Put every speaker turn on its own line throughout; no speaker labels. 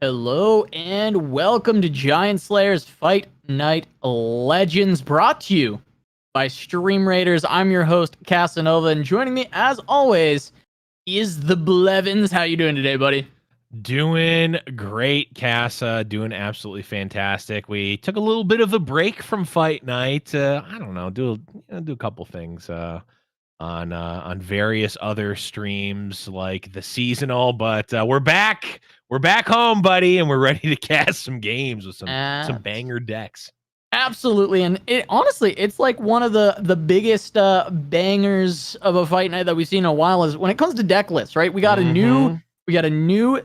Hello and welcome to Giant Slayer's Fight Night Legends, brought to you by Stream Raiders. I'm your host, Casanova, and joining me, as always, is the Blevins. How you doing today, buddy?
Doing great, Casa. Doing absolutely fantastic. We took a little bit of a break from Fight Night. I don't know, do a couple things on various other streams like the seasonal, but we're back. We're back home, buddy, and we're ready to cast some games with some banger decks.
Absolutely, and honestly, it's like one of the biggest bangers of a Fight Night that we've seen in a while. Is when it comes to deck lists, right? We got a new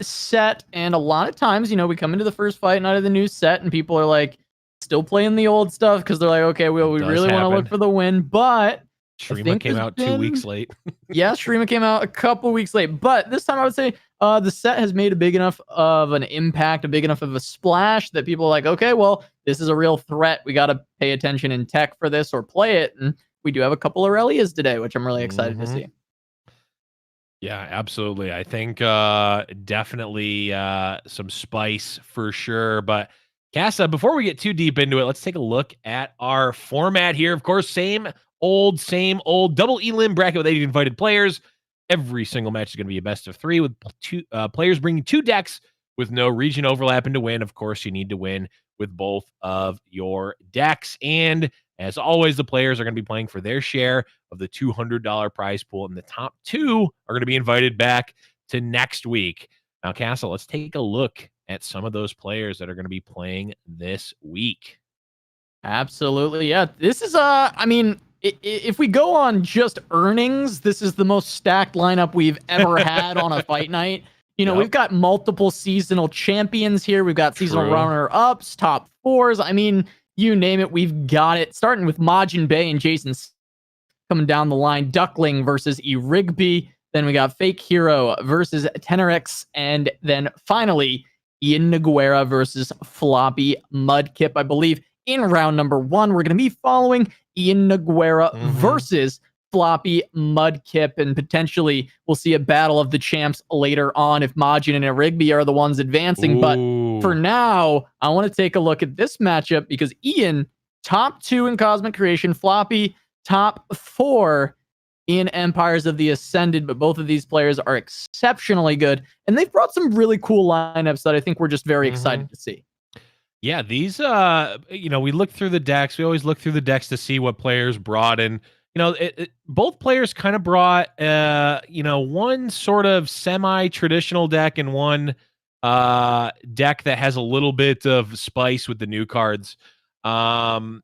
set, and a lot of times, we come into the first Fight Night of the new set, and people are like still playing the old stuff because they're like, okay, we really want to look for the win, but
Shrima came out 2 weeks late.
Yeah, Shrima came out a couple weeks late, but this time I would say the set has made a big enough of an impact, a big enough of a splash that people are like, okay, well, this is a real threat. We got to pay attention in tech for this or play it. And we do have a couple of Aurelias today, which I'm really excited to see.
Yeah, absolutely. I think definitely some spice for sure. But Casa, before we get too deep into it, let's take a look at our format here. Of course, same old double elim bracket with 80 invited players. Every single match is going to be a best of 3 with two players bringing 2 decks with no region overlap. And to win, of course, you need to win with both of your decks. And as always, the players are going to be playing for their share of the $200 prize pool, and the top 2 are going to be invited back to next week. Now, Castle, let's take a look at some of those players that are going to be playing this week.
Absolutely. Yeah. This is, I mean, if we go on just earnings, this is the most stacked lineup we've ever had on a Fight Night. We've got multiple seasonal champions here. We've got seasonal runner-ups, top 4s. I mean, you name it, we've got it. Starting with majiinbae and Jason coming down the line. Duckling versus Rigby. Then we got Fake Hero versus Tenorix. And then finally, Ian Noguera versus Floppy Mudkip. I believe in round number 1, we're going to be following Ian Noguera versus Floppy Mudkip, and potentially we'll see a battle of the champs later on if Majin and Rigby are the ones advancing. But for now, I want to take a look at this matchup because Ian, top 2 in Cosmic Creation, Floppy, top 4 in Empires of the Ascended, but both of these players are exceptionally good, and they've brought some really cool lineups that I think we're just very excited to see.
Yeah, these, we look through the decks. We always look through the decks to see what players brought. And, both players kind of brought, one sort of semi-traditional deck and one deck that has a little bit of spice with the new cards. We look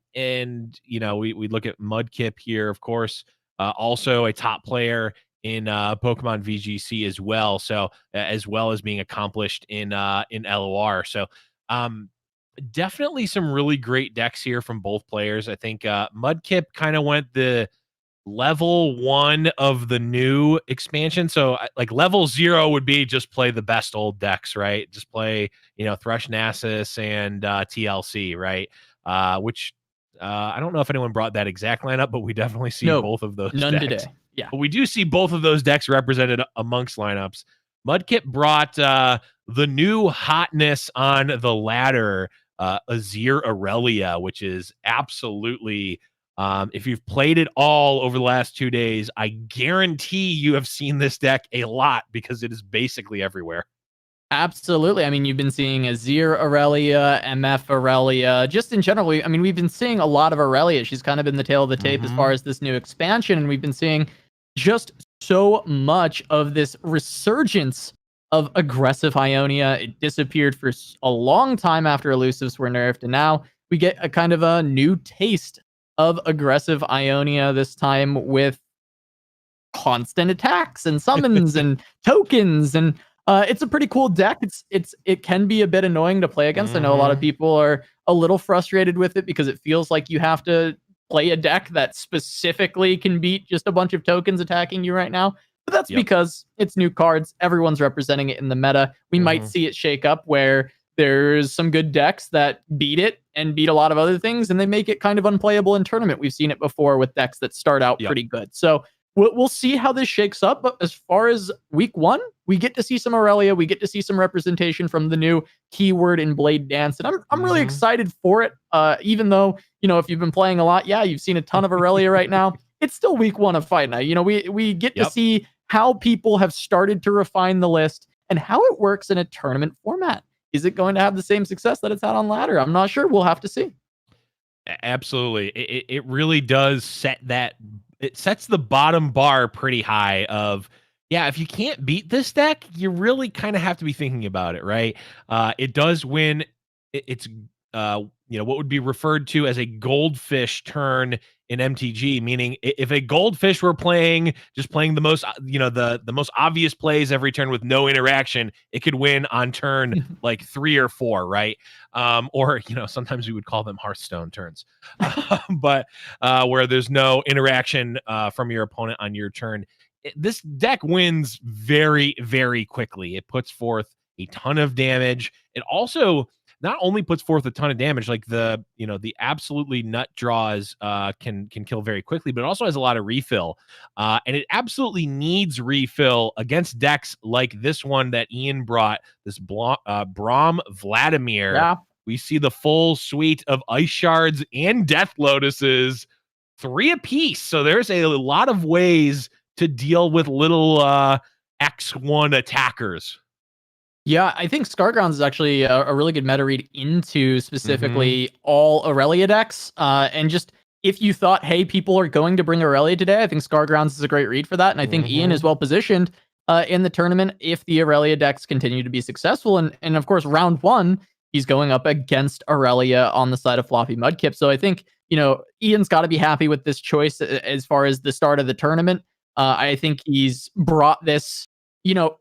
at Mudkip here, of course, also a top player in Pokemon VGC as well. So, as well as being accomplished in LoR. So, definitely some really great decks here from both players. I think Mudkip kind of went the level 1 of the new expansion. So like level 0 would be just play the best old decks, right? Just play, Thresh Nasus and TLC, right? Which I don't know if anyone brought that exact lineup, but we definitely see both of those
none
decks.
Today. Yeah.
But we do see both of those decks represented amongst lineups. Mudkip brought the new hotness on the ladder, Azir Aurelia, which is absolutely, if you've played it all over the last 2 days, I guarantee you have seen this deck a lot because it is basically everywhere.
Absolutely. I mean, you've been seeing Azir Aurelia, MF Aurelia, just in general. We've been seeing a lot of Aurelia. She's kind of been the tail of the tape as far as this new expansion, and we've been seeing just so much of this resurgence of aggressive Ionia. It disappeared for a long time after elusives were nerfed, and now we get a kind of a new taste of aggressive Ionia, this time with constant attacks and summons and tokens, and it's a pretty cool deck. It can be a bit annoying to play against. I know a lot of people are a little frustrated with it because it feels like you have to play a deck that specifically can beat just a bunch of tokens attacking you right now. But that's because it's new cards. Everyone's representing it in the meta. We might see it shake up where there's some good decks that beat it and beat a lot of other things, and they make it kind of unplayable in tournament. We've seen it before with decks that start out pretty good. So we'll see how this shakes up. But as far as week 1, we get to see some Aurelia. We get to see some representation from the new keyword in Blade Dance. And I'm really excited for it. Even though, if you've been playing a lot, yeah, you've seen a ton of Aurelia right now. It's still week 1 of Fight Night. We get to see how people have started to refine the list and how it works in a tournament format. Is it going to have the same success that it's had on ladder? I'm not sure. We'll have to see.
Absolutely. It really does it sets the bottom bar pretty high of, if you can't beat this deck, you really kind of have to be thinking about it, right? It does win. It's what would be referred to as a goldfish turn in MTG, meaning if a goldfish were just playing the most, the most obvious plays every turn with no interaction, it could win on turn like 3 or 4, right? Or sometimes we would call them Hearthstone turns, but where there's no interaction from your opponent on your turn. This deck wins very, very quickly. It puts forth a ton of damage. It also not only puts forth a ton of damage, like the absolutely nut draws can kill very quickly, but it also has a lot of refill. And it absolutely needs refill against decks like this one that Ian brought, this Braum Vladimir.
Yeah.
We see the full suite of Ice Shards and Death Lotuses, 3 apiece. So there's a lot of ways to deal with little X1 attackers.
Yeah, I think Scargrounds is actually a really good meta read into specifically all Aurelia decks. And just if you thought, hey, people are going to bring Aurelia today, I think Scargrounds is a great read for that. And I think Ian is well positioned in the tournament if the Aurelia decks continue to be successful. And of course, round 1, he's going up against Aurelia on the side of Floppy Mudkip. So I think, Ian's got to be happy with this choice as far as the start of the tournament. I think he's brought this,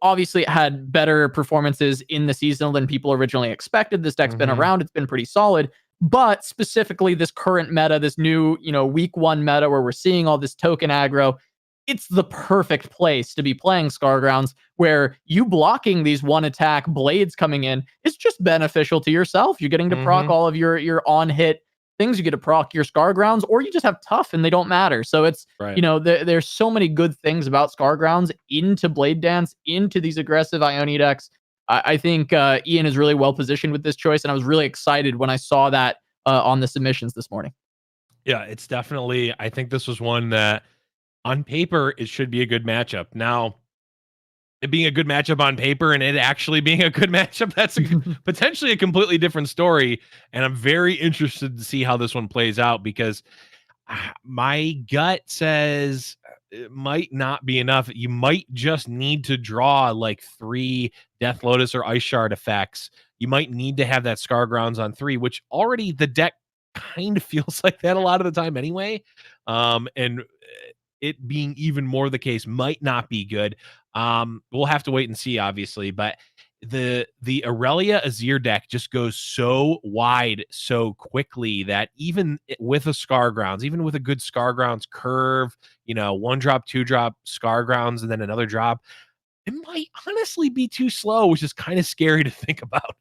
obviously it had better performances in the season than people originally expected. This deck's been around. It's been pretty solid. But specifically this current meta, this new, week 1 meta where we're seeing all this token aggro, it's the perfect place to be playing Scargrounds, where you blocking these 1-attack blades coming in is just beneficial to yourself. You're getting to proc all of your on-hit things. You get to proc your Scargrounds, or you just have tough and they don't matter. So it's, there's so many good things about Scargrounds into Blade Dance, into these aggressive Ione decks. I think Ian is really well positioned with this choice, and I was really excited when I saw that on the submissions this morning.
Yeah, it's definitely, I think this was one that on paper, it should be a good matchup. Now, it being a good matchup on paper and it actually being a good matchup, that's potentially a completely different story. And I'm very interested to see how this one plays out, because my gut says it might not be enough. You might just need to draw like 3 Death Lotus or Ice Shard effects. You might need to have that Scargrounds on 3, which already the deck kind of feels like that a lot of the time anyway. And it being even more the case might not be good. We'll have to wait and see, obviously, but the Aurelia Azir deck just goes so wide so quickly that even with a Scargrounds, even with a good Scargrounds curve, 1-drop, 2-drop Scargrounds, and then another drop, it might honestly be too slow, which is kind of scary to think about.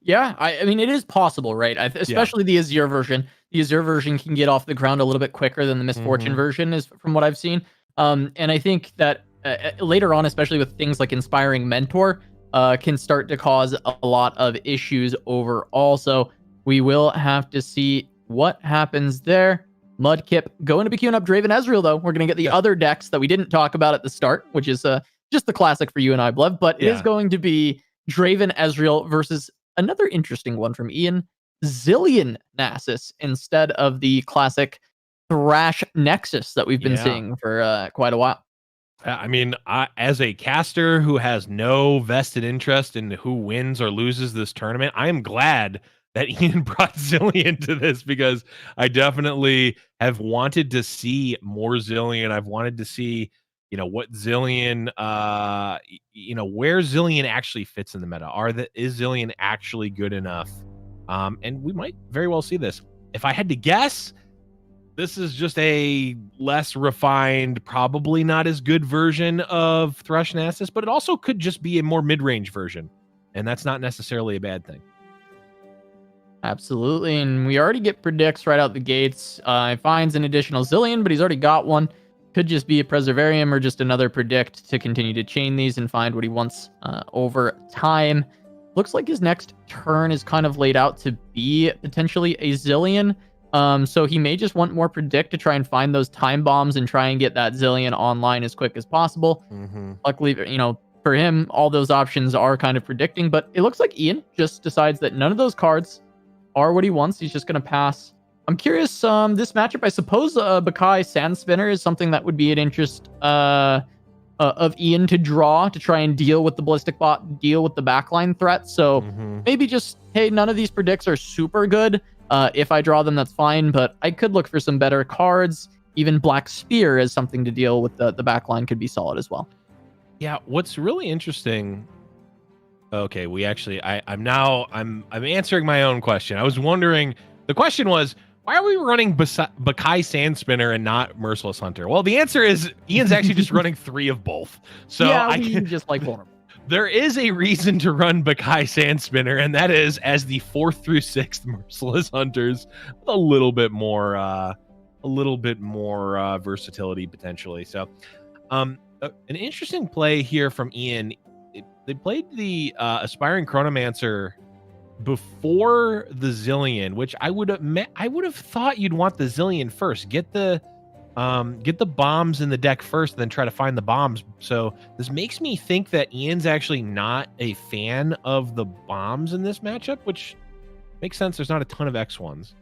Yeah, I mean, it is possible, right? Especially the Azir version. The Azir version can get off the ground a little bit quicker than the Misfortune version is, from what I've seen. And I think that later on, especially with things like Inspiring Mentor, can start to cause a lot of issues overall. So we will have to see what happens there. Mudkip going to be queuing up Draven Ezreal, though. We're going to get the other decks that we didn't talk about at the start, which is just the classic for you and I, Blev. But it is going to be Draven Ezreal versus another interesting one from Ian, Zilean Nasus, instead of the classic Thrash Nexus that we've been seeing for quite a while.
I mean, as a caster who has no vested interest in who wins or loses this tournament, I am glad that Ian brought Zilean to this, because I definitely have wanted to see more Zilean. I've wanted to see, what Zilean, where Zilean actually fits in the meta. Is Zilean actually good enough? And we might very well see this. If I had to guess, this is just a less refined, probably not as good version of Thresh Nasus, but it also could just be a more mid-range version, and that's not necessarily a bad thing.
Absolutely, and we already get predicts right out the gates. He finds an additional Zilean, but he's already got one. could just be a Preservarium or just another predict to continue to chain these and find what he wants over time. Looks like his next turn is kind of laid out to be potentially a Zillion. So he may just want more predict to try and find those time bombs and try and get that Zillion online as quick as possible. Luckily, for him, all those options are kind of predicting, but it looks like Ian just decides that none of those cards are what he wants. He's just going to pass. I'm curious, this matchup, I suppose Bakai Sand Spinner is something that would be an interest of Ian to draw to try and deal with the Ballistic Bot, deal with the backline threat. So maybe just, hey, none of these predicts are super good. If I draw them, that's fine, but I could look for some better cards. Even Black Spear as something to deal with the backline could be solid as well.
Yeah, what's really interesting... Okay, I'm answering my own question. I was wondering, the question was, why are we running Bakai Sand Spinner and not Merciless Hunter? Well, the answer is Ian's actually just running 3 of both. So
yeah, I can just like vulnerable.
There is a reason to run Bakai Sand Spinner, and that is as the 4th through 6th Merciless Hunters, a little bit more versatility potentially. So, an interesting play here from Ian. They played the Aspiring Chronomancer before the Zillion, which I would have thought you'd want the Zillion first. Get the bombs in the deck first, then try to find the bombs. So this makes me think that Ian's actually not a fan of the bombs in this matchup, which makes sense. There's not a ton of X1s.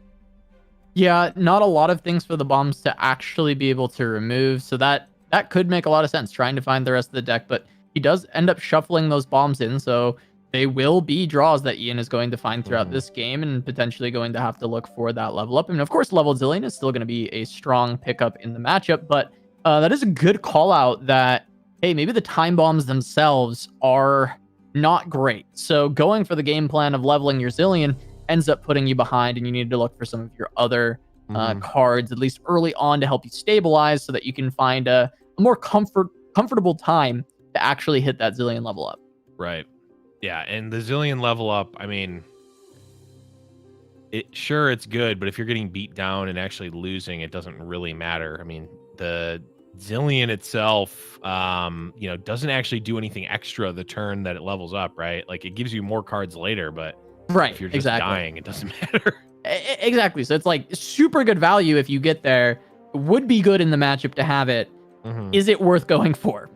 Yeah, not a lot of things for the bombs to actually be able to remove. So that could make a lot of sense, trying to find the rest of the deck. But he does end up shuffling those bombs in, so they will be draws that Ian is going to find throughout this game and potentially going to have to look for that level up. I mean, of course, level Zillion is still going to be a strong pickup in the matchup, but that is a good call out that, hey, maybe the time bombs themselves are not great. So going for the game plan of leveling your Zillion ends up putting you behind, and you need to look for some of your other cards, at least early on, to help you stabilize so that you can find a more comfortable time to actually hit that Zillion level up.
Right. Yeah, and the Zillion level up, I mean, it's good, but if you're getting beat down and actually losing, it doesn't really matter. I mean, the Zillion itself, doesn't actually do anything extra the turn that it levels up, right? Like, it gives you more cards later, but if you're just dying, it doesn't matter.
Exactly. So it's like super good value if you get there. Would be good in the matchup to have it. Is it worth going for?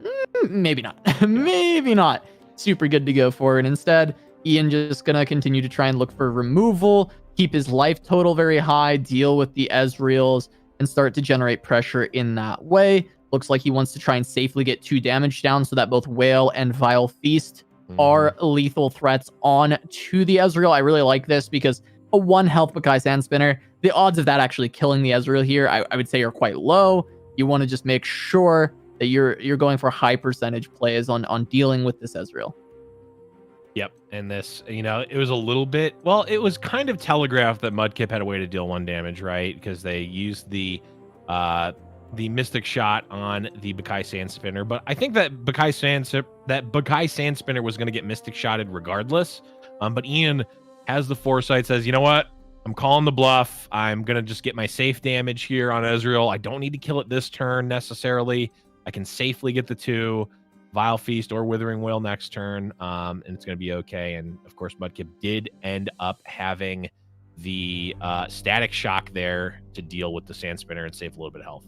Maybe not. Maybe not. Super good to go for. And instead, Ian just going to continue to try and look for removal, keep his life total very high, deal with the Ezreals, and start to generate pressure in that way. Looks like he wants to try and safely get 2 damage down so that both Whale and Vile Feast are lethal threats on to the Ezreal. I really like this because a 1 health Bakai Sand Spinner, the odds of that actually killing the Ezreal here, I would say, are quite low. You want to just make sure that you're going for high percentage plays on dealing with this Ezreal.
Yep, and this, it was a little bit, well, it was kind of telegraphed that Mudkip had a way to deal 1 damage, right? Because they used the Mystic Shot on the Bakai Sand Spinner, but I think that Bakai Sand Spinner was going to get Mystic Shotted regardless. But Ian has the foresight, says, you know what? I'm calling the bluff. I'm going to just get my safe damage here on Ezreal. I don't need to kill it this turn necessarily. I can safely get the 2, Vile Feast or Withering Wail next turn, and it's going to be okay. And, of course, Mudkip did end up having the Static Shock there to deal with the Sand Spinner and save a little bit of health.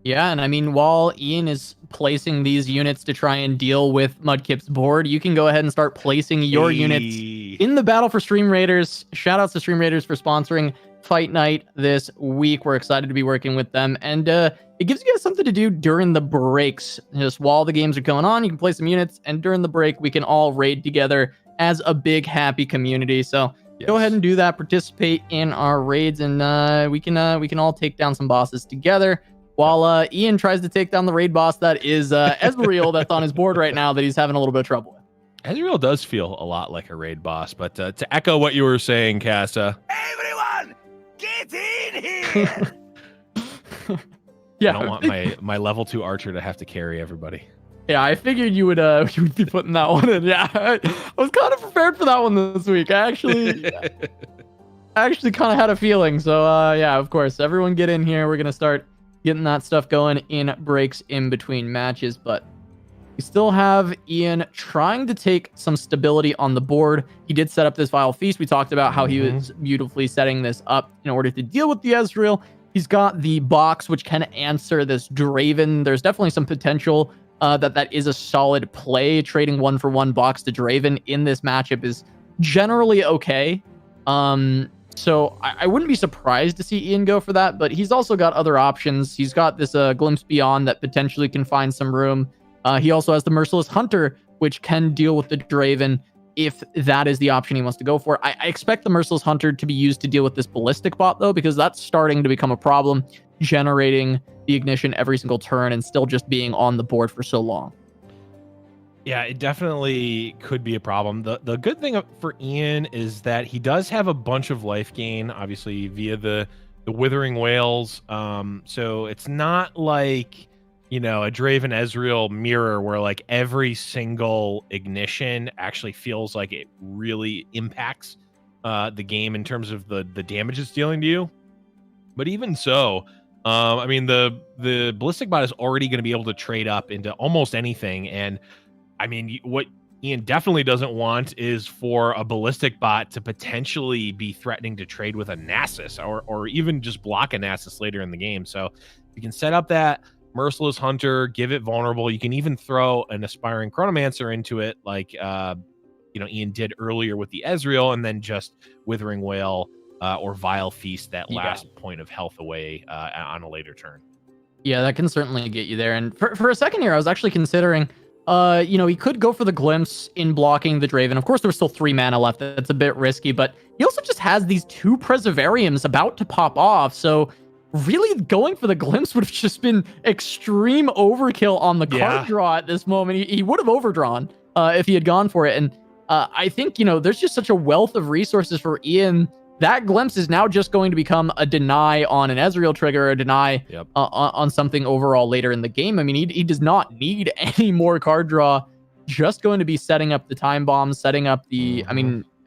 Yeah, and I mean, while Ian is placing these units to try and deal with Mudkip's board, you can go ahead and start placing your units in the battle for Stream Raiders. Shout outs to Stream Raiders for sponsoring Fight Night this week. We're excited to be working with them, and it gives you guys something to do during the breaks. Just while the games are going on, you can play some units, and during the break, we can all raid together as a big happy community. So go ahead and do that. Participate in our raids, and we can all take down some bosses together. While Ian tries to take down the raid boss that is Ezreal, that's on his board right now, that he's having a little bit of trouble with.
Ezreal does feel a lot like a raid boss, but to echo what you were saying, Casa.
Everyone, get in here!
Yeah,
I don't want my level 2 archer to have to carry everybody.
Yeah, I figured you would be putting that one in. Yeah, I was kind of prepared for that one this week. I actually kind of had a feeling. So yeah, of course, everyone get in here. We're gonna start getting that stuff going in breaks in between matches. But we still have Ian trying to take some stability on the board. He did set up this Vile Feast. We talked about how he was beautifully setting this up in order to deal with the Ezreal. He's got the box, which can answer this Draven. There's definitely some potential that is a solid play. Trading 1-for-1 box to Draven in this matchup is generally okay. So I wouldn't be surprised to see Ian go for that, but he's also got other options. He's got this Glimpse Beyond that potentially can find some room. He also has the Merciless Hunter, which can deal with the Draven if that is the option he wants to go for. I expect the Merciless Hunter to be used to deal with this Ballistic bot, though, because that's starting to become a problem, generating the ignition every single turn and still just being on the board for so long.
Yeah, it definitely could be a problem. The good thing for Ian is that he does have a bunch of life gain, obviously, via the Withering Whales. So it's not like, you know, a Draven Ezreal mirror where like every single ignition actually feels like it really impacts the game in terms of the damage it's dealing to you. But even so, I mean, the Ballistic bot is already going to be able to trade up into almost anything. And I mean, what Ian definitely doesn't want is for a Ballistic bot to potentially be threatening to trade with a Nasus or even just block a Nasus later in the game. So you can set up that Merciless Hunter, give it vulnerable. You can even throw an Aspiring Chronomancer into it, like Ian did earlier with the Ezreal, and then just Withering Whale or Vile Feast that last point of health away on a later turn.
Yeah, that can certainly get you there. And for a second here, I was actually considering, he could go for the Glimpse in blocking the Draven. Of course, there was still 3 mana left. That's a bit risky, but he also just has these 2 Preservariums about to pop off. So really going for the Glimpse would have just been extreme overkill on the card draw at this moment. He would have overdrawn if he had gone for it. And I think, there's just such a wealth of resources for Ian. That Glimpse is now just going to become a deny on an Ezreal trigger, a deny on something overall later in the game. I mean, he does not need any more card draw. Just going to be setting up the time bombs, setting up the,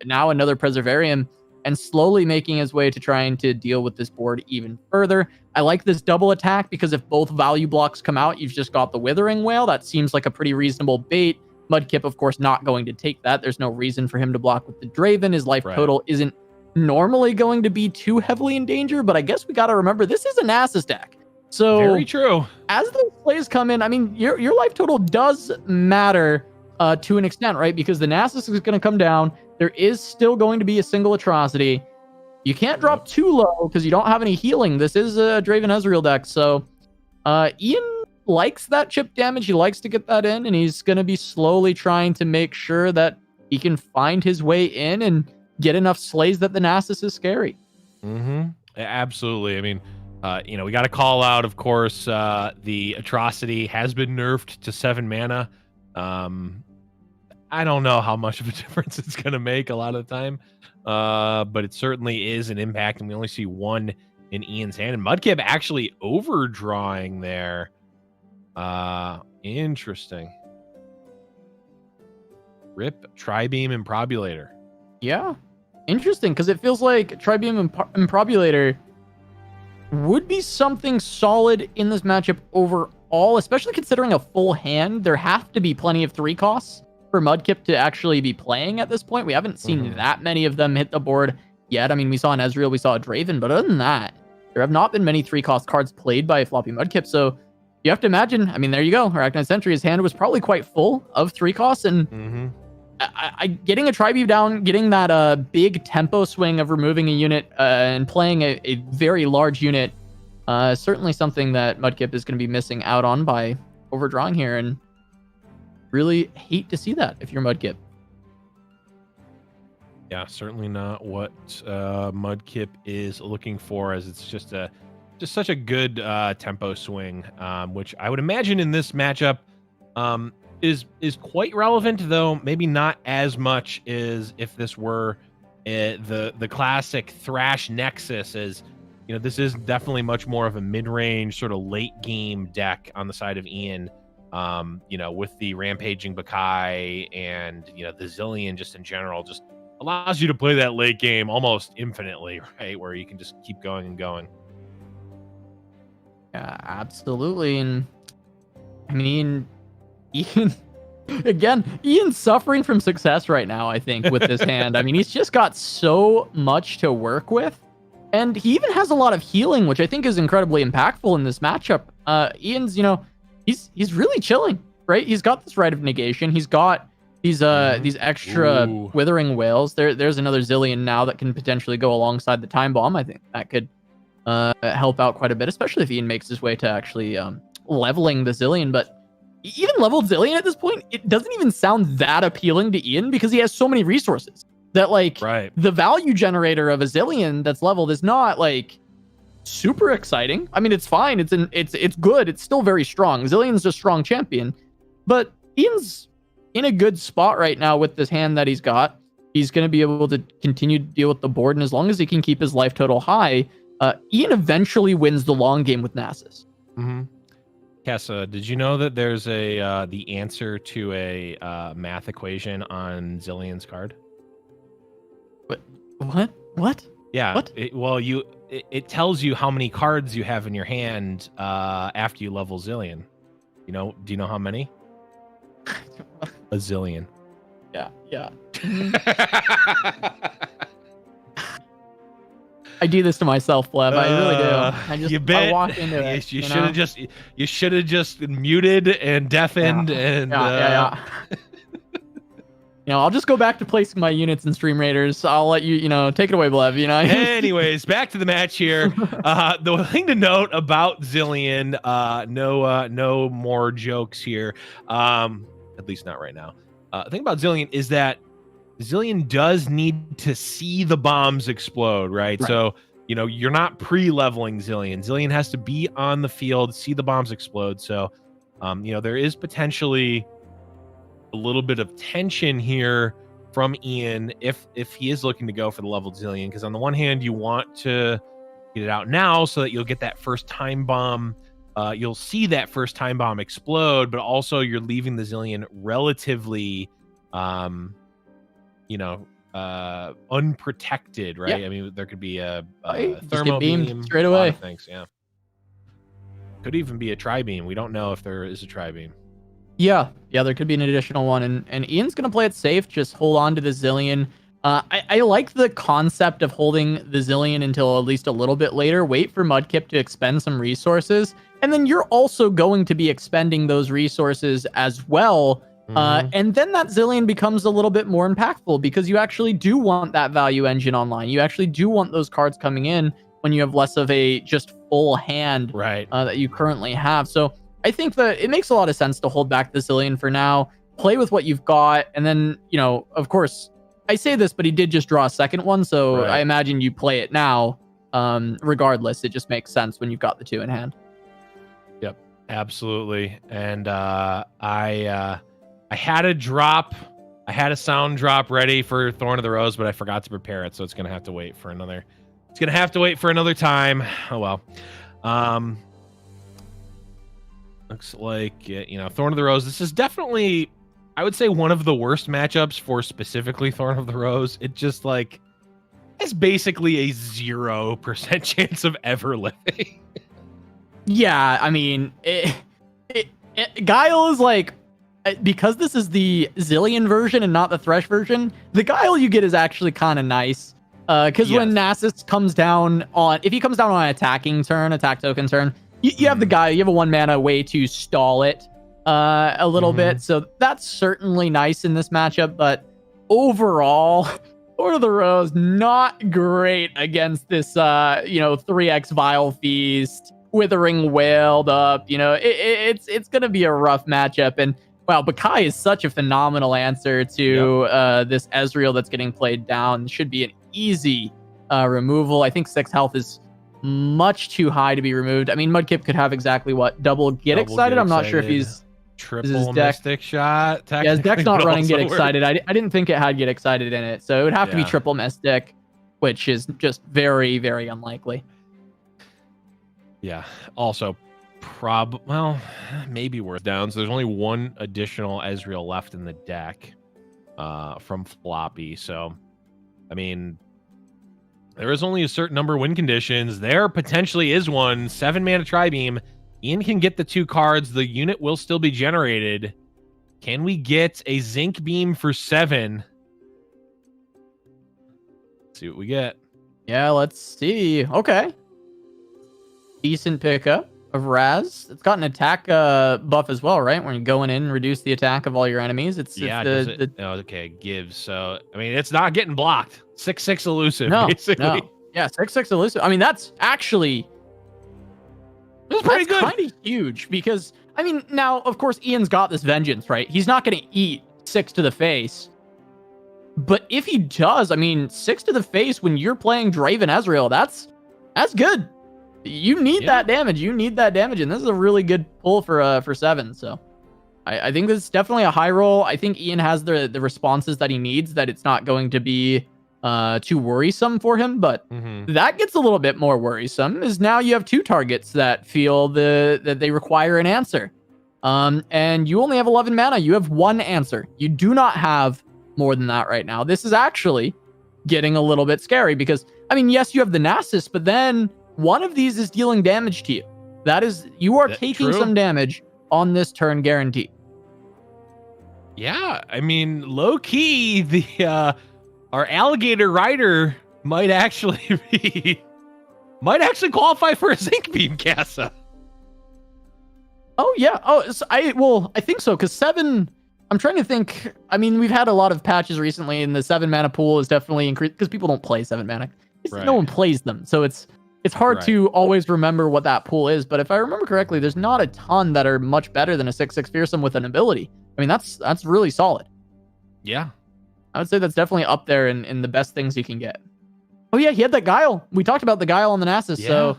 now another Preservarium, and slowly making his way to trying to deal with this board even further. I like this double attack because if both value blocks come out, you've just got the Withering Whale. That seems like a pretty reasonable bait. Mudkip, of course, not going to take that. There's no reason for him to block with the Draven. His life total isn't normally going to be too heavily in danger, but I guess we got to remember this is a Nasus deck. So
very true.
As those plays come in, I mean, your life total does matter to an extent, right? Because the Nasus is going to come down. There is still going to be a single atrocity. You can't drop too low because you don't have any healing. This is a Draven Ezreal deck. So Ian likes that chip damage. He likes to get that in, and he's going to be slowly trying to make sure that he can find his way in and get enough slays that the Nasus is scary.
Absolutely. I mean, we got to call out, of course, the atrocity has been nerfed to 7 mana. I don't know how much of a difference it's going to make a lot of the time, but it certainly is an impact, and we only see 1 in Ian's hand. And Mudkip actually overdrawing there. Interesting. Rip Tri-Beam Improbulator.
Yeah, interesting, because it feels like Tri-Beam Improbulator would be something solid in this matchup overall, especially considering a full hand. There have to be plenty of 3 costs for Mudkip to actually be playing at this point. We haven't seen that many of them hit the board yet. I mean, we saw an Ezreal, we saw a Draven, but other than that, there have not been many 3-cost cards played by a floppy Mudkip. So you have to imagine, I mean, there you go. Arachnid Sentry, his hand was probably quite full of 3 costs, and getting a Tri-Beam down, getting that big tempo swing of removing a unit and playing a very large unit, certainly something that Mudkip is going to be missing out on by overdrawing here, and really hate to see that if you're Mudkip.
Yeah, certainly not what Mudkip is looking for, as it's just such a good tempo swing, which I would imagine in this matchup is quite relevant, though maybe not as much as if this were the classic Thrash Nexus. As this is definitely much more of a mid-range sort of late game deck on the side of Ian. With the Rampaging Bakai and the Zillion just in general, just allows you to play that late game almost infinitely, right? Where you can just keep going and going.
Yeah, absolutely. And I mean, Ian, again, Ian's suffering from success right now, I think, with this hand. I mean, he's just got so much to work with. And he even has a lot of healing, which I think is incredibly impactful in this matchup. Ian's, he's really chilling, right? He's got this Rite of Negation. He's got these extra Withering Wails. There's another Zillion now that can potentially go alongside the Time Bomb. I think that could help out quite a bit, especially if Ian makes his way to actually leveling the Zillion. But even leveled Zillion at this point, it doesn't even sound that appealing to Ian because he has so many resources that the value generator of a Zillion that's leveled is not super exciting. I mean, it's fine. It's good. It's still very strong. Zillion's a strong champion, but Ian's in a good spot right now with this hand that he's got. He's going to be able to continue to deal with the board, and as long as he can keep his life total high, Ian eventually wins the long game with Nasus.
Mm-hmm. Kessa, did you know that there's the answer to a math equation on Zillion's card?
What?
Yeah.
What?
It tells you how many cards you have in your hand after you level Zillion. Do you know how many? A zillion.
Yeah. I do this to myself, Blev. I really do. I walk into it.
You should have just muted and deafened
yeah. I'll just go back to placing my units in Stream Raiders. I'll let you, take it away, Blev.
Anyways, back to the match here. The thing to note about Zillion, no more jokes here. At least not right now. The thing about Zillion is that Zillion does need to see the bombs explode, right? So, you're not pre-leveling Zillion. Zillion has to be on the field, see the bombs explode. So, there is potentially a little bit of tension here from Ian if he is looking to go for the leveled Zillion, because on the one hand, you want to get it out now so that you'll get that first time bomb. You'll see that first time bomb explode, but also you're leaving the Zillion relatively unprotected, right?
Yeah.
I mean, there could be a
thermo
beam
straight away.
Thanks, yeah. Could even be a tri-beam. We don't know if there is a tri-beam.
Yeah, there could be an additional one, and Ian's gonna play it safe. Just hold on to the Zillion. I like the concept of holding the Zillion until at least a little bit later. Wait for Mudkip to expend some resources, and then you're also going to be expending those resources as well. And then that Zillion becomes a little bit more impactful because you actually do want that value engine online. You actually do want those cards coming in when you have less of a just full hand that you currently have. So I think that it makes a lot of sense to hold back the Zillion for now, play with what you've got, and then, of course, I say this, but he did just draw a second one, so I imagine you play it now. Regardless, it just makes sense when you've got the two in hand.
Yep, absolutely. And I had a sound drop ready for Thorn of the Rose, but I forgot to prepare it, so it's gonna have to wait for another. It's gonna have to wait for another time. Oh well. Looks like Thorn of the Rose. This is definitely, I would say, one of the worst matchups for specifically Thorn of the Rose. It just it's basically a 0% chance of ever living.
Yeah, I mean, Guile is because this is the Zillion version and not the Thresh version, the Guile you get is actually kind of nice. Because when Nasus comes down on, if he comes down on an attack token turn, you have the Guile, you have a 1 mana way to stall it a little bit. So that's certainly nice in this matchup, but overall, Thorn of the Rose, not great against this, 3x Vile Feast, Withering Wailed up. It's going to be a rough matchup. And wow, Bakai is such a phenomenal answer to this Ezreal that's getting played down. Should be an easy removal. I think 6 health is much too high to be removed. I mean, Mudkip could have exactly what? Double Get Excited? I'm not sure if he's...
Triple Mystic Shot.
Yeah, his deck's not running Get Excited. I didn't think it had Get Excited in it. So it would have to be Triple Mystic, which is just very, very unlikely.
Yeah. Also, maybe worth downs. There's only one additional Ezreal left in the deck from Floppy. So, I mean, There is only a certain number of win conditions. There potentially is one. 7-mana Tri-Beam. Ian can get the 2 cards. The unit will still be generated. Can we get a Zinc Beam for 7? Let's see what we get.
Yeah, let's see. Okay. Decent pickup of Raz. It's got an attack buff as well, right? When you're going in and reduce the attack of all your enemies. It's
oh, okay, it gives. So, I mean, it's not getting blocked. 6/6 elusive,
no,
basically.
No. Yeah, 6/6 elusive. I mean, that's actually...
That's pretty good.
Kind of huge because, I mean, now, of course, Ian's got this vengeance, right? He's not going to eat 6 to the face. But if he does, I mean, 6 to the face when you're playing Draven Ezreal, that's good. You need that damage. You need that damage, and this is a really good pull for 7. So I think this is definitely a high roll. I think Ian has the responses that he needs, that it's not going to be too worrisome for him, but that gets a little bit more worrisome is now you have 2 targets that feel that they require an answer. And you only have 11 mana. You have 1 answer. You do not have more than that right now. This is actually getting a little bit scary because, I mean, yes, you have the Nasus, but then one of these is dealing damage to you. That is, you are taking some damage on this turn guaranteed.
Yeah, I mean, low key, the our alligator rider might actually qualify for a Zinc Beam, Casa.
Oh yeah. Oh, so I think so, because 7. I'm trying to think. I mean, we've had a lot of patches recently, and the 7-mana pool is definitely increased because people don't play 7 mana. No one plays them, so it's hard to always remember what that pool is. But if I remember correctly, there's not a ton that are much better than a 6/6 fearsome with an ability. I mean, that's really solid.
Yeah,
I would say that's definitely up there in the best things you can get. Oh yeah, he had that Guile. We talked about the Guile on the Nasus. Yeah. So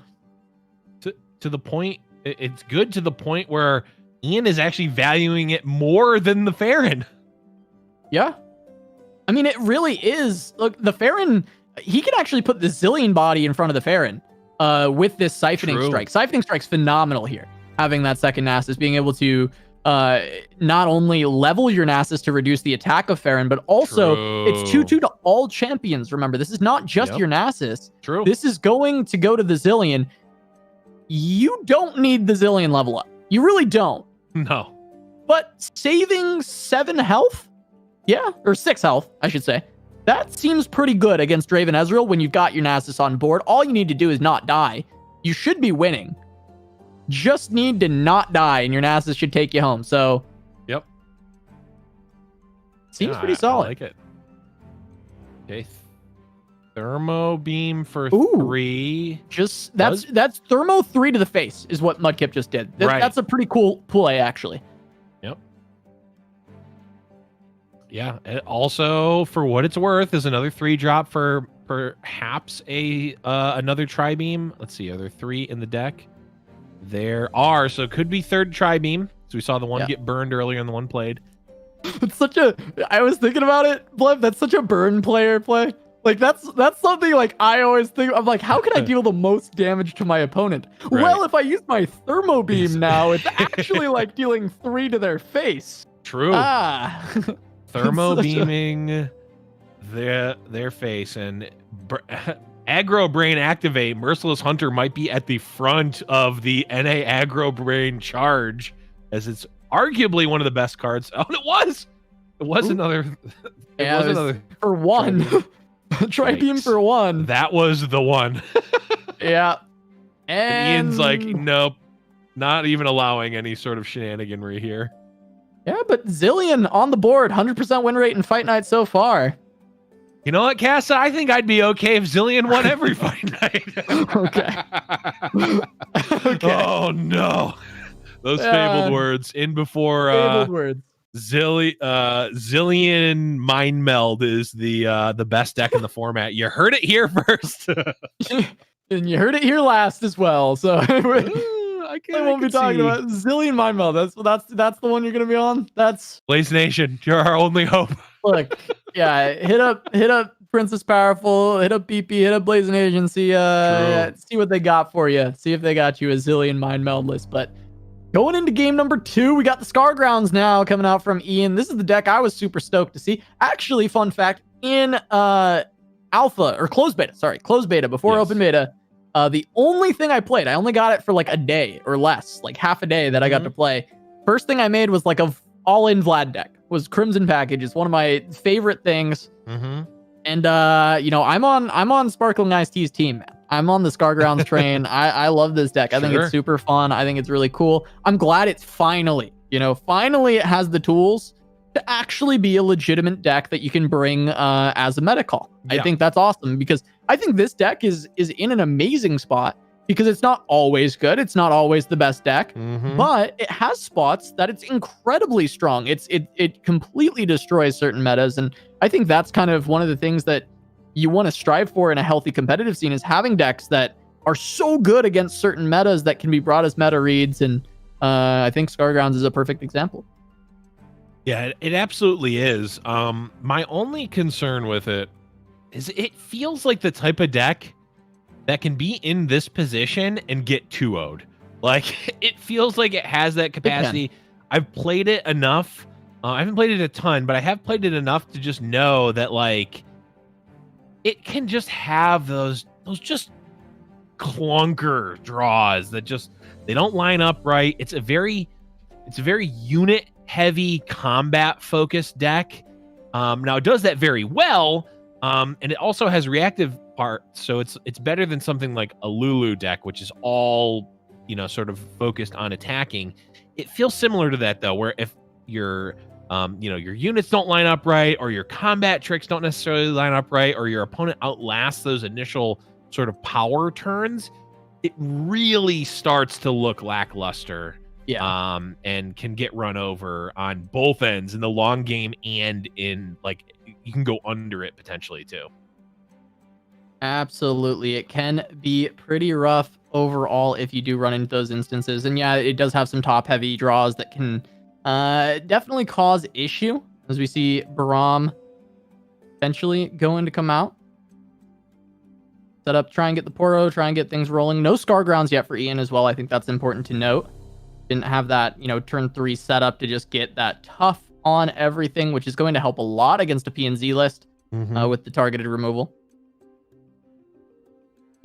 to the point, it's good to the point where Ian is actually valuing it more than the Farron.
Yeah. I mean, it really is. Look, the Farron, he can actually put the Zillion body in front of the Farron with this Siphoning Strike. Siphoning Strike's phenomenal here. Having that second Nasus, being able to not only level your Nasus to reduce the attack of Farron, but also it's 2/2 to all champions. Remember, this is not just your Nasus.
True.
This is going to go to the Zillion. You don't need the Zillion level up. You really don't.
No.
But saving 7 health? Yeah, or 6 health, I should say. That seems pretty good against Draven Ezreal when you've got your Nasus on board. All you need to do is not die. You should be winning. Just need to not die, and your Nasus should take you home. So,
yep.
Seems pretty solid.
I like it. Okay. Thermo Beam for 3.
Just that's Thermo 3 to the face is what Mudkip just did. That's a pretty cool play, actually.
Yep. Yeah. It also, for what it's worth, is another 3-drop for perhaps another Tri-Beam. Let's see. Are there 3 in the deck? There are. So it could be 3rd Tri-Beam. So we saw the one get burned earlier and the one played.
It's I was thinking about it, Blev. That's such a burn player play. Like, that's something, like, I always think, I'm like, how can I deal the most damage to my opponent?
Right.
Well, if I use my Thermo Beam now, it's actually like dealing 3 to their face.
True. Thermo beaming their face, and Aggro Brain activate. Merciless Hunter might be at the front of the NA Aggro Brain charge, as it's arguably one of the best cards. Oh, it was another. It was another
for 1. Tri-Beam for 1.
That was the one.
Yeah. And
Ian's like, nope, not even allowing any sort of shenaniganry here.
Yeah, but Zillion on the board, 100% win rate in Fight Night so far.
You know what, Casa? I think I'd be okay if Zillion won every Fight Night.
Okay.
Oh no, those fabled words in before.
Fabled words.
Zillion Mind Meld is the best deck in the format. You heard it here first.
And you heard it here last as well. So I won't be talking about Zillion Mind Meld. That's the one you're gonna be on. That's
Blaze Nation. You're our only hope.
Look, yeah, hit up Princess Powerful, hit up BP, hit up Blazing Agency, see what they got for you. See if they got you a Zillion Mind Meld list. But going into game number 2, we got the Scar Grounds now coming out from Ian. This is the deck I was super stoked to see. Actually, fun fact, in alpha or closed beta. Sorry, closed beta before open beta. The only thing I played, I only got it for like a day or less, like half a day that I got to play. First thing I made was like a all-in Vlad deck. Was Crimson Package. It's one of my favorite things. And you know, I'm on Sparkling Iced Tea's team, man. I'm on the Scargrounds train. I love this deck. I think it's super fun. I think it's really cool. I'm glad it's finally it has the tools to actually be a legitimate deck that you can bring as a meta call. I think that's awesome because I think this deck is in an amazing spot because it's not always good. It's not always the best deck, but it has spots that it's incredibly strong. It completely destroys certain metas, and I think that's kind of one of the things that you want to strive for in a healthy competitive scene is having decks that are so good against certain metas that can be brought as meta reads, and I think Scargrounds is a perfect example.
Yeah, it absolutely is. My only concern with it is it feels like the type of deck that can be in this position and get 2-0'd. Like, it feels like it has that capacity. I've played it enough. I haven't played it a ton, but I have played it enough to just know that, like, it can just have those just clunker draws that just, they don't line up right. It's a very unit heavy combat focused deck. Now it does that very well. And it also has reactive parts, so it's better than something like a Lulu deck, which is all, you know, sort of focused on attacking. It feels similar to that though, where if your you know, your units don't line up right, or your combat tricks don't necessarily line up right, or your opponent outlasts those initial sort of power turns, it really starts to look lackluster. And can get run over on both ends in the long game, and in, like, you can go under it potentially too.
Absolutely. It can be pretty rough overall if you do run into those instances. And yeah, it does have some top heavy draws that can definitely cause issue, as we see Braum eventually going to come out. Set up, try and get the Poro, try and get things rolling. No Scargrounds yet for Ian as well. I think that's important to note. Didn't have that, you know, turn 3 setup to just get that tough on everything, which is going to help a lot against a PNZ list with the targeted removal.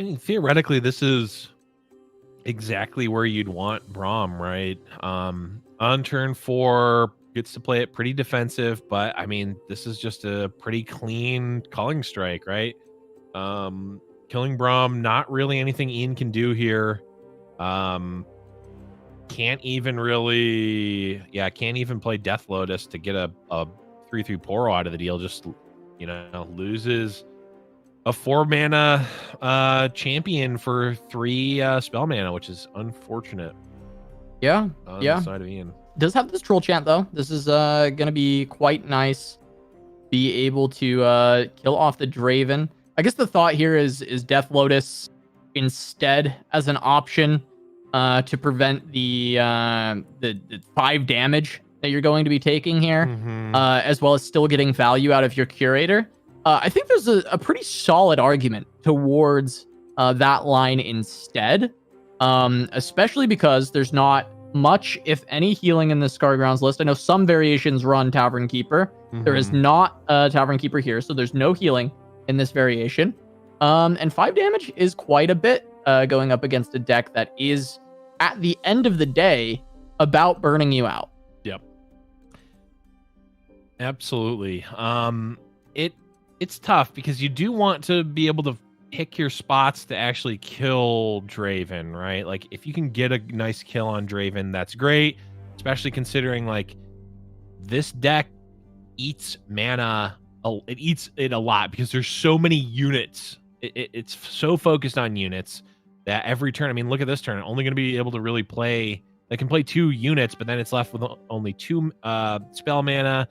I mean, theoretically, this is exactly where you'd want Braum, right? On turn 4, gets to play it pretty defensive, but I mean, this is just a pretty clean calling strike, right? Killing Braum, not really anything Ian can do here. Can't even play Death Lotus to get a 3/3 Poro out of the deal. Just, you know, loses a 4 mana champion for 3 spell mana, which is unfortunate.
Yeah,
on the side of Ian.
Does have this troll chant though. This is gonna be quite nice. Be able to kill off the Draven. I guess the thought here is Death Lotus instead as an option to prevent the 5 damage that you're going to be taking here, as well as still getting value out of your Curator. I think there's a pretty solid argument towards that line instead, especially because there's not much, if any, healing in the Scargrounds list. I know some variations run Tavern Keeper. There is not a Tavern Keeper here, so there's no healing in this variation. And 5 damage is quite a bit going up against a deck that is, at the end of the day, about burning you out.
Yep. Absolutely. It's tough because you do want to be able to pick your spots to actually kill Draven, right? Like, if you can get a nice kill on Draven, that's great, especially considering, like, this deck eats mana. It eats it a lot because there's so many units. It's so focused on units that every turn, I mean, look at this turn, only going to be able to really play, they can play 2 units, but then it's left with only 2 spell mana.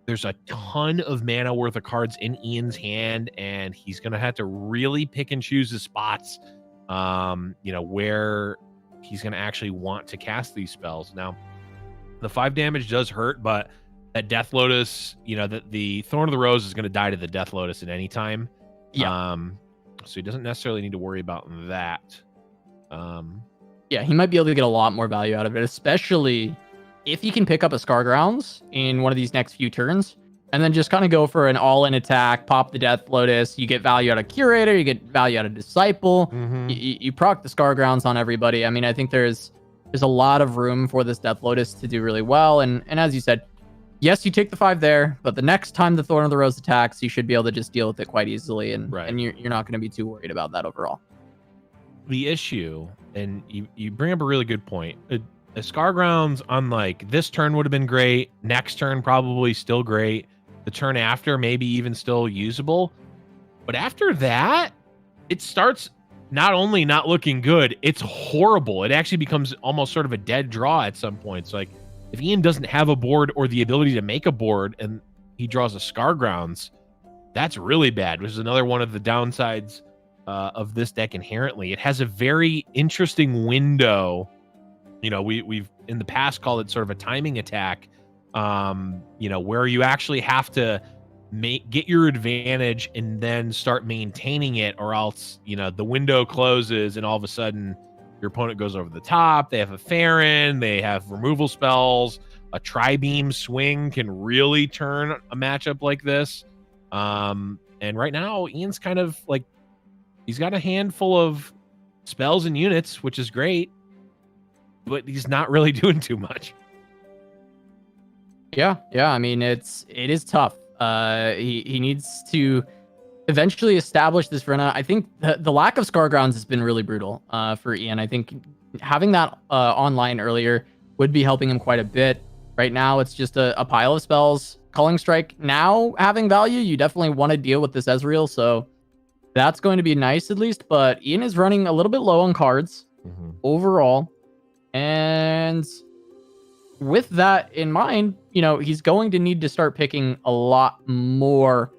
There's a ton of mana worth of cards in Ian's hand, and he's going to have to really pick and choose his spots, you know, where he's going to actually want to cast these spells. Now, the 5 damage does hurt, but that Death Lotus, you know, the Thorn of the Rose is going to die to the Death Lotus at any time.
Yeah.
So he doesn't necessarily need to worry about that.
Yeah, he might be able to get a lot more value out of it, especially if he can pick up a Scargrounds in one of these next few turns. and then just kind of go for an all-in attack, pop the Death Lotus. You get value out of Curator, you get value out of Disciple. You proc the Scar Grounds on everybody. I mean, I think there's a lot of room for this Death Lotus to do really well. And as you said, yes, you take the 5 there, but the next time the Thorn of the Rose attacks, you should be able to just deal with it quite easily, and you're not going to be too worried about that overall.
The issue, and you bring up a really good point. The Scar Grounds on like this turn would have been great. Next turn probably still great. The turn after maybe even still usable. But after that, it starts not only not looking good, it's horrible. It actually becomes almost sort of a dead draw at some points. Like if Ian doesn't have a board or the ability to make a board and he draws a Scar Grounds, that's really bad, which is another one of the downsides of this deck inherently. It has a very interesting window. You know, we've in the past called it sort of a timing attack, you know, where you actually have to get your advantage and then start maintaining it, or else, you know, the window closes and all of a sudden your opponent goes over the top. They have a Farron, they have removal spells. A Tri-Beam swing can really turn a matchup like this. And right now, Ian's kind of like, he's got a handful of spells and units, which is great, but he's not really doing too much.
Yeah. I mean, it is tough. He needs to eventually establish this Vrena. I think the lack of Scar Grounds has been really brutal for Ian. I think having that online earlier would be helping him quite a bit. Right now, it's just a pile of spells. Culling Strike now having value, you definitely want to deal with this Ezreal, so that's going to be nice at least. But Ian is running a little bit low on cards overall. And with that in mind, you know, he's going to need to start picking a lot more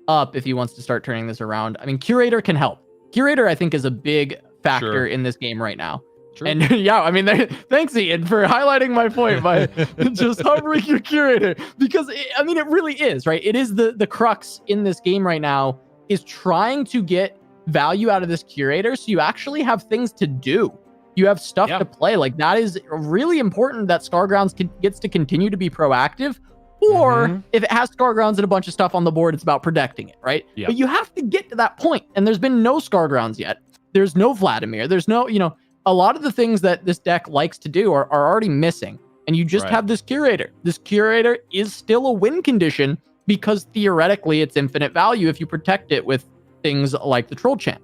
up if he wants to start turning this around. I mean, Curator can help. Curator, I think, is a big factor in this game right now. True. And yeah, I mean, thanks, Ian, for highlighting my point by just hovering your Curator, because I mean, it really is, right? It is the crux in this game right now, is trying to get value out of this Curator so you actually have things to do. You have stuff to play. Like, that is really important, that Scar Grounds gets to continue to be proactive. Or if it has Scar Grounds and a bunch of stuff on the board, it's about protecting it, right? But you have to get to that point, and there's been no Scar Grounds yet. There's no Vladimir. There's no, you know, a lot of the things that this deck likes to do are already missing. And you just have this Curator. This Curator is still a win condition because theoretically it's infinite value if you protect it with things like the Troll Chant.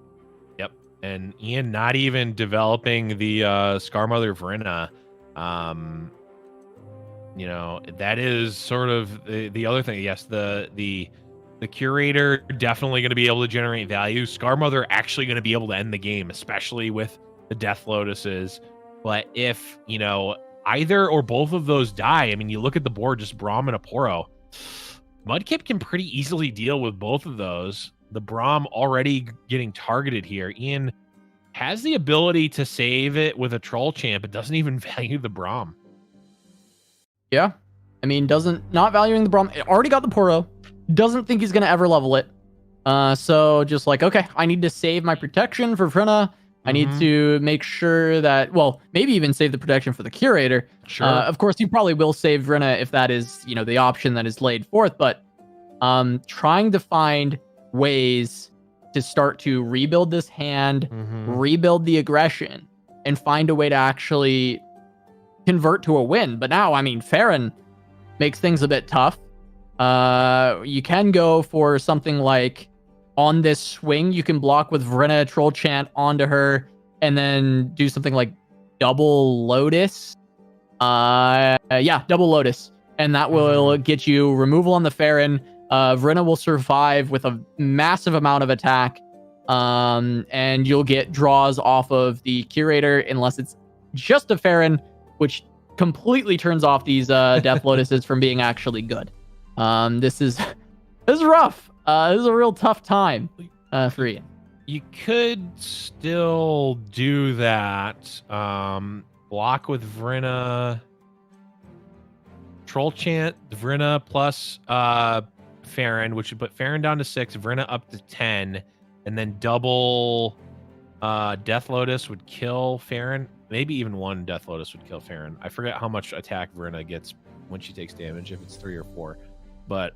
Yep. And Ian not even developing the Scarmother Vrena. You know, that is sort of the other thing. Yes, the Curator definitely going to be able to generate value. Scarmother actually going to be able to end the game, especially with the Death Lotuses. But if, you know, either or both of those die, I mean, you look at the board, just Braum and a Poro. Mudkip can pretty easily deal with both of those. The Braum already getting targeted here. Ian has the ability to save it with a Troll Champ, but doesn't even value the Braum.
Yeah. I mean, not valuing the Braum. It already got the Poro. Doesn't think he's going to ever level it. So just like, okay, I need to save my protection for Vrena. I need to make sure that, well, maybe even save the protection for the Curator.
Sure.
Of course, he probably will save Vrena if that is, you know, the option that is laid forth. But trying to find ways to start to rebuild this hand, rebuild the aggression, and find a way to actually convert to a win. But now, I mean, Farron makes things a bit tough. You can go for something like, on this swing, you can block with Vrena, Troll Chant onto her, and then do something like double Lotus. Double Lotus. And that will get you removal on the Farron. Vrena will survive with a massive amount of attack. And you'll get draws off of the Curator, unless it's just a Farron, which completely turns off these Death Lotuses from being actually good. This is rough. This is a real tough time for Ian.
You could still do that. Block with Vrena, Troll Chant, Vrena plus Farron, which would put Farron down to 6, Vrena up to 10, and then double Death Lotus would kill Farron. Maybe even one Death Lotus would kill Farron. I forget how much attack Vrena gets when she takes damage, if it's 3 or 4. But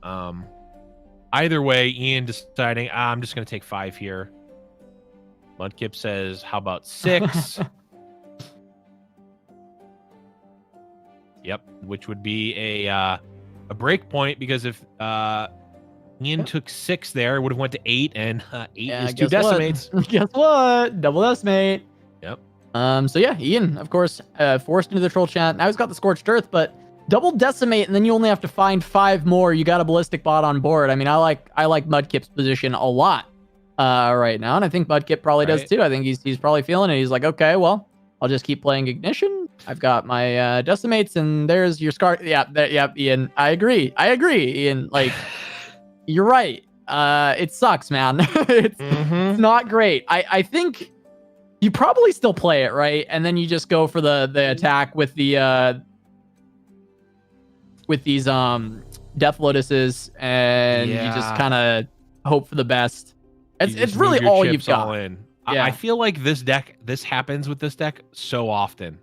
either way, Ian deciding I'm just going to take 5 here. Mudkip says, how about 6? Yep, which would be a break point, because if Ian took 6 there, it would have went to 8, and 8 is 2 decimates.
Guess what? Double decimate.
Yep.
So yeah, Ian, of course, forced into the troll chant. Now he's got the Scorched Earth, but double decimate, and then you only have to find 5 more. You got a ballistic bot on board. I mean, I like Mudkip's position a lot right now, and I think Mudkip probably does too. I think he's probably feeling it. He's like, okay, well, I'll just keep playing Ignition. I've got my decimates, and there's your Scar. Yeah, Ian. I agree, Ian. Like, you're right. It sucks, man. It's not great. I think you probably still play it, right? And then you just go for the attack with the with these Death Lotuses, and you just kind of hope for the best. It's really all you've got.
Yeah. I feel like this happens with this deck so often.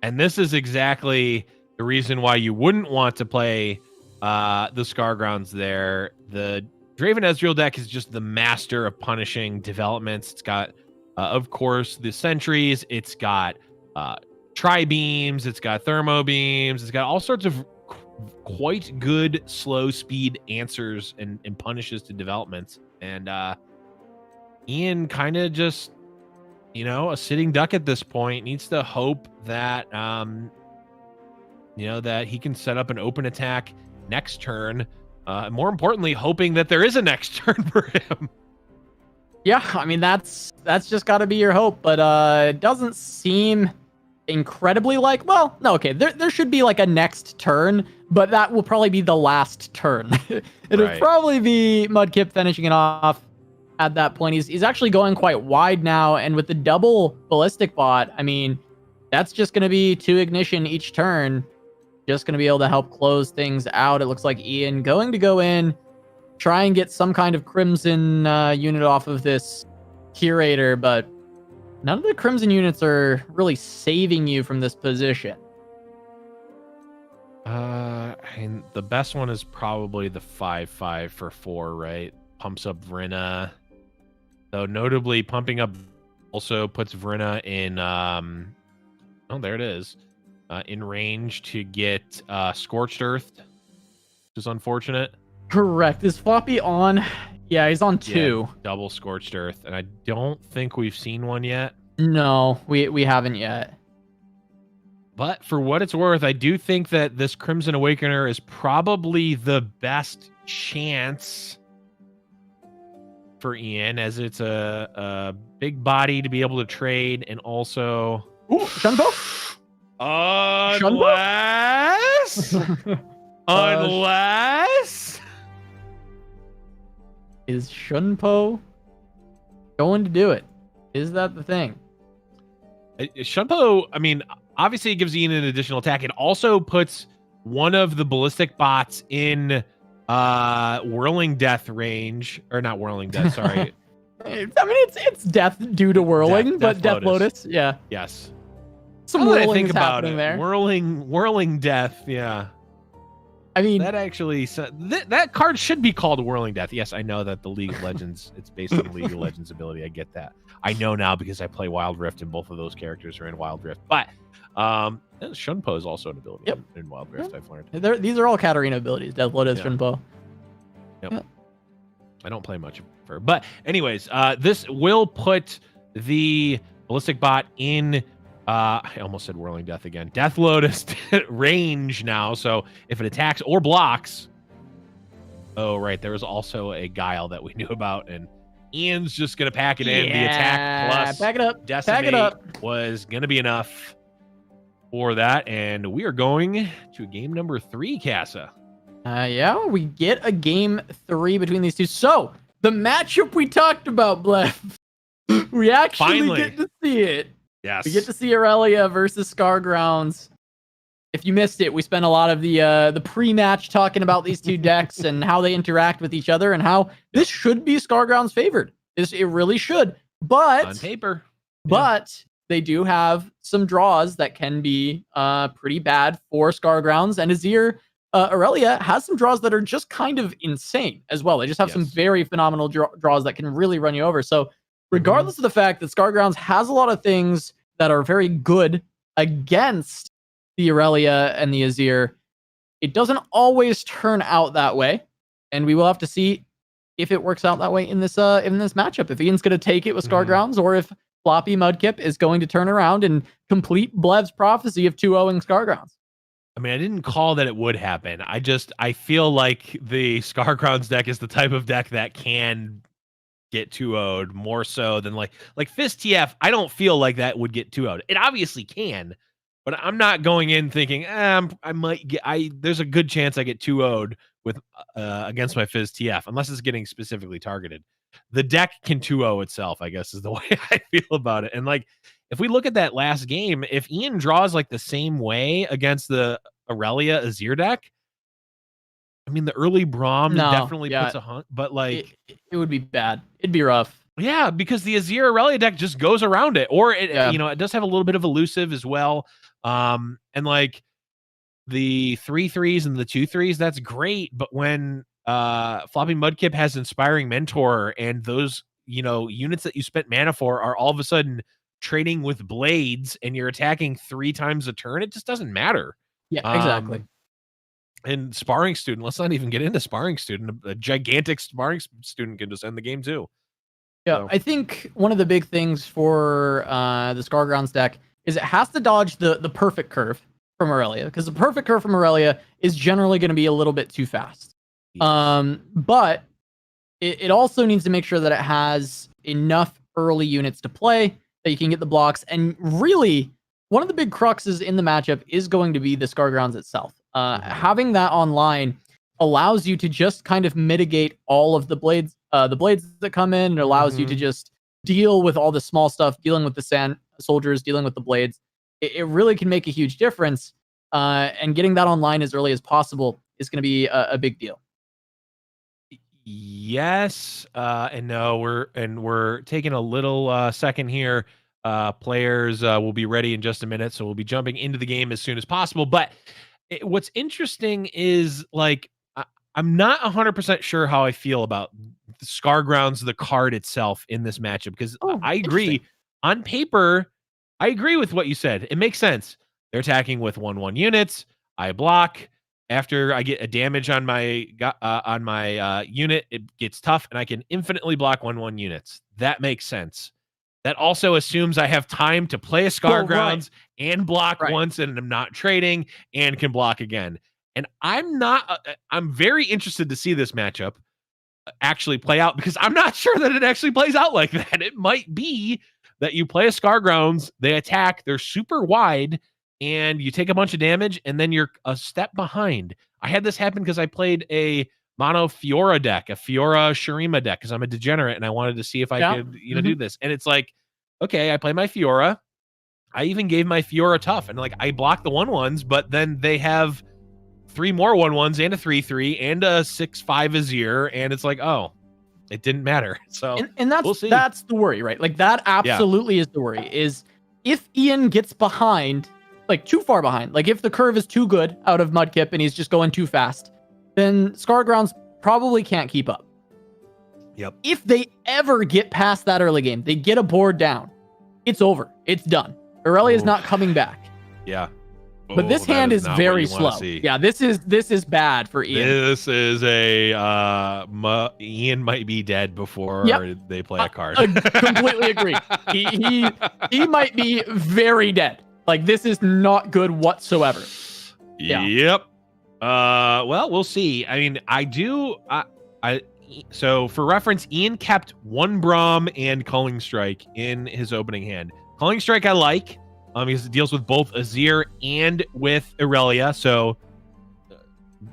And this is exactly the reason why you wouldn't want to play the Scargrounds there. The Draven Ezreal deck is just the master of punishing developments. It's got, of course, the Sentries. It's got Tri-Beams. It's got Thermo Beams. It's got all sorts of quite good slow speed answers and punishes to developments. And Ian kind of just, a sitting duck at this point, needs to hope that, that he can set up an open attack next turn. More importantly, hoping that there is a next turn for him.
Yeah, I mean, that's just got to be your hope, but it doesn't seem incredibly like, well, no, okay, there should be like a next turn, but that will probably be the last turn. It'll probably be Mudkip finishing it off. At that point, he's actually going quite wide now, and with the double ballistic bot, I mean, that's just going to be 2 ignition each turn, just going to be able to help close things out. It looks like Ian going to go in, try and get some kind of Crimson unit off of this Curator, but none of the Crimson units are really saving you from this position.
And the best one is probably the 5/5 for 4, right? Pumps up Vrina. So notably, pumping up also puts Vrina in, oh, there it is, in range to get Scorched Earth, which is unfortunate.
Correct. Is Floppy on? Yeah, he's on 2.
Yeah, double Scorched Earth, and I don't think we've seen one yet.
No, we haven't yet.
But for what it's worth, I do think that this Crimson Awakener is probably the best chance for Ian, as it's a big body to be able to trade, and also
Shunpo?
Unless
is Shunpo going to do it? Is that the thing?
Shunpo, I mean, obviously it gives Ian an additional attack. It also puts one of the ballistic bots in Whirling Death range, or not Whirling Death, sorry.
I mean, it's death due to whirling, but Death Lotus, yeah.
Yes.
Some whirling is happening there.
Whirling Death, yeah.
I mean,
that actually, that card should be called Whirling Death. Yes, I know that the League of Legends, it's based on the League of Legends ability. I get that. I know now because I play Wild Rift, and both of those characters are in Wild Rift. But Shunpo is also an ability in Wild Rift, I've learned.
These are all Katarina abilities, Death Lotus, Shunpo.
Yep. I don't play much of her. But anyways, this will put the ballistic bot in, I almost said Whirling Death again, Death Lotus range now. So if it attacks or blocks, oh, right, there was also a Guile that we knew about, and Ian's just going to pack it in. The attack plus
pack it up.
Decimate
pack it up.
Was going to be enough for that. And we are going to game number 3, Casa.
Yeah, we get a game 3 between these two. So the matchup we talked about, Blev, we actually get to see it.
Yes.
We get to see Aurelia versus Scargrounds. If you missed it, we spent a lot of the pre-match talking about these two decks and how they interact with each other, and how this should be Scargrounds favored. It really should. But
on paper.
But they do have some draws that can be pretty bad for Scargrounds, and Azir Aurelia has some draws that are just kind of insane as well. They just have some very phenomenal draws that can really run you over. So regardless of the fact that Scargrounds has a lot of things that are very good against the Aurelia and the Azir, it doesn't always turn out that way. And we will have to see if it works out that way in this matchup. If Ian's going to take it with Scargrounds, or if Floppy Mudkip is going to turn around and complete Blev's prophecy of 2-0ing Scargrounds.
I mean, I didn't call that it would happen. I feel like the Scargrounds deck is the type of deck that can get 2-0'd more so than like Fizz TF. I don't feel like that would get 2-0'd. It obviously can, but I'm not going in thinking I might get. There's a good chance I get 2-0'd with against my Fizz TF, unless it's getting specifically targeted. The deck can 2-0 itself, I guess, is the way I feel about it. And like, if we look at that last game, if Ian draws like the same way against the Aurelia Azir deck, I mean, the early Braum definitely puts a hunt, but like
it would be bad. It'd be rough.
Yeah, because the Azir Aurelia deck just goes around it, or it it does have a little bit of elusive as well. And like the 3/3s and the 2/3s, that's great. But when Floppy Mudkip has Inspiring Mentor, and those units that you spent mana for are all of a sudden trading with blades, and you're attacking 3 times a turn, it just doesn't matter.
Yeah, exactly.
And Sparring Student, let's not even get into Sparring Student. A gigantic Sparring Student can just end the game too.
Yeah,
So.
I think one of the big things for the Scargrounds deck is it has to dodge the perfect curve from Aurelia, because the perfect curve from Aurelia is generally going to be a little bit too fast. Yes. But it also needs to make sure that it has enough early units to play that you can get the blocks. And really, one of the big cruxes in the matchup is going to be the Scargrounds itself. Having that online allows you to just kind of mitigate all of the blades that come in. It allows you to just deal with all the small stuff, dealing with the sand soldiers, dealing with the blades. It really can make a huge difference. And getting that online as early as possible is going to be a big deal.
Yes and no. We're taking a little second here. Players will be ready in just a minute, so we'll be jumping into the game as soon as possible. But what's interesting is, like, I'm not 100% sure how I feel about the Scargrounds, the card itself in this matchup, because I agree. On paper, I agree with what you said. It makes sense. They're attacking with 1/1 units. I block. After I get a damage on my unit, it gets tough, and I can infinitely block 1/1 units. That makes sense. That also assumes I have time to play a Scargrounds and block once, and I'm not trading, and can block again. And I'm very interested to see this matchup actually play out, because I'm not sure that it actually plays out like that. It might be that you play a Scargrounds, they attack, they're super wide, and you take a bunch of damage, and then you're a step behind. I had this happen because I played a mono Fiora deck, a Fiora Shurima deck, because I'm a degenerate and I wanted to see if I could, do this. And it's like, okay, I play my Fiora. I even gave my Fiora tough, and like I block the 1/1s, but then they have 3 more 1/1s and a 3/3 and a 6/5 Azir, and it's like, oh, it didn't matter. So
and that's
we'll see.
That's the worry, right? Like that absolutely is the worry. Is if Ian gets behind, like too far behind, like if the curve is too good out of Mudkip and he's just going too fast, then Scargrounds probably can't keep up.
Yep.
If they ever get past that early game, they get a board down, it's over. It's done. Aurelia is not coming back.
Yeah.
But this hand is very slow. Yeah, this is bad for Ian.
This is a Ian might be dead before they play a card.
Completely agree. He might be very dead. Like, this is not good whatsoever. Yeah.
Yep. Well, we'll see. I mean, so for reference, Ian kept 1 Braum and Culling Strike in his opening hand. Culling Strike I like, because it deals with both Azir and with Aurelia, so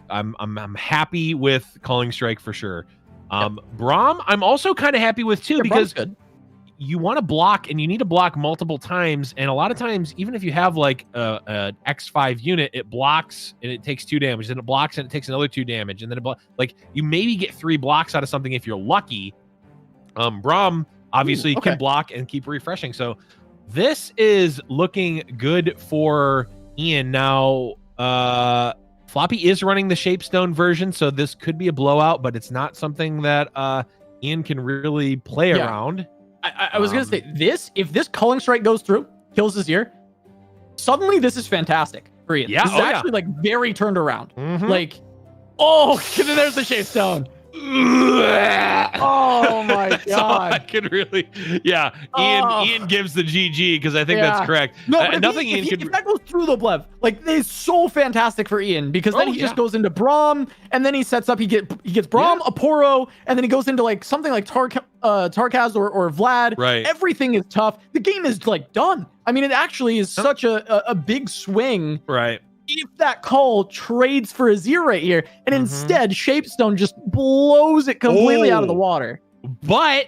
I'm happy with Culling Strike for sure. Braum I'm also kind of happy with too, because you want to block, and you need to block multiple times, and a lot of times, even if you have like a X5 unit, it blocks and it takes 2 damage, then it blocks and it takes another 2 damage, and then like you maybe get 3 blocks out of something if you're lucky. Braum obviously can block and keep refreshing, so this is looking good for Ian. Now Floppy is running the Shapestone version, so this could be a blowout, but it's not something that Ian can really play around.
I was going to say, if this Culling Strike goes through, kills his ear, suddenly this is fantastic for Ian.
Yeah,
this is actually like very turned around. Like, oh, there's the Shapestone. Oh my god!
So I can really, Ian gives the GG because I think that's correct.
No,
if
that goes through the Blev, like it's so fantastic for Ian because then he just goes into Braum and then he sets up. He gets Braum, a Poro, and then he goes into like something like Tarkaz or Vlad.
Right.
Everything is tough. The game is like done. I mean, it actually is such a big swing.
Right.
If that call trades for Azir right here, and instead Shapestone just blows it completely out of the water.
But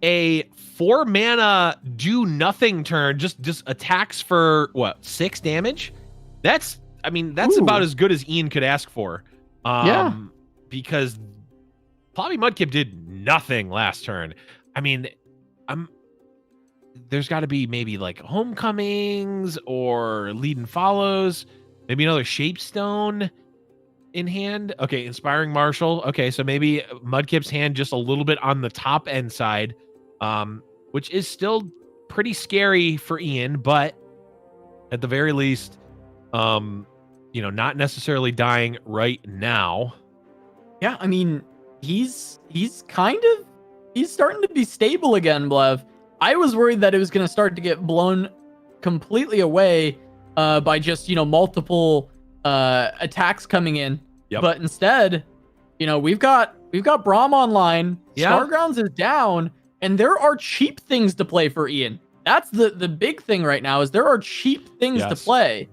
a 4 mana do nothing turn just attacks for what, 6 damage? That's about as good as Ian could ask for. Because Floppy Mudkip did nothing last turn. I mean, there's got to be maybe like homecomings or lead and follows. Maybe another Shapestone in hand. Okay, Inspiring Marshal. Okay, so maybe Mudkip's hand just a little bit on the top end side, which is still pretty scary for Ian, but at the very least, not necessarily dying right now.
Yeah, I mean, he's starting to be stable again, Blev. I was worried that it was going to start to get blown completely away by just multiple attacks coming in, but instead, we've got Braum online. Stargrounds is down, and there are cheap things to play for Ian. That's the big thing right now is there are cheap things to play,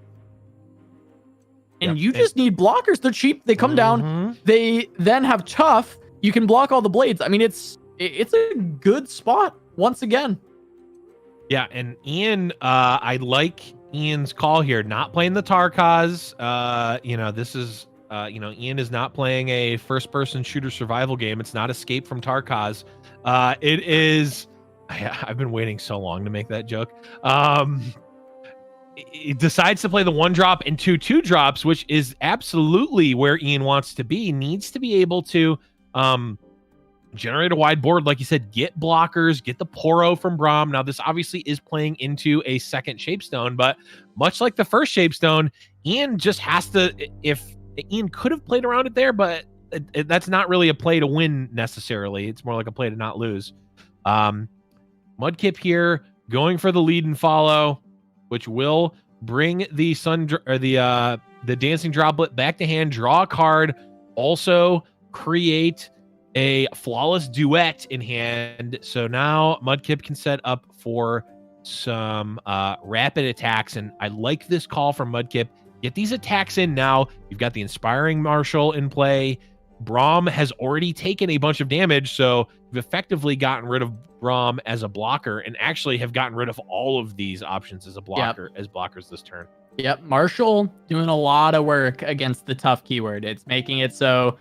and you just need blockers. They're cheap. They come down. They then have tough. You can block all the blades. I mean, it's a good spot once again.
Yeah, and Ian, I like Ian's call here, not playing the Tarkaz. This is Ian is not playing a first-person shooter survival game. It's not Escape from Tarkaz. It is. I've been waiting so long to make that joke. He decides to play the 1-drop and 2 drops, which is absolutely where Ian wants to be. Needs to be able to generate a wide board, like you said, get blockers, get the Poro from Braum. Now, this obviously is playing into a second Shapestone, but much like the first Shapestone, Ian just has to, if Ian could have played around it there, but that's not really a play to win necessarily. It's more like a play to not lose. Mudkip here going for the lead and follow, which will bring the the Dancing Droplet back to hand, draw a card, also create a Flawless Duet in hand. So now Mudkip can set up for some rapid attacks, and I like this call from Mudkip. Get these attacks in now. You've got the Inspiring Marshal in play. Braum has already taken a bunch of damage, so you've effectively gotten rid of Braum as a blocker and actually have gotten rid of all of these options as a blocker, as blockers this turn.
Yep, Marshal doing a lot of work against the tough keyword. It's making it so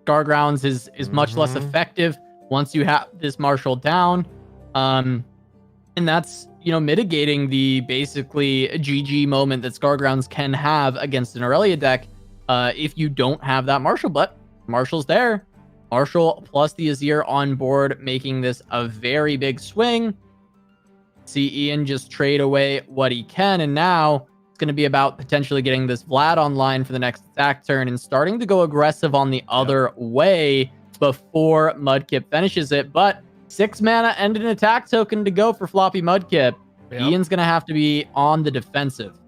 Stargrounds is much less effective once you have this Marshal down. And that's, mitigating the basically GG moment that Stargrounds can have against an Aurelia deck if you don't have that Marshal. But Marshal's there. Marshal plus the Azir on board, making this a very big swing. See Ian just trade away what he can, and now it's going to be about potentially getting this Vlad online for the next attack turn and starting to go aggressive on the other way before Mudkip finishes it. But 6 mana and an attack token to go for Floppy Mudkip. Ian's going to have to be on the defensive.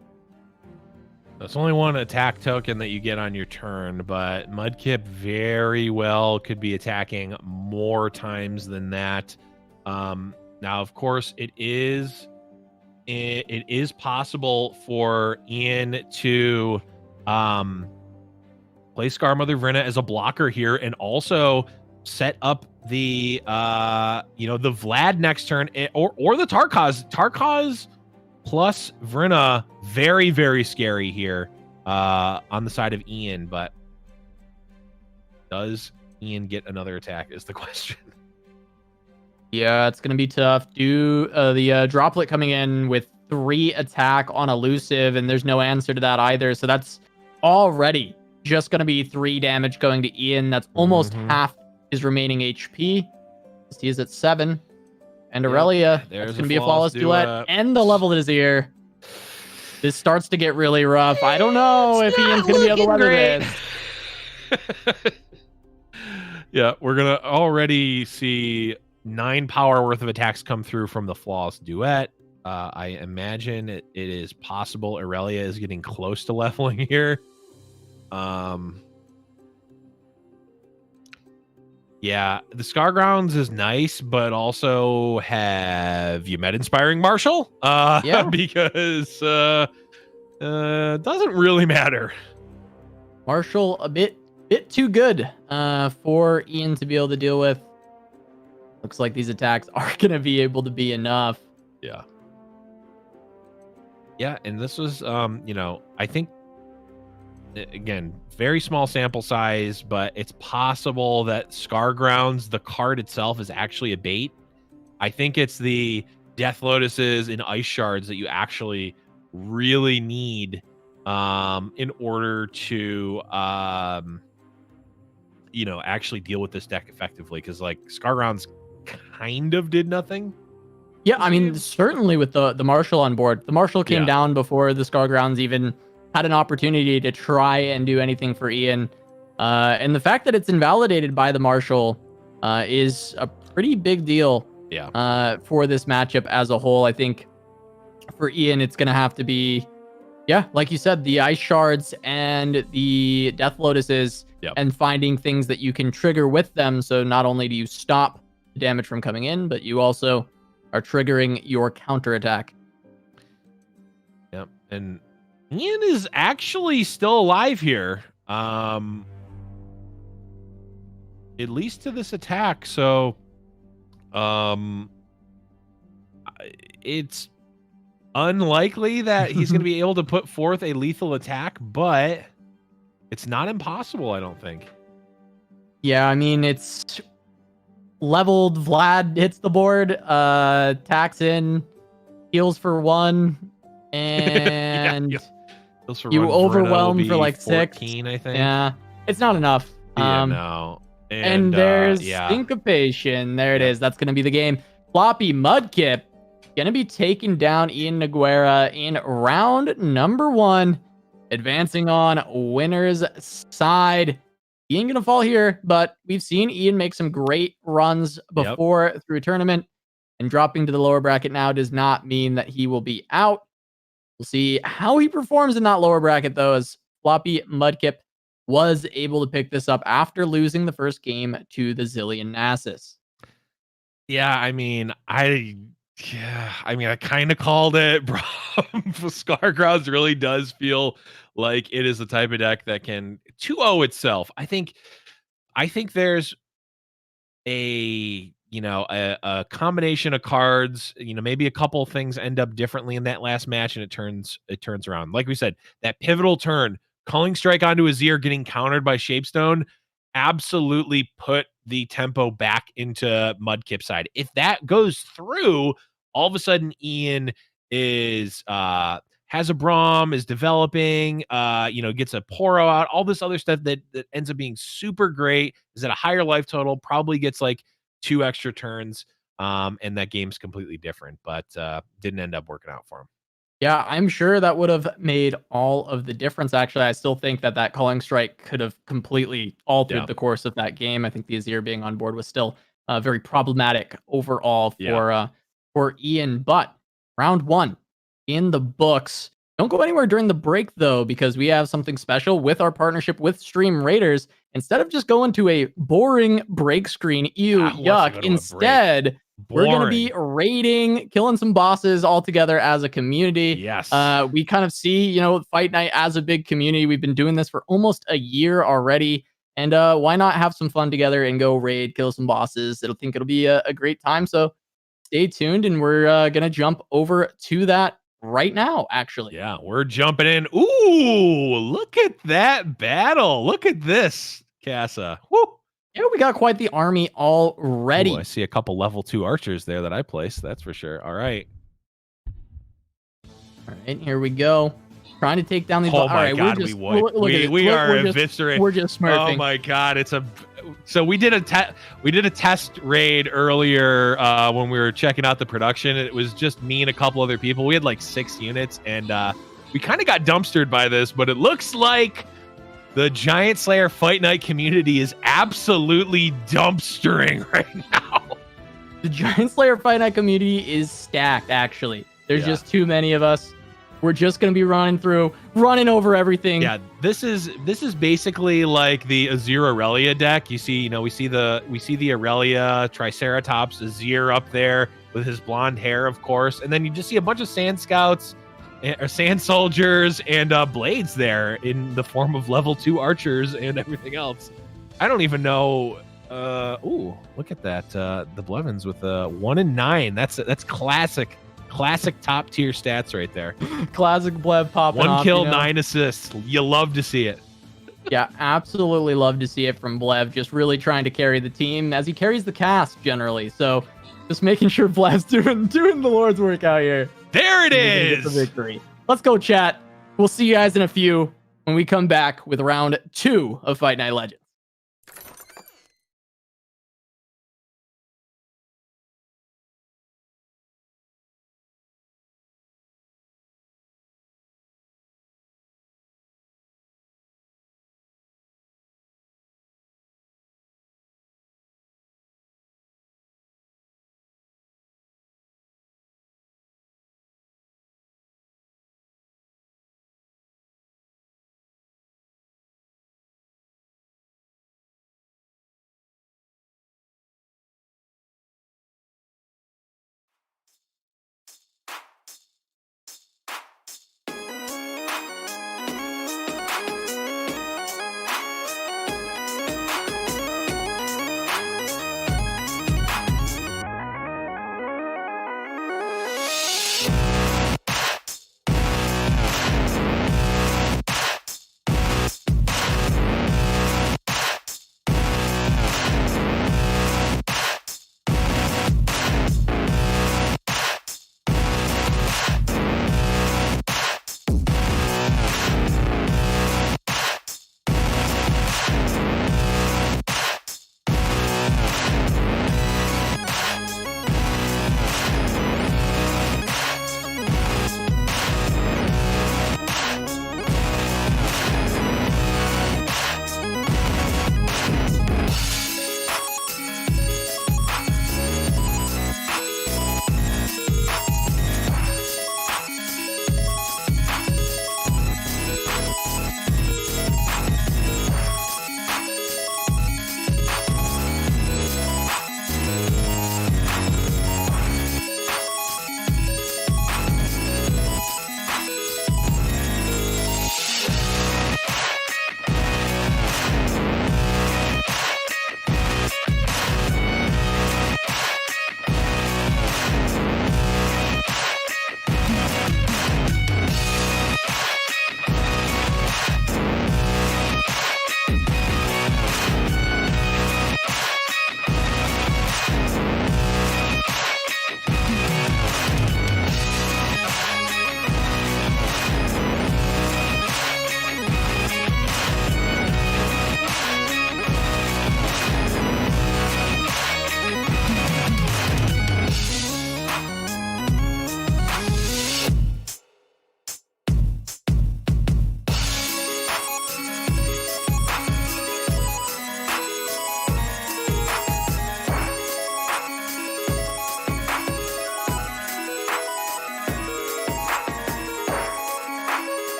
That's only 1 attack token that you get on your turn, but Mudkip very well could be attacking more times than that. Now, of course, it is possible for Ian to play Scarmother Vrina as a blocker here and also set up the the Vlad next turn, or the Tarkaz. Tarkaz plus Vrina, very, very scary here on the side of Ian, but does Ian get another attack is the question.
Yeah, it's going to be tough. The Droplet coming in with 3 attack on Elusive, and there's no answer to that either. So that's already just going to be 3 damage going to Ian. That's almost half his remaining HP. He is at 7. And Aurelia, that's going to be a flawless duet. And the level is here. This starts to get really rough. I don't know if Ian's going to be able to weather this.
Yeah, we're going to already see 9 power worth of attacks come through from the flawless duet. I imagine it is possible Aurelia is getting close to leveling here. Yeah, the Scargrounds is nice, but also have you met Inspiring Marshall? Yeah. Because doesn't really matter.
Marshall a bit too good for Ian to be able to deal with. Looks like these attacks are going to be able to be enough.
Yeah. Yeah, and this was, you know, I think, again, very small sample size, but it's possible that Scargrounds, the card itself, is actually a bait. I think it's the Death Lotuses and Ice Shards that you actually really need in order to, you know, actually deal with this deck effectively. Because, like, Scargrounds kind of did nothing.
Yeah, I mean, certainly with the Marshall on board. The Marshall came down before the Scargrounds even had an opportunity to try and do anything for Ian. And the fact that it's invalidated by the Marshall is a pretty big deal for this matchup as a whole. I think for Ian, it's going to have to be, like you said, the Ice Shards and the Death Lotuses and finding things that you can trigger with them. So not only do you stop the damage from coming in, but you also are triggering your counterattack.
Yep. And Ian is actually still alive here. At least to this attack. So it's unlikely that he's going to be able to put forth a lethal attack, but it's not impossible, I don't think.
Yeah, I mean, it's leveled. Vlad hits the board, attacks in, heals for 1, and you overwhelm for like
14, 6. I think.
Yeah, it's not enough.
No.
And there's syncopation. There it is. That's going to be the game. Floppy Mudkip going to be taking down Ian Noguera in round number 1, advancing on winner's side. Ian going to fall here, but we've seen Ian make some great runs before through a tournament, and dropping to the lower bracket now does not mean that he will be out. We'll see how he performs in that lower bracket, though, as Floppy Mudkip was able to pick this up after losing the first game to the Zillion Nasus.
Yeah, I mean, I kind of called it, bro. Scargrounds really does feel like it is the type of deck that can 2-0 itself. I think there's a combination of cards, maybe a couple of things end up differently in that last match, and it turns around. Like we said, that pivotal turn, Culling Strike onto Azir, getting countered by Shapestone, absolutely put the tempo back into Mudkip's side. If that goes through, all of a sudden Ian is has a Braum, is developing, gets a Poro out, all this other stuff that ends up being super great, is at a higher life total, probably gets like 2 extra turns, and that game's completely different, but didn't end up working out for him.
Yeah, I'm sure that would have made all of the difference. Actually, I still think that Culling Strike could have completely altered the course of that game. I think the Azir being on board was still very problematic overall for Ian. But round 1 in the books. Don't go anywhere during the break, though, because we have something special with our partnership with Stream Raiders. Instead of just going to a boring break screen, yuck, instead, we're going to be raiding, killing some bosses all together as a community.
Yes.
We kind of see, Fight Night as a big community. We've been doing this for almost a year already. And why not have some fun together and go raid, kill some bosses? It'll be a great time. So stay tuned, and we're going to jump over to that right now, actually.
Yeah, we're jumping in. Ooh, look at that battle. Look at this, Casa. Woo.
Yeah, we got quite the army already.
Ooh, I see a couple level 2 archers there that I placed. That's for sure. All right.
All right, here we go. Trying to take down these.
Oh
All
my
right,
god,
we're just,
we would.
look at this.
We are
we're just,
eviscerating.
we're just smurfing.
Oh my god, so we did a test raid earlier when we were checking out the production. It was just me and a couple other people. We had like 6 units, and we kind of got dumpstered by this, but it looks like the Giant Slayer Fight Night community is absolutely dumpstering right now.
The Giant Slayer Fight Night community is stacked, actually. There's just too many of us. We're just going to be running over everything.
Yeah, this is basically like the Azir Aurelia deck. You see, we see the Aurelia Triceratops Azir up there with his blonde hair, of course, and then you just see a bunch of Sand Scouts, or Sand Soldiers, and Blades there in the form of level 2 archers and everything else. I don't even know. Ooh, look at that. The Blevins with 1 and 9. That's classic top tier stats right there.
Classic Blev popping
1
off,
kill, 9 assists. You love to see it.
Yeah, absolutely love to see it from Blev. Just really trying to carry the team as he carries the cast generally. So just making sure Blev's doing the Lord's work out here.
There it
Get the
is.
victory. Let's go, chat. We'll see you guys in a few when we come back with round 2 of Fight Night Legends.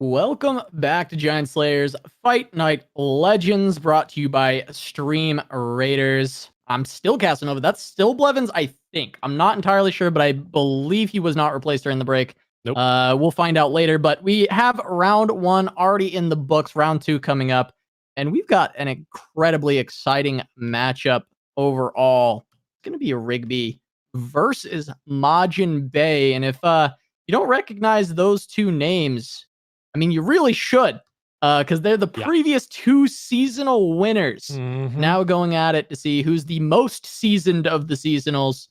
Welcome back to Giant Slayer's Fight Night Legends, brought to you by Stream Raiders. I'm still Casanova. That's still Blevins, I think. I'm not entirely sure, but I believe he was not replaced during the break.
Nope.
We'll find out later, but we have round 1 already in the books, round 2 coming up, and we've got an incredibly exciting matchup overall. It's going to be a Rigby versus Majinbae, and if you don't recognize those two names, I mean, you really should, because they're the previous 2 seasonal winners. Now going at it to see who's the most seasoned of the seasonals,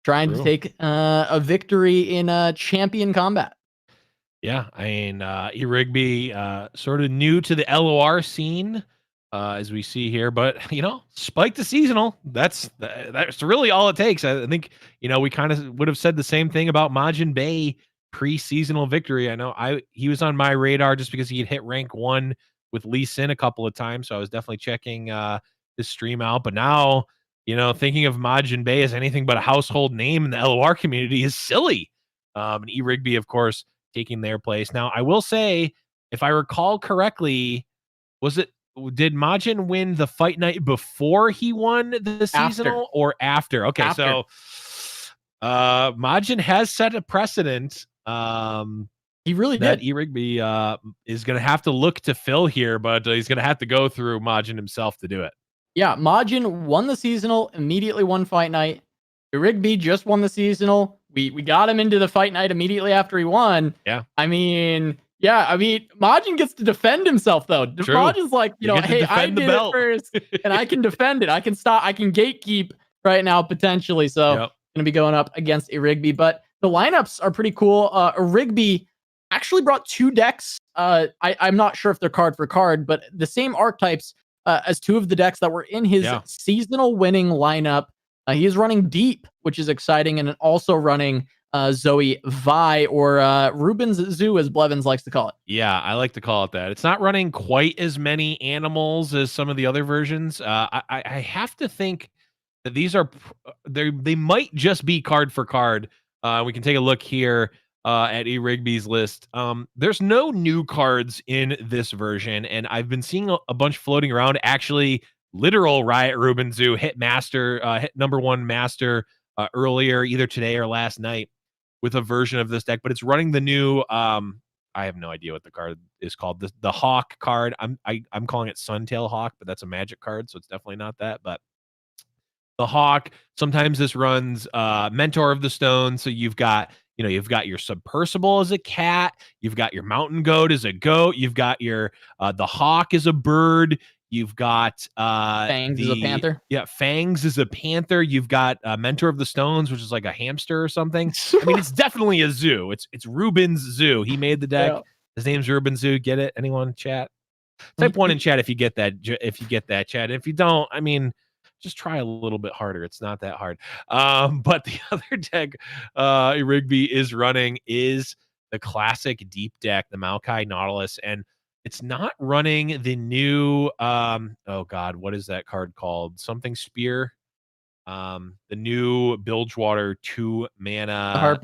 trying to take a victory in champion combat.
Yeah, I mean, Rigby, sort of new to the LOR scene, as we see here, but spike to seasonal. That's really all it takes. I think we kind of would have said the same thing about Majinbae pre-seasonal victory. I know he was on my radar just because he had hit rank 1 with Lee Sin a couple of times, so I was definitely checking his stream out. But now, thinking of Majinbae as anything but a household name in the LOR community is silly. And Rigby, of course, taking their place. Now, I will say, if I recall correctly, did Majin win the fight night before he won the seasonal or after? Okay, after. So Majin has set a precedent.
He really
that
did.
Rigby is going to have to look to fill here, but he's going to have to go through Majin himself to do it.
Yeah, Majin won the seasonal, immediately won fight night. Rigby just won the seasonal. We got him into the fight night immediately after he won.
Yeah.
I mean, Majin gets to defend himself though.
True.
Majin's like, hey, I did it first, and I can defend it. I can gatekeep right now potentially. So gonna be going up against a Rigby, but the lineups are pretty cool. Rigby actually brought 2 decks. I'm not sure if they're card for card, but the same archetypes as 2 of the decks that were in his seasonal winning lineup. He is running deep, which is exciting, and also running Zoe Vi, or Ruben's Zoo, as Blevins likes to call it.
Yeah, I like to call it that. It's not running quite as many animals as some of the other versions. I have to think that these are they might just be card for card. We can take a look here at Rigby's list. There's no new cards in this version, and I've been seeing a bunch floating around. Actually, literal Riot Ruben Zoo hit number 1 master earlier, either today or last night, with a version of this deck, but it's running the new I have no idea what the card is called. The Hawk card. I'm calling it Suntail Hawk, but that's a magic card, so it's definitely not that. But the Hawk, sometimes this runs Mentor of the Stone, so you've got your Submersible as a cat, you've got your Mountain Goat as a goat, you've got your the Hawk as a bird, you've got
Fangs as a panther.
Yeah, Fangs is a panther. You've got Mentor of the Stones, which is like a hamster or something. I mean, it's definitely a zoo. It's Ruben's Zoo. He made the deck. Yeah. His name's Ruben Zoo. Get it? Anyone? Chat. Type 1 in chat if you get that. If you get that, chat. If you don't, I mean, just try a little bit harder. It's not that hard. But the other deck Rigby is running is the classic deep deck, the Maokai Nautilus, and it's not running the new oh god, what is that card called? Something Spear. The new Bilgewater 2 mana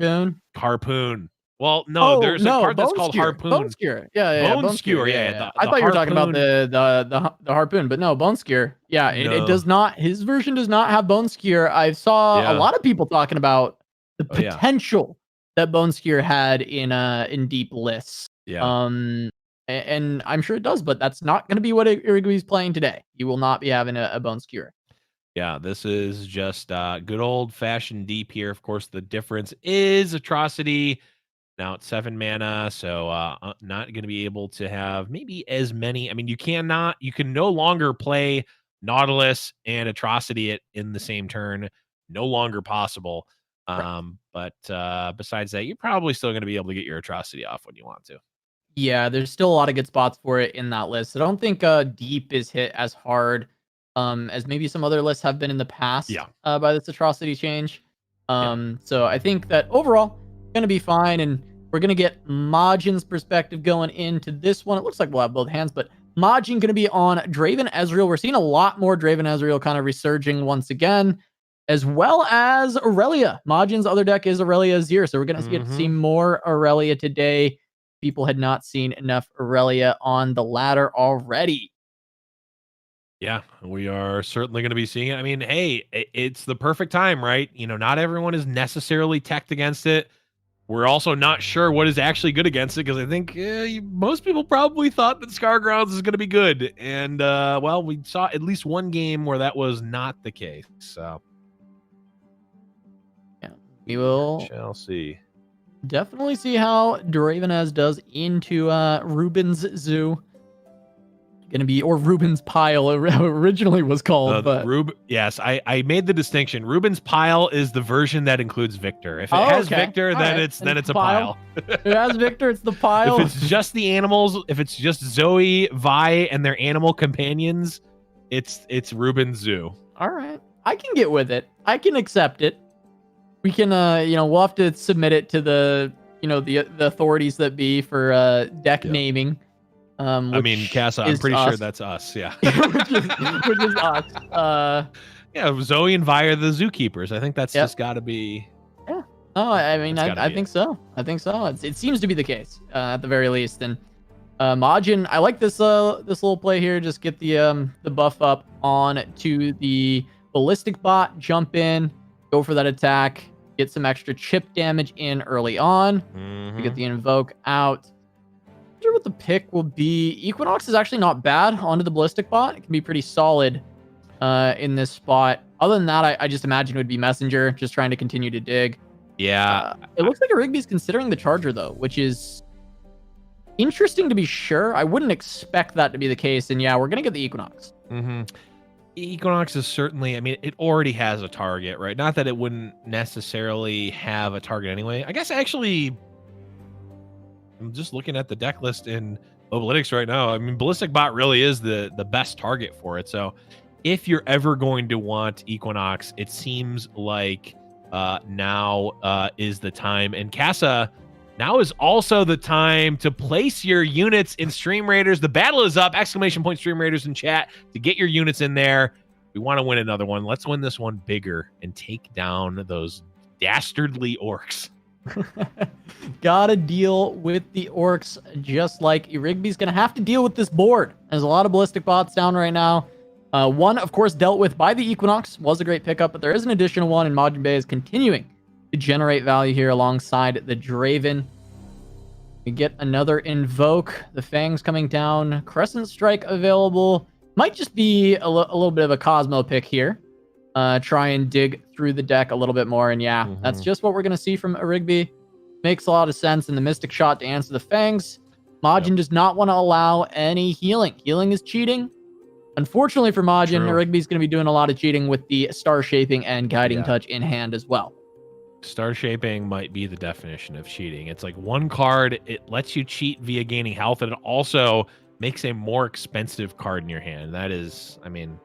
Harpoon. Well, no, there's a card that's called Harpoon.
Bone Skewer. Yeah.
Bone Skewer, yeah.
I thought you were talking about the Harpoon, but no, Bone Skewer. Yeah, it does not. His version does not have Bone Skewer. I saw a lot of people talking about the potential that Bone Skewer had in deep lists.
Yeah.
And I'm sure it does, but that's not going to be what Rigby's playing today. You will not be having a Bone Skewer.
Yeah, this is just good old-fashioned deep here. Of course, the difference is Atrocity. Now it's 7 mana, so not going to be able to have maybe as many. I mean, you can no longer play Nautilus and Atrocity in the same turn. No longer possible. But besides that, you're probably still going to be able to get your Atrocity off when you want to.
Yeah, there's still a lot of good spots for it in that list. I don't think deep is hit as hard as maybe some other lists have been in the past by this Atrocity change. So I think that overall, going to be fine, and we're going to get Majin's perspective going into this one. It looks like we'll have both hands, but Majin going to be on Draven Ezreal. We're seeing a lot more Draven Ezreal kind of resurging once again, as well as Aurelia. Majin's other deck is Aurelia Azir, so we're going to get to see more Aurelia today. People had not seen enough Aurelia on the ladder already.
Yeah, we are certainly going to be seeing it. I mean, hey, it's the perfect time, right? Not everyone is necessarily teched against it. we're also not sure what is actually good against it, because I think most people probably thought that Scar Grounds is going to be good. And, well, we saw at least one game where that was not the case. So,
yeah, we will
shall see.
Definitely see how Dravenaz does into Ruben's Zoo. Gonna be, or Ruben's Pile originally was called, but
yes, I made the distinction. Ruben's Pile is the version that includes Victor. If it has
okay.
Victor, then it's a pile.
If it has Victor, it's the pile.
If it's just the animals, if it's just Zoe, Vi, and their animal companions, it's Ruben's Zoo.
All right, I can get with it. I can accept it. We can, we'll have to submit it to the authorities that be for deck naming.
I mean, Casa, I'm pretty sure that's us. Yeah,
which is us.
Yeah, Zoe and Vi are the zookeepers. I think that's just got to be.
Yeah. Oh, I mean, I think so. I think so. It seems to be the case at the very least. And Majin, I like this little play here. Just get the buff up on to the ballistic bot. Jump in, go for that attack. Get some extra chip damage in early on.
Mm-hmm.
To get the invoke out. Not sure what the pick will be. Equinox is actually not bad onto the ballistic bot. It can be pretty solid in this spot. Other than that, I just imagine it would be Messenger, just trying to continue to dig.
Yeah.
It looks like a Rigby's considering the Charger, though, which is interesting to be sure. I wouldn't expect that to be the case. And yeah, we're going to get the Equinox.
Mm-hmm. Equinox is certainly, I mean, it already has a target, right? Not that it wouldn't necessarily have a target anyway. I guess actually, I'm just looking at the deck list in Mobalytics right now. I mean, Ballistic Bot really is the best target for it. So if you're ever going to want Equinox, it seems like now is the time. And Casa, now is also the time to place your units in Stream Raiders. The battle is up! ! Stream Raiders in chat to get your units in there. We want to win another one. Let's win this one bigger and take down those dastardly orcs.
Gotta deal with the orcs, just like Rigby's gonna have to deal with this board. There's a lot of ballistic bots down right now. One, of course, dealt with by the Equinox. Was a great pickup, but there is an additional one, and majiinbae is continuing to generate value here alongside the Draven. We get another invoke. The Fangs coming down. Crescent Strike available. Might just be a little bit of a Cosmo pick here. Try and dig through the deck a little bit more. And yeah, that's just what we're going to see from a Rigby. Makes a lot of sense. And the Mystic Shot to answer the Fangs. Majin does not want to allow any healing. Healing is cheating. Unfortunately for Majin, Rigby's going to be doing a lot of cheating with the Star Shaping and Guiding Touch in hand as well.
Star Shaping might be the definition of cheating. It's like one card, it lets you cheat via gaining health, and it also makes a more expensive card in your hand. That is, I mean,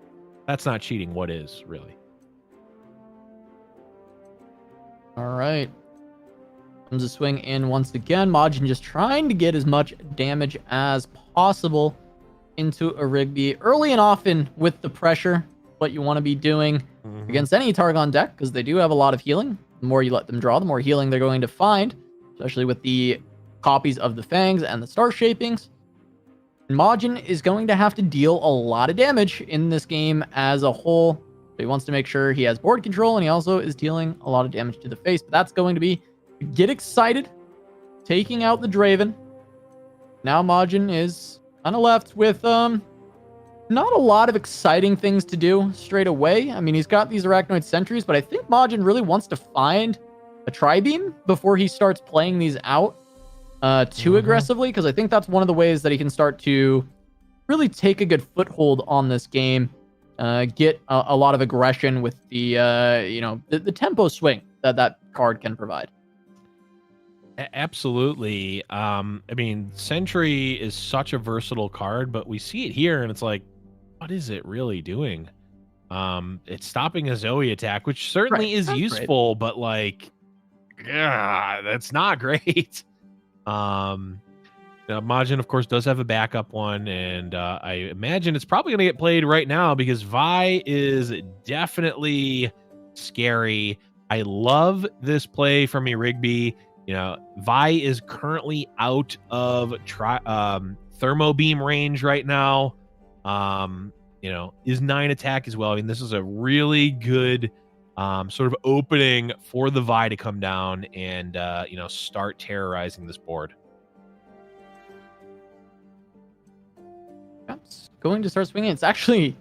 that's not cheating. What is, really?
All right. Comes a swing in once again. Majin just trying to get as much damage as possible into a Rigby early and often with the pressure. What you want to be doing against any Targon deck, because they do have a lot of healing. The more you let them draw, the more healing they're going to find, especially with the copies of the Fangs and the Star Shapings. And Majin is going to have to deal a lot of damage in this game as a whole. So he wants to make sure he has board control, and he also is dealing a lot of damage to the face. But that's going to be get excited, taking out the Draven. Now Majin is kind of left with not a lot of exciting things to do straight away. I mean, he's got these Arachnoid Sentries, but I think Majin really wants to find a Tri-Beam before he starts playing these out too aggressively, because I think that's one of the ways that he can start to really take a good foothold on this game, get a lot of aggression with the, the tempo swing that card can provide.
Absolutely. I mean, Sentry is such a versatile card, but we see it here, and it's like, what is it really doing? It's stopping a Zoe attack, which certainly is useful, but like, that's not great. Majin, of course, does have a backup one, and I imagine it's probably going to get played right now because Vi is definitely scary. I love this play from Rigby. You know, Vi is currently out of Thermo Beam range right now. Is 9 attack as well. I mean, this is a really good sort of opening for the Vi to come down and start terrorizing this board.
It's going to start swinging. It's actually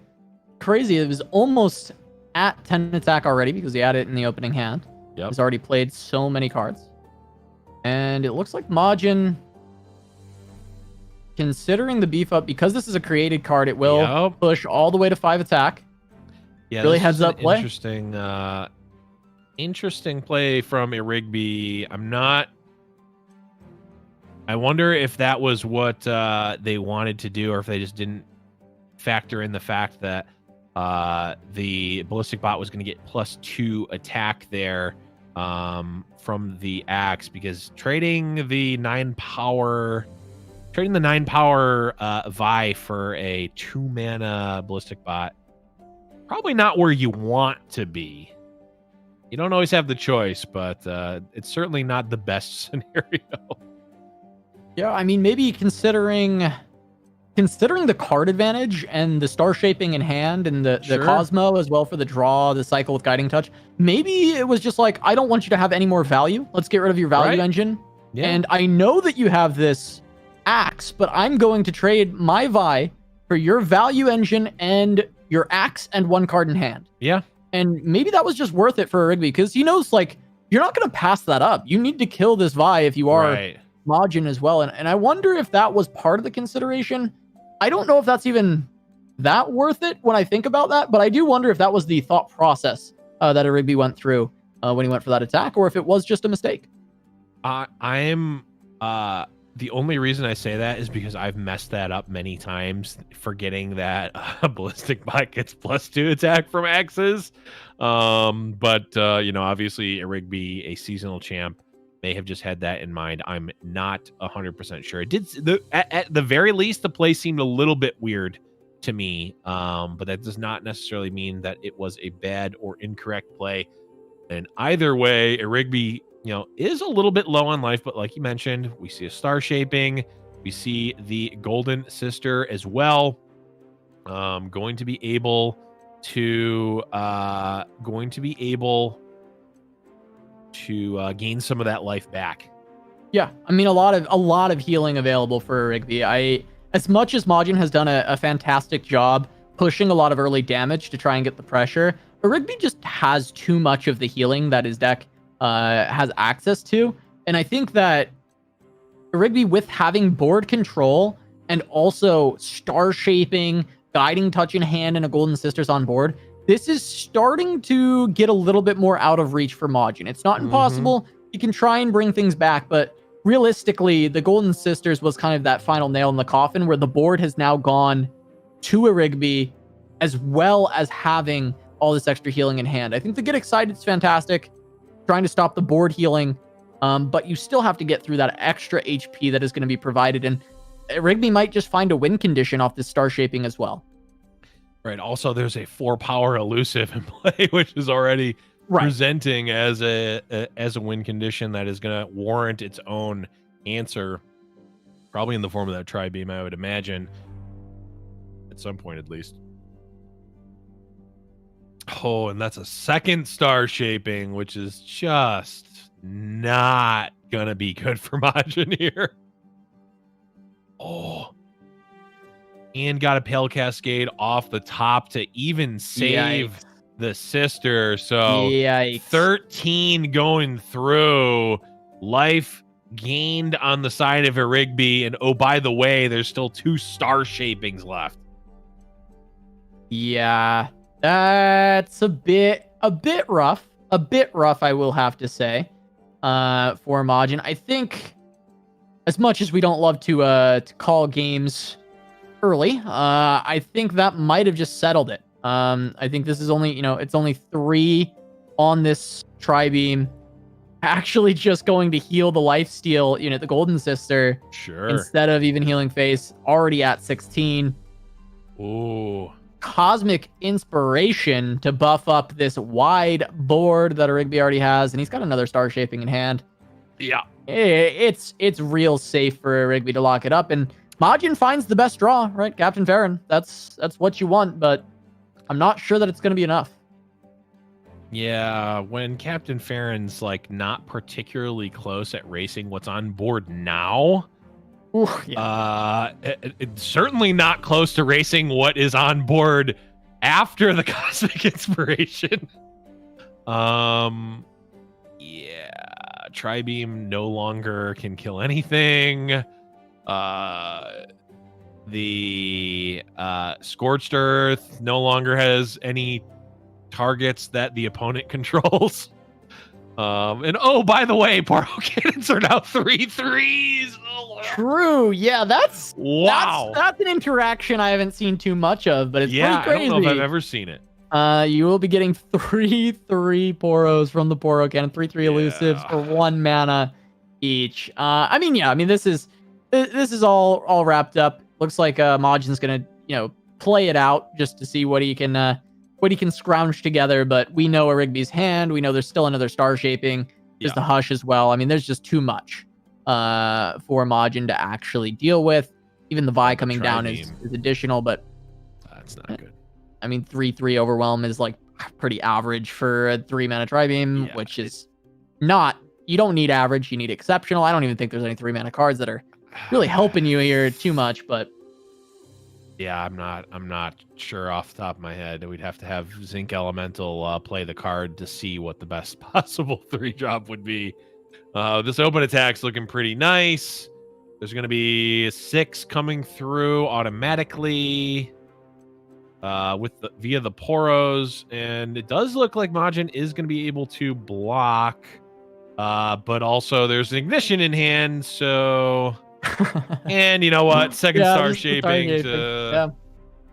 crazy. It was almost at 10 attack already because he had it in the opening hand.
Yep.
He's already played so many cards. And it looks like Majin, considering the beef up, because this is a created card, it will push all the way to 5 attack.
Yeah,
really heads up play.
Interesting play from a Rigby. I wonder if that was what they wanted to do, or if they just didn't factor in the fact that the ballistic bot was going to get +2 attack there from the axe, because trading the 9 power Vi for a 2-mana ballistic bot, probably not where you want to be. You don't always have the choice, but it's certainly not the best scenario.
Yeah, I mean, maybe considering the card advantage and the star shaping in hand and the Cosmo as well for the draw, the cycle with guiding touch, maybe it was just like, I don't want you to have any more value. Let's get rid of your value engine. Yeah. And I know that you have this axe, but I'm going to trade my Vi for your value engine and your axe and 1 card in hand.
Yeah.
And maybe that was just worth it for Rigby, because he knows, like, you're not going to pass that up. You need to kill this Vi if you are Majin as well. And I wonder if that was part of the consideration. I don't know if that's even that worth it when I think about that, but I do wonder if that was the thought process that a Rigby went through when he went for that attack, or if it was just a mistake.
I'm the only reason I say that is because I've messed that up many times, forgetting that a ballistic bot gets +2 attack from axes. But obviously a Rigby, a seasonal champ, may have just had that in mind. I'm not 100% sure. It did at the very least, the play seemed a little bit weird to me. But that does not necessarily mean that it was a bad or incorrect play. And either way, a Rigby, is a little bit low on life, but like you mentioned, we see a star shaping, we see the golden sister as well. Going to be able to gain some of that life back.
Yeah, I mean, a lot of healing available for Rigby. As much as Majin has done a fantastic job pushing a lot of early damage to try and get the pressure, Rigby just has too much of the healing that his deck has access to. And I think that Rigby, with having board control and also star shaping, guiding touch in hand, and a golden sisters on board, this is starting to get a little bit more out of reach for Majin. It's not impossible. You can try and bring things back, but realistically, the golden sisters was kind of that final nail in the coffin, where the board has now gone to a Rigby, as well as having all this extra healing in hand. I think the get excited is fantastic, trying to stop the board healing, but you still have to get through that extra HP that is going to be provided, and Rigby might just find a win condition off this star shaping as well.
Right. Also, there's a 4-power elusive in play, which is already presenting as a win condition that is going to warrant its own answer, probably in the form of that tri-beam, I would imagine, at some point at least. Oh, and that's a 2nd star shaping, which is just not gonna be good for Majin here. Oh, and got a Pale Cascade off the top to even save the sister. So 13 going through, life gained on the side of a Rigby, and oh, by the way, there's still 2 star shapings left.
Yeah. That's a bit rough. I will have to say, for Majin. I think, as much as we don't love to call games early, I think that might have just settled it. I think this is only, it's only 3 on this tri-beam. Actually just going to heal the lifesteal, the golden sister.
Sure.
Instead of even healing face, already at 16.
Ooh.
Cosmic Inspiration to buff up this wide board that a Rigby already has, and he's got another star shaping in hand.
Yeah,
it's real safe for a Rigby to lock it up, and Majin finds the best draw, right? Captain Farron, that's what you want, but I'm not sure that it's going to be enough.
Yeah, when Captain Farron's like not particularly close at racing what's on board now,
Ooh, yeah.
it's certainly not close to racing what is on board after the Cosmic Inspiration. Yeah, Tri-Beam no longer can kill anything. The Scorched Earth no longer has any targets that the opponent controls. And oh, by the way, Paro Cannons are now 3/3s. Oh,
True. Yeah, that's
wow.
That's an interaction I haven't seen too much of, but it's pretty crazy.
I don't know if I've ever seen it.
You will be getting 3/3 Poros from the Poro Cannon, 3/3 elusives for 1 mana each. I mean, this is all wrapped up. Looks like Majin's gonna, play it out just to see what he can scrounge together. But we know a Rigby's hand. We know there's still another star shaping. There's the Hush as well. I mean, there's just too much for Majin to actually deal with. Even the Vi coming down is additional, but
that's not good.
I mean, 3/3 Overwhelm is like pretty average for a 3-mana Tri-Beam, which is not. You don't need average. You need exceptional. I don't even think there's any 3-mana cards that are really helping you here too much, but
yeah, I'm not sure off the top of my head. We'd have to have Zinc Elemental play the card to see what the best possible 3-drop would be. This open attack's looking pretty nice. There's going to be a 6 coming through automatically via the Poros, and it does look like Majin is going to be able to block, but also there's an Ignition in hand, so and you know what, second star shaping to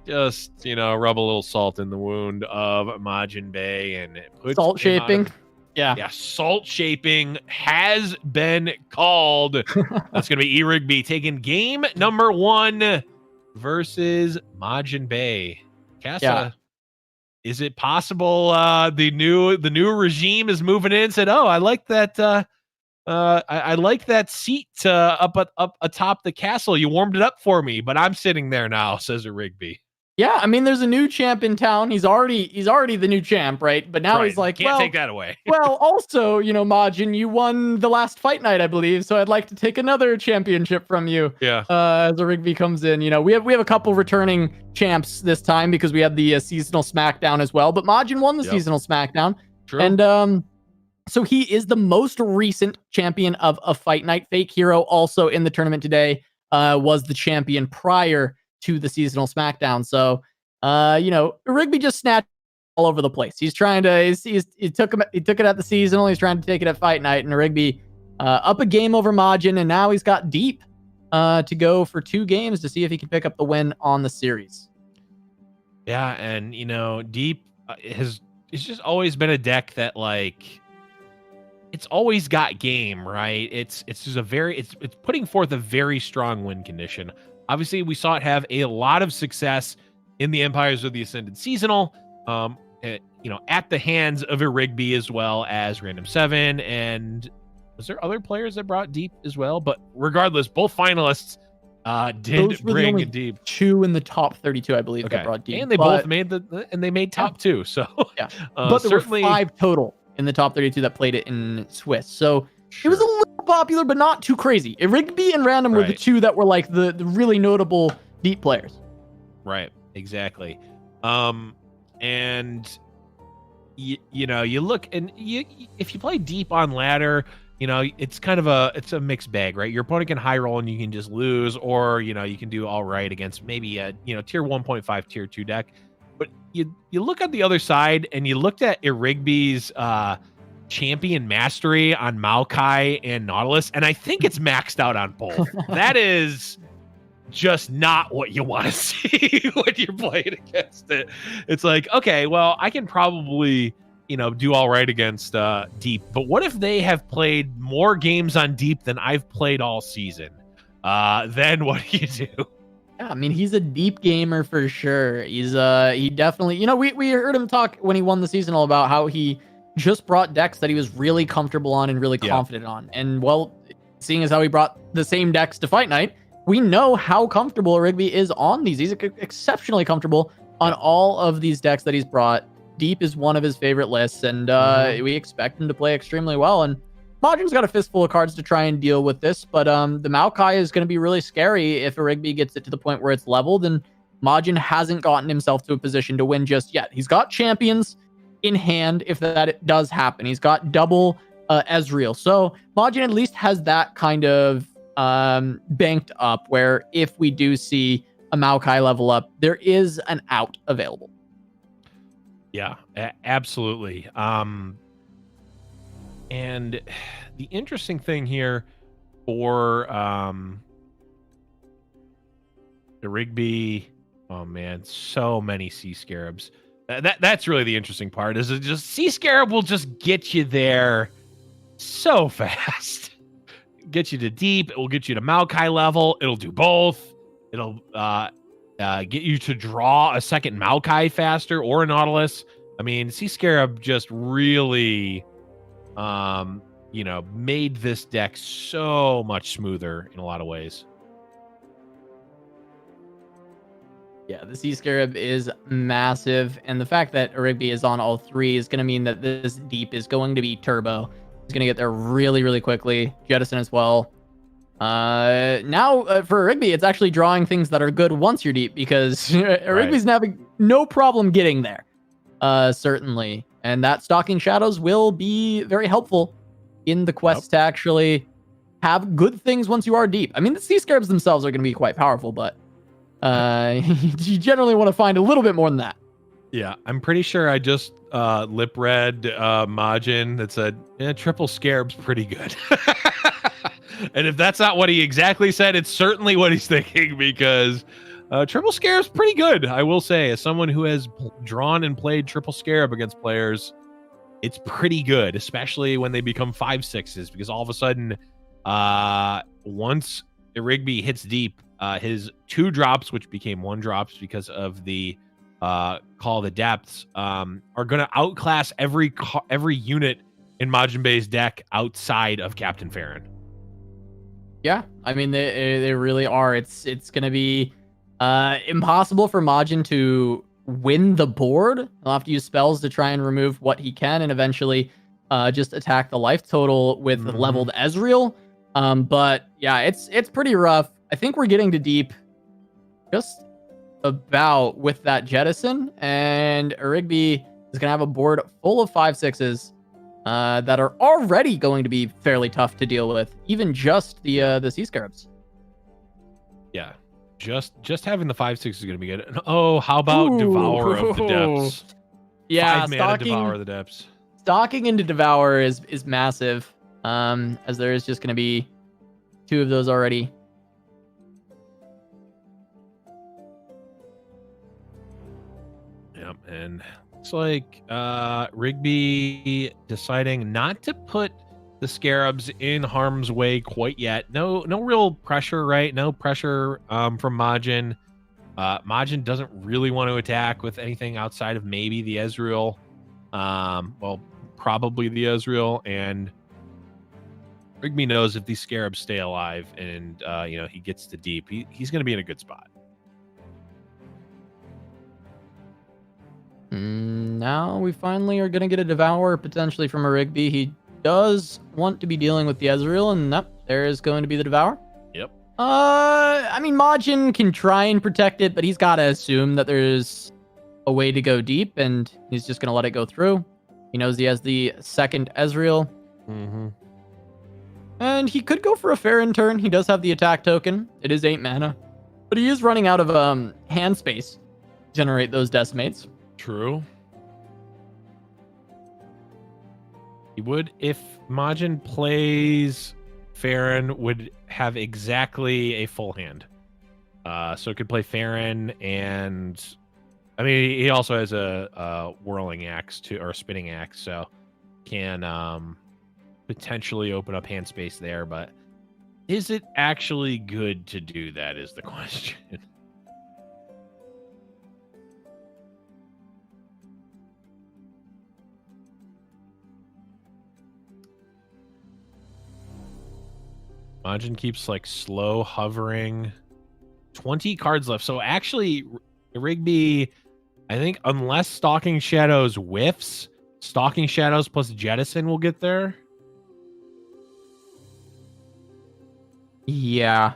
just rub a little salt in the wound of majiinbae, and it puts
salt shaping.
Yeah, salt shaping has been called. That's going to be Rigby taking game number 1 versus majiinbae. Casa, is it possible the new regime is moving in and said, "Oh, I like that I like that seat up atop the castle. You warmed it up for me, but I'm sitting there now," says a Rigby.
Yeah, I mean, there's a new champ in town. He's already the new champ, right? But now he's like,
can't take that away.
Well, also, Majin, you won the last fight night, I believe. So I'd like to take another championship from you.
Yeah.
As a Rigby comes in, we have a couple returning champs this time because we had the seasonal SmackDown as well. But Majin won the seasonal SmackDown.
True.
And so he is the most recent champion of a fight night. Fake Hero also in the tournament today was the champion prior to the seasonal SmackDown. So, Rigby just snatched all over the place. He's trying to, he took it at the seasonal. He's trying to take it at fight night, and Rigby up a game over Majin, and now he's got Deep to go for 2 games to see if he can pick up the win on the series.
Yeah, and Deep it's just always been a deck that it's always got game, right? It's just it's putting forth a very strong win condition. Obviously, we saw it have a lot of success in the Empires of the Ascended Seasonal, at the hands of a Rigby as well as Random 7. And was there other players that brought Deep as well? But regardless, both finalists did bring Deep.
2 in the top 32, I believe, that brought Deep.
And they both made top 2. So
yeah, but there were 5 total in the top 32 that played it in Swiss. So it was a little popular, but not too crazy. Rigby and Random were the 2 that were like the really notable Deep players.
Right, exactly. And you look, and if you play Deep on ladder, it's kind of a mixed bag, right? Your opponent can high roll and you can just lose, or you can do all right against maybe a tier 1.5, tier 2 deck. But you look at the other side, and you looked at Rigby's champion mastery on Maokai and Nautilus, and I think it's maxed out on both. That is just not what you want to see when you're playing against it. It's like, okay, well, I can probably do all right against Deep, but what if they have played more games on Deep than I've played all season? Then what do you do?
Yeah, I mean, he's a Deep gamer for sure. He definitely, we heard him talk when he won the seasonal about how he just brought decks that he was really comfortable on and really confident on. And well, seeing as how he brought the same decks to Fight Night, we know how comfortable Rigby is on these. He's exceptionally comfortable on all of these decks that he's brought Deep is one of his favorite lists, and
Mhm.
we expect him to play extremely well. And Majin's got a fistful of cards to try and deal with this, but the Maokai is going to be really scary if Rigby gets it to the point where it's leveled, and Majin hasn't gotten himself to a position to win just yet. He's got champions in hand if that does happen. He's got double Ezreal. So Majin at least has that kind of banked up where if we do see a Maokai level up, there is an out available.
Yeah, absolutely. And the interesting thing here for the Rigby, oh man, so many Sea Scarabs. That's really the interesting part. Is it just Sea Scarab will just get you there so fast. Get you to deep. It will get you to Maokai level. It'll do both. It'll get you to draw a second Maokai faster or a Nautilus. I mean, Sea Scarab just really, made this deck so much smoother in a lot of ways.
Yeah, the Sea Scarab is massive, and the fact that Rigby is on all three is going to mean that this deep is going to be turbo. He's going to get there really, really quickly. Jettison as well. Now, for Rigby, it's actually drawing things that are good once you're deep, because Rigby's having no problem getting there, certainly. And that Stalking Shadows will be very helpful in the quest to actually have good things once you are deep. I mean, the Sea Scarabs themselves are going to be quite powerful, but you generally want to find a little bit more than that.
Yeah, I'm pretty sure I just lip read Majin that said, triple Scarab's pretty good. And if that's not what he exactly said, it's certainly what he's thinking, because triple Scarab's pretty good, I will say. As someone who has drawn and played triple Scarab against players, it's pretty good, especially when they become 5/6s, because all of a sudden, once Rigby hits deep, his 2 drops, which became 1 drops because of the Call of the Depths, are going to outclass every unit in Majinbae's deck outside of Captain Farron.
Yeah, I mean, they really are. It's going to be impossible for Majin to win the board. He'll have to use spells to try and remove what he can, and eventually just attack the life total with leveled Ezreal. But yeah, it's pretty rough. I think we're getting to deep just about with that Jettison, and Rigby is going to have a board full of 5/6s that are already going to be fairly tough to deal with, even just the Sea Scarabs.
Yeah, just having the 5/6 is going to be good. And oh, how about Devour of the Depths?
Yeah,
5 mana Devour of the Depths.
Stalking into Devour is massive, as there is just going to be 2 of those already.
Yep, and it's like Rigby deciding not to put the Scarabs in harm's way quite yet. No real pressure, right? No pressure from Majin. Majin doesn't really want to attack with anything outside of maybe the Ezreal. Well, probably the Ezreal, and Rigby knows if these Scarabs stay alive and he gets to deep, he's going to be in a good spot.
Now we finally are going to get a Devour potentially from a Rigby. He does want to be dealing with the Ezreal, and there is going to be the Devour.
Yep.
I mean, Majin can try and protect it, but he's got to assume that there's a way to go deep, and he's just going to let it go through. He knows he has the second Ezreal.
Mm-hmm.
And he could go for a Farron turn. He does have the attack token. It is 8 mana. But he is running out of hand space to generate those decimates.
True. He would, if Majin plays Farron, would have exactly a full hand. So it could play Farron, and I mean, he also has a whirling axe or a spinning axe, so can potentially open up hand space there. But is it actually good to do that is the question. Majin keeps like slow hovering. 20 cards left. So actually, Rigby, I think unless Stalking Shadows whiffs, Stalking Shadows plus Jettison will get there.
Yeah.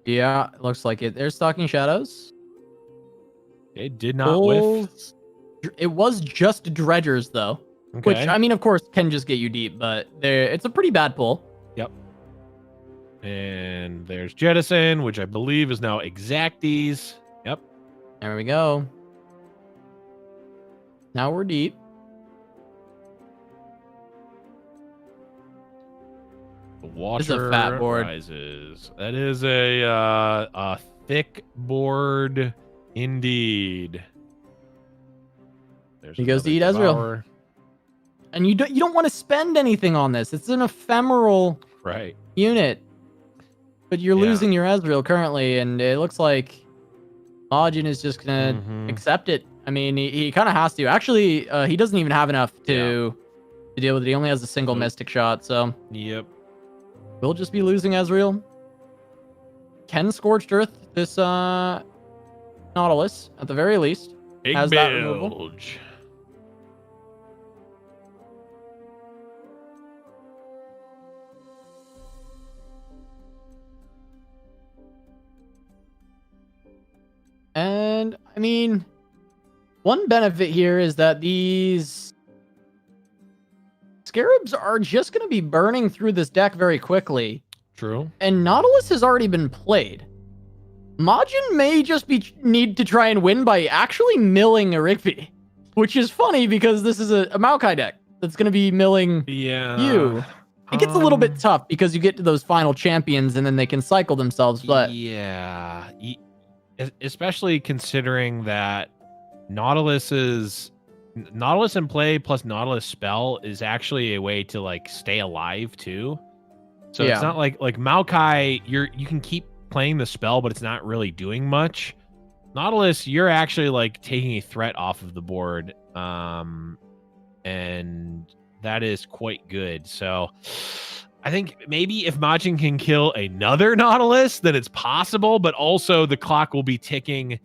Yeah, looks like it. There's Stalking Shadows.
It did not whiff.
It was just Dredgers, though.
Okay.
Which, I mean, of course, can just get you deep, but it's a pretty bad pull.
Yep. And there's Jettison, which I believe is now Exacties. Yep.
There we go. Now we're deep.
The water
This is a fat board.
rises. That is a thick board indeed. There's
He goes to
another
eat Ezreal.
Devourer.
And you don't want to spend anything on this. It's an ephemeral
Right.
unit. But you're
Yeah.
losing your Ezreal currently, and it looks like Majin is just going to accept it. I mean, he kind of has to. Actually, he doesn't even have enough to deal with it. He only has a single Mystic shot, so
Yep.
we'll just be losing Ezreal. Can Scorched Earth this Nautilus, at the very least.
Big
Has that removal?
bilge.
And, I mean, one benefit here is that these Scarabs are just going to be burning through this deck very quickly.
True.
And Nautilus has already been played. Majin may just need to try and win by actually milling a Rigby. Which is funny because this is a Maokai deck that's going to be milling you. It gets a little bit tough because you get to those final champions and then they can cycle themselves. But
yeah, especially considering that Nautilus in play plus Nautilus spell is actually a way to like stay alive too. So it's not like Maokai, you can keep playing the spell, but it's not really doing much. Nautilus, you're actually like taking a threat off of the board, and that is quite good. So I think maybe if Majin can kill another Nautilus, then it's possible, but also the clock will be ticking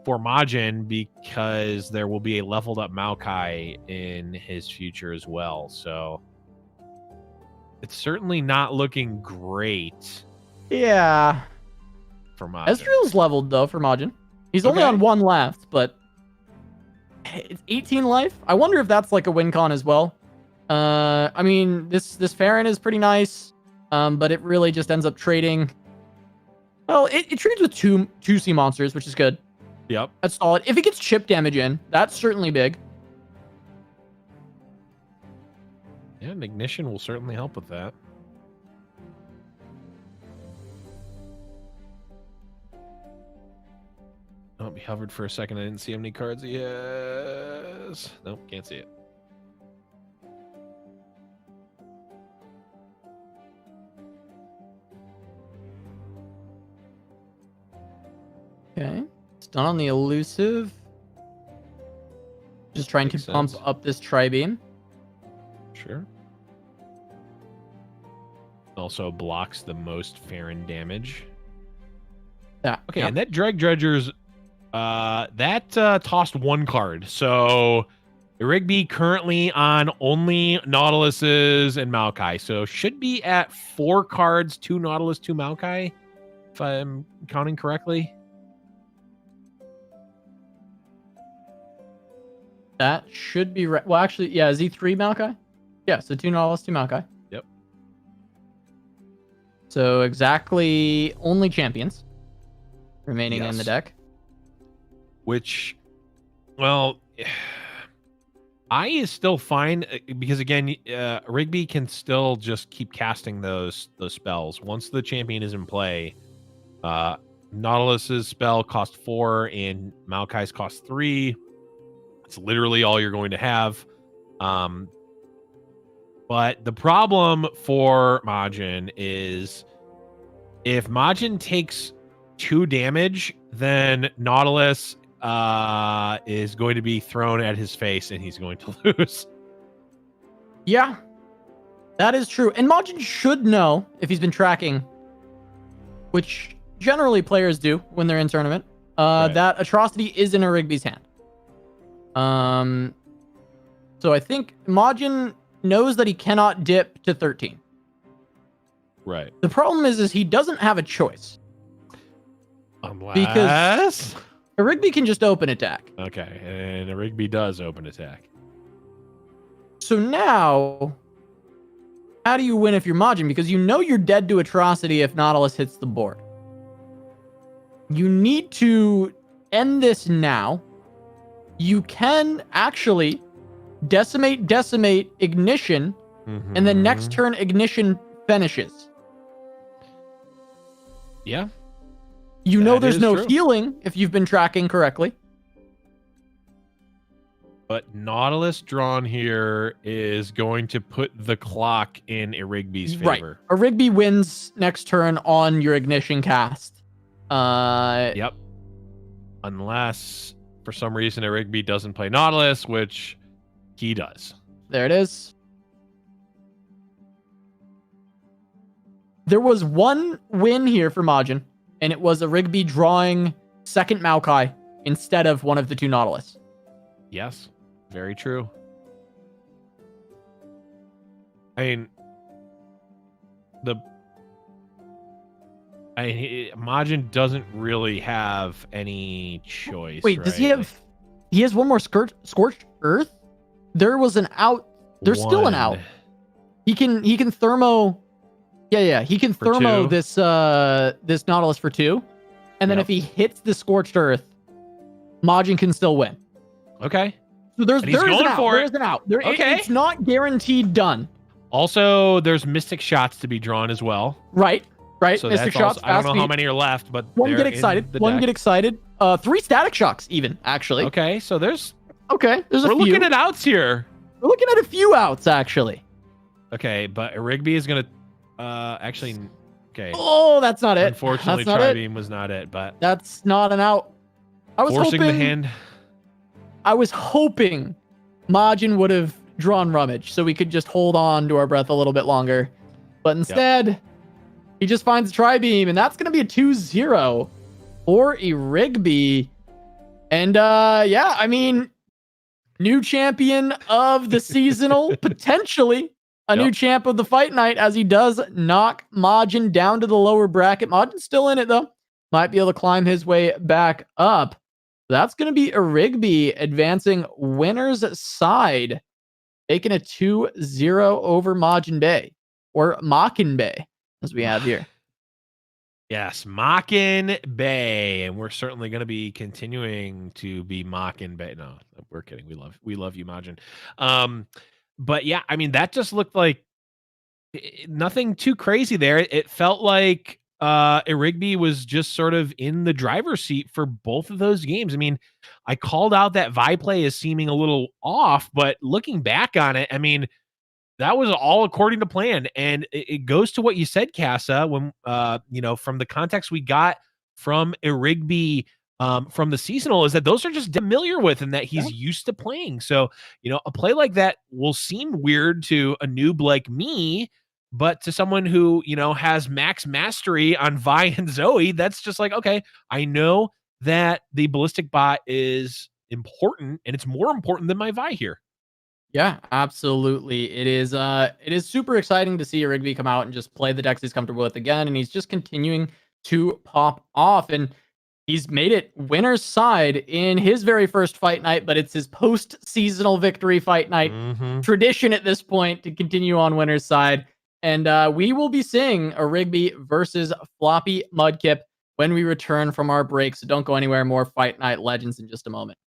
for Majin because there will be a leveled up Maokai in his future as well. So it's certainly not looking great.
yeah.
For Majin.
Ezreal's leveled though for Majin. He's only on 1 left, but it's 18 life. I wonder if that's like a win con as well. I mean, this Farron is pretty nice, but it really just ends up trading. Well, it trades with two sea monsters, which is good.
Yep.
That's solid. If it gets chip damage in, that's certainly big.
Yeah, an ignition will certainly help with that. Oh, he hovered for a second. I didn't see how many cards he has. Nope, can't see it.
Okay. It's done on the elusive. Just trying
Makes
to pump
sense.
up this tri-beam.
Sure. Also blocks the most Farron damage.
Yeah.
Okay, and that Dredgers, that tossed 1 card. So Rigby currently on only Nautiluses and Maokai. So should be at 4 cards, 2 Nautilus, 2 Maokai, if I'm counting correctly.
That should be right. Well, actually, yeah, is he 3 Maokai? Yeah, so 2 Nautilus, 2 Maokai.
Yep.
So exactly only champions remaining in the deck.
Which, well, I is still fine because again, Rigby can still just keep casting those spells once the champion is in play. Nautilus's spell cost 4 and Maokai's cost 3. It's literally all you're going to have. But the problem for Majin is if Majin takes 2 damage, then Nautilus is going to be thrown at his face and he's going to lose.
Yeah, that is true. And Majin should know, if he's been tracking, which generally players do when they're in tournament,
Right.
that Atrocity is in a Rigby's hand. So I think Majin knows that he cannot dip to 13.
Right.
The problem is he doesn't have a choice.
Unless
a Rigby can just open attack.
Okay, and a Rigby does open attack.
So now, how do you win if you're Majin? Because you know you're dead to Atrocity if Nautilus hits the board. You need to end this now. You can actually decimate, ignition, and then next turn ignition finishes.
Yeah.
You know there's no healing if you've been tracking correctly.
But Nautilus drawn here is going to put the clock in a Rigby's favor.
Right. A Rigby wins next turn on your ignition cast.
Yep. Unless for some reason a Rigby doesn't play Nautilus, which he does.
There it is. There was one win here for Majin, and it was a Rigby drawing second Maokai instead of one of the two Nautilus.
Yes, very true. I mean, Majin doesn't really have any choice.
Wait,
right?
does he have? He has one more scorched earth. There was an out. There's still an out. He can thermo. Yeah. He can thermo this this Nautilus for 2, and then if he hits the scorched earth, Majin can still win.
Okay.
So there's an out.
Okay.
It's not guaranteed done.
Also, there's mystic shots to be drawn as well.
Right. So
mystic shots. I don't know how many are left, but
one get excited. Get excited. 3 static shocks, even actually.
Okay, so there's
a few.
We're looking at outs here.
We're looking at a few outs actually.
Okay, but Rigby is gonna actually. Okay.
Oh, that's not it.
Unfortunately, Tri-Beam was not it, but
that's not an out. I was
forcing
hoping,
the hand.
I was hoping Majin would have drawn Rummage so we could just hold on to our breath a little bit longer. But instead, he just finds a Tri-Beam, and that's going to be a 2-0 for a Rigby. And yeah, I mean, new champion of the seasonal, potentially a new champ of the fight night, as he does knock Majin down to the lower bracket. Majin's still in it, though. Might be able to climb his way back up. That's going to be a Rigby advancing winner's side, taking a 2-0 over majiinbae, or majiinbae, as we have here.
Yes, majiinbae, and we're certainly going to be continuing to be majiinbae. No, we're kidding. We love you, Majin. But yeah, I mean, that just looked like nothing too crazy there. It felt like Rigby was just sort of in the driver's seat for both of those games. I mean, I called out that Vi play as seeming a little off, but looking back on it, I mean, that was all according to plan. And it goes to what you said, Casa, when from the context we got from Rigby from the seasonal, is that those are just familiar with and that he's used to playing. So, a play like that will seem weird to a noob like me, but to someone who, has max mastery on Vi and Zoe, that's just like, okay, I know that the ballistic bot is important, and it's more important than my Vi here.
Yeah, absolutely. It is super exciting to see Rigby come out and just play the decks he's comfortable with again, and he's just continuing to pop off, and he's made it winner's side in his very first fight night, but it's his post-seasonal victory fight night tradition at this point to continue on winner's side. And we will be seeing a Rigby versus Floppy Mudkip when we return from our break. So don't go anywhere. More Fight Night Legends in just a moment.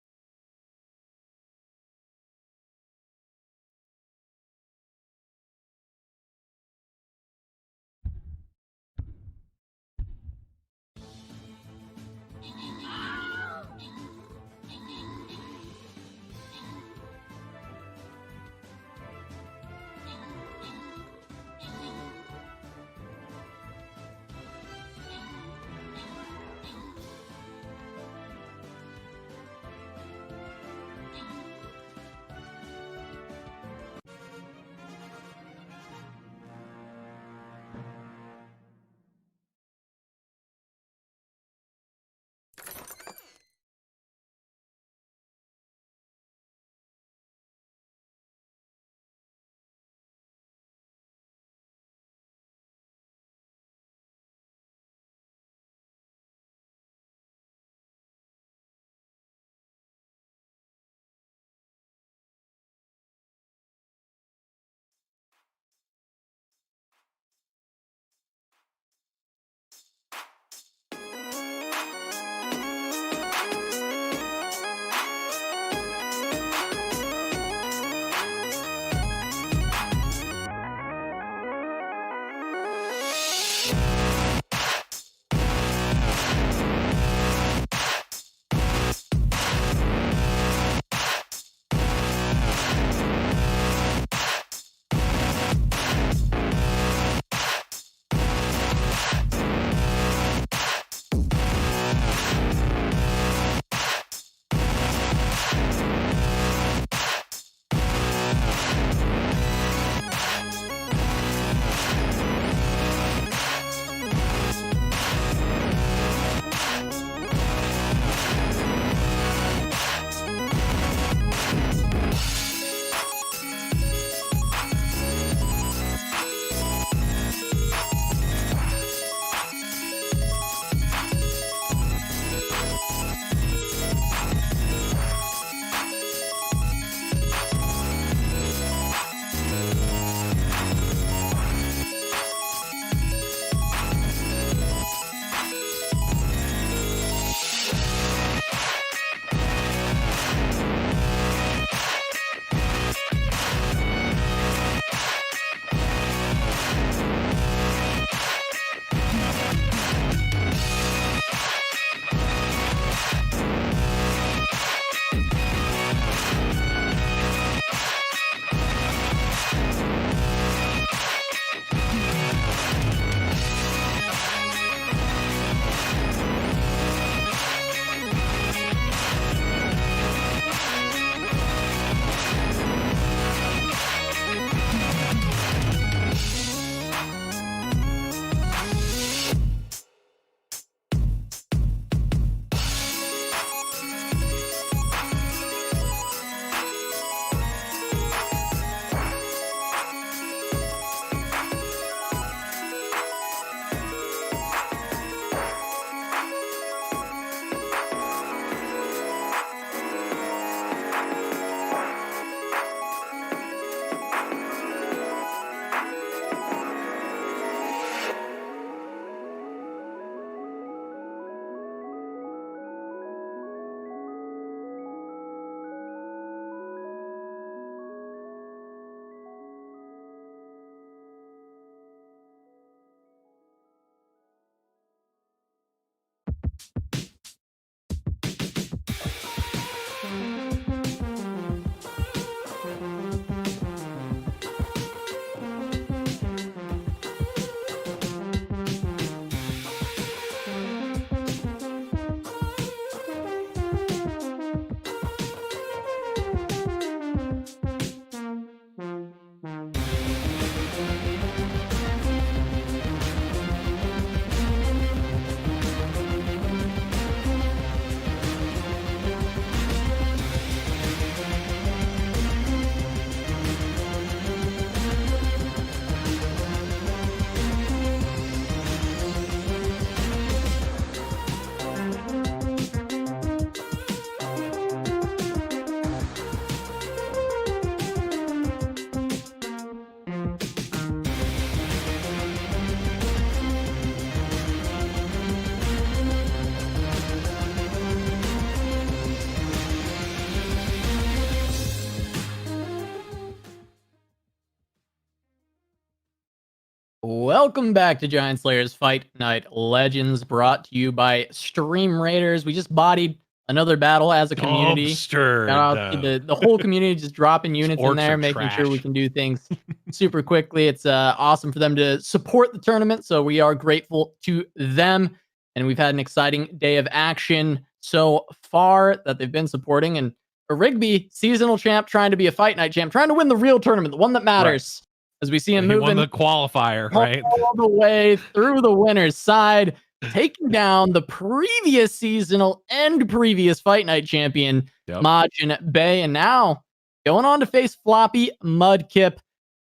Welcome back to Giant Slayer's Fight Night Legends, brought to you by Stream Raiders. We just bodied another battle as a community.
Dumpster.
Shout out to the whole community just dropping units in
Orcs
there,
are
making sure we
trash.
can do things super quickly. It's awesome for them to support the tournament, so we are grateful to them. And we've had an exciting day of action so far that they've been supporting. And for Rigby, seasonal champ, trying to be a Fight Night champ, trying to win the real tournament, the one that matters. As we see him
He
moving
won the qualifier, right?
all the way through the winner's side, taking down the previous seasonal and previous Fight Night champion, Majin Bae, and now going on to face Floppy Mudkip.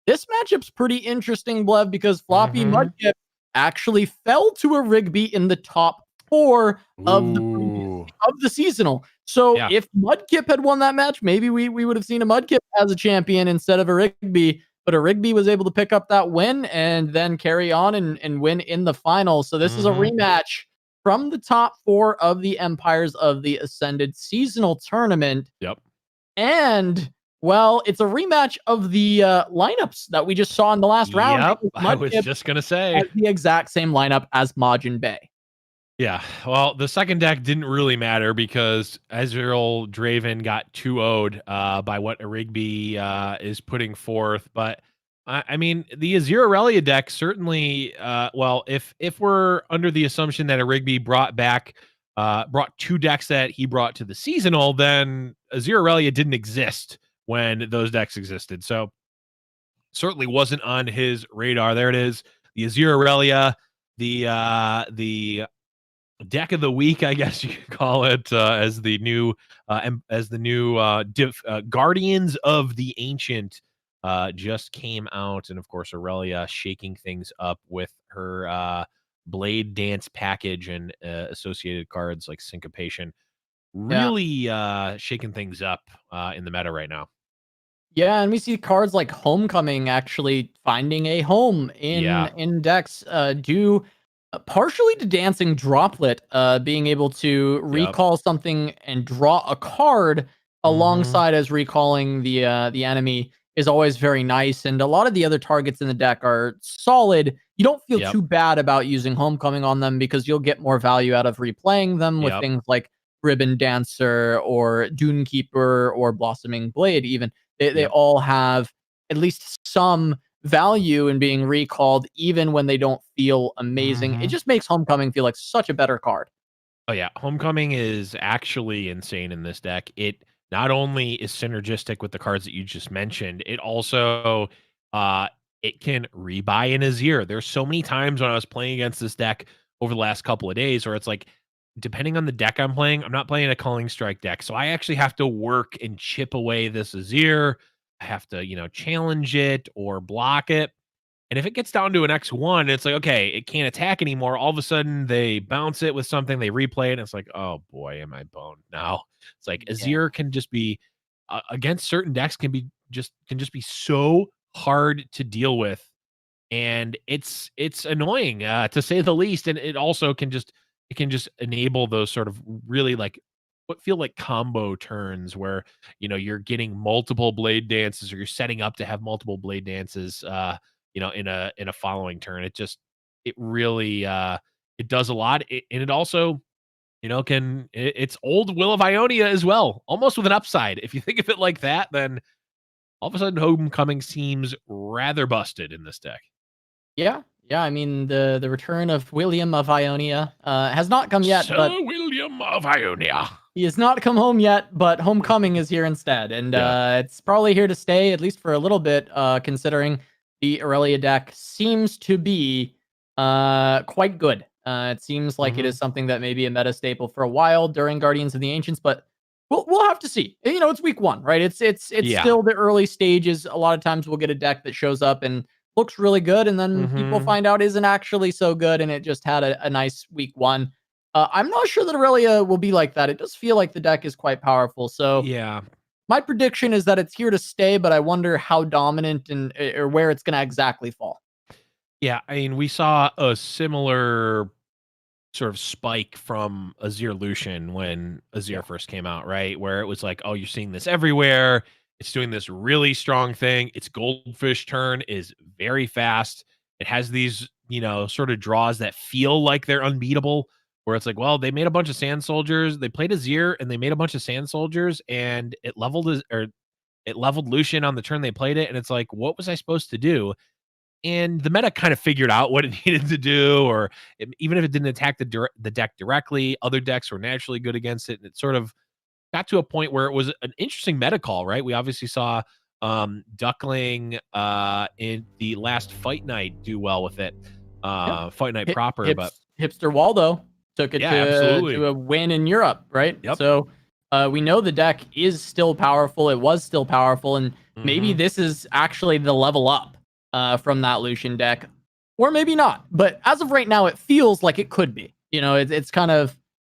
This matchup's pretty interesting, Blev, because Floppy Mudkip actually fell to a Rigby in the top 4 of the seasonal. So if Mudkip had won that match, maybe we would have seen a Mudkip as a champion instead of a Rigby. But a Rigby was able to pick up that win and then carry on and win in the final. So this is a rematch from the top 4 of the Empires of the Ascended seasonal tournament. And, well, it's a rematch of the lineups that we just saw in the last round.
I was just going to say.
The exact same lineup as Majin Bae.
Yeah, well, the second deck didn't really matter because Ezreal Draven got 2-0'd by what a Rigby is putting forth. But I mean, the Azir Aurelia deck certainly, well, if we're under the assumption that a Rigby brought 2 decks that he brought to the seasonal, then Azir Aurelia didn't exist when those decks existed. So certainly wasn't on his radar. There it is, the Azir Aurelia, the deck of the week, I guess you could call it, as the new Guardians of the Ancient just came out, and of course Aurelia shaking things up with her Blade Dance package and associated cards like Syncopation, really shaking things up in the meta right now.
Yeah, and we see cards like Homecoming actually finding a home in decks due partially to Dancing Droplet, being able to recall something and draw a card alongside as recalling the enemy is always very nice. And a lot of the other targets in the deck are solid. You don't feel too bad about using Homecoming on them because you'll get more value out of replaying them with things like Ribbon Dancer or Dune Keeper or Blossoming Blade. Even they all have at least some value in being recalled, even when they don't feel amazing. It just makes Homecoming feel like such a better card.
Oh yeah, Homecoming is actually insane in this deck. It not only is synergistic with the cards that you just mentioned, it also it can rebuy in Azir. There's so many times when I was playing against this deck over the last couple of days where it's like, depending on the deck I'm playing, I'm not playing a Culling Strike deck, so I actually have to work and chip away this Azir. I have to, challenge it or block it. And if it gets down to an X1, it's like, okay, it can't attack anymore. All of a sudden, they bounce it with something, they replay it, and it's like, oh boy, am I boned now? It's like Azir can just be against certain decks can just be so hard to deal with, and it's annoying to say the least. And it also can just enable those sort of really like what feel like combo turns where you're getting multiple blade dances, or you're setting up to have multiple blade dances in a following turn. It really it does a lot. And it also it's old Will of Ionia as well, almost with an upside. If you think of it like that, then all of a sudden Homecoming seems rather busted in this deck.
Yeah, I mean, the return of William of Ionia has not come yet.
Sir William of Ionia.
He has not come home yet, but Homecoming is here instead. And it's probably here to stay, at least for a little bit, considering the Aurelia deck seems to be quite good. It seems like it is something that may be a meta staple for a while during Guardians of the Ancients, but we'll have to see. It's week 1, right? It's still the early stages. A lot of times we'll get a deck that shows up and looks really good, and then people find out isn't actually so good, and it just had a nice week 1. I'm not sure that Aurelia will be like that. It does feel like the deck is quite powerful. So my prediction is that it's here to stay, but I wonder how dominant or where it's going to exactly fall.
Yeah, I mean, we saw a similar sort of spike from Azir Lucian when Azir first came out, right? Where it was like, oh, you're seeing this everywhere. It's doing this really strong thing. Its Goldfish turn is very fast. It has these, sort of draws that feel like they're unbeatable, where it's like, well, they made a bunch of sand soldiers, they played Azir, and they made a bunch of sand soldiers, and it leveled Lucian on the turn they played it, and it's like, what was I supposed to do? And the meta kind of figured out what it needed to do, or even if it didn't attack the deck directly, other decks were naturally good against it, and it sort of got to a point where it was an interesting meta call, right? We obviously saw Duckling in the last fight night do well with it. Fight night proper, but
Hipster Waldo took it to a win in Europe, right?
Yep.
So we know the deck is still powerful. It was still powerful, and maybe this is actually the level up from that Lucian deck, or maybe not. But as of right now, it feels like it could be. It's kind of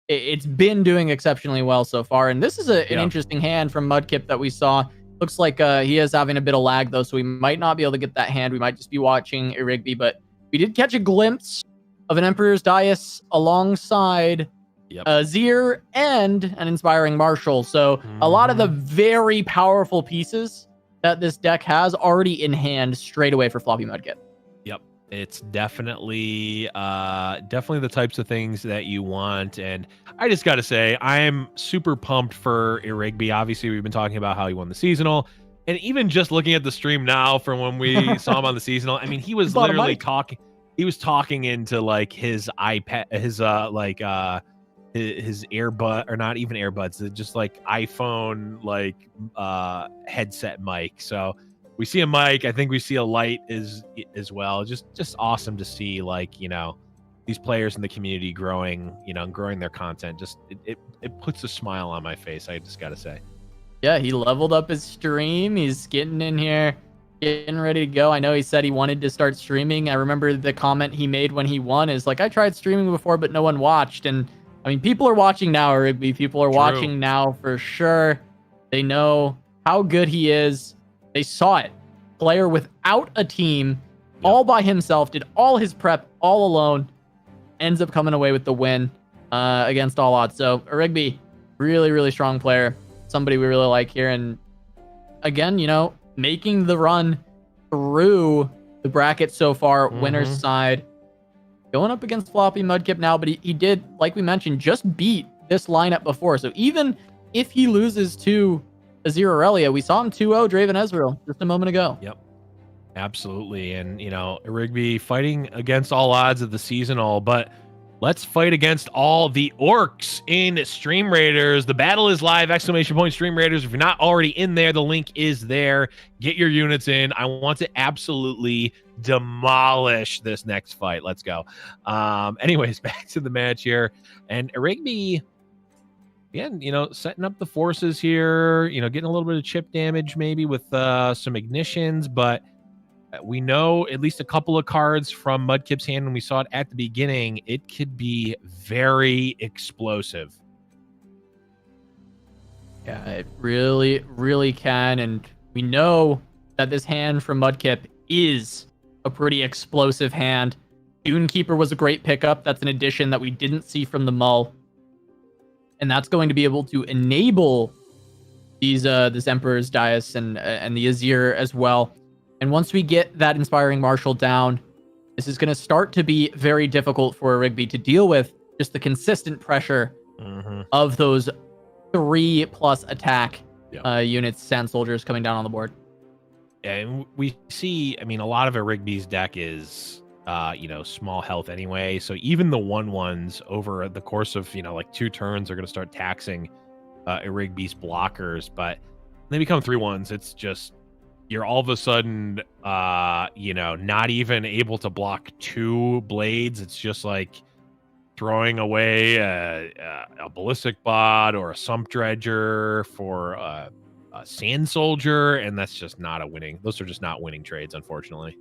it's been doing exceptionally well so far, and this is an interesting hand from Mudkip that we saw. Looks like he is having a bit of lag though, so we might not be able to get that hand. We might just be watching a Rigby, but we did catch a glimpse of an Emperor's Dais alongside Azir and an Inspiring Marshal. So a lot of the very powerful pieces that this deck has already in hand straight away for Floppy Mudkip.
Yep. It's definitely the types of things that you want. And I just got to say, I'm super pumped for Rigby. Obviously, we've been talking about how he won the seasonal. And even just looking at the stream now from when we saw him on the seasonal, I mean, he was literally talking. He was talking into like his iPad, his earbud, or not even earbuds, just like iPhone headset mic. So we see a mic. I think we see a light as well. Just awesome to see these players in the community growing, and growing their content. Just it puts a smile on my face. I just got to say.
Yeah, he leveled up his stream. He's getting in here, getting ready to go. I know he said he wanted to start streaming. I remember the comment he made when he won is like, I tried streaming before, but no one watched. And I mean, people are watching now, Rigby. People are watching now for sure. They know how good he is. They saw it. Player without a team, all by himself, did all his prep all alone, ends up coming away with the win against all odds. So Rigby, really, really strong player. Somebody we really like here. And again, making the run through the bracket so far, winner's side. Going up against Floppy Mudkip now, but he did, like we mentioned, just beat this lineup before. So even if he loses to Azir Aurelia, we saw him 2-0 Draven Ezreal just a moment ago.
Yep. Absolutely. And, Rigby fighting against all odds of the seasonal, but let's fight against all the orcs in Stream Raiders. The battle is live, ! Stream Raiders. If you're not already in there, the link is there. Get your units in. I want to absolutely demolish this next fight. Let's go. Anyways, back to the match here. And Rigby, again, setting up the forces here, getting a little bit of chip damage maybe with some ignitions, but we know at least a couple of cards from Mudkip's hand when we saw it at the beginning. It could be very explosive.
Yeah, it really, really can. And we know that this hand from Mudkip is a pretty explosive hand. Dunekeeper was a great pickup. That's an addition that we didn't see from the Mull. And that's going to be able to enable these this Emperor's Dais and the Azir as well. And once we get that Inspiring Marshal down, this is going to start to be very difficult for Rigby to deal with, just the consistent pressure of those 3+ attack units, Sand Soldiers coming down on the board.
Yeah, and we see, a lot of Rigby's deck is, small health anyway. So even the 1/1s over the course of, 2 turns are going to start taxing Rigby's blockers. But when they become 3/1s, it's just, you're all of a sudden, not even able to block 2 blades. It's just like throwing away a ballistic bot or a sump dredger for a sand soldier, and that's just not a winning. Those are just not winning trades, unfortunately.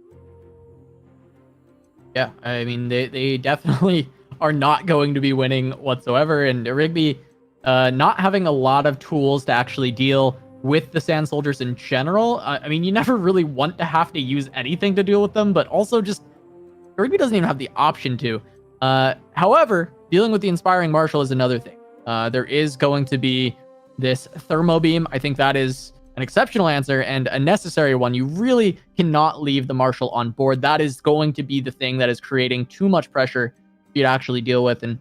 Yeah, I mean, they definitely are not going to be winning whatsoever. And Rigby not having a lot of tools to actually deal with the Sand Soldiers in general. I mean, you never really want to have to use anything to deal with them, but also just Rigby doesn't even have the option to. However, dealing with the Inspiring Marshal is another thing. There is going to be this Thermo Beam. I think that is an exceptional answer and a necessary one. You really cannot leave the Marshal on board. That is going to be the thing that is creating too much pressure for you to actually deal with. And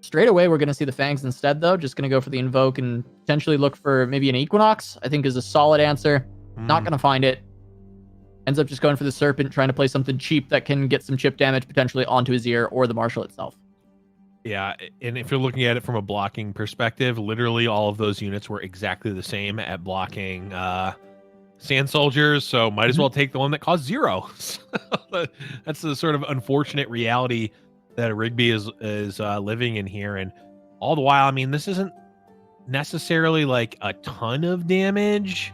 straight away, we're going to see the Fangs instead, though. Just going to go for the Invoke and potentially look for maybe an Equinox, I think is a solid answer. Not going to find it. Ends up just going for the Serpent, trying to play something cheap that can get some chip damage potentially onto his ear or the Marshal itself.
Yeah, and if you're looking at it from a blocking perspective, literally all of those units were exactly the same at blocking Sand Soldiers, so might as well take the one that costs 0. That's the sort of unfortunate reality that Rigby is living in here. And all the while, I mean, this isn't necessarily like a ton of damage,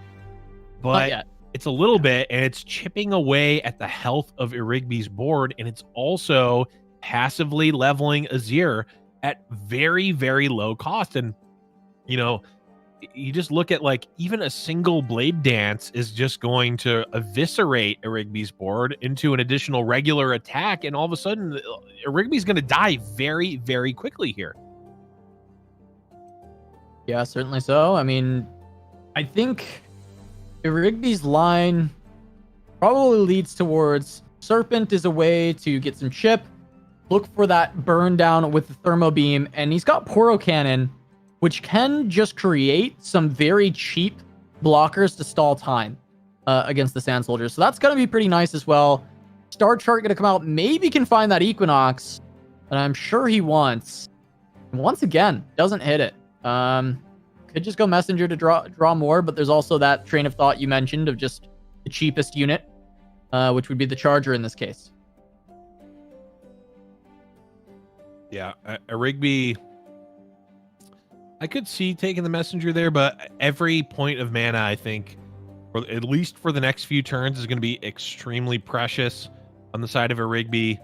but it's a little bit, and it's chipping away at the health of Rigby's board, and it's also passively leveling Azir at very, very low cost. And, you know, you just look at like even a single Blade Dance is just going to eviscerate Rigby's board into an additional regular attack, and all of a sudden Rigby's going to die very, very quickly here.
Yeah, certainly so. I mean, I think Rigby's line probably leads towards Serpent is a way to get some chip, look for that burn down with the Thermo Beam, and he's got Poro Cannon, which can just create some very cheap blockers to stall time against the Sand Soldiers. So that's going to be pretty nice as well. Star Chart going to come out, maybe can find that Equinox, and I'm sure he wants. And once again, doesn't hit it. Could just go Messenger to draw more, but there's also that train of thought you mentioned of just the cheapest unit, which would be the Charger in this case.
Yeah, a Rigby, I could see taking the Messenger there, but every point of mana, I think, or at least for the next few turns, is going to be extremely precious on the side of a Rigby.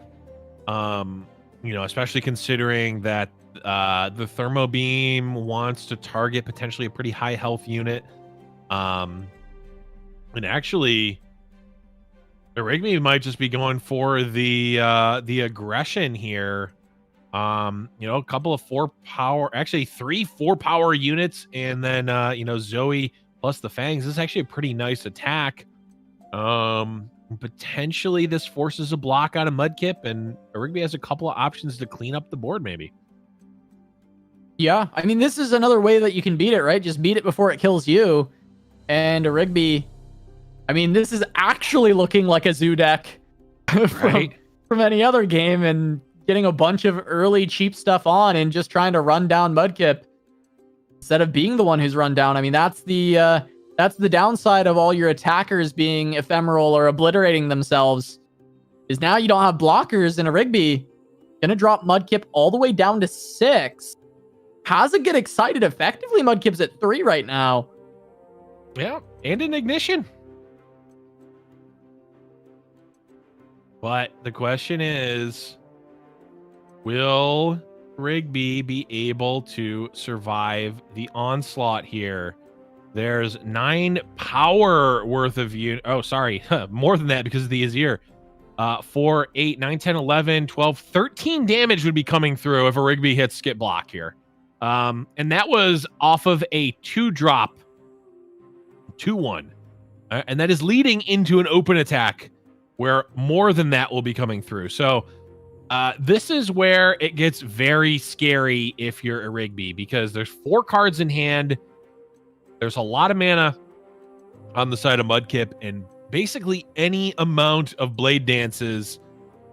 You know, especially considering that the Thermo Beam wants to target potentially a pretty high health unit. And actually, the Rigby might just be going for the aggression here. You know, a couple of 3 4-power units, and then you know, Zoe plus the Fangs. This is actually a pretty nice attack. Potentially this forces a block out of Mudkip, and Rigby has a couple of options to clean up the board, maybe.
Yeah, I mean, this is another way that you can beat it, right? Just beat it before it kills you. And a Rigby, I mean, this is actually looking like a zoo deck from any other game, and getting a bunch of early cheap stuff on and just trying to run down Mudkip instead of being the one who's run down. I mean, that's the downside of all your attackers being ephemeral or obliterating themselves, is now you don't have blockers, and a Rigby gonna drop Mudkip all the way down to 6. Hasn't get excited effectively. Mudkip's at 3 right now.
Yeah, and an ignition. But the question is, will Rigby be able to survive the onslaught here? There's 9 power worth of unit. Oh, sorry. More than that because of the Azir. 4, 8, 9, 10, 11, 12, 13 damage would be coming through if a Rigby hits skip block here. And that was off of a 2-drop 2-1. And that is leading into an open attack where more than that will be coming through. So this is where it gets very scary if you're a Rigby, because there's 4 cards in hand. There's a lot of mana on the side of Mudkip, and basically any amount of Blade Dances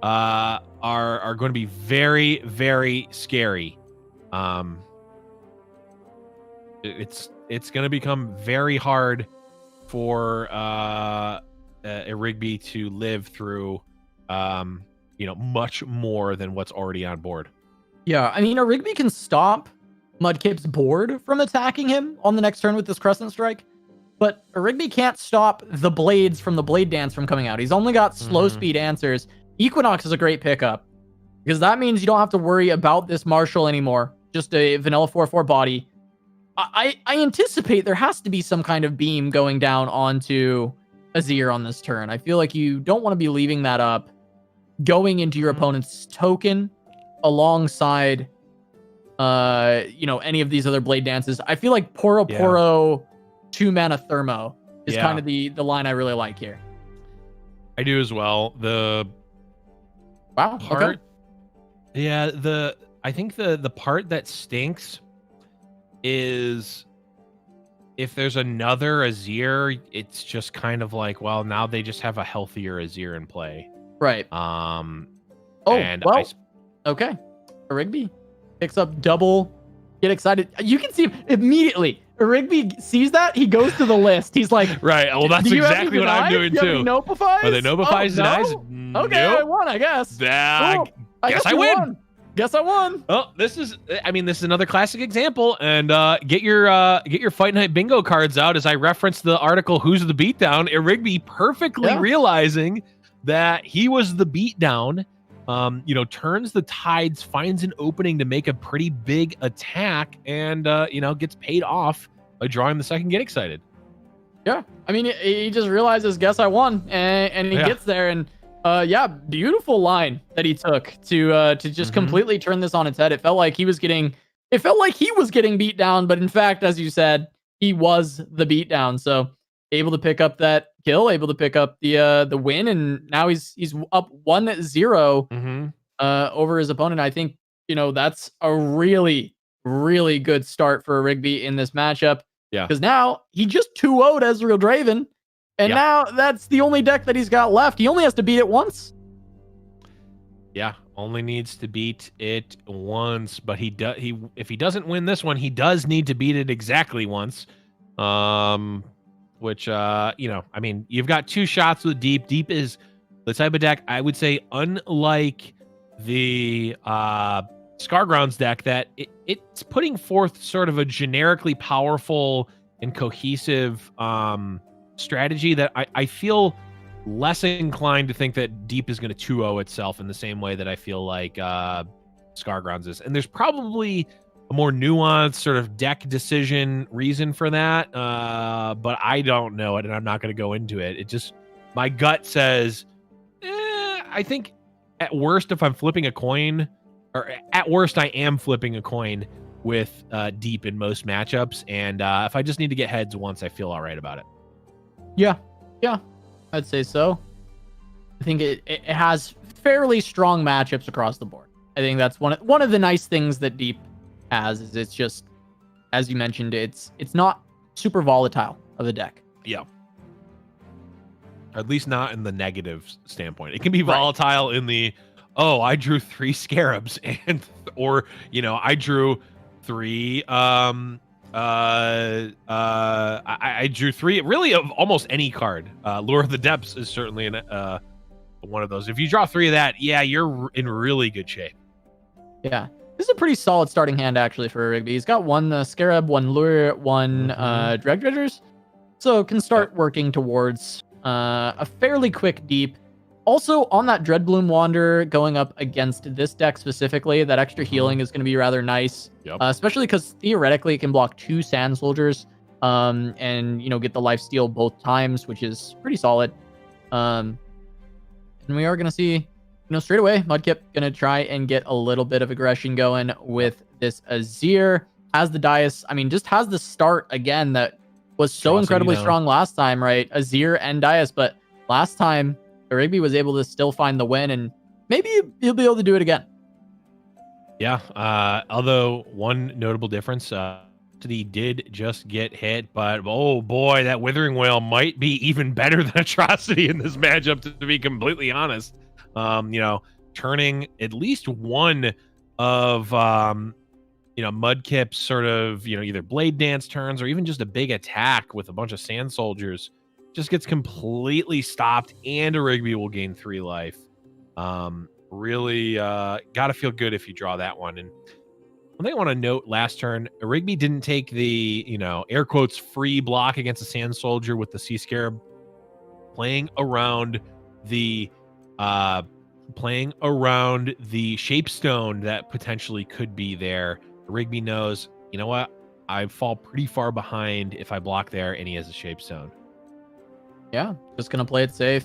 are going to be very, very scary. It's going to become very hard for a Rigby to live through, you know, much more than what's already on board.
Yeah, I mean, a Rigby can stop Mudkip's board from attacking him on the next turn with this Crescent Strike, but a Rigby can't stop the blades from the Blade Dance from coming out. He's only got slow speed answers. Equinox is a great pickup, because that means you don't have to worry about this Marshal anymore. Just a vanilla 4/4 body. I anticipate there has to be some kind of beam going down onto Azir on this turn. I feel like you don't want to be leaving that up, going into your opponent's token alongside you know, any of these other Blade Dances. I feel like Poro 2 mana Thermo is kind of the line I really like here.
I do as well. The
wow.
part,
Okay.
yeah, I think the part that stinks is if there's another Azir, it's just kind of like, well, now they just have a healthier Azir in play.
Right.
And
okay. Rigby picks up double. Get excited. You can see him immediately. Rigby sees that. He goes to the list. He's like,
right. Well, that's exactly what I'm doing too.
Nopifies?
Are they nopifies?
No? Okay, I won, I guess.
Cool. Guess I win.
Won. Guess I won.
Oh, this is another classic example. And get your Fight Night bingo cards out as I reference the article "Who's the Beatdown?" Rigby perfectly realizing that he was the beatdown. Turns the tides, finds an opening to make a pretty big attack, and gets paid off by drawing the second get excited.
Yeah, I mean, he just realizes, guess I won, and he gets there, and beautiful line that he took to just completely turn this on its head. It felt like he was getting beat down, but in fact, as you said, he was the beat down. So able to pick up that kill, able to pick up the win, and now he's up 1-0 over his opponent. I think that's a really, really good start for Rigby in this matchup. Yeah, because now he just 2-0'd Ezreal Draven, and now that's the only deck that he's got left. He only has to beat it once.
Yeah, only needs to beat it once, but if he doesn't win this one, he does need to beat it exactly once. Which, you've got two shots with Deep. Deep is the type of deck, I would say, unlike the Scargrounds deck, that it's putting forth sort of a generically powerful and cohesive strategy that I feel less inclined to think that Deep is going to 2-0 itself in the same way that I feel like Scargrounds is. And there's probably a more nuanced sort of deck decision reason for that, but I don't know it, and I'm not going to go into it. It just, my gut says, I think at worst, if I'm flipping a coin, or at worst, I am flipping a coin with Deep in most matchups, and if I just need to get heads once, I feel all right about it. Yeah,
I'd say so. I think it has fairly strong matchups across the board. I think that's one of the nice things that Deep has, is it's just, as you mentioned, it's not super volatile of a deck.
Yeah. At least not in the negative standpoint. It can be volatile in the, I drew 3 scarabs, or I drew 3 I drew 3 really of almost any card. Lure of the Depths is certainly one of those. If you draw 3 of that, you're in really good shape.
Yeah. This is a pretty solid starting hand, actually, for Rigby. He's got 1 Scarab, 1 Lure, 1 Drag Dredgers. So can start working towards a fairly quick Deep. Also, on that Dreadbloom Wander going up against this deck specifically, that extra healing is going to be rather nice. Yep. Especially because theoretically it can block 2 Sand Soldiers and, get the lifesteal both times, which is pretty solid. And we are going to see... straight away, Mudkip gonna try and get a little bit of aggression going with this Azir. Has the Dais, just has the start again that was so incredibly strong last time, right? Azir and Dais, but last time Rigby was able to still find the win, and maybe he'll be able to do it again.
Yeah, although one notable difference, he did just get hit, but oh boy, that Withering Wail might be even better than Atrocity in this matchup, to be completely honest. Turning at least one of Mudkip's sort of either Blade Dance turns or even just a big attack with a bunch of Sand Soldiers just gets completely stopped, and a Rigby will gain 3 life. Really gotta feel good if you draw that one. And one thing I want to note, last turn, Rigby didn't take the air quotes free block against a Sand Soldier with the Sea Scarab, playing around the Shapestone that potentially could be there. Rigby knows, you know what? I fall pretty far behind if I block there, and he has a Shapestone.
Yeah, just gonna play it safe.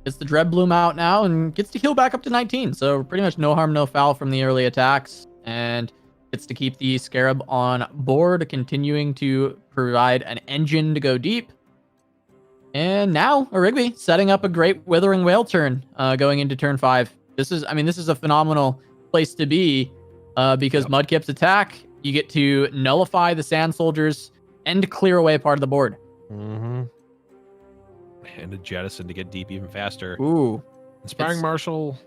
Gets the Dreadbloom out now and gets to heal back up to 19. So pretty much no harm, no foul from the early attacks, and gets to keep the Scarab on board, continuing to provide an engine to go deep. And now a Rigby setting up a great Withering Whale turn going into turn 5. This is a phenomenal place to be because Mudkip's attack, you get to nullify the Sand Soldiers and clear away part of the board.
Mm-hmm. And a Jettison to get deep even faster.
Ooh.
Inspiring Marshal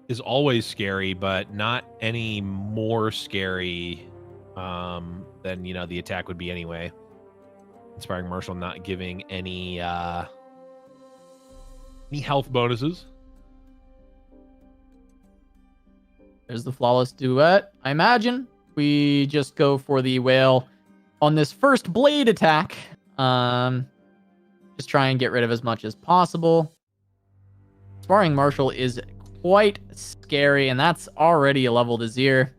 is always scary, but not any more scary than, the attack would be anyway. Inspiring Marshal not giving any health bonuses.
There's the Flawless Duet. I imagine we just go for the whale on this first blade attack. Just try and get rid of as much as possible. Inspiring Marshal is quite scary, and that's already a leveled Azir.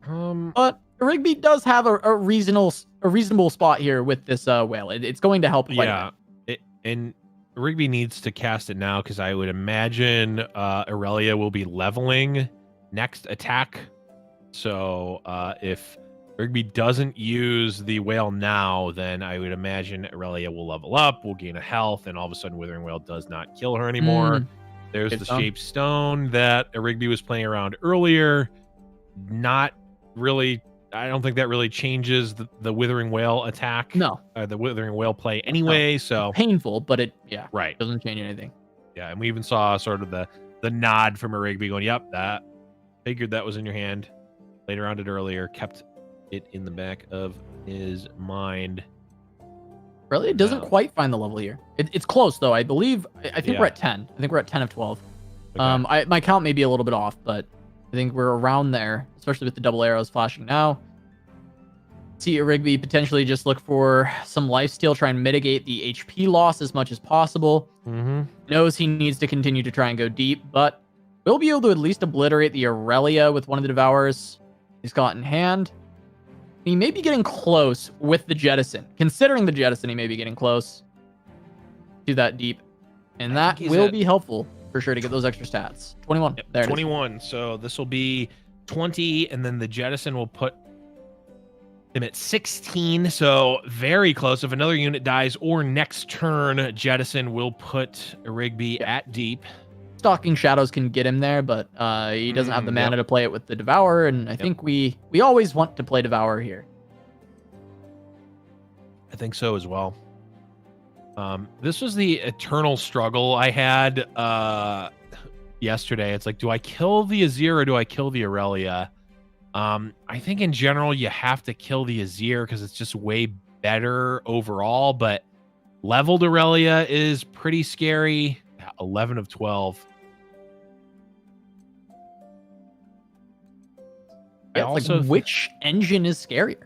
But Rigby does have a reasonable spot here with this whale. It's going to help quite a bit.
And Rigby needs to cast it now because I would imagine Aurelia will be leveling next attack. So if Rigby doesn't use the whale now, then I would imagine Aurelia will level up, will gain a health, and all of a sudden Withering Whale does not kill her anymore. There's the Shaped Stone that Rigby was playing around earlier. Not really. I don't think that really changes the Withering Whale attack.
No.
The Withering Whale play anyway.
No.
So
it's painful, but it
right
doesn't change anything.
Yeah, and we even saw sort of the nod from a Rigby going, "Yep, that figured that was in your hand." Played around it earlier, kept it in the back of his mind.
Really, it doesn't quite find the level here. It's close though. I believe. I think we're at 10. I think we're at 10 of 12. Okay. My count may be a little bit off, but I think we're around there, especially with the double arrows flashing now. See Rigby potentially just look for some lifesteal, try and mitigate the HP loss as much as possible. Knows he needs to continue to try and go deep, but we'll be able to at least obliterate the Aurelia with one of the Devourers he's got in hand. He may be getting close with the Jettison. Considering the Jettison, he may be getting close to that deep. And that will be helpful for sure to get those extra stats. 21.
Yep,
there
21. So this will be 20, and then the Jettison will put him at 16. So very close. If another unit dies or next turn, Jettison will put Rigby at deep.
Stalking Shadows can get him there, but he doesn't have the mana to play it with the Devourer, and I think we always want to play Devourer here.
I think so as well. This was the eternal struggle I had yesterday. It's like, do I kill the Azir or do I kill the Aurelia? I think in general you have to kill the Azir because it's just way better overall, but leveled Aurelia is pretty scary. 11 of 12.
Yeah, also, like, which engine is scarier,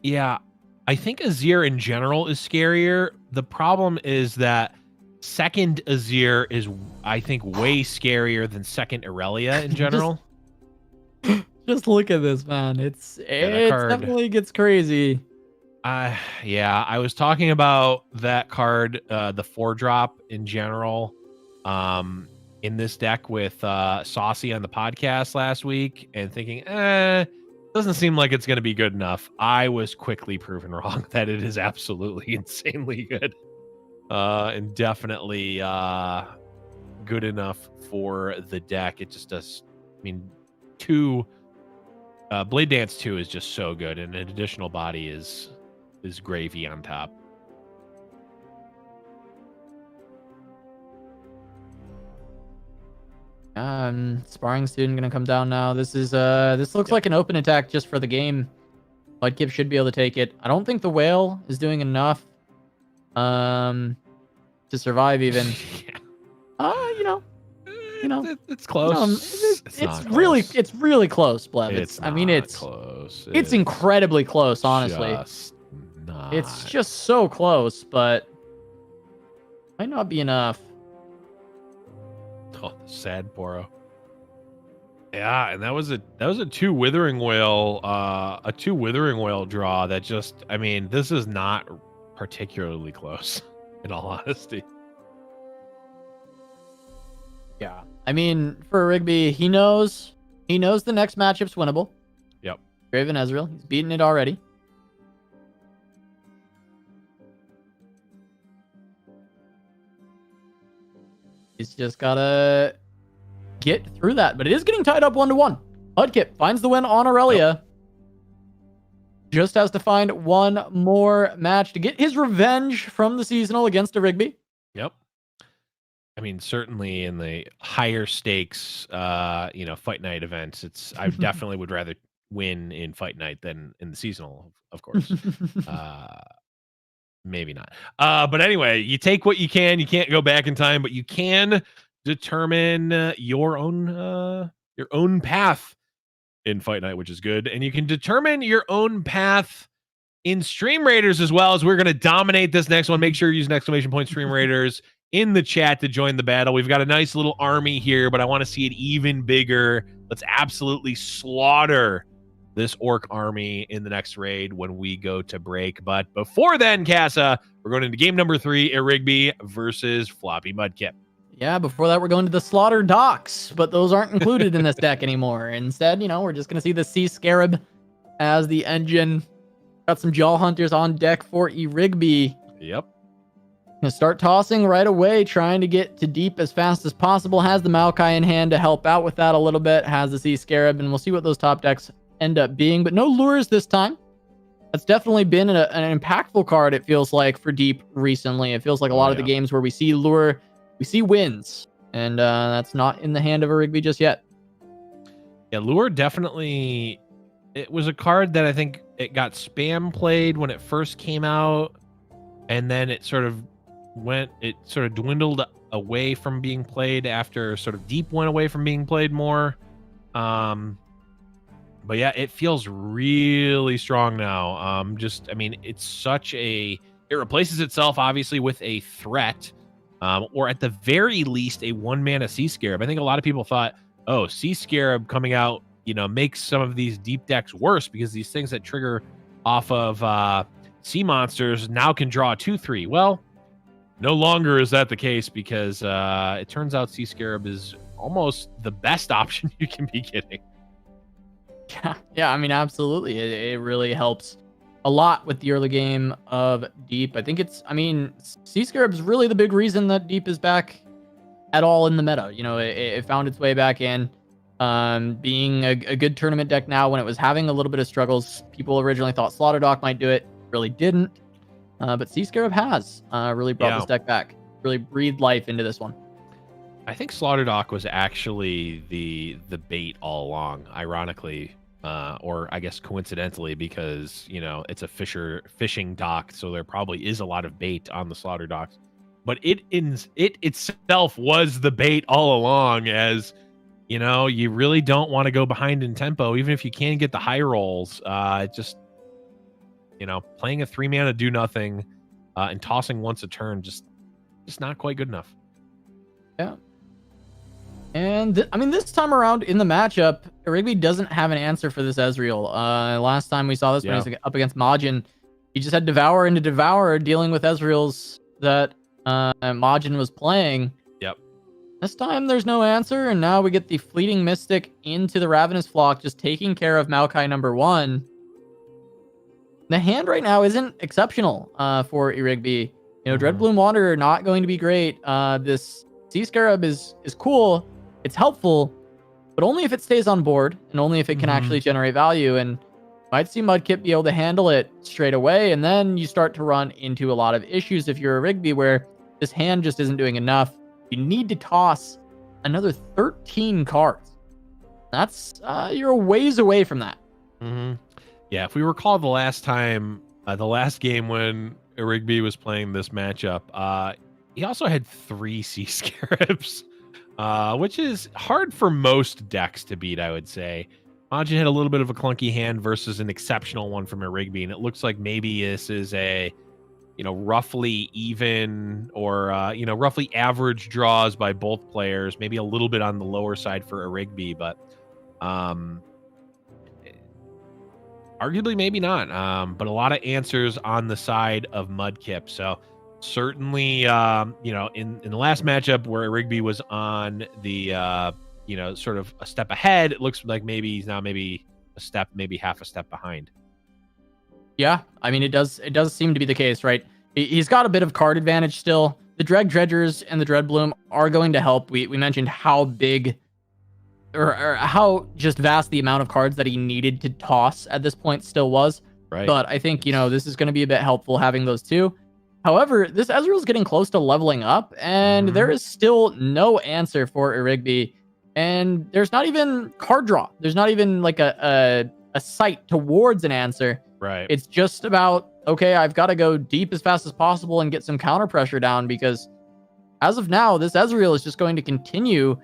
Yeah, I think Azir in general is scarier. The problem is that second Azir is, I think, way scarier than second Aurelia in general.
Just look at this, man. It definitely gets crazy.
Yeah, I was talking about that card, the 4-drop in general, in this deck with Saucy on the podcast last week, and thinking, doesn't seem like it's going to be good enough. I was quickly proven wrong that it is absolutely insanely good, and definitely good enough for the deck. It just does. I mean, Blade Dance 2 is just so good, and an additional body is gravy on top.
Sparring Student gonna come down now. This looks like an open attack just for the game. Mudkip should be able to take it. I don't think the whale is doing enough to survive even.
It's close.
It's really close, Blev. It's
close.
It's incredibly close, honestly. It's just so close, but might not be enough.
Oh, sad Poro. Yeah, and that was a 2 Withering Whale, a 2 Withering Whale draw that just, I mean, this is not particularly close, in all honesty.
Yeah. I mean, for Rigby, he knows the next matchup's winnable.
Yep.
Graven Ezreal, he's beaten it already. just gotta get through that. But it is getting tied up 1-1. Mudkip finds the win on Aurelia. Yep. Just has to find one more match to get his revenge from the seasonal against a Rigby.
Yep. I mean, certainly in the higher stakes, fight night events, I definitely would rather win in fight night than in the seasonal, of course. Maybe not. But anyway, you take what you can. You can't go back in time, but you can determine your own path in fight night, which is good. And you can determine your own path in Stream Raiders as well, as we're going to dominate this next one. Make sure you use an ! Stream Raiders in the chat to join the battle. We've got a nice little army here, but I want to see it even bigger. Let's absolutely slaughter this orc army in the next raid when we go to break. But before then, Casa, we're going into game number 3 at Rigby versus Floppy Mudkip.
Yeah, before that, we're going to the Slaughter Docks, but those aren't included in this deck anymore. Instead, we're just going to see the Sea Scarab as the engine. Got some Jaw Hunters on deck for Rigby.
Yep.
Gonna start tossing right away, trying to get to deep as fast as possible. Has the Maokai in hand to help out with that a little bit. Has the Sea Scarab, and we'll see what those top decks end up being. But no lures this time. That's definitely been an impactful card, it feels like, for deep recently. It feels like a lot of the games where we see lure, we see wins, and that's not in the hand of a Rigby just yet.
Yeah, lure definitely, it was a card that I think it got spam played when it first came out, and then it sort of dwindled away from being played after sort of deep went away from being played more. But yeah, it feels really strong now. It replaces itself obviously with a threat, or at the very least a 1-mana Sea Scarab. I think a lot of people thought, oh, Sea Scarab coming out, makes some of these deep decks worse, because these things that trigger off of sea monsters now can draw a 2/3. Well, no longer is that the case, because it turns out Sea Scarab is almost the best option you can be getting.
Yeah, absolutely. It really helps a lot with the early game of deep. I think Sea Scarab's really the big reason that deep is back at all in the meta. It found its way back in, being a good tournament deck now when it was having a little bit of struggles. People originally thought Slaughter Dock might do it, really didn't. But Sea Scarab has really brought this deck back, really breathed life into this one.
I think Slaughter Dock was actually the bait all along, ironically, or I guess coincidentally, because it's a fishing dock, so there probably is a lot of bait on the Slaughter Docks. But it itself was the bait all along, as you really don't want to go behind in tempo, even if you can get the high rolls. Playing a 3-mana do nothing and tossing once a turn, just not quite good enough.
Yeah. And this time around in the matchup, Rigby doesn't have an answer for this Ezreal. Last time we saw this when he was up against Majin, he just had Devour into Devour dealing with Ezreals that Majin was playing.
Yep.
This time there's no answer, and now we get the Fleeting Mystic into the Ravenous Flock, just taking care of Maokai number 1. The hand right now isn't exceptional for Rigby. Dreadbloom Wanderer not going to be great. This Sea Scarab is cool. It's helpful, but only if it stays on board and only if it can actually generate value. And might see Mudkip be able to handle it straight away. And then you start to run into a lot of issues if you're a Rigby, where this hand just isn't doing enough. You need to toss another 13 cards. That's you're a ways away from that.
Yeah, if we recall the last time, the last game when Rigby was playing this matchup, he also had 3 Sea Scarabs, which is hard for most decks to beat, I would say. Majin had a little bit of a clunky hand versus an exceptional one from a Rigby, and it looks like maybe this is a, roughly even or, roughly average draws by both players, maybe a little bit on the lower side for a Rigby, but arguably maybe not. But a lot of answers on the side of Mudkip. So certainly, in the last matchup where Rigby was on the, sort of a step ahead, it looks like maybe he's now maybe a step, maybe half a step behind. Yeah,
it does seem to be the case, right? He's got a bit of card advantage still. the Dread Dredgers and the Dread Bloom are going to help. We mentioned how big or how just vast the amount of cards that he needed to toss at this point still was.
Right.
But I think, this is going to be a bit helpful having those two. However, this Ezreal's getting close to leveling up, and there is still no answer for Rigby. And there's not even card draw. There's not even like a sight towards an answer.
Right.
It's just about, okay, I've got to go deep as fast as possible and get some counter pressure down, because as of now, this Ezreal is just going to continue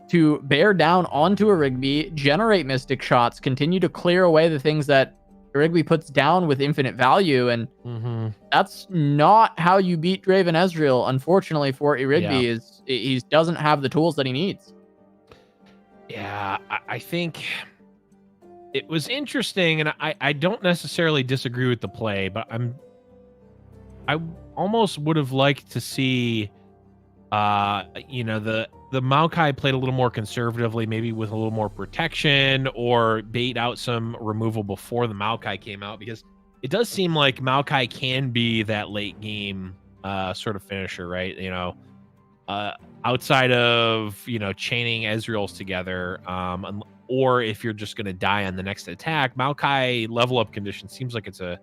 to bear down onto a Rigby, generate Mystic shots, continue to clear away the things that Rigby puts down with infinite value, and that's not how you beat Draven Ezreal, unfortunately, for Rigby. Is he doesn't have the tools that he needs.
Yeah, I think it was interesting, and I don't necessarily disagree with the play, but I almost would have liked to see the Maokai played a little more conservatively, maybe with a little more protection, or bait out some removal before the Maokai came out, because it does seem like Maokai can be that late game sort of finisher, right? Outside of chaining Ezreals together, or if you're just going to die on the next attack, Maokai level up condition seems like it's an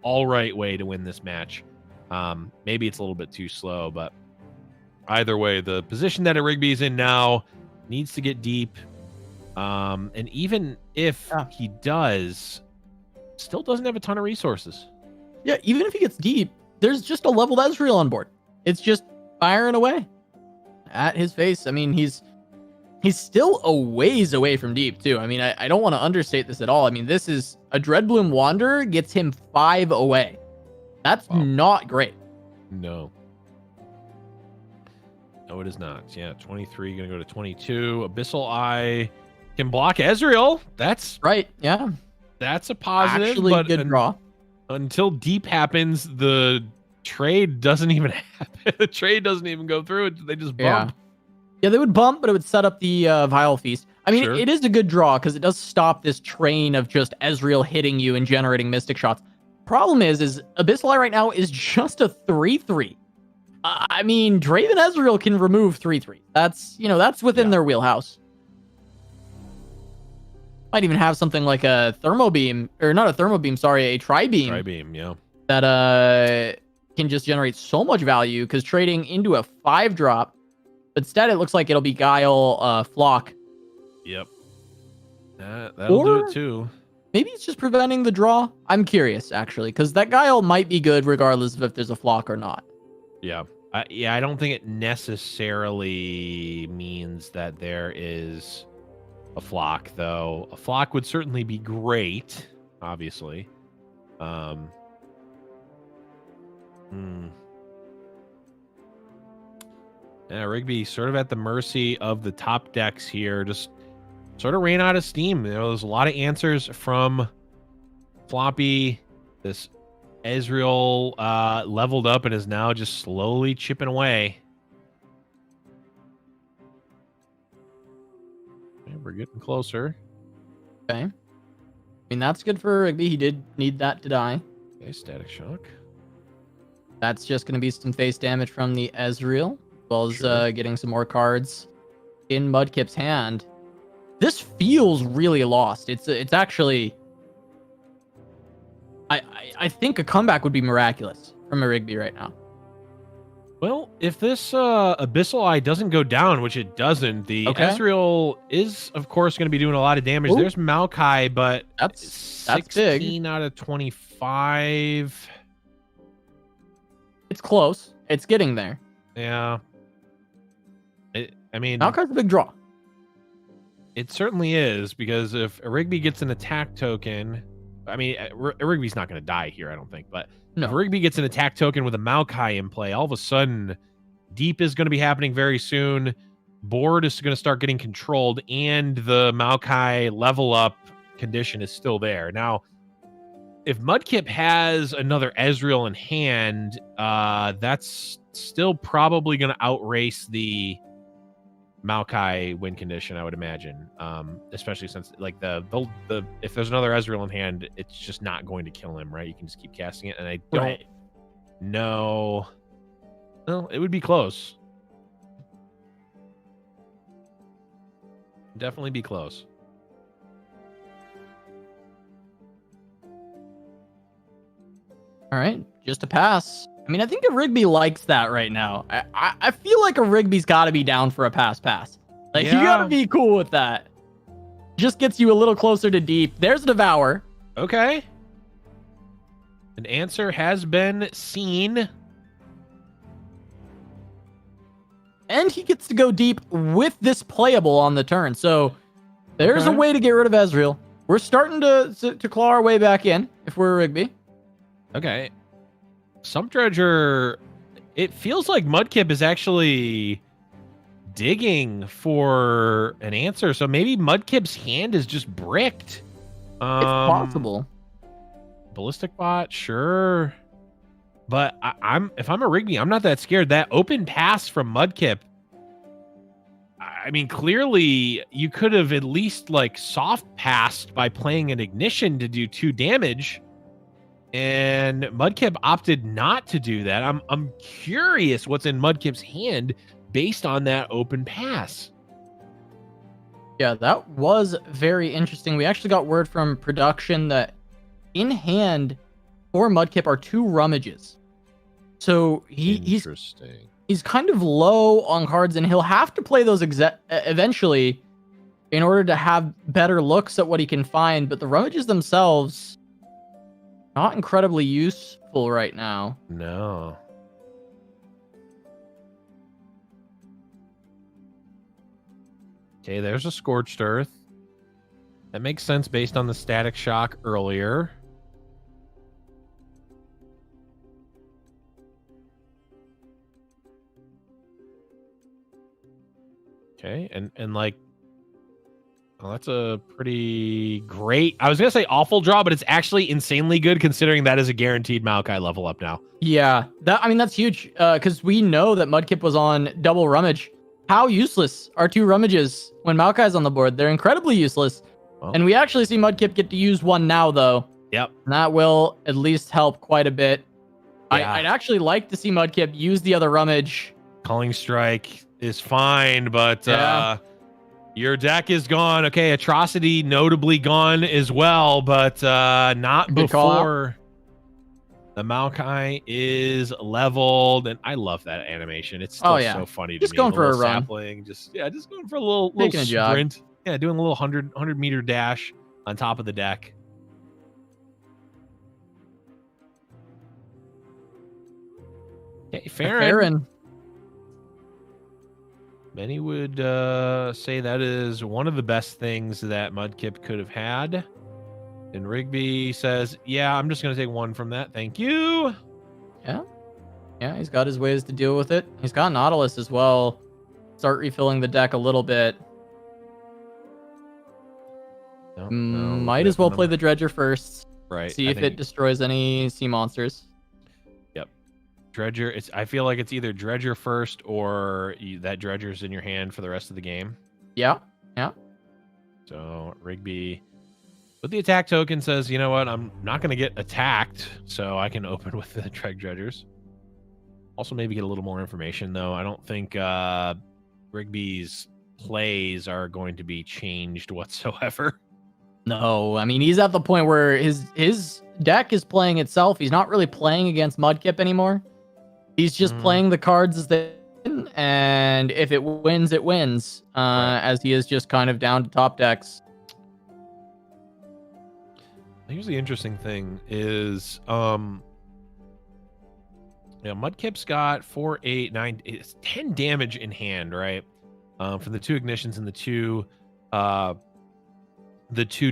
all right way to win this match. Maybe it's a little bit too slow, but either way, the position that Rigby is in now needs to get deep. And even if he does, still doesn't have a ton of resources.
Yeah, even if he gets deep, there's just a leveled Ezreal on board. It's just firing away at his face. I mean, he's still a ways away from deep, too. I mean, I don't want to understate this at all. I mean, this is a Dreadbloom Wanderer gets him 5 away. That's not great.
No, it is not. Yeah, 23 going to go to 22. Abyssal Eye can block Ezreal. That's
right. Yeah,
that's a positive.
Actually,
but
good draw.
Until deep happens, the trade doesn't even happen. The trade doesn't even go through. They just bump.
Yeah, they would bump, but it would set up the Vile Feast. I mean,
Sure.
it is a good draw because it does stop this train of just Ezreal hitting you and generating Mystic shots. Problem is Abyssal Eye right now is just a 3/3. I mean, Draven Ezreal can remove 3/3. That's within their wheelhouse. Might even have something like a Thermo Beam, or not a Thermo Beam, sorry, a Tri-Beam.
Tri-Beam, yeah.
That can just generate so much value, because trading into a 5-drop, but instead it looks like it'll be Guile Flock.
Yep. That'll do it too.
Maybe it's just preventing the draw. I'm curious, actually, because that Guile might be good regardless of if there's a Flock or not.
Yeah. I don't think it necessarily means that there is a Flock, though. A Flock would certainly be great, obviously. Yeah, Rigby sort of at the mercy of the top decks here. Just sort of ran out of steam. There's a lot of answers from Floppy. This Ezreal leveled up and is now just slowly chipping away. Okay, we're getting closer.
Okay. I mean, that's good for Rigby. He did need that to die.
Okay, Static Shock.
That's just going to be some face damage from the Ezreal, as well as getting some more cards in Mudkip's hand. This feels really lost. It's actually... I think a comeback would be miraculous from a Rigby right now.
Well, if this Abyssal Eye doesn't go down, which it doesn't, the Ezreal is, of course, going to be doing a lot of damage.
Ooh.
There's Maokai, but
that's
16 out of 25.
It's close. It's getting there.
Yeah. I mean...
Maokai's a big draw.
It certainly is, because if Rigby gets an attack token... I mean, Rigby's not going to die here, I don't think. But if Rigby gets an attack token with a Maokai in play, all of a sudden, Deep is going to be happening very soon. Board is going to start getting controlled, and the Maokai level up condition is still there. Now, if Mudkip has another Ezreal in hand, that's still probably going to outrace the Maokai win condition, I would imagine. Especially since, like, the if there's another Ezreal in hand, it's just not going to kill him, right? You can just keep casting it, and I don't know Well, it would be close. Definitely be close.
All right, just a pass. I mean, I think a Rigby likes that right now. I feel like a Rigby's got to be down for a pass. Like, you got to be cool with that. Just gets you a little closer to deep. There's a Devour.
Okay. An answer has been seen.
And he gets to go deep with this playable on the turn. So there's a way to get rid of Ezreal. We're starting to claw our way back in if we're a Rigby.
Okay. Sump Dredger, it feels like Mudkip is actually digging for an answer. So maybe Mudkip's hand is just bricked.
It's possible.
Ballistic Bot, sure. But if I'm a Rigby, I'm not that scared. That open pass from Mudkip, I mean, clearly you could have at least like soft passed by playing an Ignition to do 2 damage. And Mudkip opted not to do that. I'm curious what's in Mudkip's hand based on that open pass.
Yeah, that was very interesting. We actually got word from production that in hand for Mudkip are 2 rummages. So he's kind of low on cards, and he'll have to play those eventually in order to have better looks at what he can find. But the rummages themselves, not incredibly useful right now.
No. Okay, there's a Scorched Earth. That makes sense based on the Static Shock earlier. Okay, and like, well, that's a pretty great, I was going to say awful draw, but it's actually insanely good considering that is a guaranteed Maokai level up now.
Yeah, that's huge because we know that Mudkip was on double rummage. How useless are 2 rummages when Maokai's on the board? They're incredibly useless. Well, and we actually see Mudkip get to use 1 now, though.
Yep.
And that will at least help quite a bit.
Yeah.
I'd actually like to see Mudkip use the other rummage.
Culling Strike is fine, but your deck is gone. Okay, Atrocity notably gone as well, but not before the Maokai is leveled. And I love that animation. It's still so funny to me.
Just going for a run.
Sapling, just going for a little sprint.
Jog.
Yeah, doing a little 100 meter dash on top of the deck. Okay, Farron. Many would say that is one of the best things that Mudkip could have had. And Rigby says, yeah, I'm just going to take 1 from that. Thank you.
Yeah, he's got his ways to deal with it. He's got Nautilus as well. Start refilling the deck a little bit. Might as well play the Dredger first.
Right.
See if it destroys any sea monsters.
Yep. Dredger, I feel like it's either Dredger first or that Dredger's in your hand for the rest of the game.
Yeah.
So Rigby with the attack token says, you know what, I'm not going to get attacked, so I can open with the Dredgers. Also maybe get a little more information, though. I don't think Rigby's plays are going to be changed whatsoever.
No, I mean, he's at the point where his deck is playing itself. He's not really playing against Mudkip anymore. He's just playing the cards as they win, and if it wins, it wins, as he is just kind of down to top decks.
Here's the interesting thing is, Mudkip's got 4, 8, 9, it's 10 damage in hand, right? For the 2 ignitions and the two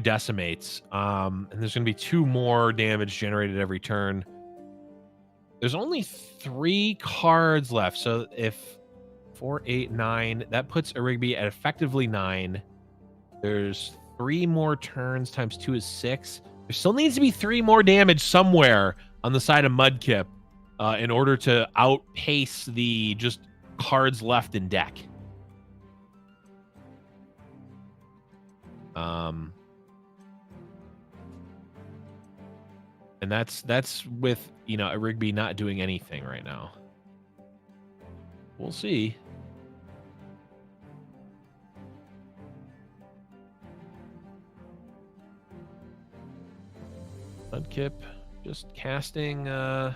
decimates. And there's going to be 2 more damage generated every turn. There's only 3 cards left. So if 4, 8, 9, that puts a Rigby at effectively 9. There's 3 more turns times 2 is 6. There still needs to be 3 more damage somewhere on the side of Mudkip in order to outpace the just cards left in deck. And that's with, a Rigby not doing anything right now. we'll see. Mudkip just casting the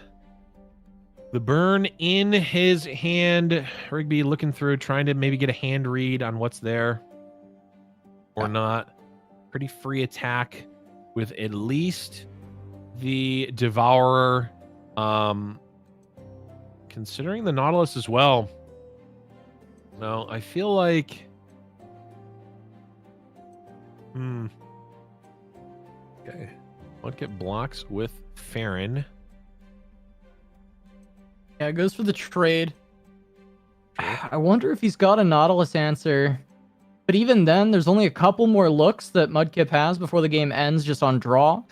burn in his hand. Rigby looking through, trying to maybe get a hand read on what's there or not. Pretty free attack with at least the Devourer. Considering the Nautilus as well. No, I feel like... Okay. Mudkip blocks with Farron.
Yeah, it goes for the trade. I wonder if he's got a Nautilus answer. But even then, there's only a couple more looks that Mudkip has before the game ends just on draw.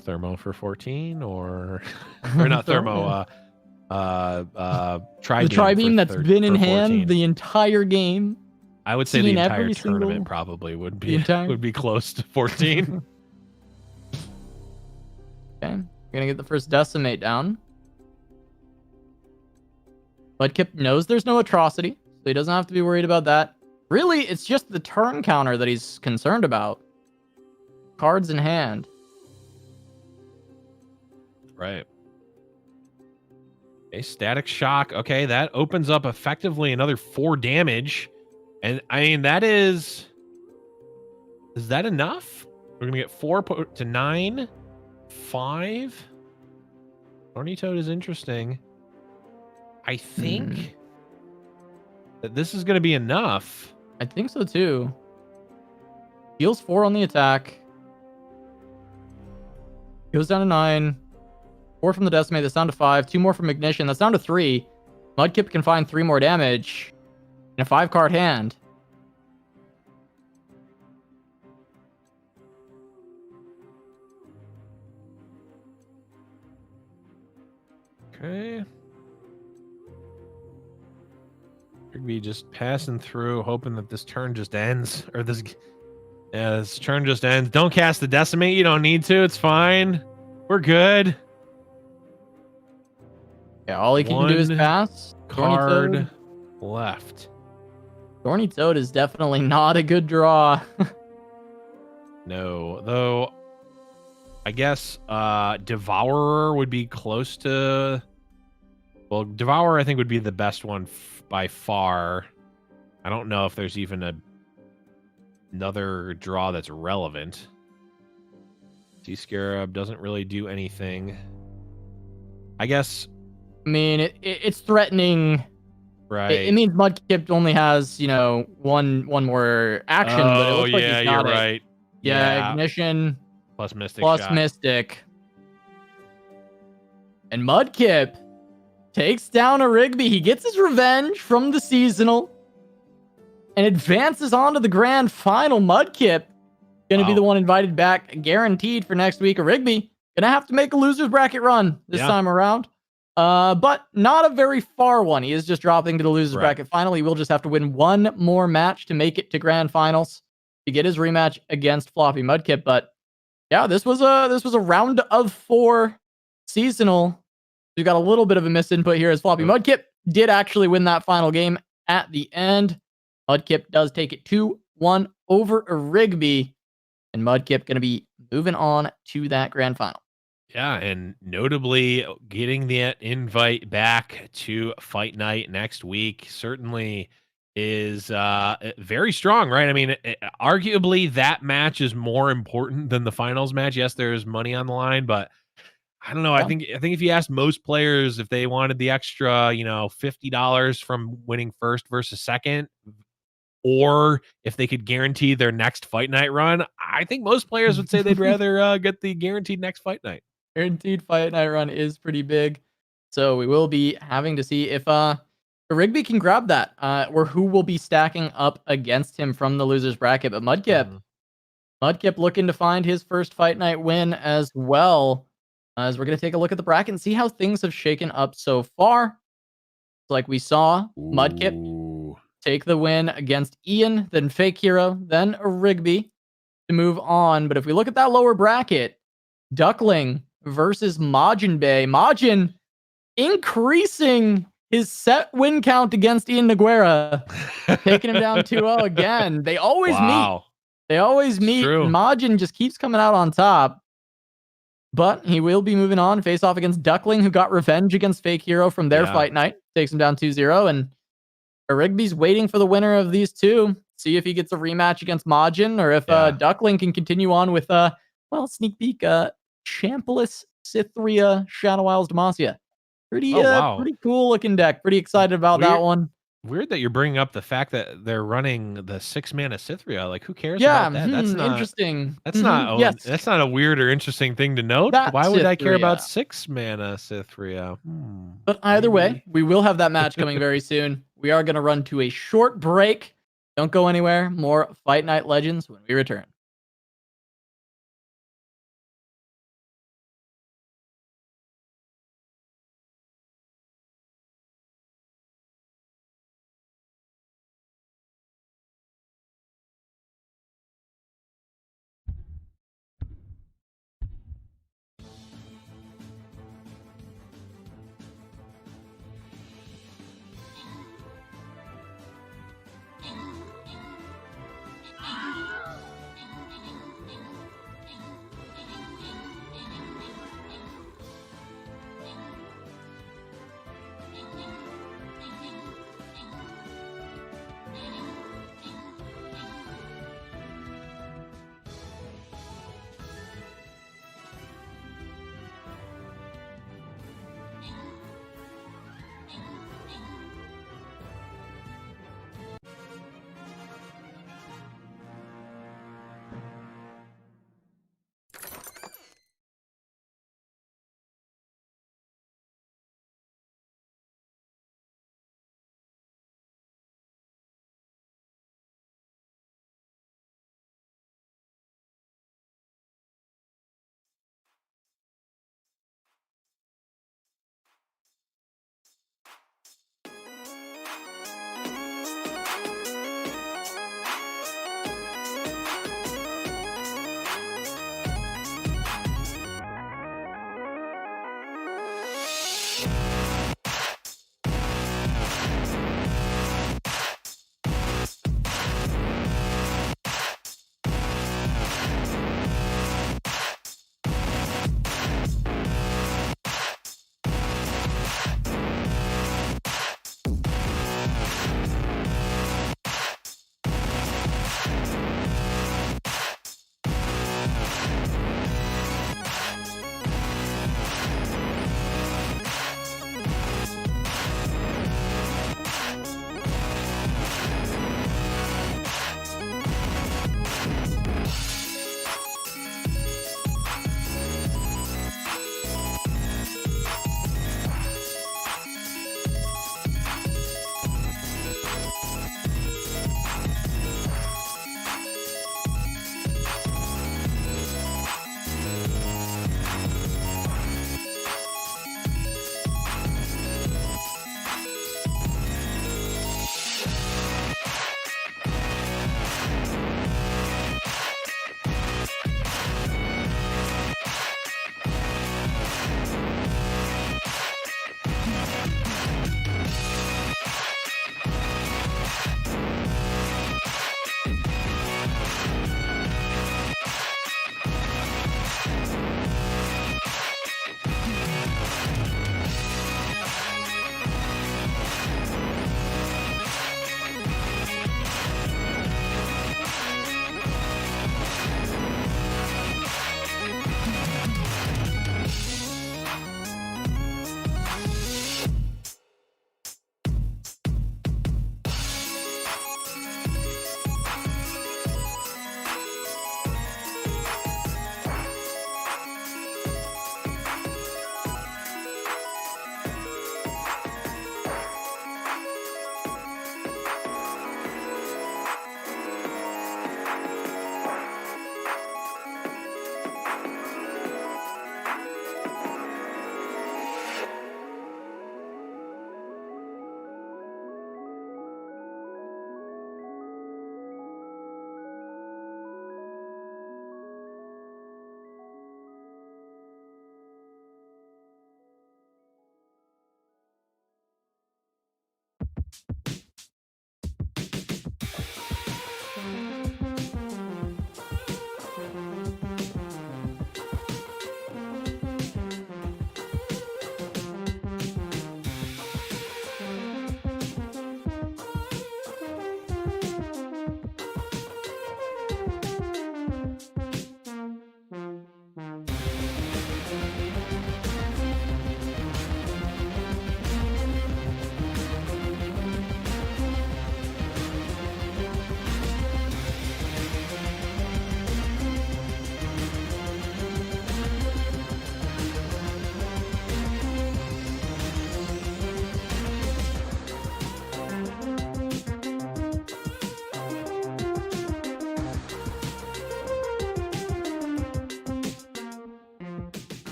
Thermo for 14 or not Thermo, Tri-beam.
The Tri-beam that's been in hand
14.
the entire game.
I would say the entire tournament
single...
probably would be close to 14.
Okay, we're gonna get the first decimate down. Mudkip knows there's no atrocity, so he doesn't have to be worried about that. Really, it's just the turn counter that he's concerned about. Cards in hand.
Right. A static shock. Okay, that opens up effectively another 4 damage. And I mean, that is that enough? We're gonna get 4 to 9. 5. Thorny Toad is interesting. I think that this is gonna be enough.
I think so too. Deals 4 on the attack. Goes down to 9. 4 from the decimate, that's down to 5. 2 more from ignition, that's down to 3. Mudkip can find 3 more damage in a 5-card hand.
Okay. Rigby just passing through, hoping that this turn just ends. Or this turn just ends. Don't cast the decimate, you don't need to, it's fine. We're good.
Yeah, all he can do is pass.
Card left.
Thorny Toad is definitely not a good draw.
No, though I guess Devourer would be close to... Well, Devourer I think would be the best one by far. I don't know if there's even another draw that's relevant. Sea Scarab doesn't really do anything. I guess...
I mean, it's threatening.
Right.
It means Mudkip only has, one more action. But it looks like he's got
you're right.
Yeah, ignition.
Plus Mystic
Plus
shot.
Mystic. And Mudkip takes down a Rigby. He gets his revenge from the seasonal and advances on to the grand final. Mudkip going to be the one invited back, guaranteed for next week. A Rigby going to have to make a loser's bracket run this time around. But not a very far one. He is just dropping to the loser's bracket final. He will just have to win one more match to make it to grand finals to get his rematch against Floppy Mudkip. But yeah, this was a round of 4 seasonal. We got a little bit of a misinput here as Floppy Mudkip did actually win that final game at the end. Mudkip does take it 2-1 over a Rigby, and Mudkip going to be moving on to that grand final.
Yeah, and notably getting the invite back to Fight Night next week certainly is very strong, right? I mean, arguably that match is more important than the finals match. Yes, there's money on the line, but I don't know. I think if you asked most players if they wanted the extra, $50 from winning first versus second, or if they could guarantee their next Fight Night run, I think most players would say they'd rather get the guaranteed next Fight Night.
Guaranteed Fight Night run is pretty big. So we will be having to see if Rigby can grab that, or who will be stacking up against him from the loser's bracket. But Mudkip looking to find his first Fight Night win as well. As we're going to take a look at the bracket and see how things have shaken up so far. Like we saw, Mudkip take the win against Ian, then Fake Hero, then a Rigby to move on. But if we look at that lower bracket, Duckling versus majiinbae. Majin increasing his set win count against Ian Noguera, taking him down 2-0 again. They always meet. They always meet.
True.
And Majin just keeps coming out on top. But he will be moving on. Face off against Duckling, who got revenge against Fake Hero from their fight night. Takes him down 2-0. And Rigby's waiting for the winner of these two. See if he gets a rematch against Majin, or if Duckling can continue on with, well, sneak peek, Champless Cythria Shadow Isles Demacia. Pretty cool looking deck. Pretty excited about that one.
Weird that you're bringing up the fact that they're running the 6-mana Cythria. Like, who cares about that? That's not
interesting.
That's not. That's not a weird or interesting thing to note. Why would I care about 6-mana Cythria?
But either way, we will have that match coming very soon. We are going to run to a short break. Don't go anywhere. More Fight Night Legends when we return.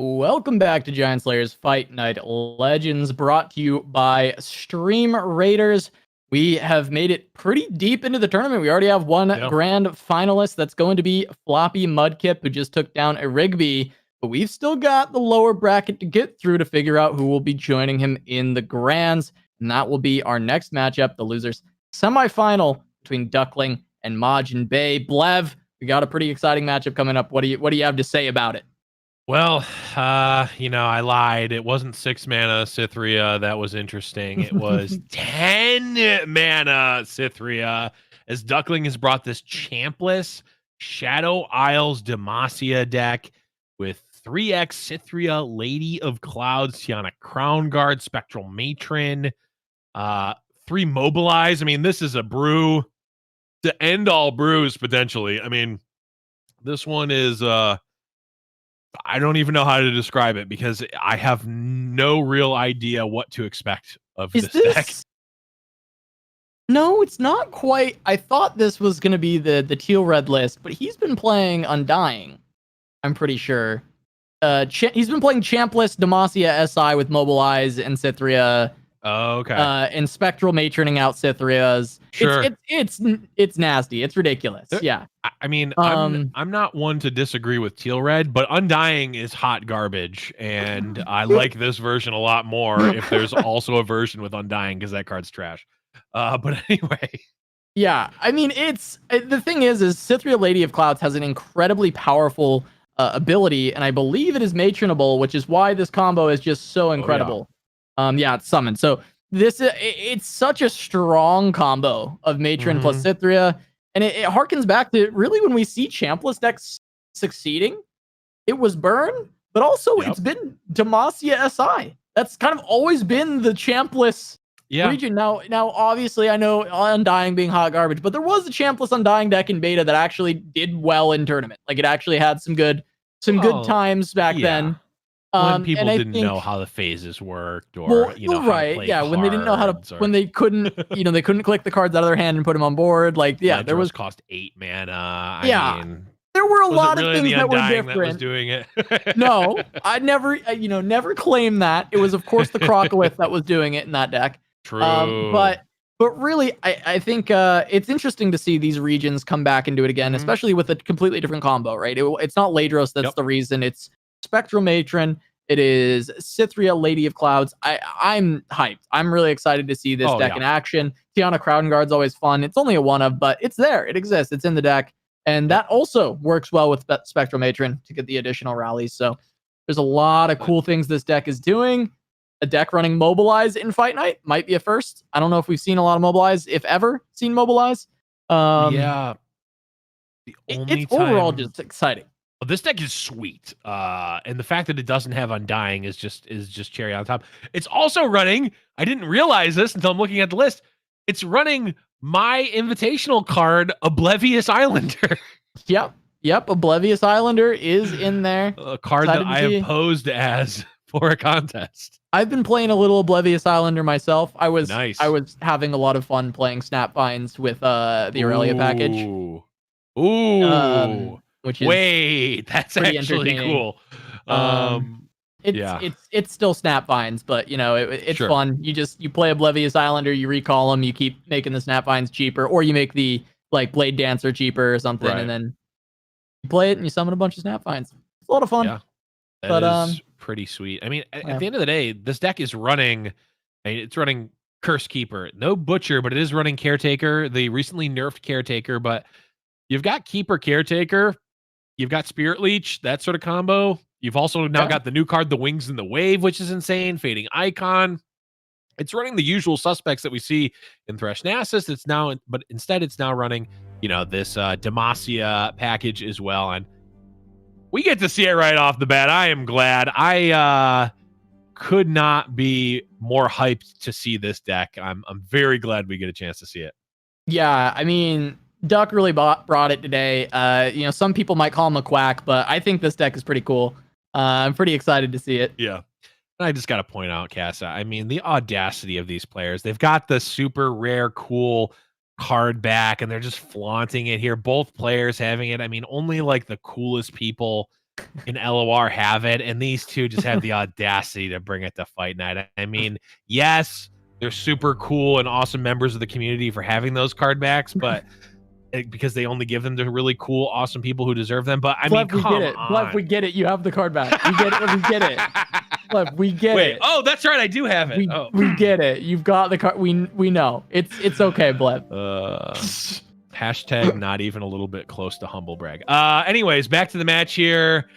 Welcome back to Giant Slayer's Fight Night Legends, brought to you by Stream Raiders. We have made it pretty deep into the tournament. We already have one grand finalist. That's going to be Floppy Mudkip, who just took down a Rigby. But we've still got the lower bracket to get through to figure out who will be joining him in the grands. And that will be our next matchup, the losers semifinal between Duckling and majiinbae. Blev, we got a pretty exciting matchup coming up. What do you have to say about it?
Well, I lied. It wasn't 6 mana Cythria that was interesting. It was 10 mana Cythria, as Duckling has brought this champless Shadow Isles Demacia deck with 3x Cythria, Lady of Clouds, Tiana Crown Guard, Spectral Matron, 3 Mobilize. I mean, this is a brew to end all brews, potentially. I mean, this one is... I don't even know how to describe it because I have no real idea what to expect of this deck.
No, it's not quite. I thought this was going to be the teal red list, but he's been playing Undying. I'm pretty sure. He's been playing Champless, Demacia SI with Mobilize and Cythria.
Oh, okay.
And Spectral Matroning out Cythrias.
Sure.
It's nasty. It's ridiculous. Yeah.
I mean, I'm not one to disagree with Teal Red, but Undying is hot garbage, and I like this version a lot more if there's also a version with Undying, because that card's trash. But anyway.
Yeah, I mean, the thing is Cythria Lady of Clouds has an incredibly powerful ability, and I believe it is matronable, which is why this combo is just so incredible. Oh, yeah. It's summoned. So it's such a strong combo of Matron plus Cythria, and it harkens back to really when we see Champless decks succeeding. It was Burn, but also it's been Demacia SI. That's kind of always been the Champless region. Now, obviously, I know Undying being hot garbage, but there was a Champless Undying deck in beta that actually did well in tournament. Like, it actually had some good times back then.
When people didn't know how the phases worked, or how to play
when they didn't know how to, when they couldn't, they couldn't click the cards out of their hand and put them on board. Like, there was
cost 8 mana. I mean,
there were a lot of things that were different.
That was doing it.
No, I never, never claimed that. It was, of course, the Crocowith that was doing it in that deck.
True.
But really, I think it's interesting to see these regions come back and do it again, especially with a completely different combo, right? It's not Ladros that's the reason. It's Spectral Matron. It is Cythria, Lady of Clouds. I'm hyped. I'm really excited to see this deck in action. Tiana Crown Guard's always fun. It's only a one of, but it's there. It exists. It's in the deck. And that also works well with Spectral Matron to get the additional rallies. So there's a lot of cool things this deck is doing. A deck running Mobilize in Fight Night might be a first. I don't know if we've seen a lot of Mobilize, if ever seen Mobilize.
The only
it's overall just exciting.
Well, this deck is sweet, and the fact that it doesn't have Undying is just cherry on top. It's also running. I didn't realize this until I'm looking at the list. It's running my invitational card, Oblivious Islander. Yep.
Oblivious Islander is in there.
A card that I have posed as for a contest.
I've been playing a little Oblivious Islander myself. I was having a lot of fun playing Snapvines with the Aurelia package.
Ooh.
Which is
that's actually cool.
It's still Snapvines, but it's fun. You play Oblivious Islander, you recall them, you keep making the Snapvines cheaper, or you make the Blade Dancer cheaper or something, and then you play it and you summon a bunch of Snapvines. It's a lot of fun.
Yeah, that is pretty sweet. I mean, at the end of the day, this deck is running. It's running Curse Keeper, no Butcher, but it is running Caretaker, the recently nerfed Caretaker. But you've got Keeper, Caretaker. You've got Spirit Leech, that sort of combo. You've also now got the new card, the Wings and the Wave, which is insane. Fading Icon. It's running the usual suspects that we see in Thresh Nasus. But instead it's now running, this Demacia package as well. And we get to see it right off the bat. I am glad. I could not be more hyped to see this deck. I'm very glad we get a chance to see it.
Yeah, I mean, Duck really brought it today. Some people might call him a quack, but I think this deck is pretty cool. I'm pretty excited to see it.
Yeah. And I just got to point out, Casa, I mean, the audacity of these players. They've got the super rare, cool card back, and they're just flaunting it here. Both players having it. I mean, only the coolest people in LOR have it, and these two just have the audacity to bring it to Fight Night. I mean, yes, they're super cool and awesome members of the community for having those card backs, but because they only give them to really cool, awesome people who deserve them. But I mean, come on.
Blev, we get it. You have the card back. We get it. We get it. Blev, we get it.
Oh, that's right. I do have it.
We get it. You've got the card. We know. It's okay, Blev.
Hashtag not even a little bit close to humble brag. Anyways, back to the match here.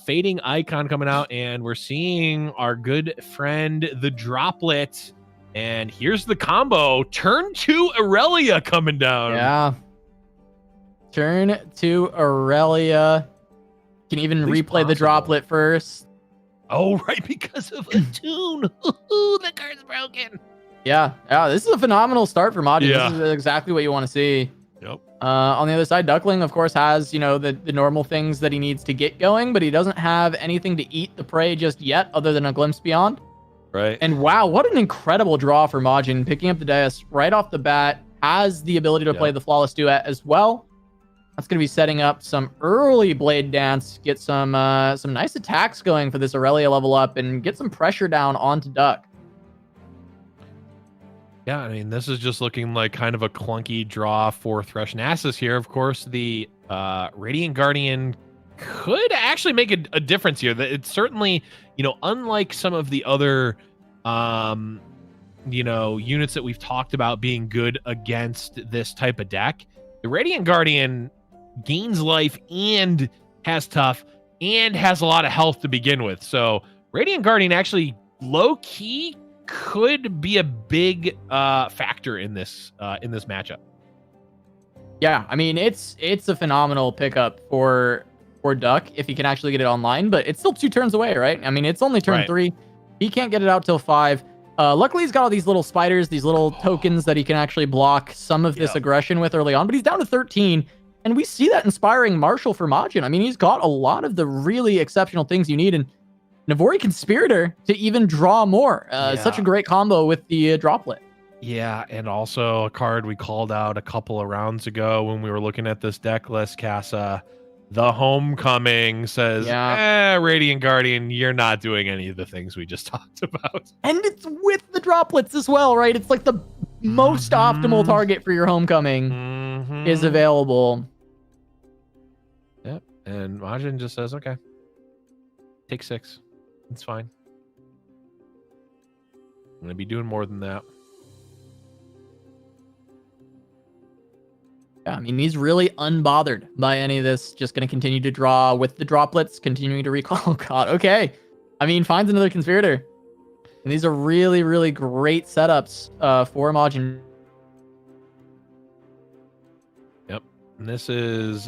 Fading Icon coming out, and we're seeing our good friend, the Droplet. And here's the combo. Turn 2 Aurelia coming down.
Yeah. Turn 2 Aurelia. Can even replay the Droplet first.
Oh, right, because of a tune. The card's broken.
Yeah. This is a phenomenal start for Majin.
Yeah.
This is exactly what you want to see.
Yep.
On the other side, Duckling, of course, has, the normal things that he needs to get going, but he doesn't have anything to eat the prey just yet other than a glimpse beyond.
Right.
And wow, what an incredible draw for Majin, picking up the Deus right off the bat, has the ability to play the Flawless Duet as well. That's going to be setting up some early Blade Dance, get some nice attacks going for this Aurelia level up, and get some pressure down onto Duck.
Yeah, I mean, this is just looking like kind of a clunky draw for Thresh Nasus here. Of course, the Radiant Guardian could actually make a difference here. That it's certainly, unlike some of the other, units that we've talked about being good against this type of deck, the Radiant Guardian gains life and has tough and has a lot of health to begin with. So Radiant Guardian actually low key could be a big factor in this matchup.
Yeah, I mean, it's a phenomenal pickup for Duck if he can actually get it online, but it's still 2 turns away, right? I mean, it's only turn 3. He can't get it out till 5. Luckily, he's got all these little spiders, these little tokens that he can actually block some of this aggression with early on, but he's down to 13, and we see that inspiring Marshall for Majin. I mean, he's got a lot of the really exceptional things you need, and Navori Conspirator to even draw more. Such a great combo with the Droplet.
Yeah, and also a card we called out a couple of rounds ago when we were looking at this deck list, Casa. The Homecoming says, Radiant Guardian, you're not doing any of the things we just talked about.
And it's with the Droplets as well, right? It's like the most optimal target for your Homecoming is available.
Yep, and Majin just says, okay, take 6. It's fine. I'm going to be doing more than that.
Yeah, I mean, he's really unbothered by any of this. Just going to continue to draw with the Droplets, continuing to recall. Oh, God. Okay. I mean, finds another Conspirator. And these are really, really great setups for Majin.
Yep. And this is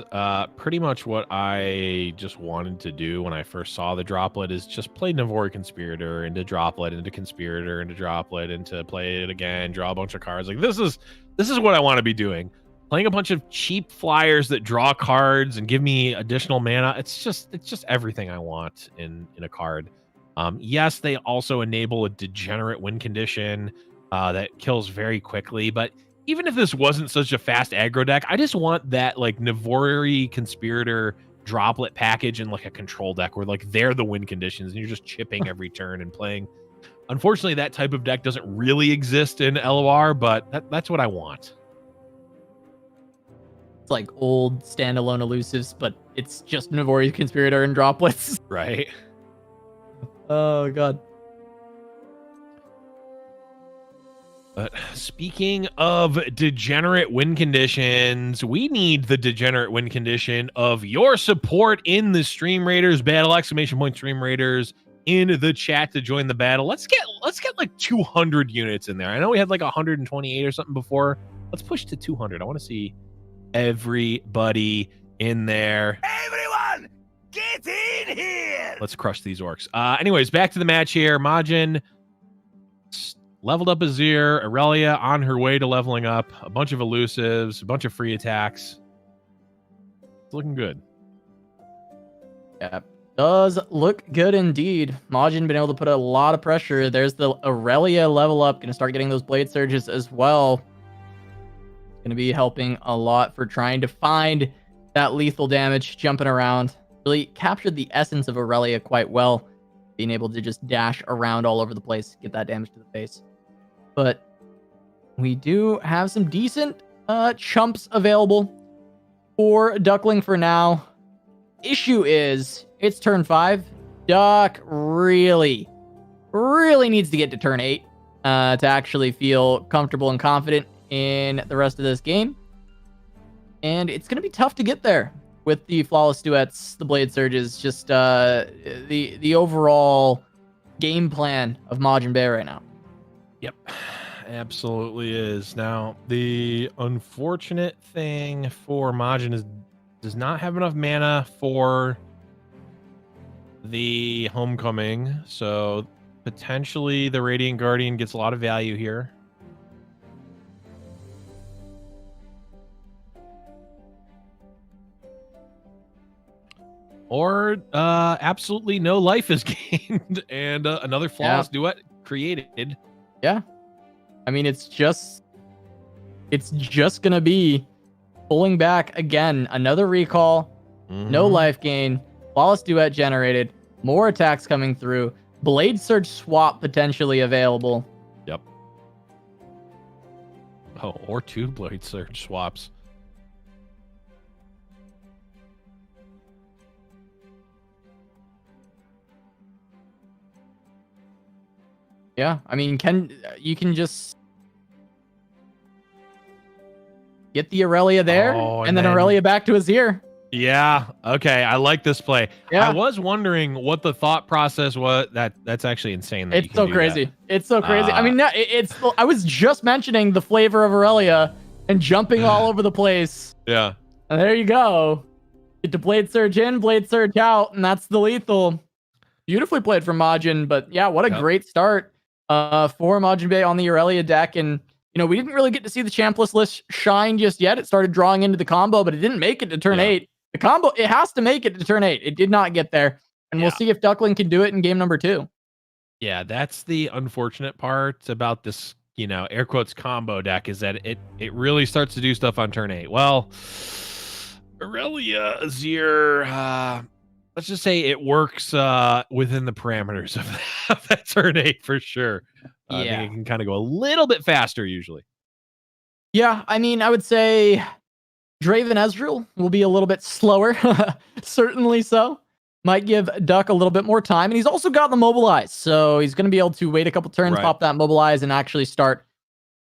pretty much what I just wanted to do when I first saw the Droplet, is just play Navori Conspirator into Droplet, into Conspirator, into Droplet, into play it again, draw a bunch of cards. Like, this is what I want to be doing. Playing a bunch of cheap flyers that draw cards and give me additional mana. It's just everything I want in a card. Yes, they also enable a degenerate win condition that kills very quickly. But even if this wasn't such a fast aggro deck, I just want that like Navori Conspirator Droplet package in like a control deck where like they're the win conditions and you're just chipping every turn and playing. Unfortunately, that type of deck doesn't really exist in LOR, but that's what I want.
It's like old standalone elusives, but it's just Navori Conspirator and Droplets.
Right.
Oh, God.
But speaking of degenerate win conditions, we need the degenerate win condition of your support in the Stream Raiders battle! Stream Raiders in the chat to join the battle. Let's get like 200 units in there. I know we had like 128 or something before. Let's push to 200. I want to see everybody in there.
Everyone, get in here!
Let's crush these orcs. Anyways, back to the match here. Majin leveled up Azir. Aurelia on her way to leveling up. A bunch of elusives, a bunch of free attacks. It's looking good.
Yeah, does look good indeed. Majin been able to put a lot of pressure. There's the Aurelia level up. Going to start getting those blade surges as well. Going to be helping a lot for trying to find that lethal damage jumping around. really captured the essence of Aurelia quite well, being able to just dash around all over the place, get that damage to the face. But we do have some decent chumps available for Duckling for now. Issue is, it's turn 5. Duck really needs to get to turn 8 to actually feel comfortable and confident in the rest of this game. And it's going to be tough to get there with the flawless duets, the blade surges, just the overall game plan of majiinbae right now.
Yep, absolutely is. Now, the unfortunate thing for Majin is does not have enough mana for the homecoming, so potentially the Radiant Guardian gets a lot of value here. Or absolutely no life is gained and another flawless duet created.
Yeah. I mean, it's just gonna be pulling back again. Another recall, no life gain, flawless duet generated, more attacks coming through, blade surge swap potentially available.
Yep. Oh, or 2 blade surge swaps.
Yeah, I mean, you can just get the Aurelia there, and then Aurelia back to his ear.
Yeah. Okay. I like this play.
Yeah.
I was wondering what the thought process was. That's actually insane. That
It's so crazy. It's so crazy. I mean, I was just mentioning the flavor of Aurelia and jumping all over the place.
Yeah.
And there you go. Get to blade surge in, blade surge out, and that's the lethal. Beautifully played from Majin, but yeah, what a great start for majiinbae on the Aurelia deck. And we didn't really get to see the champless list shine just yet. It started drawing into the combo, but it didn't make it to turn 8. The combo, it has to make it to turn 8. It did not get there. And we'll see if Duckling can do it in game number 2.
Yeah, that's the unfortunate part about this, air quotes combo deck is that it really starts to do stuff on turn 8. Well, Aurelia is your, let's just say it works within the parameters of that turn 8 for sure. I think it can kind of go a little bit faster usually.
Yeah, I mean, I would say Draven Ezreal will be a little bit slower. Certainly so. Might give Duck a little bit more time. And he's also got the Mobilize. So he's going to be able to wait a couple turns, pop that Mobilize, and actually start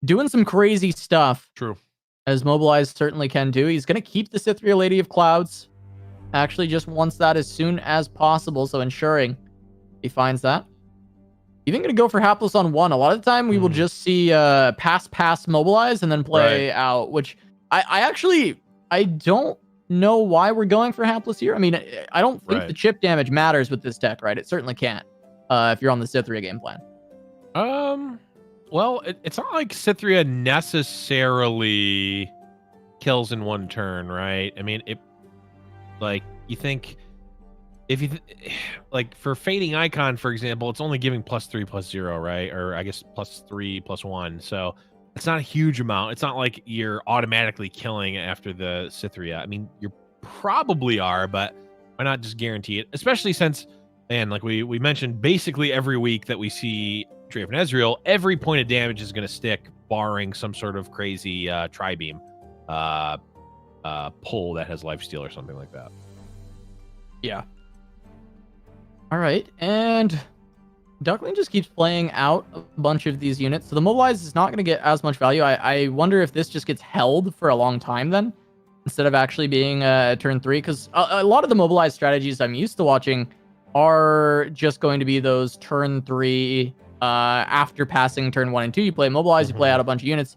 doing some crazy stuff.
True. As
Mobilize certainly can do. He's going to keep the Cythria Lady of Clouds. Actually just wants that as soon as possible. So ensuring he finds that. Even going to go for Hapless on 1. A lot of the time we will just see pass Mobilize and then play out, which I don't know why we're going for Hapless here. I mean, I don't think the chip damage matters with this deck, right? It certainly can't if you're on the Cythria game plan.
Well, it's not like Cythria necessarily kills in one turn, right? I mean, you think if you like for Fading Icon, for example, it's only giving +3/+0, right? Or I guess +3/+1. So it's not a huge amount. It's not like you're automatically killing after the Cythria. I mean, you probably are, but why not just guarantee it? Especially since, man, like we mentioned, basically every week that we see Draven Ezreal, every point of damage is going to stick, barring some sort of crazy tri-beam pull that has lifesteal or something like that.
Yeah. All right, and Duckling just keeps playing out a bunch of these units. So the Mobilize is not going to get as much value. I wonder if this just gets held for a long time then, instead of actually being turn 3. Because a lot of the Mobilize strategies I'm used to watching are just going to be those turn 3 after passing turn 1 and 2. You play Mobilize, you play out a bunch of units.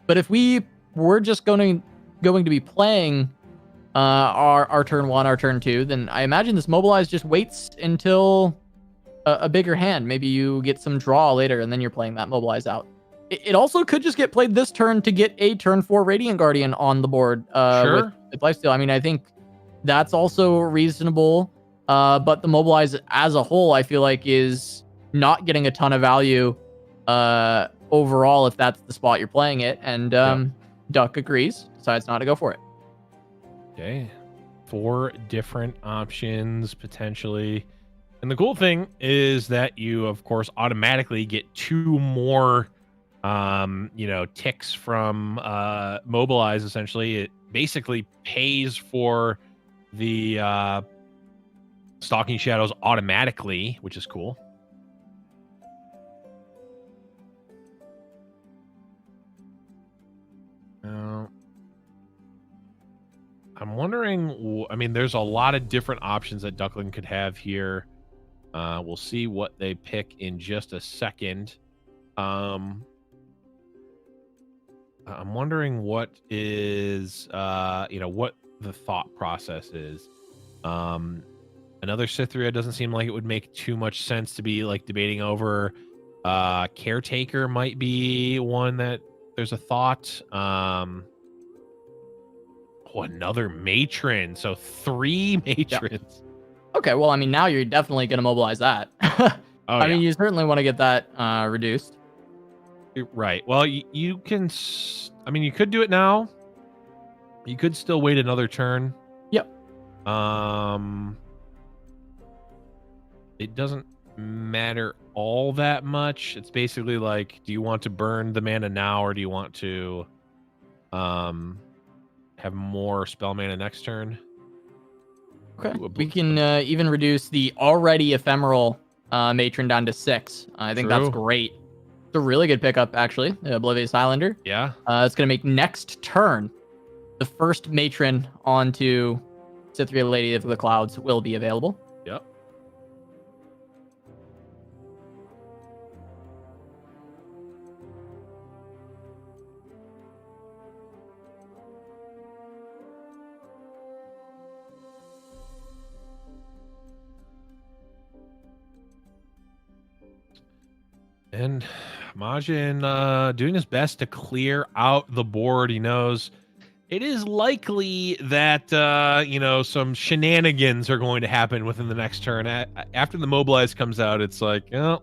But if we were just going to be playing our turn 1, our turn 2, then I imagine this Mobilize just waits until a bigger hand. Maybe you get some draw later, and then you're playing that Mobilize out. It also could just get played this turn to get a turn 4 Radiant Guardian on the board with lifesteal. I mean, I think that's also reasonable. But the Mobilize as a whole, I feel like, is not getting a ton of value overall if that's the spot you're playing it. And Duck agrees, decides not to go for it.
Okay. 4 different options potentially. And the cool thing is that you, of course, automatically get 2 more, ticks from Mobilize, essentially. It basically pays for the Stalking Shadows automatically, which is cool. I'm wondering, I mean, there's a lot of different options that Duckling could have here. We'll see what they pick in just a second. I'm wondering what is, what the thought process is. Another Cytheria doesn't seem like it would make too much sense to be like debating over. Caretaker might be one that there's a thought. Another matron. So 3 matrons.
Yep. Okay, well, I mean, now you're definitely going to mobilize that. I mean, you certainly want to get that reduced.
Right. Well, you can... I mean, you could do it now. You could still wait another turn.
Yep.
It doesn't matter all that much. It's basically like, do you want to burn the mana now, or do you want to have more spell mana next turn?
Okay. We can even reduce the already ephemeral matron down to 6. I think that's great. It's a really good pickup, actually. Oblivious Highlander.
Yeah.
It's going to make next turn the first matron onto Cytheria, Lady of the Clouds, will be available.
Yep. And Majin doing his best to clear out the board. He knows it is likely that, some shenanigans are going to happen within the next turn. After the Mobilize comes out, it's like, kind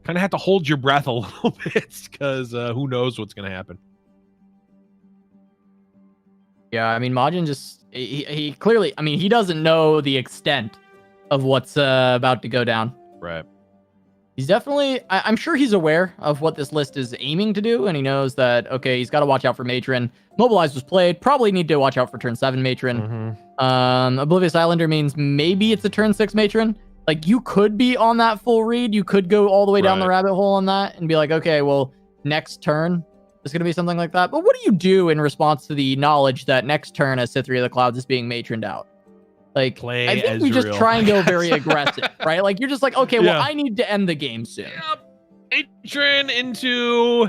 of have to hold your breath a little bit, because who knows what's going to happen.
Yeah, I mean, Majin just, he clearly, I mean, he doesn't know the extent of what's about to go down.
Right.
He's definitely, I'm sure he's aware of what this list is aiming to do, and he knows that, okay, he's got to watch out for Matron. Mobilize was played, probably need to watch out for turn 7 Matron.
Mm-hmm.
Oblivious Islander means maybe it's a turn 6 Matron. Like, you could be on that full read, you could go all the way down the rabbit hole on that, and be like, okay, well, next turn, there's going to be something like that. But what do you do in response to the knowledge that next turn, as Cytheria of the Clouds is being matroned out? Like, I think we just try and go very aggressive, right? Like, you're just like, okay, well, I need to end the game soon.
Yep. Matron into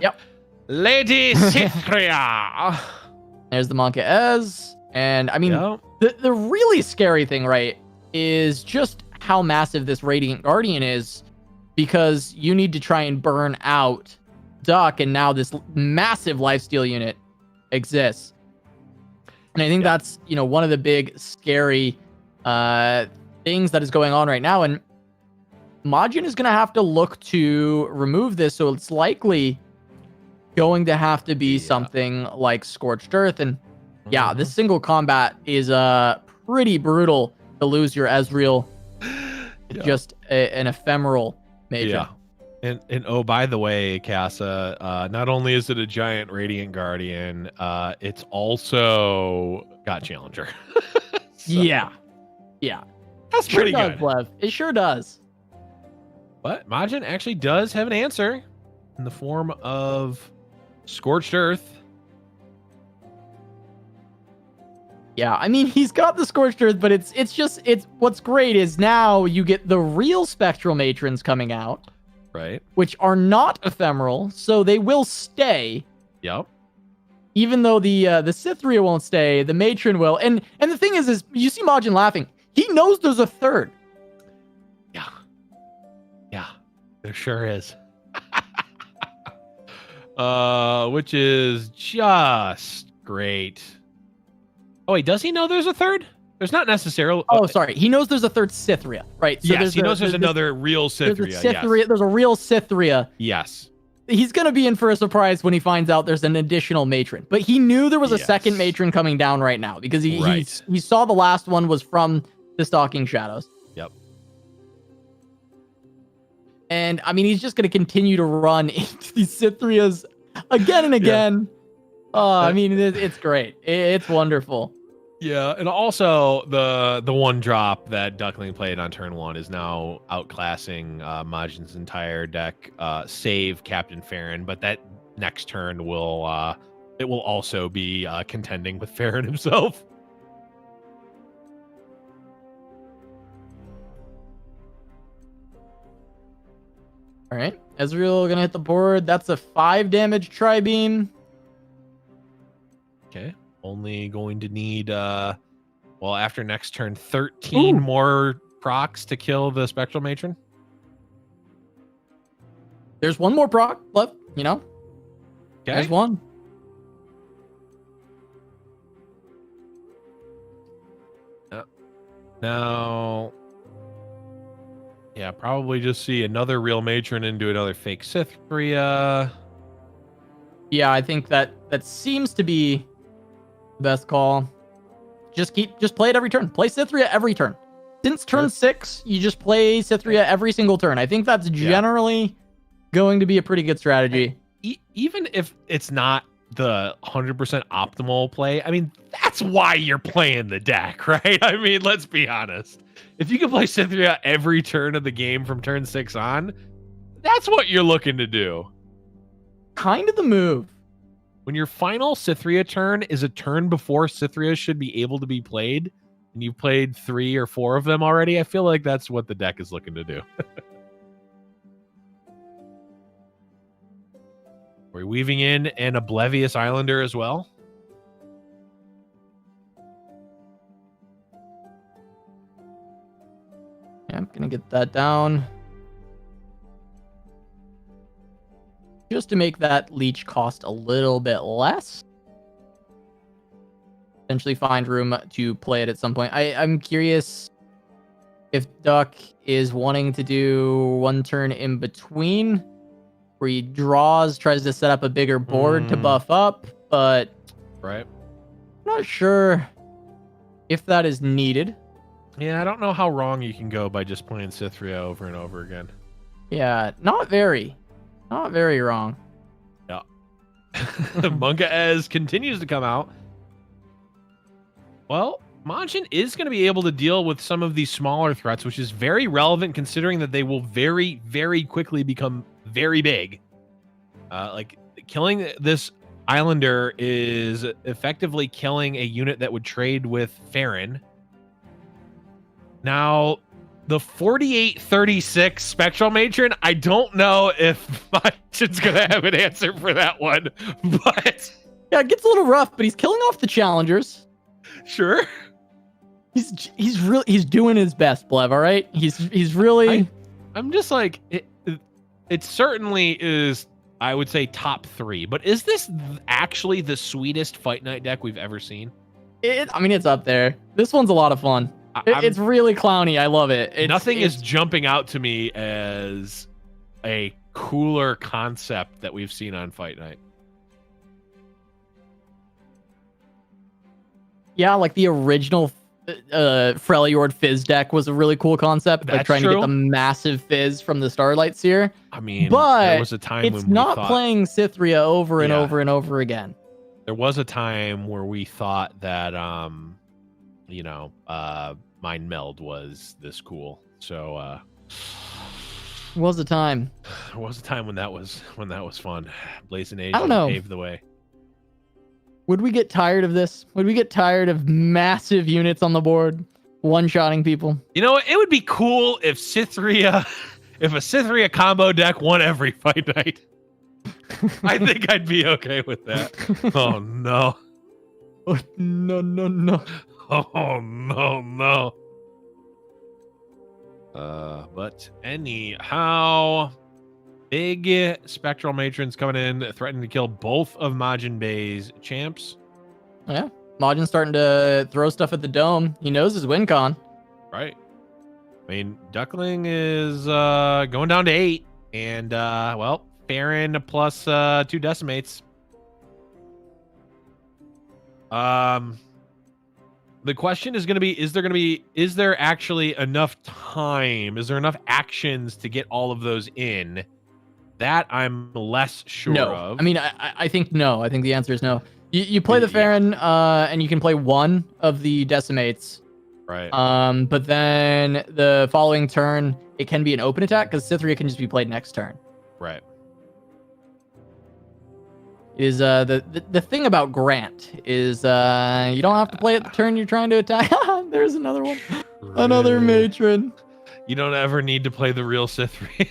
Lady Cytheria.
There's the Monka Ez. And, I mean, the really scary thing, right, is just how massive this Radiant Guardian is, because you need to try and burn out Duck, and now this massive lifesteal unit exists. And I think that's, one of the big, scary things that is going on right now, and Majin is going to have to look to remove this, so it's likely going to have to be something like Scorched Earth. And this single combat is pretty brutal to lose your Ezreal, just an ephemeral major.
And oh, by the way, Casa, not only is it a giant Radiant Guardian, it's also got Challenger.
Yeah.
That's pretty good.
Blev. It sure does.
But Majin actually does have an answer in the form of Scorched Earth.
Yeah, I mean, he's got the Scorched Earth, but it's what's great is now you get the real Spectral Matrons coming out.
Right.
Which are not ephemeral, so they will stay.
Yep.
Even though the Cytheria won't stay, the Matron will. And the thing is you see Majin laughing. He knows there's a third.
Yeah, there sure is. Which is just great. Oh, wait, does he know there's a third? There's not necessarily...
Oh, sorry. He knows there's a third Cytheria, right? So
yes, he knows there's another real Cytheria.
There's a real Cytheria.
Yes.
he's gonna be in for a surprise when he finds out there's an additional matron. But he knew there was a second matron coming down right now because he saw the last one was from the Stalking Shadows.
Yep.
And I mean, he's just gonna continue to run into these Cythrias again and again. I mean, it's great. It's wonderful.
Yeah, and also the one drop that Duckling played on turn 1 is now outclassing Majin's entire deck, save Captain Farron. But that next turn will it will also be contending with Farron himself.
All right, Ezreal gonna hit the board. That's a 5 damage tri-beam.
Okay. Only going to need, well, after next turn, 13 more procs to kill the Spectral Matron.
There's one more proc left, you know?
Okay.
There's one.
Now, yeah, probably just see another real Matron and do another fake Cythria.
Yeah, I think that seems to be best call. Just play it every turn. Play Cythria every turn. Since turn 6, you just play Cythria every single turn. I think that's generally going to be a pretty good strategy.
Even if it's not the 100% optimal play, I mean, that's why you're playing the deck, right? I mean, let's be honest. If you can play Cythria every turn of the game from turn 6 on, that's what you're looking to do.
Kind of the move.
When your final Cythria turn is a turn before Cythria should be able to be played, and you've played 3 or 4 of them already, I feel like that's what the deck is looking to do. We're weaving in an Oblivious Islander as well.
Yeah, I'm going to get that down. Just to make that leech cost a little bit less. Potentially find room to play it at some point. I'm curious if Duck is wanting to do one turn in between, where he draws, tries to set up a bigger board to buff up, but
I'm
not sure if that is needed.
Yeah, I don't know how wrong you can go by just playing Cythria over and over again.
Yeah, not very wrong.
Yeah. Munga Ez continues to come out. Well, Majin is going to be able to deal with some of these smaller threats, which is very relevant considering that they will very, very quickly become very big. Like, killing this Islander is effectively killing a unit that would trade with Farron. Now, the 4836 Spectral Matron, I don't know if Majin's going to have an answer for that one, but...
Yeah, it gets a little rough, but he's killing off the challengers.
Sure.
He's doing his best, Blev, all right? He's really...
I'm just like, it certainly is, I would say, top 3, but is this actually the sweetest Fight Night deck we've ever seen?
I mean, it's up there. This one's a lot of fun. It's really clowny. I love it.
Nothing is jumping out to me as a cooler concept that we've seen on Fight Night. Yeah,
like the original Freljord Fizz deck was a really cool concept. Like trying to get the massive Fizz from the Starlight Seer.
I mean,
but
there was a time
it's
when
not playing Cythria over and over and over again.
There was a time where we thought that, Mind Meld was this cool. So,
was a time.
There was a time when that was fun. Blazing Age paved the way.
Would we get tired of this? Would we get tired of massive units on the board, one-shotting people?
You know, it would be cool if a Cythria combo deck won every Fight Night. I think I'd be okay with that. Oh no.
Oh, no.
Oh no. But anyhow, big Spectral Matrons coming in, threatening to kill both of Majinbae's champs.
Yeah, Majin's starting to throw stuff at the dome. He knows his win con.
Right. I mean, Duckling is going down to 8, and well, Farron plus 2 decimates. The question is going to be, is there actually enough time? Is there enough actions to get all of those in? That I'm less sure of.
I mean, I think no. I think the answer is no. You play the Farron, and you can play one of the decimates.
Right.
But then the following turn, it can be an open attack because Cytherea can just be played next turn.
Right.
Is the thing about Grant is you don't have to play it the turn you're trying to attack. There's another one. Another matron.
You don't ever need to play the real Cytherea.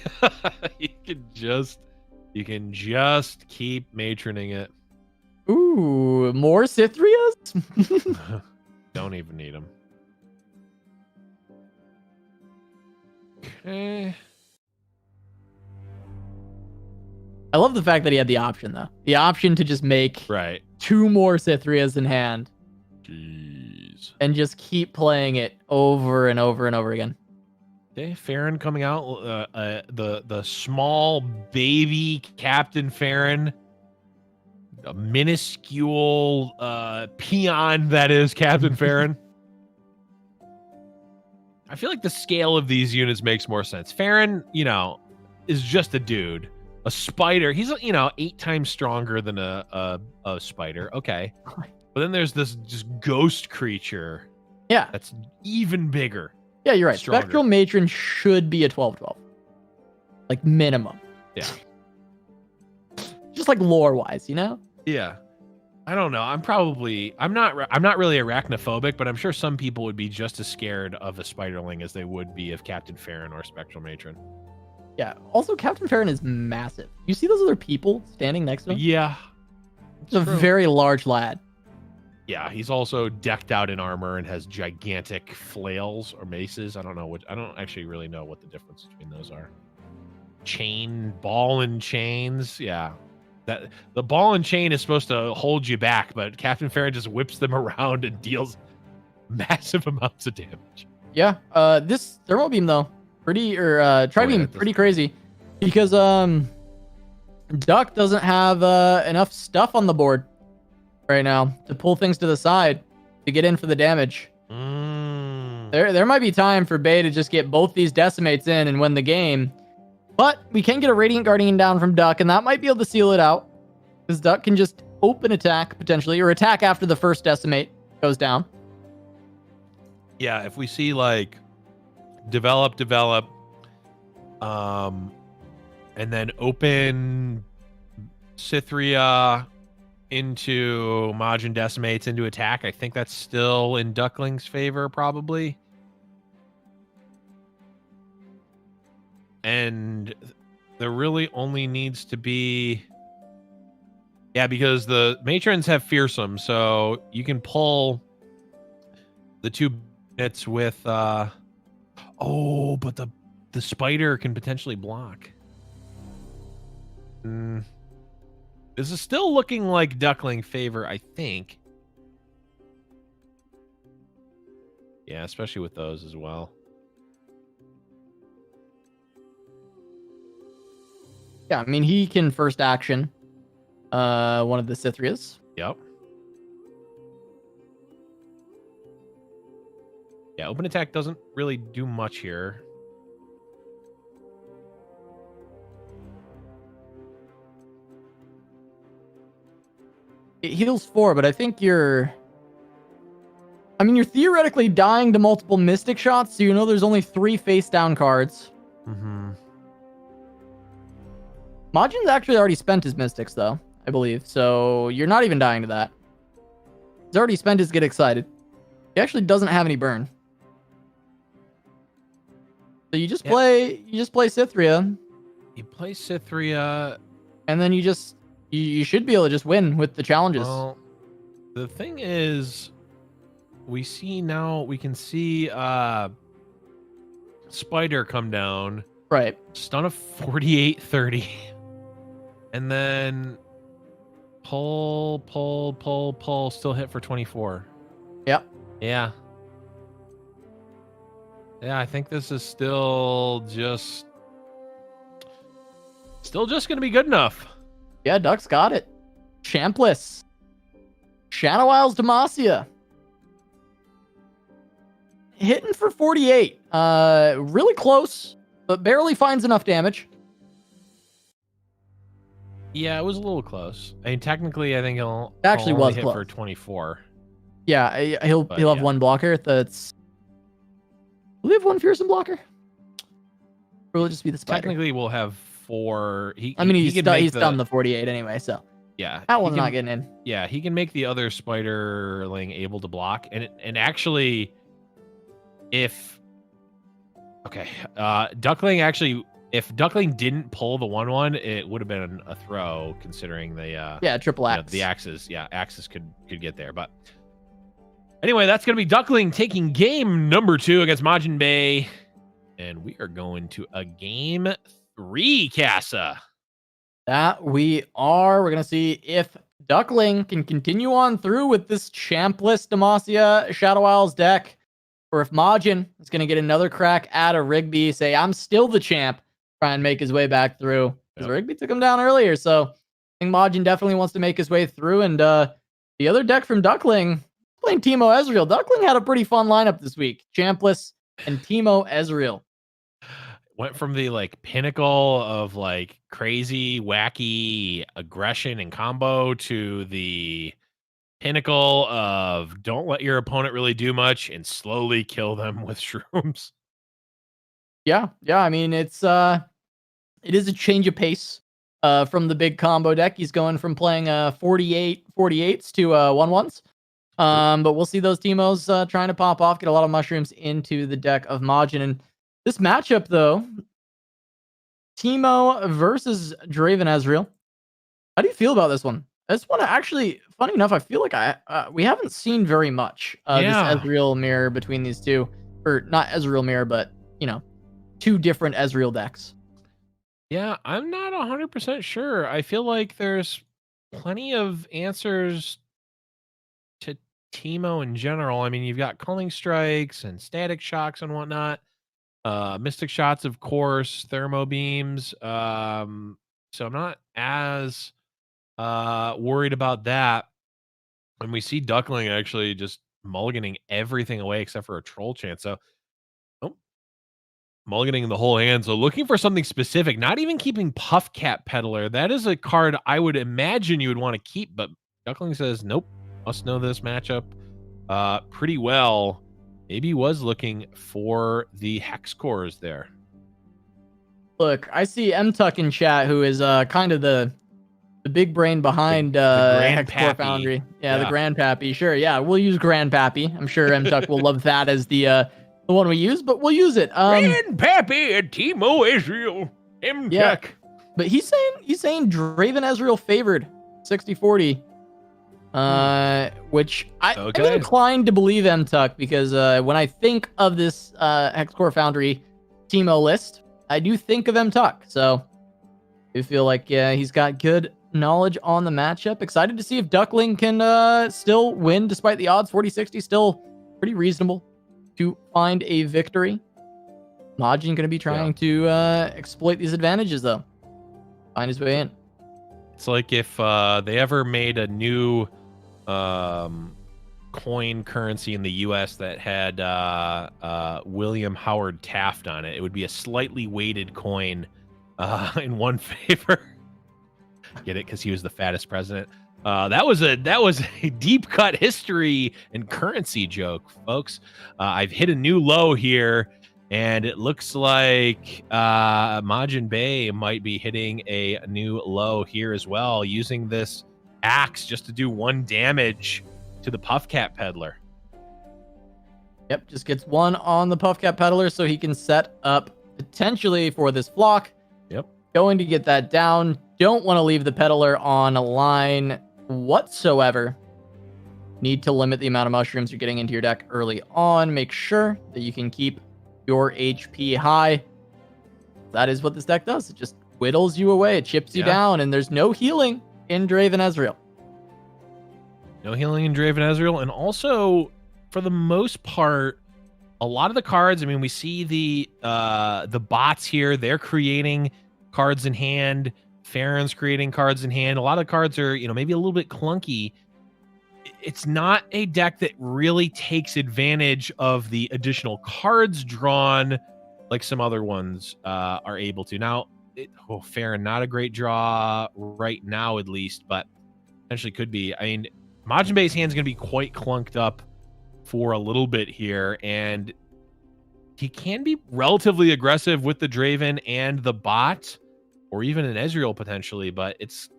you can just keep matroning it.
Ooh, more Cythereas?
Don't even need them. Okay.
I love the fact that he had the option, though. The option to just make 2 more Cythereas in hand.
Jeez.
And just keep playing it over and over and over again.
Okay, Farron coming out. The small baby Captain Farron. A minuscule peon that is Captain Farron. I feel like the scale of these units makes more sense. Farron, is just a dude. A spider. He's 8 times stronger than a spider. Okay. But then there's this just ghost creature.
Yeah.
That's even bigger.
Yeah, you're right.
Stronger.
Spectral Matron should be a 12/12. Like minimum.
Yeah.
Just like lore wise,
Yeah. I don't know. I'm not really arachnophobic, but I'm sure some people would be just as scared of a spiderling as they would be of Captain Farron or Spectral Matron.
Yeah. Also, Captain Farron is massive. You see those other people standing next to him?
Yeah.
He's a very large lad.
Yeah, he's also decked out in armor and has gigantic flails or maces. I don't actually really know what the difference between those are. Ball and chains. Yeah. That the ball and chain is supposed to hold you back, but Captain Farron just whips them around and deals massive amounts of damage.
Yeah. This thermal beam though, tri-beam, pretty crazy, because Duck doesn't have enough stuff on the board right now to pull things to the side to get in for the damage. There might be time for Bae to just get both these decimates in and win the game. But we can get a Radiant Guardian down from Duck, and that might be able to seal it out. Because Duck can just open attack, potentially, or attack after the first decimate goes down.
Yeah, if we see, like, develop, and then open Cytherea into Majin decimates into attack, I think that's still in Duckling's favor, probably. And there really only needs to be... Yeah, because the matrons have fearsome, so you can pull the 2 bits with... Oh, but the spider can potentially block. This is still looking like Duckling favor, I think. Yeah, especially with those as well.
Yeah, I mean, he can first action one of the Cythereas.
Yep. Yeah, open attack doesn't really do much here.
It heals 4, but I think you're theoretically dying to multiple Mystic shots, so there's only 3 face-down cards.
Mm-hmm.
Majin's actually already spent his Mystics, though, I believe, so you're not even dying to that. He's already spent his Get Excited. He actually doesn't have any burn. So you just play Cytherea.
You play Cytherea.
And then you should be able to just win with the challenges.
Well, the thing is, we can see Spider come down.
Right.
Stun of 48-30. And then pull, still hit for 24.
Yep.
Yeah. Yeah, I think this is still just Still just going to be good enough.
Yeah, Duck's got it. Champless. Shadow Isles Demacia. Hitting for 48. Really close, but barely finds enough damage.
Yeah, it was a little close. I mean, technically, I think he'll
Actually
only
was
hit
close.
for 24.
Yeah, he'll have one blocker. That's. Will he have one fearsome blocker? Or will it just be the spider?
Technically, we'll have 4.
He's done the 48 anyway, so
yeah,
that one's not getting in.
Yeah, he can make the other spiderling able to block, and actually, Duckling actually. If Duckling didn't pull the 1/1, it would have been a throw, considering the
triple axe.
The axes. Yeah, axes could get there. But anyway, that's gonna be Duckling taking game number 2 against majiinbae, and we are going to a game 3, Casa.
That we are. We're gonna see if Duckling can continue on through with this champless Demacia Shadow Isles deck, or if Majin is gonna get another crack at a Rigby, say I'm still the champ. Try and make his way back through. Because Rigby took him down earlier, so I think Majin definitely wants to make his way through. And the other deck from Duckling, playing Teemo Ezreal. Duckling had a pretty fun lineup this week. Champless and Teemo Ezreal.
Went from the pinnacle of crazy, wacky aggression and combo to the pinnacle of don't let your opponent really do much and slowly kill them with shrooms.
Yeah. I mean, it is a change of pace from the big combo deck. He's going from playing 48s to 1/1s. But we'll see those Teemos trying to pop off, get a lot of mushrooms into the deck of Majin. And this matchup, though, Teemo versus Draven Ezreal. How do you feel about this one? This one, actually, funny enough, I feel like we haven't seen very much this Ezreal mirror between these two. Or not Ezreal mirror, but, two different Ezreal decks.
Yeah, I'm not 100% sure. I feel like there's plenty of answers to Teemo in general. I mean, you've got Culling Strikes and Static Shocks and whatnot. Mystic Shots, of course, Thermo Beams. So I'm not as worried about that. And we see Duckling actually just mulliganing everything away except for a Troll Chance. So mulliganing the whole hand. So looking for something specific, not even keeping Puffcat Peddler. That is a card I would imagine you would want to keep, but Duckling says, nope, must know this matchup pretty well. Maybe he was looking for the hex cores there.
Look, I see M-Tuck in chat, who is kind of the big brain behind Hex Core Foundry. Yeah, the Grandpappy. Sure, yeah, we'll use Grandpappy. I'm sure M-Tuck will love that as the one we use, but we'll use it.
Grandpappy and Teemo Ezreal. M-Tuck.
Yeah, but he's saying Draven Ezreal favored 60-40. Which I'm inclined to believe M-Tuck, because when I think of this Hex Core Foundry Teemo list, I do think of M-Tuck. So I feel like he's got good knowledge on the matchup. Excited to see if Duckling can still win despite the odds. 40-60 still pretty reasonable to find a victory. Majin going to be trying to exploit these advantages, though. Find his way in.
It's like if they ever made a new coin currency in the U.S. that had William Howard Taft on it. It would be a slightly weighted coin in one favor. Get it? Because he was the fattest president. That was a deep cut history and currency joke, folks. I've hit a new low here, and it looks like majiinbae might be hitting a new low here as well, using this axe just to do 1 damage to the Puffcat Peddler.
Yep, just gets 1 on the Puffcat Peddler so he can set up potentially for this flock.
Yep.
Going to get that down. Don't want to leave the Peddler on a line whatsoever. Need to limit the amount of mushrooms you're getting into your deck early on. Make sure that you can keep your HP high. That is what this deck does. It just whittles you away. It chips you down, and there's no healing in Draven Ezreal.
No healing in Draven Ezreal. And also, for the most part, a lot of the cards, I mean, we see the bots here. They're creating cards in hand. Farron's creating cards in hand. A lot of cards are, maybe a little bit clunky. It's not a deck that really takes advantage of the additional cards drawn like some other ones are able to. Now, Farron, not a great draw right now, at least, but potentially could be. I mean, Majinbae's hand's going to be quite clunked up for a little bit here, and he can be relatively aggressive with the Draven and the bot, or even an Ezreal potentially, but it's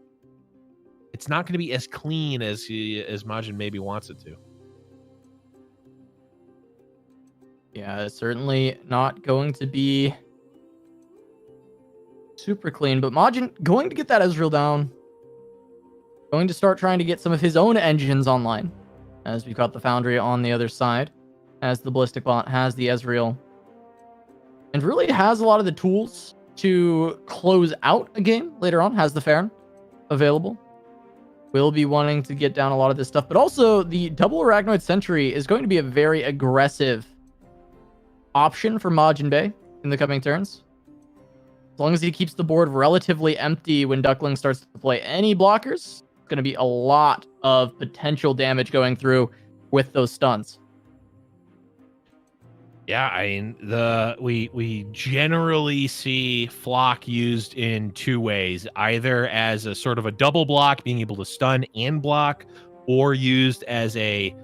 not going to be as clean as Majin maybe wants it to.
Yeah, it's certainly not going to be super clean, but Majin going to get that Ezreal down. Going to start trying to get some of his own engines online, as we've got the Foundry on the other side, as the Ballistic Bot has the Ezreal, and really has a lot of the tools to close out a game later on, has the Farron available. Will be wanting to get down a lot of this stuff, but also the double Arachnoid Sentry is going to be a very aggressive option for Majinbae in the coming turns. As long as he keeps the board relatively empty when Duckling starts to play any blockers, it's going to be a lot of potential damage going through with those stuns.
Yeah, I mean, we generally see Flock used in two ways, either as a sort of a double block, being able to stun and block, or used as a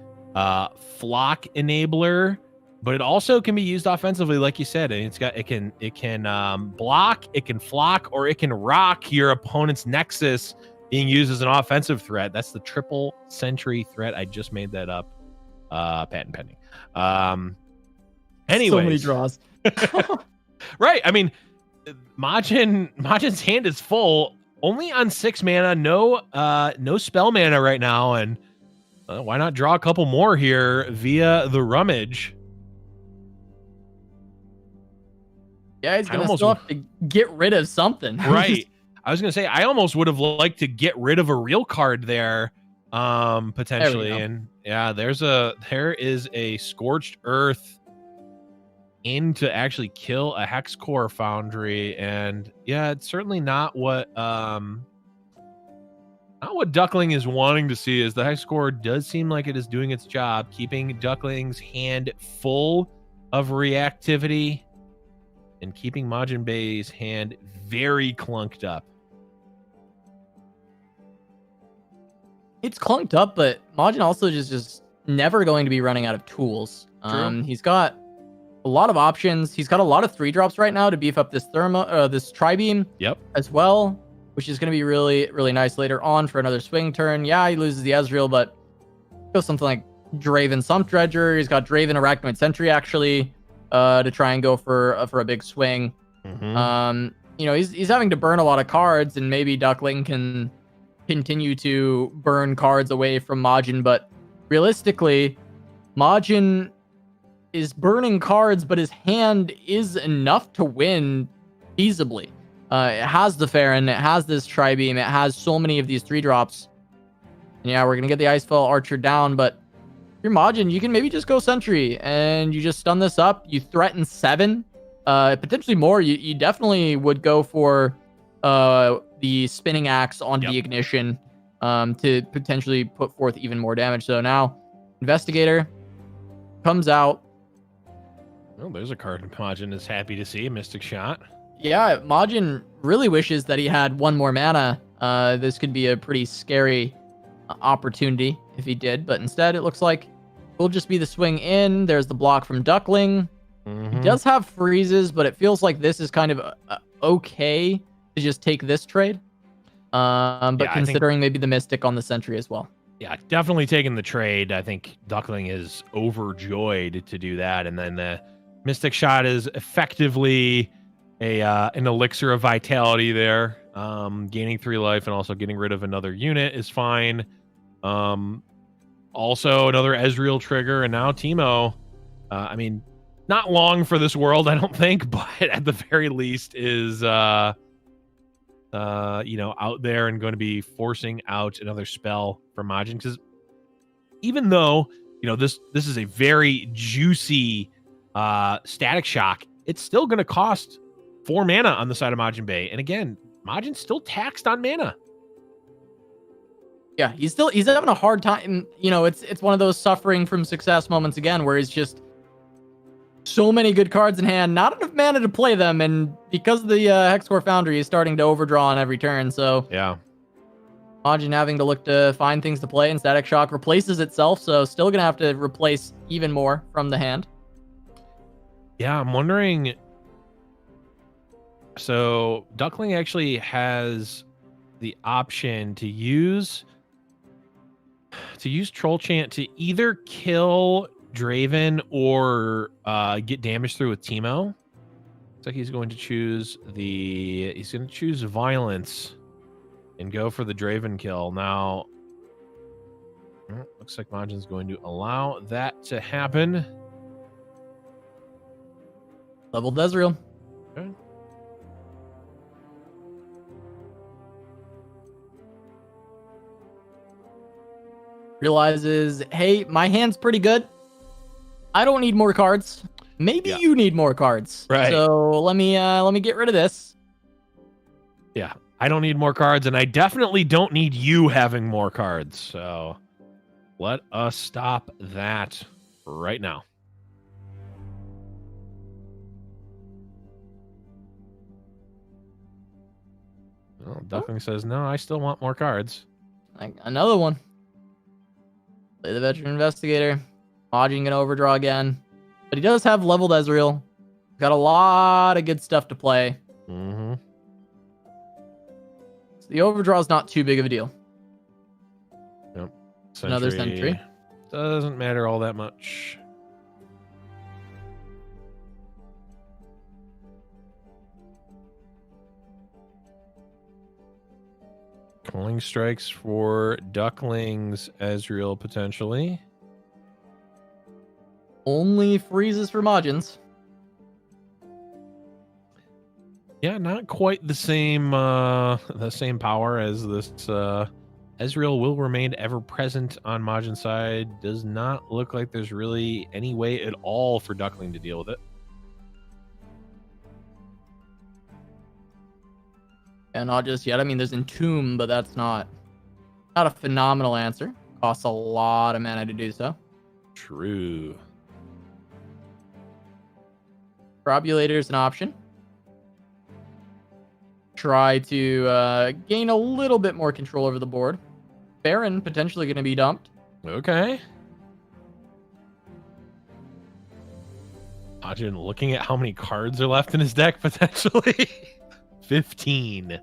Flock enabler. But it also can be used offensively, like you said. And it can block, it can flock, or it can rock your opponent's Nexus, being used as an offensive threat. That's the triple sentry threat. I just made that up. Patent pending. Anyways.
So many draws.
Right. I mean, Majin's hand is full, only on 6 mana, no spell mana right now, and why not draw a couple more here via the Rummage?
Yeah, he's gonna still have to get rid of something.
Right. I was gonna say, I almost would have liked to get rid of a real card there, potentially. And yeah, there is a Scorched Earth in to actually kill a Hexcore Foundry, and yeah, it's certainly not what Duckling is wanting to see. Is the Hexcore does seem like it is doing its job, keeping Duckling's hand full of reactivity and keeping Majinbae's hand very clunked up.
It's clunked up, but Majin also just never going to be running out of tools. He's got a lot of options. He's got a lot of 3-drops right now to beef up this this Tri-Beam as well, which is going to be really, really nice later on for another swing turn. Yeah, he loses the Ezreal, but goes something like Draven Sump Dredger. He's got Draven Arachnoid Sentry actually to try and go for a big swing. He's having to burn a lot of cards, and maybe Duckling can continue to burn cards away from Majin, but realistically, Majin is burning cards, but his hand is enough to win feasibly. It has the Farron, it has this Tri-Beam, it has so many of these 3-drops. And yeah, we're gonna get the Icefell Archer down, but if you're Majin, you can maybe just go Sentry and you just stun this up. You threaten 7, potentially more. You definitely would go for the Spinning Axe onto the Ignition to potentially put forth even more damage. So now Investigator comes out.
Oh, there's a card Majin is happy to see. Mystic Shot.
Yeah, Majin really wishes that he had 1 more mana. This could be a pretty scary opportunity if he did, but instead it looks like will just be the swing in. There's the block from Duckling. He does have freezes, but it feels like this is kind of okay to just take this trade. But considering maybe the Mystic on the Sentry as well.
Yeah, definitely taking the trade. I think Duckling is overjoyed to do that. And then the Mystic Shot is effectively an elixir of vitality there. Gaining 3 life and also getting rid of another unit is fine. Also another Ezreal trigger, and now Teemo. I mean, not long for this world, I don't think, but at the very least is out there and going to be forcing out another spell from Majin, because even though this is a very juicy Static Shock, it's still going to cost 4 mana on the side of majiinbae. And again, Majin's still taxed on mana.
Yeah, he's having a hard time. You know, it's one of those suffering from success moments again, where he's just so many good cards in hand, not enough mana to play them, and because of the Hexcore Foundry, he's starting to overdraw on every turn. So
yeah,
Majin having to look to find things to play, and Static Shock replaces itself, so still gonna have to replace even more from the hand.
Yeah, I'm wondering. So Duckling actually has the option to use Troll Chant to either kill Draven or get damage through with Teemo. Looks like he's going to choose Violence and go for the Draven kill. Now, looks like Majin's going to allow that to happen.
Leveled Ezreal.
Okay.
Realizes, hey, my hand's pretty good. I don't need more cards. Maybe you need more cards.
Right.
So let me get rid of this.
Yeah. I don't need more cards, and I definitely don't need you having more cards. So let us stop that right now. Well, Duckling says, no, I still want more cards.
Another one. Play the Veteran Investigator. Majin gonna overdraw again. But he does have leveled Ezreal. Got a lot of good stuff to play.
Mm-hmm.
So the overdraw is not too big of a deal.
Yep.
Another Sentry.
Doesn't matter all that much. Calling strikes for Ducklings, Ezreal potentially.
Only freezes for Majins.
Yeah, not quite the same power as this. Ezreal will remain ever present on Majin's side. Does not look like there's really any way at all for Duckling to deal with it.
And not just yet. I mean, there's Entomb, but that's not a phenomenal answer. Costs a lot of mana to do so.
True.
Probulator is an option. Try to gain a little bit more control over the board. Baron potentially going to be dumped.
Okay. Majin looking at how many cards are left in his deck potentially. 15.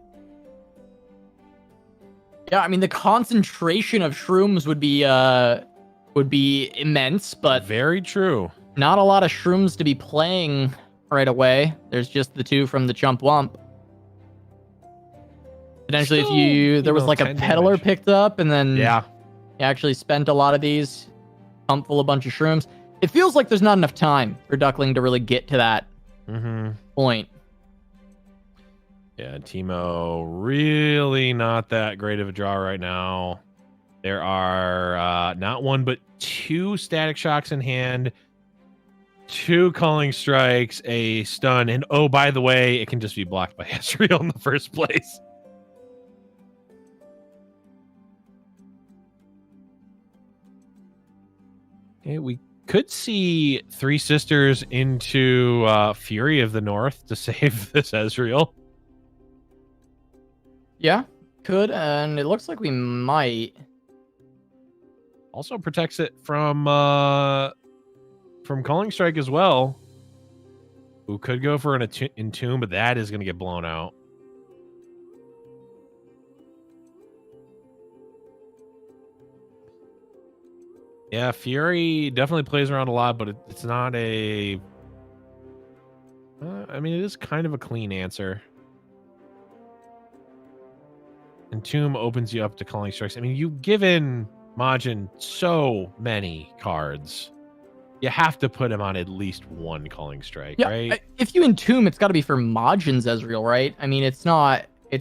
Yeah, I mean the concentration of shrooms would be immense, but
Very true.
not a lot of shrooms to be playing right away. There's just the 2 from the Chump Wump. Potentially,
Still,
if there was like a
10
peddler
damage.
picked up and then
Yeah.
you actually spent a lot of these, pump full a bunch of shrooms. It feels like there's not enough time for Duckling to really get to that point.
Yeah, Teemo really not that great of a draw right now. There are not 1 but 2 Static Shocks in hand, 2 Calling Strikes, a stun, and oh, by the way, it can just be blocked by Ezreal in the first place. Okay, we could see 3 Sisters into Fury of the North to save this Ezreal.
Yeah, could, and it looks like we might.
Also protects it from Calling Strike as well. Who could go for an Entomb, but that is going to get blown out. Yeah, Fury definitely plays around a lot, but it's not a... I mean, it is kind of a clean answer. Entomb opens you up to Calling Strikes. I mean, you've given Majin so many cards. You have to put him on at least 1 Calling Strike, right?
If you Entomb, it's got to be for Majin's Ezreal, right? I mean, it's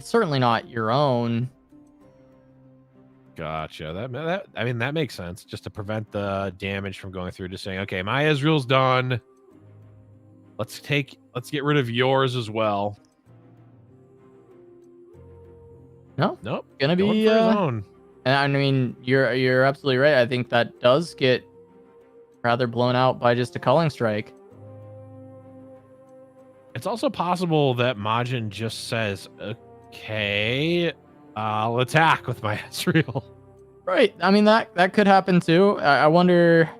certainly not your own.
Gotcha. That makes sense. Just to prevent the damage from going through, just saying, okay, my Ezreal's done. Let's get rid of yours as well.
No,
Nope.
gonna
Going
be
for his own.
And I mean, you're absolutely right. I think that does get rather blown out by just a culling strike.
It's also possible that Majin just says, "Okay, I'll attack with my Ezreal."
Right. I mean, that could happen too. I wonder,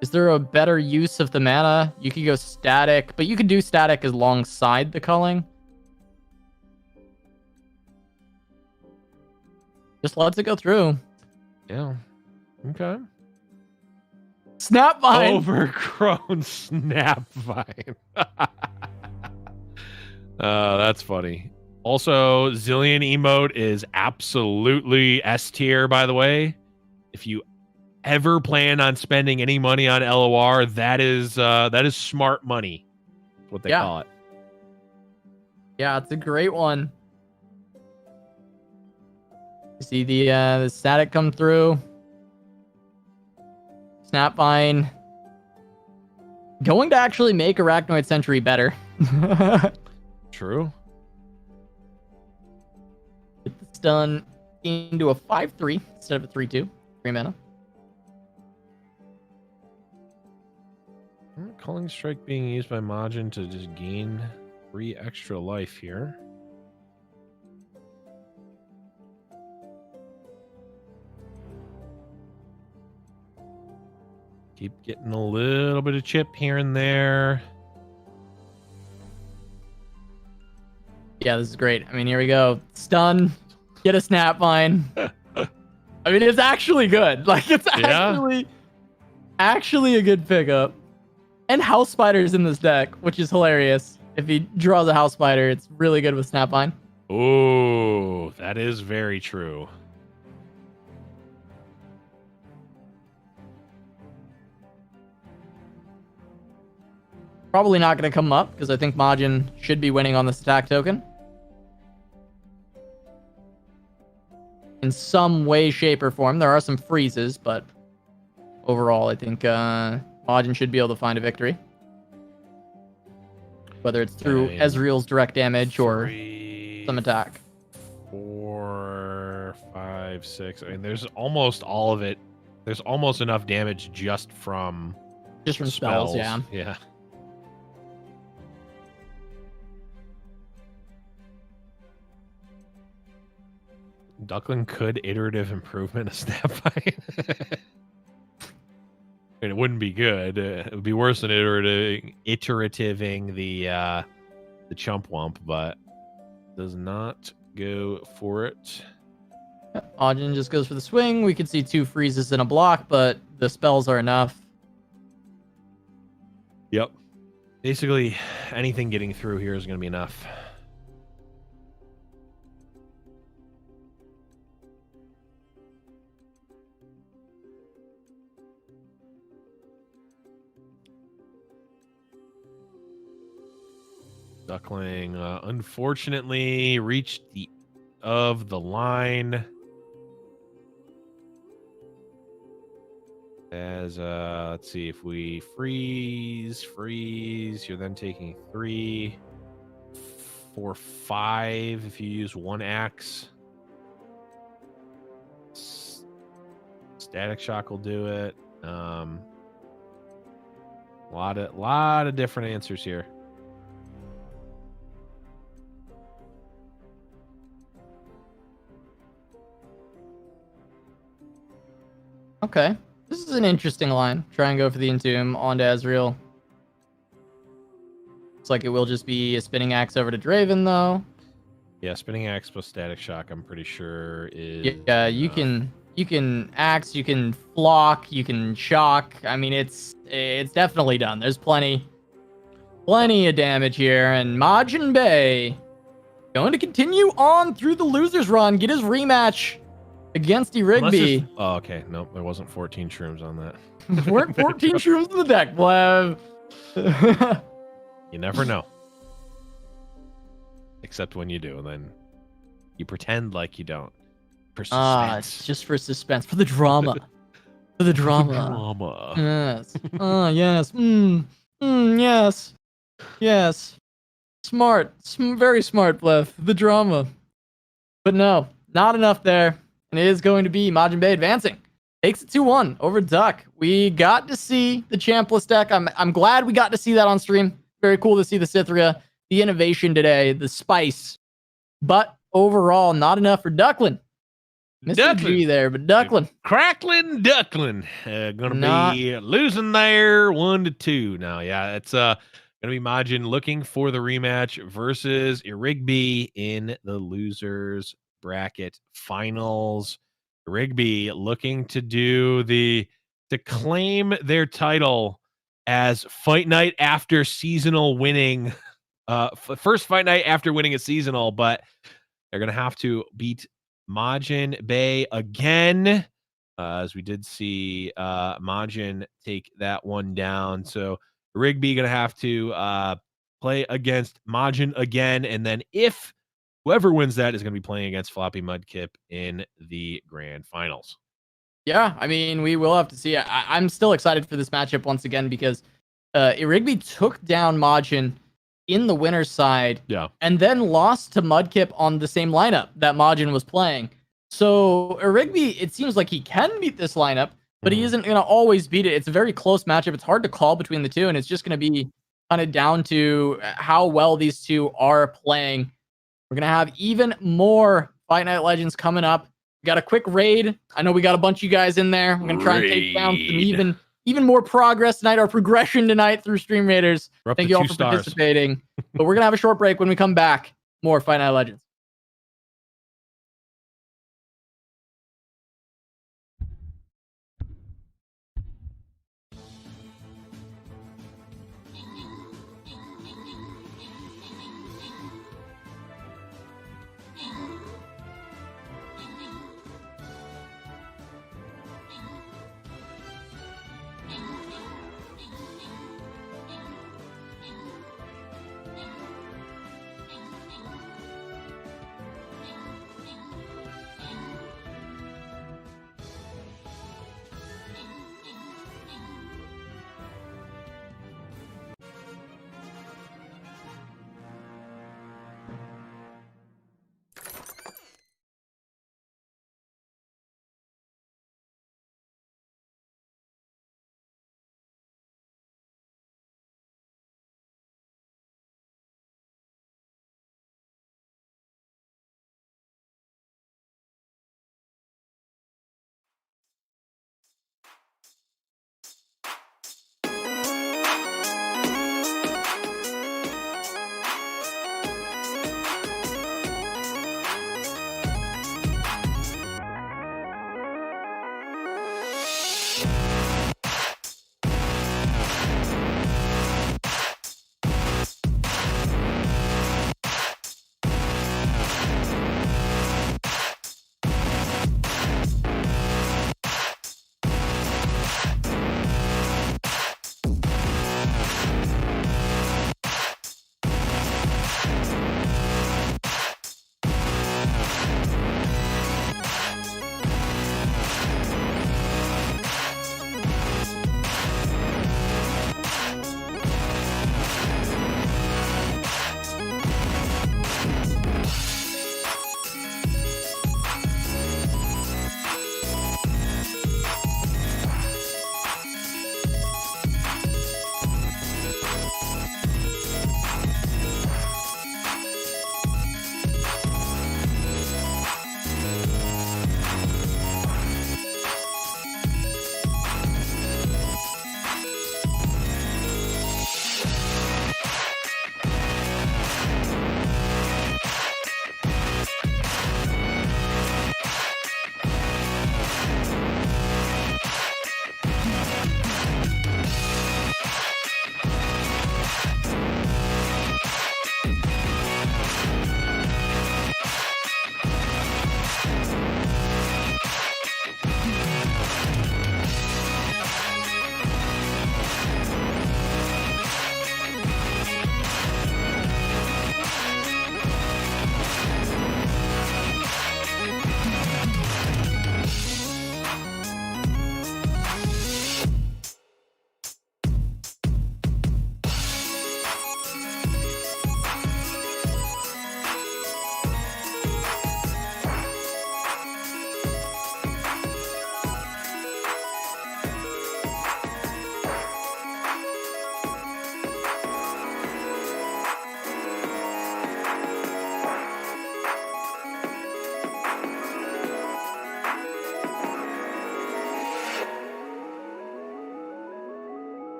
is there a better use of the mana? You could go static, but you could do static alongside the culling. Just lets it go through.
Yeah. Okay.
Snapvine.
Overgrown Snapvine. That's funny. Also, Zillion emote is absolutely S tier, by the way. If you ever plan on spending any money on LOR, that is smart money. That's what they call it.
Yeah, it's a great one. You see the static come through. Snapvine. Going to actually make Arachnoid Sentry better.
True.
Get the stun into a 5-3 instead of a 3-2. 3 mana.
Culling Strike being used by Majin to just gain 3 extra life here. Keep getting a little bit of chip here and there.
Yeah, this is great. I mean, here we go. Stun. Get a Snapvine. I mean, it's actually good. Like, it's actually a good pickup. And House Spider's in this deck, which is hilarious. If he draws a House Spider, it's really good with Snapvine.
Oh, that is very true.
Probably not going to come up, because I think Majin should be winning on this attack token. In some way, shape, or form. There are some freezes, but overall, I think Majin should be able to find a victory. Whether it's through Ezreal's direct damage or some attack.
4, 5, 6. I mean, there's almost all of it. There's almost enough damage just from
spells, yeah.
Yeah. Duckling could iterative improvement a Snapvine. And it wouldn't be good. It would be worse than iterativing the chump wump, but does not go for it.
Majin just goes for the swing. We could see 2 freezes in a block, but the spells are enough.
Yep. Basically, anything getting through here is going to be enough. Duckling, unfortunately, reached the of the line. As let's see, if we freeze, you're then taking 3, 4, 5 if you use 1 axe. Static shock will do it. A lot of different answers here.
Okay. This is an interesting line. Try and go for the Entomb onto Ezreal. Looks like it will just be a spinning axe over to Draven, though.
Yeah, spinning axe plus static shock, I'm pretty sure is...
Yeah, you can axe, you can flock, you can shock. I mean, it's definitely done. There's plenty of damage here. And majiinbae going to continue on through the loser's run, get his rematch against the Rigby.
Oh, okay. Nope, there wasn't 14 shrooms on that.
There weren't 14 shrooms in the deck, Blev.
You never know. Except when you do, and then you pretend like you don't. For suspense.
It's just for suspense, for the drama. For the drama.
Drama.
Yes. Yes. Yes. Yes. Smart. Very smart, Blev. The drama. But no, not enough there. And it is going to be majiinbae advancing. Takes it 2-1 over Duck. We got to see the Champless deck. I'm glad we got to see that on stream. Very cool to see the Cythria, the innovation today, the spice. But overall, not enough for Duckling. Mr. G there, but Duckling.
Crackling Duckling. Gonna be losing there 1-2. Now, yeah, it's gonna be Majin looking for the rematch versus Rigby in the losers bracket finals. Rigby looking to claim their title as fight night after seasonal winning. First fight night after winning a seasonal, but they're gonna have to beat majiinbae again, as we did see Majin take that one down. So Rigby gonna have to play against Majin again, and then if whoever wins that is gonna be playing against Floppy Mudkip in the grand finals.
Yeah, I mean, we will have to see. I'm still excited for this matchup once again because Rigby took down Majin in the winner's side, and then lost to Mudkip on the same lineup that Majin was playing. So Rigby, it seems like he can beat this lineup, but he isn't going to always beat it. It's a very close matchup. It's hard to call between the two, and it's just going to be kind of down to how well these two are playing. We're going to have even more Fight Night Legends coming up. We got a quick raid. I know we got a bunch of you guys in there. We're going to try and take down some even more progress tonight, our progression tonight through Stream Raiders. Thank you all for participating. But we're going to have a short break. When we come back, more Fight Night Legends.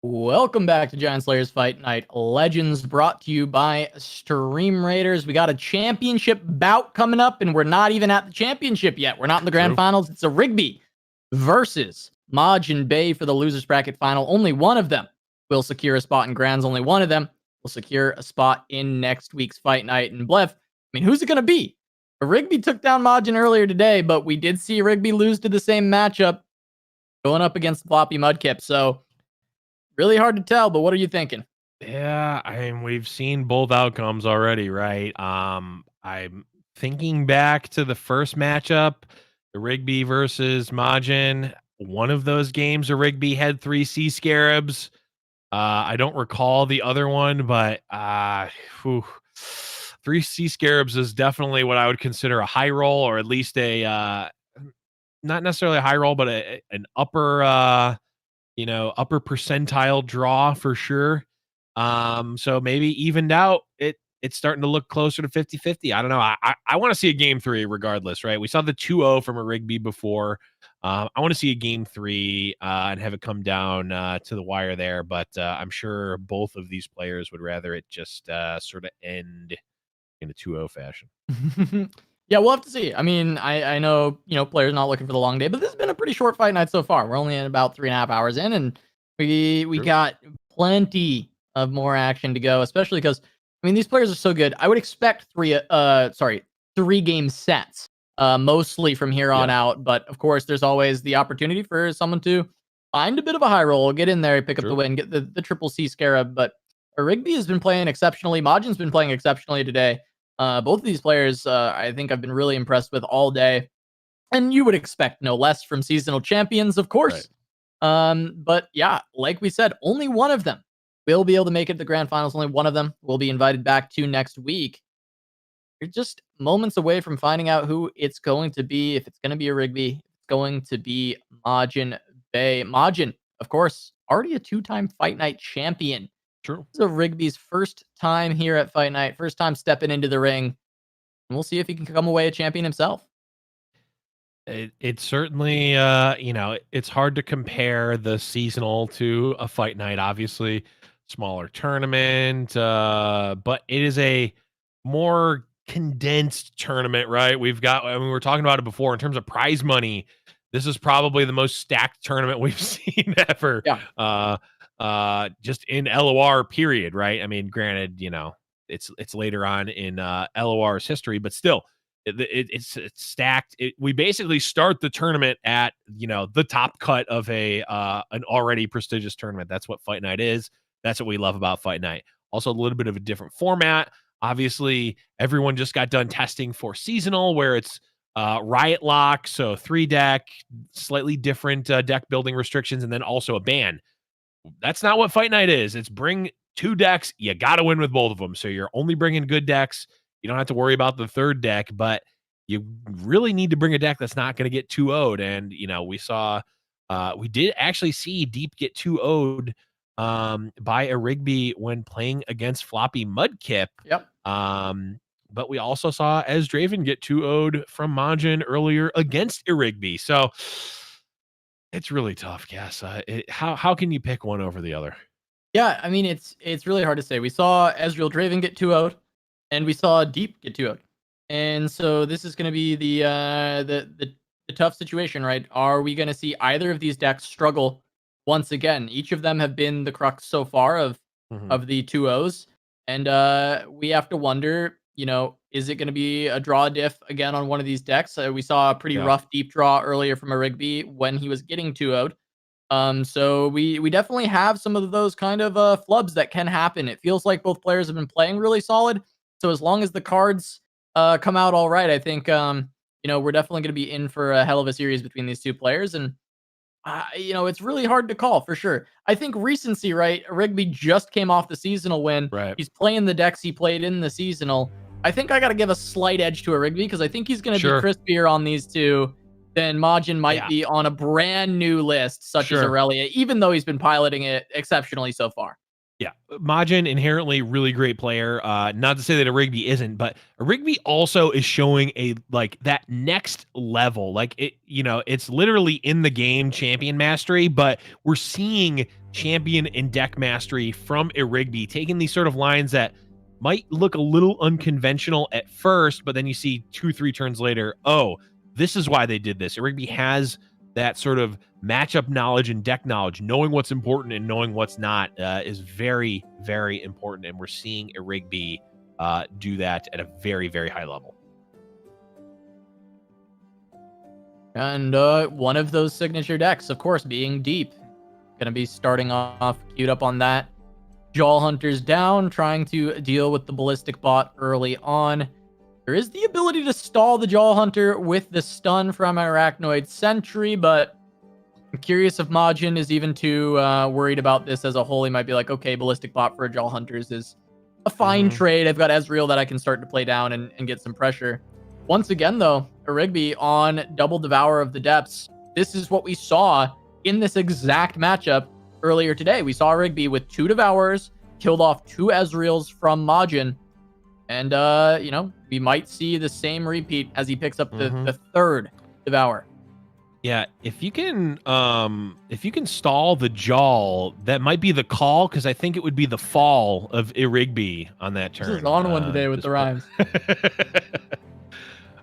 Welcome back to Giant Slayer's Fight Night Legends, brought to you by Stream Raiders. We got a championship bout coming up, and we're not even at the championship yet. We're not in the grand finals. It's a Rigby versus Majin for the losers bracket final. Only one of them will secure a spot in grands. Only one of them will secure a spot in next week's Fight Night. And Blev, I mean, who's it going to be? Rigby took down Majin earlier today, but we did see Rigby lose to the same matchup going up against floppy Mudkip. So really hard to tell, but what are you thinking?
Yeah, I mean, we've seen both outcomes already, right? I'm thinking back to the first matchup, the Rigby versus Majin. One of those games, a Rigby had 3 sea scarabs. I don't recall the other one, but 3 sea scarabs is definitely what I would consider a high roll, or at least a not necessarily a high roll, but an upper upper percentile draw for sure. So maybe evened out, it's starting to look closer to 50-50. I don't know. I want to see a game 3 regardless, right? We saw the 2-0 from a Rigby before. I want to see a game 3 and have it come down to the wire there, but I'm sure both of these players would rather it just sort of end in a 2-0 fashion.
Yeah, we'll have to see. I mean, I know, players not looking for the long day, but this has been a pretty short fight night so far. We're only at about 3.5 hours in, and we got plenty of more action to go, especially because, I mean, these players are so good. I would expect 3 game sets, mostly from here on out. But of course, there's always the opportunity for someone to find a bit of a high roll, get in there, pick up the win, get the triple C scarab. But Rigby has been playing exceptionally. Majin's been playing exceptionally today. Both of these players, I think I've been really impressed with all day. And you would expect no less from seasonal champions, of course. Right. But yeah, like we said, only one of them will be able to make it to the grand finals. Only one of them will be invited back to next week. You're just moments away from finding out who it's going to be. If it's going to be a Rigby, it's going to be Majiinbae. Majin, of course, already a 2-time Fight Night champion.
True.
This is Rigby's first time here at Fight Night, first time stepping into the ring. And we'll see if he can come away a champion himself.
It's certainly, it's hard to compare the seasonal to a Fight Night, obviously. Smaller tournament, but it is a more condensed tournament, right? We were talking about it before in terms of prize money. This is probably the most stacked tournament we've seen ever.
Yeah.
Just in LOR period, right? I mean, granted, it's later on in LOR's history, but still, it's stacked. We basically start the tournament at the top cut of an already prestigious tournament. That's what Fight Night is. That's what we love about Fight Night. Also, a little bit of a different format. Obviously, everyone just got done testing for seasonal, where it's Riot Lock, so 3 deck, slightly different deck building restrictions, and then also a ban. That's not what Fight Night is. It's bring 2 decks. You got to win with both of them. So you're only bringing good decks. You don't have to worry about the 3rd deck, but you really need to bring a deck that's not going to get 2-0'd. And, we did actually see Deep get 2-0'd by a Rigby when playing against floppy Mudkip.
Yep.
But we also saw Draven get 2-0'd from Majin earlier against a Rigby. So it's really tough, Cass. How can you pick one over the other?
Yeah, I mean, it's really hard to say. We saw Draven get 2-0'd, and we saw Deep get 2-0'd. And so this is going to be the tough situation, right? Are we going to see either of these decks struggle once again? Each of them have been the crux so far of the 2-0s, and we have to wonder, is it going to be a draw diff again on one of these decks? We saw a pretty rough Deep draw earlier from a Rigby when he was getting 2-0'd. So we definitely have some of those kind of flubs that can happen. It feels like both players have been playing really solid. So as long as the cards come out all right, I think we're definitely going to be in for a hell of a series between these two players. And it's really hard to call for sure. I think recency, right? Rigby just came off the seasonal win.
Right.
He's playing the decks he played in the seasonal. I think I got to give a slight edge to a Rigby because I think he's going to be crispier on these two than Majin might be on a brand new list such as Aurelia, even though he's been piloting it exceptionally so far.
Yeah, Majin, inherently really great player. Not to say that a Rigby isn't, but a Rigby also is showing that next level. It's literally in the game champion mastery, but we're seeing champion and deck mastery from Rigby, taking these sort of lines that might look a little unconventional at first, but then you see 2-3 turns later, oh, this is why they did this. Rigby has that sort of matchup knowledge and deck knowledge. Knowing what's important and knowing what's not is very, very important, and we're seeing Rigby do that at a very, very high level.
And one of those signature decks, of course, being Deep. Going to be starting off, queued up on that. Jaw Hunter's down, trying to deal with the Ballistic Bot early on. There is the ability to stall the Jaw Hunter with the stun from Arachnoid Sentry, but I'm curious if Majin is even too worried about this as a whole. He might be like, okay, Ballistic Bot for Jaw Hunters is a fine trade. I've got Ezreal that I can start to play down and get some pressure. Once again, though, Rigby on Double Devour of the Depths. This is what we saw in this exact matchup earlier today. We saw Rigby with 2 Devours, killed off 2 Ezreals from Majin. And, you know, we might see the same repeat as he picks up the 3rd Devour.
Yeah, if you can stall the Jaw, that might be the call, because I think it would be the fall of Rigby on that turn.
This is on one today with the rhymes.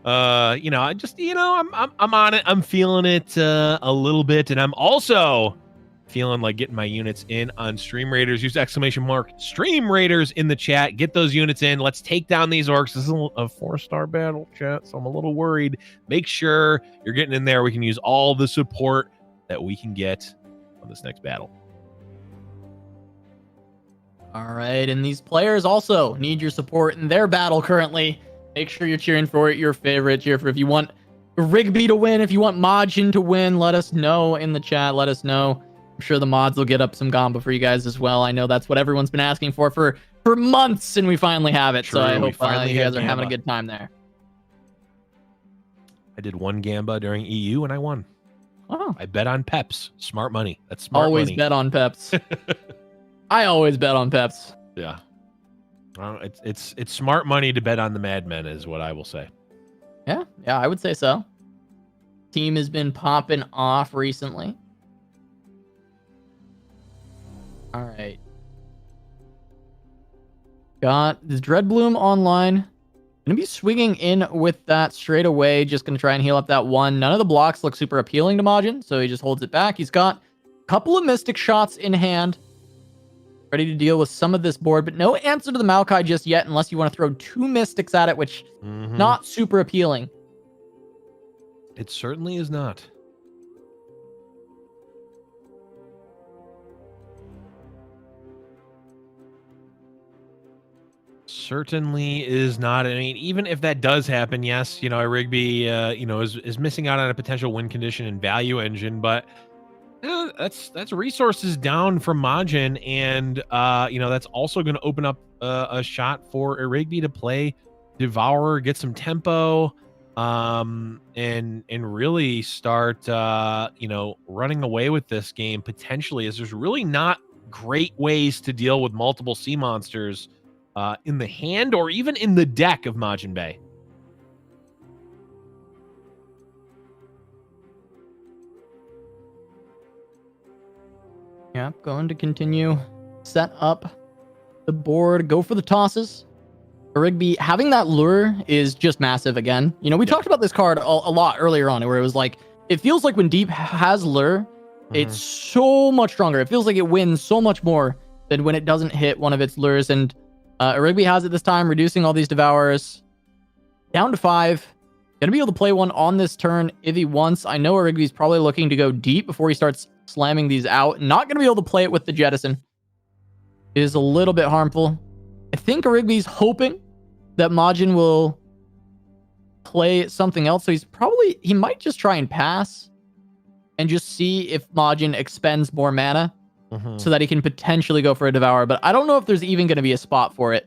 You know, I just, you know, I'm on it. I'm feeling it a little bit, and I'm also feeling like getting my units in on Stream Raiders. Use ! Stream Raiders in the chat. Get those units in. Let's take down these orcs. This is a 4-star battle, chat, so I'm a little worried. Make sure you're getting in there. We can use all the support that we can get on this next battle.
All right, and these players also need your support in their battle currently. Make sure you're cheering for your favorite. Cheer for if you want Rigby to win, if you want Majin to win, let us know in the chat. Let us know. I'm sure the mods will get up some Gamba for you guys as well. I know that's what everyone's been asking for months, and we finally have it.
True,
so I hope you guys are
Gamba.
having a good time there.
I did 1 Gamba during EU, and I won.
Oh,
I bet on Peps. Smart money. That's smart
always
money.
bet on Peps. I always bet on Peps.
Yeah. It's smart money to bet on the Madmen, is what I will say.
Yeah, I would say so. Team has been popping off recently. All right. Got this Dreadbloom online. Gonna be swinging in with that straight away. Just gonna try and heal up that 1. None of the blocks look super appealing to Majin, so he just holds it back. He's got a couple of Mystic shots in hand, ready to deal with some of this board, but no answer to the Maokai just yet, unless you want to throw 2 Mystics at it, which not super appealing.
It certainly is not. Certainly is not. I mean, even if that does happen, yes, you know, Rigby, you know, is missing out on a potential win condition and value engine, but that's resources down from Majin, and you know, that's also going to open up a shot for Rigby to play Devourer, get some tempo, and really start you know, running away with this game potentially, as there's really not great ways to deal with multiple sea monsters in the hand or even in the deck of majiinbae.
Yeah, going to continue set up the board, go for the tosses. Rigby having that lure is just massive again. You know, we talked about this card a lot earlier on, where it was like, it feels like when Deep has lure, it's so much stronger. It feels like it wins so much more than when it doesn't hit one of its lures. And Rigby has it this time, reducing all these Devourers down to 5. Gonna be able to play one on this turn if he wants. I know Rigby's probably looking to go deep before he starts slamming these out. Not gonna be able to play it with the Jettison. It is a little bit harmful. I think Rigby's hoping that Majin will play something else. So he might just try and pass and just see if Majin expends more mana so that he can potentially go for a Devour. But I don't know if there's even going to be a spot for it,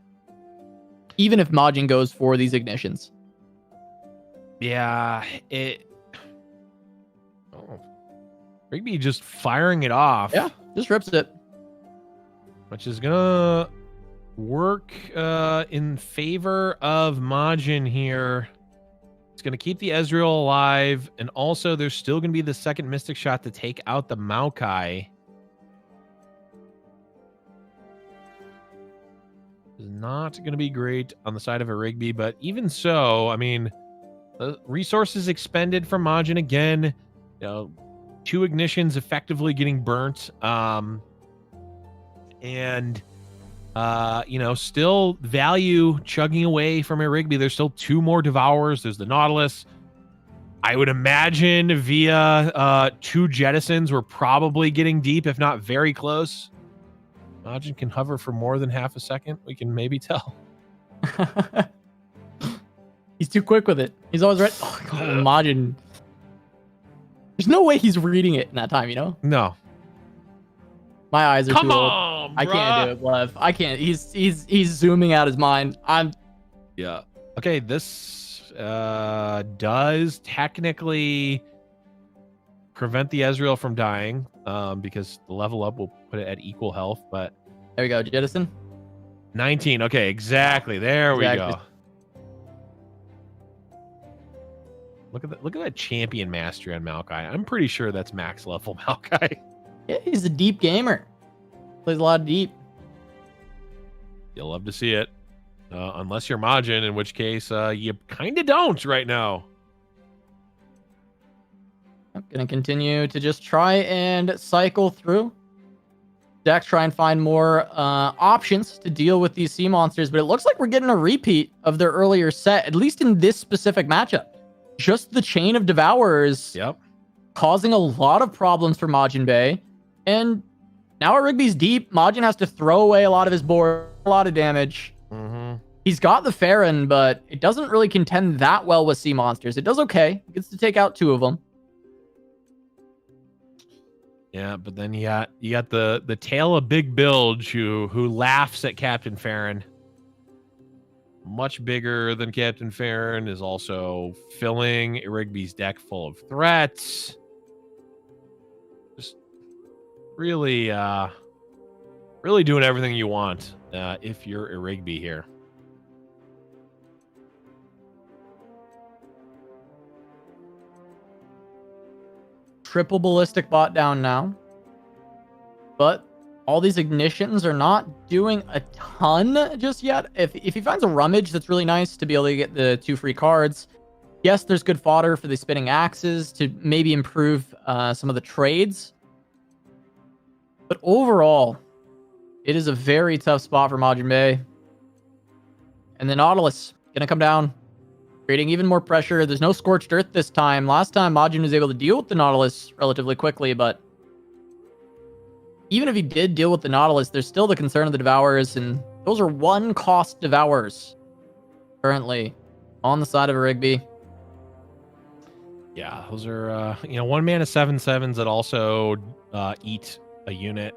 even if Majin goes for these ignitions.
Yeah, Rigby just firing it off.
Yeah, just rips it.
Which is gonna work in favor of Majin here. It's gonna keep the Ezreal alive, and also there's still gonna be the second Mystic shot to take out the Maokai. is not going to be great on the side of a Rigby, but even so, I mean, the resources expended from Majin again, 2 ignitions effectively getting burnt. Still value chugging away from a Rigby. There's still 2 more Devourers. There's the Nautilus. I would imagine via 2 jettisons, we're probably getting deep, if not very close. Majin can hover for more than half a second. We can maybe tell.
He's too quick with it. He's always right. Oh, God, Majin. There's no way he's reading it in that time,
No.
My eyes are
Come
too
on,
old. I can't do it, Blev. I can't. He's zooming out his mind.
Yeah. Okay, this does technically prevent the Ezreal from dying, because the level up will put it at equal health, but
there we go, jettison.
19. Okay, exactly. There we go. Look at that champion mastery on Maokai. I'm pretty sure that's max level Maokai.
Yeah, he's a deep gamer. Plays a lot of deep.
You'll love to see it. Unless you're Majin, in which case you kind of don't right now.
I'm going to continue to just try and cycle through. Decks try and find more options to deal with these sea monsters, but it looks like we're getting a repeat of their earlier set, at least in this specific matchup. Just the chain of Devourers causing a lot of problems for majiinbae. And now our Rigby's deep. Majin has to throw away a lot of his board, a lot of damage. He's got the Farron, but it doesn't really contend that well with sea monsters. It does okay. It gets to take out 2 of them.
Yeah, but then you got the tail of Big Bilge who laughs at Captain Farron. Much bigger than Captain Farron, is also filling Rigby's deck full of threats. Just really doing everything you want if you're a Rigby here.
Triple ballistic bot down now. But all these ignitions are not doing a ton just yet. If he finds a rummage, that's really nice to be able to get the 2 free cards. Yes, there's good fodder for the spinning axes to maybe improve some of the trades. But overall, it is a very tough spot for majiinbae. And the Nautilus gonna come down, creating even more pressure. There's no Scorched Earth this time. Last time, Majin was able to deal with the Nautilus relatively quickly, but even if he did deal with the Nautilus, there's still the concern of the Devourers, and those are 1-cost Devourers currently on the side of a Rigby.
Yeah, those are 1 mana 7/7s that also eat a unit.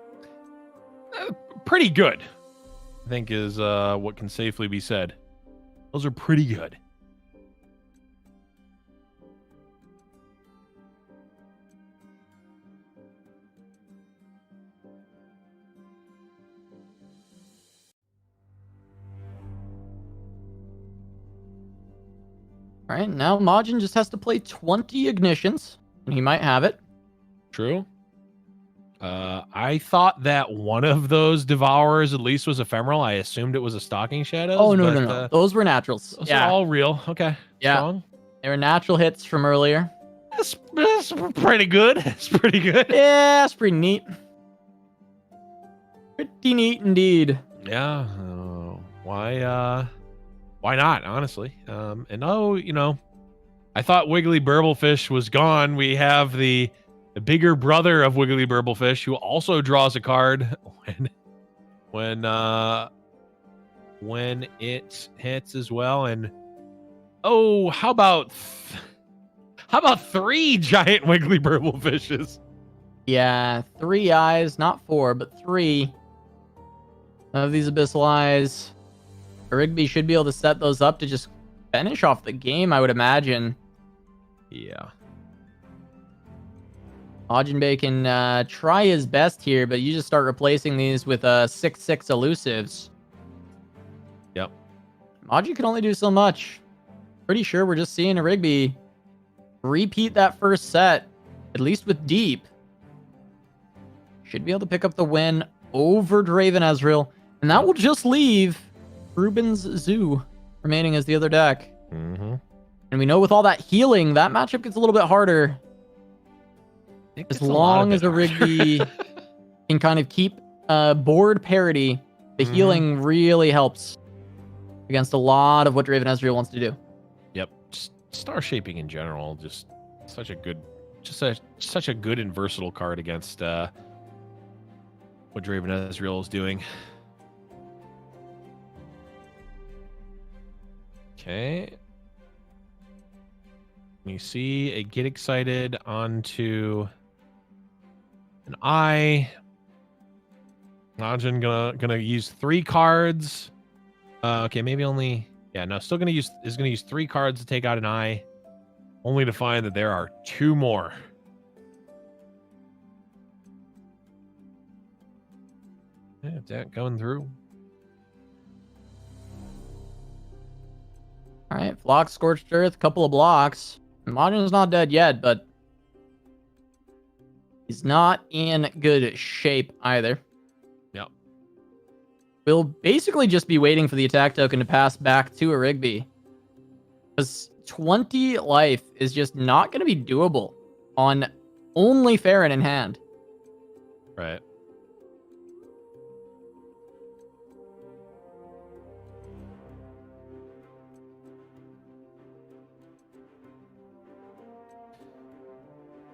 Pretty good, I think, is what can safely be said. Those are pretty good.
All right, now Majin just has to play 20 ignitions, and he might have it.
True. I thought that one of those Devourers at least was ephemeral. I assumed it was a Stalking Shadows.
Oh, no. Those were naturals.
Those are all real. Okay.
Yeah.
Strong.
They were natural hits from earlier.
That's pretty good. It's pretty good.
Yeah, that's pretty neat. Pretty neat indeed.
Yeah. Why not, honestly? I thought Wiggly Burblefish was gone. We have the bigger brother of Wiggly Burblefish, who also draws a card when it hits as well. And how about 3 giant Wiggly Burblefishes?
Yeah, 3 eyes, not 4, but 3 of these Abyssal Eyes. Rigby should be able to set those up to just finish off the game, I would imagine.
Yeah.
majiinbae can try his best here, but you just start replacing these with 6/6 elusives.
Yep.
Majin can only do so much. Pretty sure we're just seeing a Rigby repeat that first set, at least with deep. Should be able to pick up the win over Draven Ezreal, and that will just leave Ruben's Zoo remaining as the other deck.
Mm-hmm.
And we know with all that healing, that matchup gets a little bit harder. As long as a Rigby can kind of keep board parity, the healing really helps against a lot of what Draven Ezreal wants to do.
Yep. Star shaping in general, just such a good, such a good and versatile card against what Draven Ezreal is doing. Okay. We see a get excited onto an eye. Majin gonna use 3 cards. Okay, maybe only. Yeah, no, still gonna use 3 cards to take out an eye, only to find that there are 2 more. Yeah, that going through.
All right, Flock, Scorched Earth, couple of blocks. Majin's not dead yet, but he's not in good shape either.
Yep.
We'll basically just be waiting for the attack token to pass back to a Rigby. Because 20 life is just not going to be doable on only Farron in hand.
Right.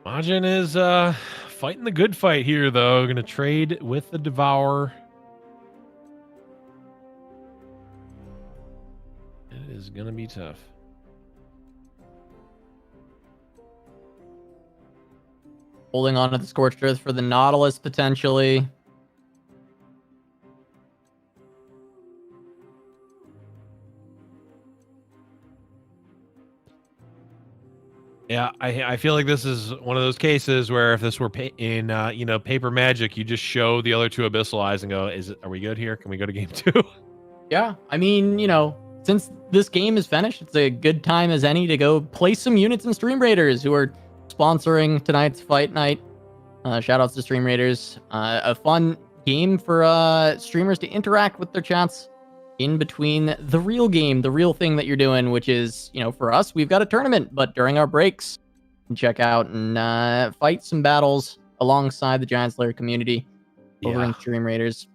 Majin is fighting the good fight here, though. Going to trade with the Devourer. It is going to be tough.
Holding on to the Scorched Earth for the Nautilus, potentially.
Yeah, I feel like this is one of those cases where if this were in Paper Magic, you just show the other 2 Abyssal Eyes and go, are we good here? Can we go to game 2?
Yeah, I mean, since this game is finished, it's a good time as any to go play some units in Stream Raiders, who are sponsoring tonight's fight night. Shout outs to Stream Raiders. A fun game for streamers to interact with their chats in between the real game, the real thing that you're doing, which is, for us, we've got a tournament, but during our breaks, you can check out and fight some battles alongside the Giant Slayer community over in Stream Raiders.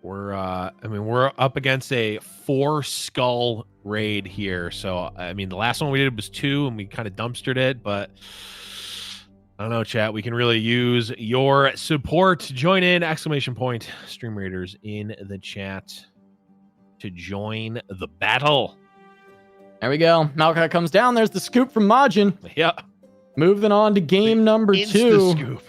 We're up against a 4 skull raid here. So, the last one we did was 2 and we kind of dumpstered it, but I don't know, chat. We can really use your support. Join in, ! Stream Raiders in the chat to join the battle.
There we go. Maokai comes down. There's the scoop from Majin.
Yeah.
Moving on to game number 2.
Scoop.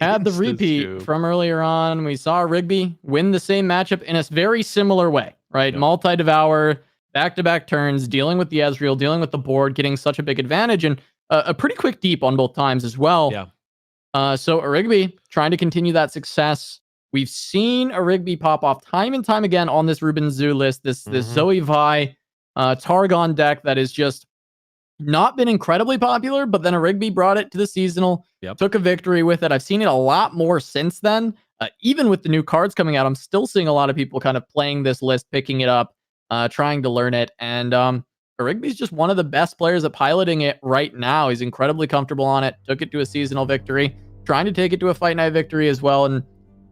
Had the repeat from earlier on. We saw Rigby win the same matchup in a very similar way, right? Yep. Multi-devour, back-to-back turns, dealing with the Ezreal, dealing with the board, getting such a big advantage, and a pretty quick deep on both times as well.
Yeah.
So a Rigby trying to continue that success. We've seen a Rigby pop off time and time again on this Ruben Zoo list, this Zoe Vi Targon deck that is just not been incredibly popular, but then a Rigby brought it to the seasonal, took a victory with it. I've seen it a lot more since then. Even with the new cards coming out, I'm still seeing a lot of people kind of playing this list, picking it up, trying to learn it. And Rigby's just one of the best players at piloting it right now. He's incredibly comfortable on it, took it to a seasonal victory, trying to take it to a fight night victory as well. And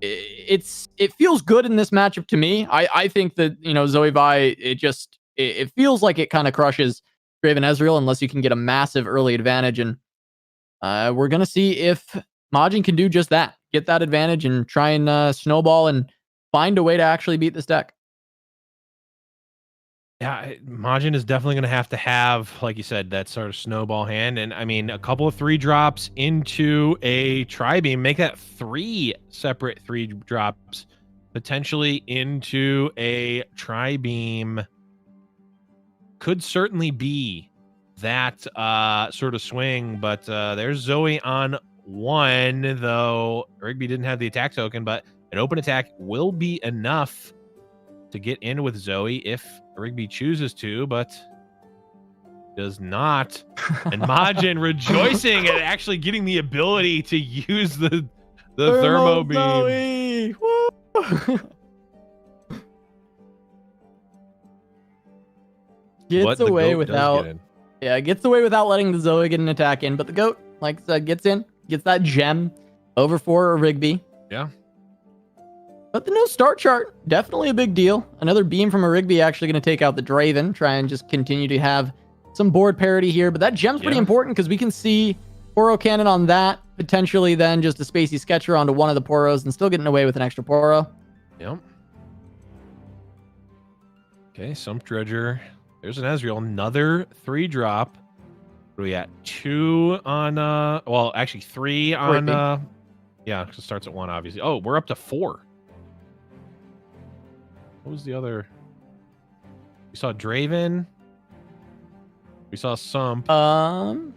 it feels good in this matchup to me. I think that, Zoe Vi, it feels like it kind of crushes Draven Ezreal unless you can get a massive early advantage. And we're going to see if Majin can do just that, get that advantage and try and snowball and find a way to actually beat this deck.
Yeah, Majin is definitely going to have, like you said, that sort of snowball hand. And a couple of 3-drops into a Tri-Beam, make that 3 separate 3-drops potentially into a Tri-Beam could certainly be that sort of swing. But there's Zoe on 1, though Rigby didn't have the attack token, but an open attack will be enough to get in with Zoe if Rigby chooses to, but does not. And Majin rejoicing at actually getting the ability to use the Thermo Beam.
Zoe. Gets
the
away
goat does
without.
get in.
Yeah, gets away without letting the Zoe get an attack in, but the goat, like I said, gets in, gets that gem over for Rigby.
Yeah.
But the no start chart, definitely a big deal. Another beam from a Rigby actually going to take out the Draven, try and just continue to have some board parity here. But that gem's pretty important because we can see Poro Cannon on that, potentially then just a Spacey Sketcher onto one of the Poros and still getting away with an extra Poro.
Yep. Okay, Sump Dredger. There's an Ezreal. Another 3-drop. What are we at? 2 on, well, actually 3 on, yeah, because it starts at 1, obviously. Oh, we're up to 4. What was the other? We saw Draven. We saw Sump.
Oh,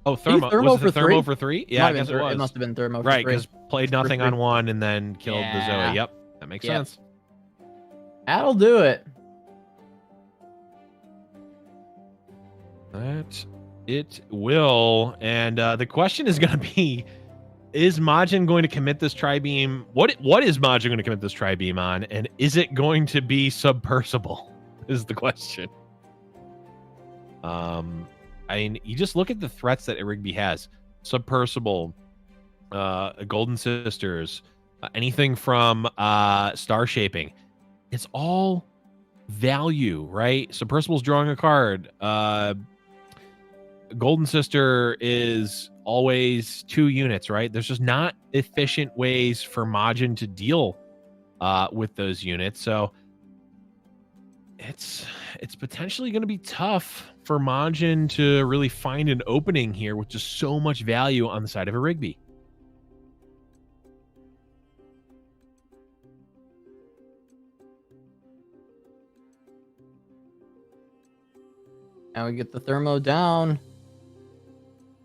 Thermo.
Thermo
Was it
for
Thermo
3?
for 3? Yeah, I guess it was.
It must have been Thermo for
right,
3.
because played nothing on 1 and then killed the Zoe. Yep, that makes sense.
That'll do it.
That it will. And the question is going to be, is Majin going to commit this Tri-Beam? What is Majin going to commit this Tri-Beam on? And is it going to be submersible? Is the question. I mean, you just look at the threats that Rigby has. Submersible, Golden Sisters, anything from Star Shaping. It's all value, right? Submersible's drawing a card. Golden Sister is always 2 units, right? There's just not efficient ways for Majin to deal with those units. So it's potentially going to be tough for Majin to really find an opening here with just so much value on the side of a Rigby.
Now we get the Thermo down.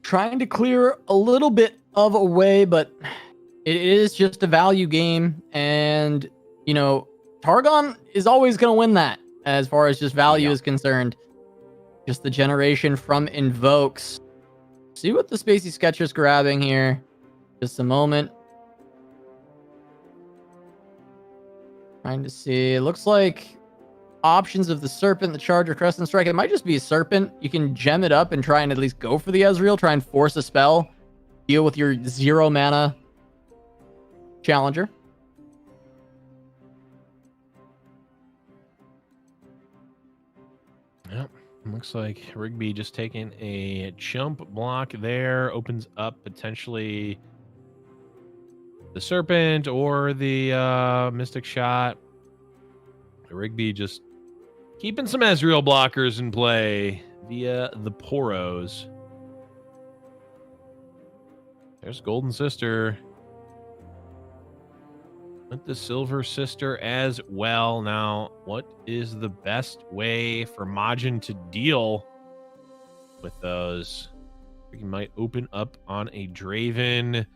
Trying to clear a little bit of away, but it is just a value game. And, you know, Targon is always going to win that as far as just value is concerned. Just the generation from Invokes. See what the Spacey Sketcher's grabbing here. Just a moment. Trying to see. It looks like options of the Serpent, the Charger, Crescent Strike. It might just be a Serpent. You can gem it up and try and at least go for the Ezreal. Try and force a spell. Deal with your 0 mana Challenger.
Yep. Looks like Rigby just taking a chump block there. Opens up potentially the Serpent or the Mystic Shot. Rigby just keeping some Ezreal blockers in play via the Poros. There's Golden Sister. With the Silver Sister as well. Now, what is the best way for Majin to deal with those? We might open up on a Draven.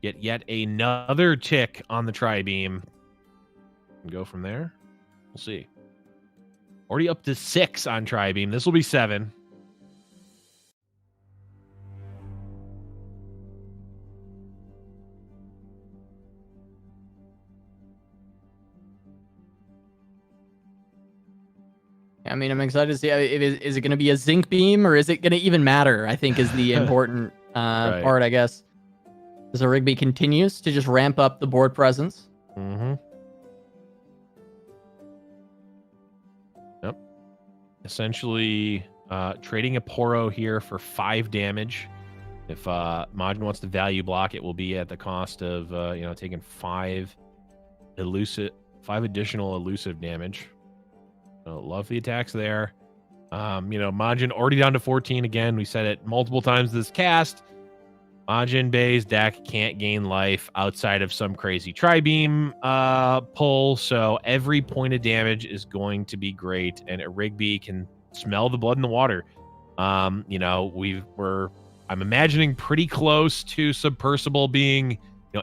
Get yet another tick on the Tri-Beam. And go from there. We'll see. Already up to 6 on Tri-Beam. This will be 7.
I mean, I'm excited to see. Is it going to be a Zinc Beam or is it going to even matter? I think is the important part, I guess. As Rigby continues to just ramp up the board presence.
Mm-hmm. Yep. Essentially, trading a Poro here for 5 damage. If Majin wants to value block, it will be at the cost of taking 5 additional elusive damage. Love the attacks there. Majin already down to 14 again. We said it multiple times this cast. Majiinbae's deck can't gain life outside of some crazy Tri-Beam pull, so every point of damage is going to be great, and Rigby can smell the blood in the water. I'm imagining pretty close to Submersible being,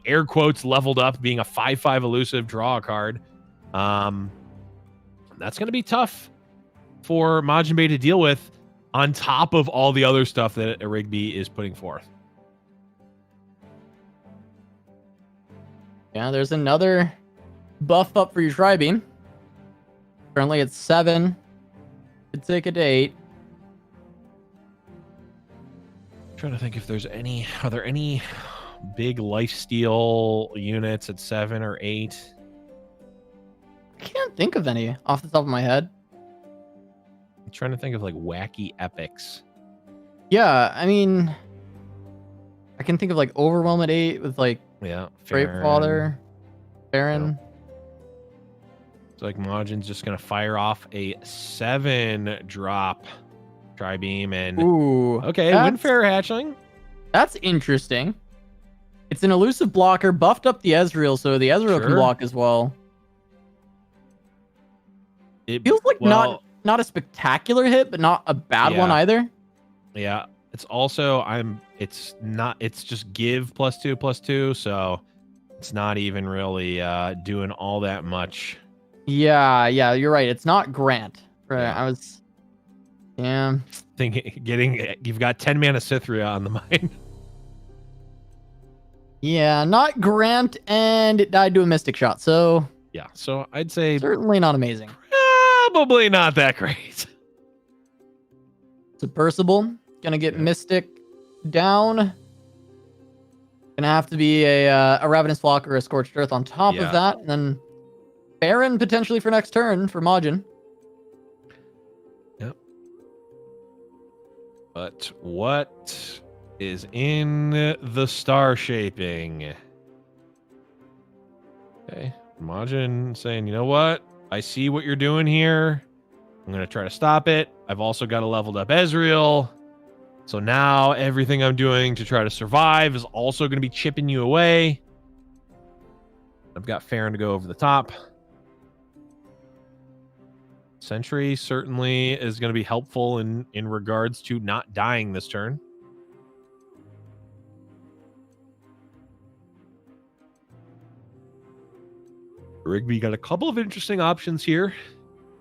air quotes, leveled up, being a 5/5 elusive, draw a card. That's going to be tough for Majiinbae to deal with on top of all the other stuff that Rigby is putting forth.
Yeah, there's another buff up for your Tri-Beam. Currently it's 7. Could take it to 8.
Trying to think if there's any. Are there any big lifesteal units at 7 or 8?
I can't think of any off the top of my head.
I'm trying to think of like wacky epics.
Yeah, I mean, I can think of like Overwhelm at 8 with like
Yeah,
Great Father, Farron.
It's like Majin's just gonna fire off a 7 drop Tri-Beam and
Ooh,
okay,
that's-
Windfare Hatchling.
That's interesting. It's an elusive blocker, buffed up the Ezreal, so the Ezreal can
Sure.
block as well.
It
Feels like not a spectacular hit, but not a bad one
Yeah.
either.
Yeah, it's also it's just give +2/+2, so it's not even really doing all that much.
Yeah, you're right. It's not Grant. Right.
Yeah. You've got 10 mana Cythria on the mind.
Yeah, not Grant, and it died to a Mystic Shot, so
Yeah, so I'd say
certainly not amazing.
probably not that great.
Submersible, gonna get Mystic down. Gonna have to be a Ravenous Flock or a Scorched Earth on top
Yeah.
of that, and then Baron potentially for next turn for Majin.
Yep. But what is in the star shaping? Okay, Majin saying, you know what? I see what you're doing here. I'm going to try to stop it. I've also got a leveled up Ezreal. So now everything I'm doing to try to survive is also going to be chipping you away. I've got Farron to go over the top. Sentry certainly is going to be helpful in regards to not dying this turn. Rigby got a couple of interesting options here.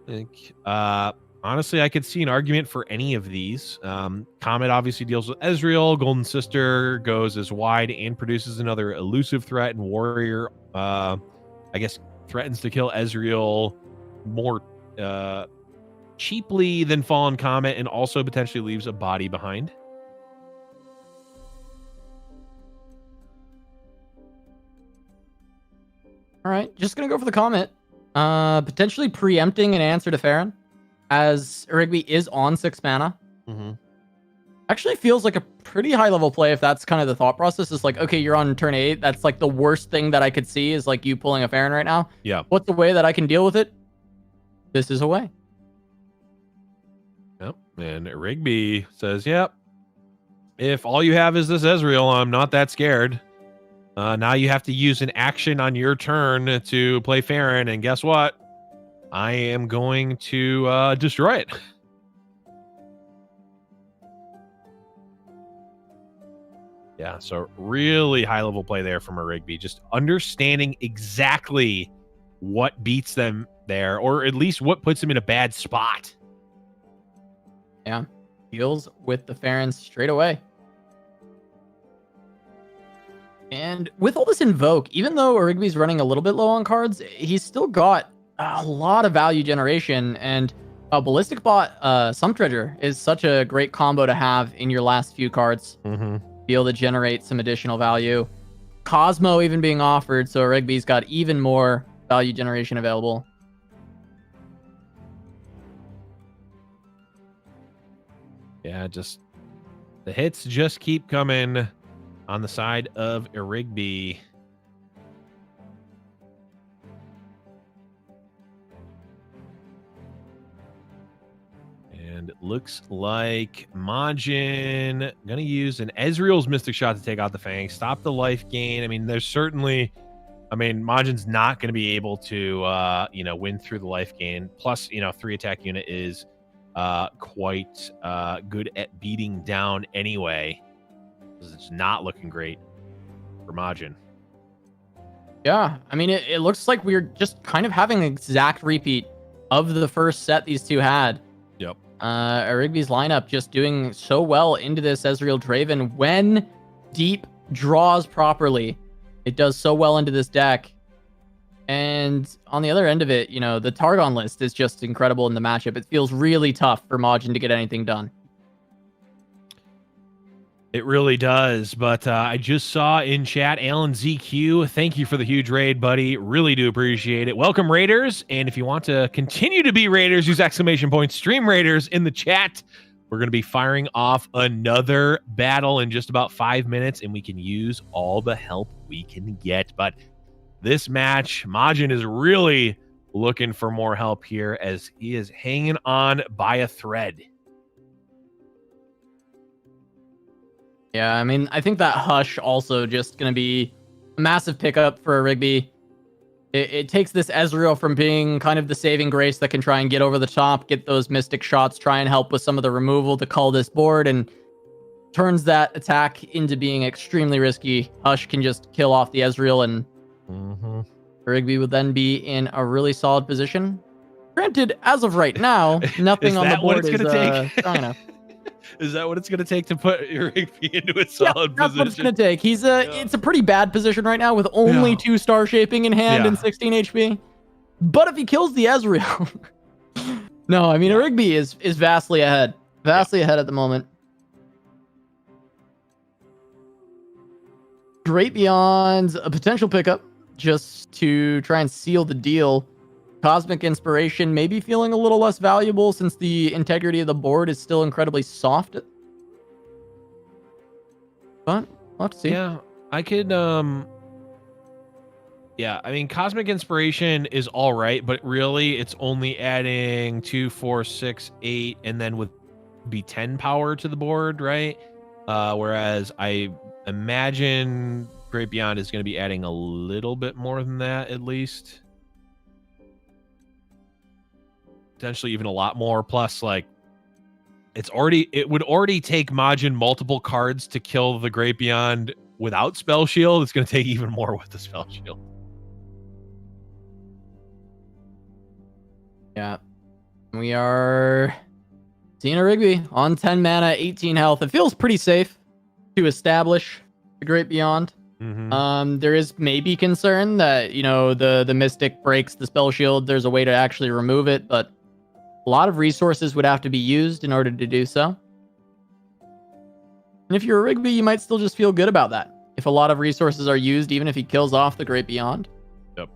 I think, honestly, I could see an argument for any of these. Comet obviously deals with Ezreal. Golden Sister goes as wide and produces another elusive threat. And Warrior, I guess, threatens to kill Ezreal more cheaply than Fallen Comet and also potentially leaves a body behind.
All right, just gonna go for the Comet. Potentially preempting an answer to Farron, as Rigby is on 6 mana.
Mm-hmm.
Actually feels like a pretty high level play if that's kind of the thought process. Is like, okay, you're on turn 8. That's like the worst thing that I could see is like you pulling a Farron right now.
Yeah.
What's the way that I can deal with it? This is a way.
Yep. And Rigby says, yep. If all you have is this Ezreal, I'm not that scared. Now you have to use an action on your turn to play Farron, and guess what? I am going to destroy it. Yeah, so really high-level play there from a Rigby. Just understanding exactly what beats them there, or at least what puts them in a bad spot.
Yeah. Deals with the Farron straight away. And with all this Invoke, even though Rigby's running a little bit low on cards, he's still got a lot of value generation. And a Ballistic Bot, Sump Treasure is such a great combo to have in your last few cards.
Mm-hmm.
Be able to generate some additional value. Cosmo even being offered, so Rigby's got even more value generation available.
Yeah, just the hits just keep coming on the side of Rigby. And it looks like Majin gonna use an Ezreal's Mystic Shot to take out the Fang, stop the life gain. I mean, there's certainly, Majin's not gonna be able to, win through the life gain. Plus, 3 attack unit is quite good at beating down anyway. It's not looking great for Majin.
Yeah, it looks like we're just kind of having an exact repeat of the first set these two had.
Yep.
Rigby's lineup just doing so well into this Ezreal Draven when deep draws properly. It does so well into this deck. And on the other end of it, the Targon list is just incredible in the matchup. It feels really tough for Majin to get anything done.
It really does, but I just saw in chat, Alan ZQ, thank you for the huge raid, buddy. Really do appreciate it. Welcome, Raiders, and if you want to continue to be Raiders, use ! Stream Raiders in the chat. We're going to be firing off another battle in just about 5 minutes, and we can use all the help we can get. But this match, Majin is really looking for more help here as he is hanging on by a thread.
Yeah, I mean, I think that Hush also just going to be a massive pickup for Rigby. It takes this Ezreal from being kind of the saving grace that can try and get over the top, get those Mystic shots, try and help with some of the removal to cull this board, and turns that attack into being extremely risky. Hush can just kill off the Ezreal, and Rigby would then be in a really solid position. Granted, as of right now, nothing on the board is strong enough.
Is that what it's going to take to put Rigby into a solid position?
That's what it's going to take. It's a pretty bad position right now with only 2 star shaping in hand and 16 HP. But if he kills the Ezreal, no, I mean Rigby is vastly ahead, ahead at the moment. Great Beyond, a potential pickup just to try and seal the deal. Cosmic Inspiration maybe feeling a little less valuable since the integrity of the board is still incredibly soft. But we'll have to see.
Yeah, I could yeah, I mean Cosmic Inspiration is all right, but really it's only adding 2, 4, 6, 8, and then with B10 power to the board, right? Whereas I imagine Great Beyond is going to be adding a little bit more than that, at least. Potentially even a lot more. Plus, like, it would already take Majin multiple cards to kill the Great Beyond without Spell Shield. It's going to take even more with the Spell Shield.
Yeah. We are seeing a Rigby on 10 mana, 18 health. It feels pretty safe to establish the Great Beyond. There is maybe concern that, the Mystic breaks the Spell Shield. There's a way to actually remove it, but a lot of resources would have to be used in order to do so. And if you're a Rigby, you might still just feel good about that. If a lot of resources are used, even if he kills off the Great Beyond.
Yep.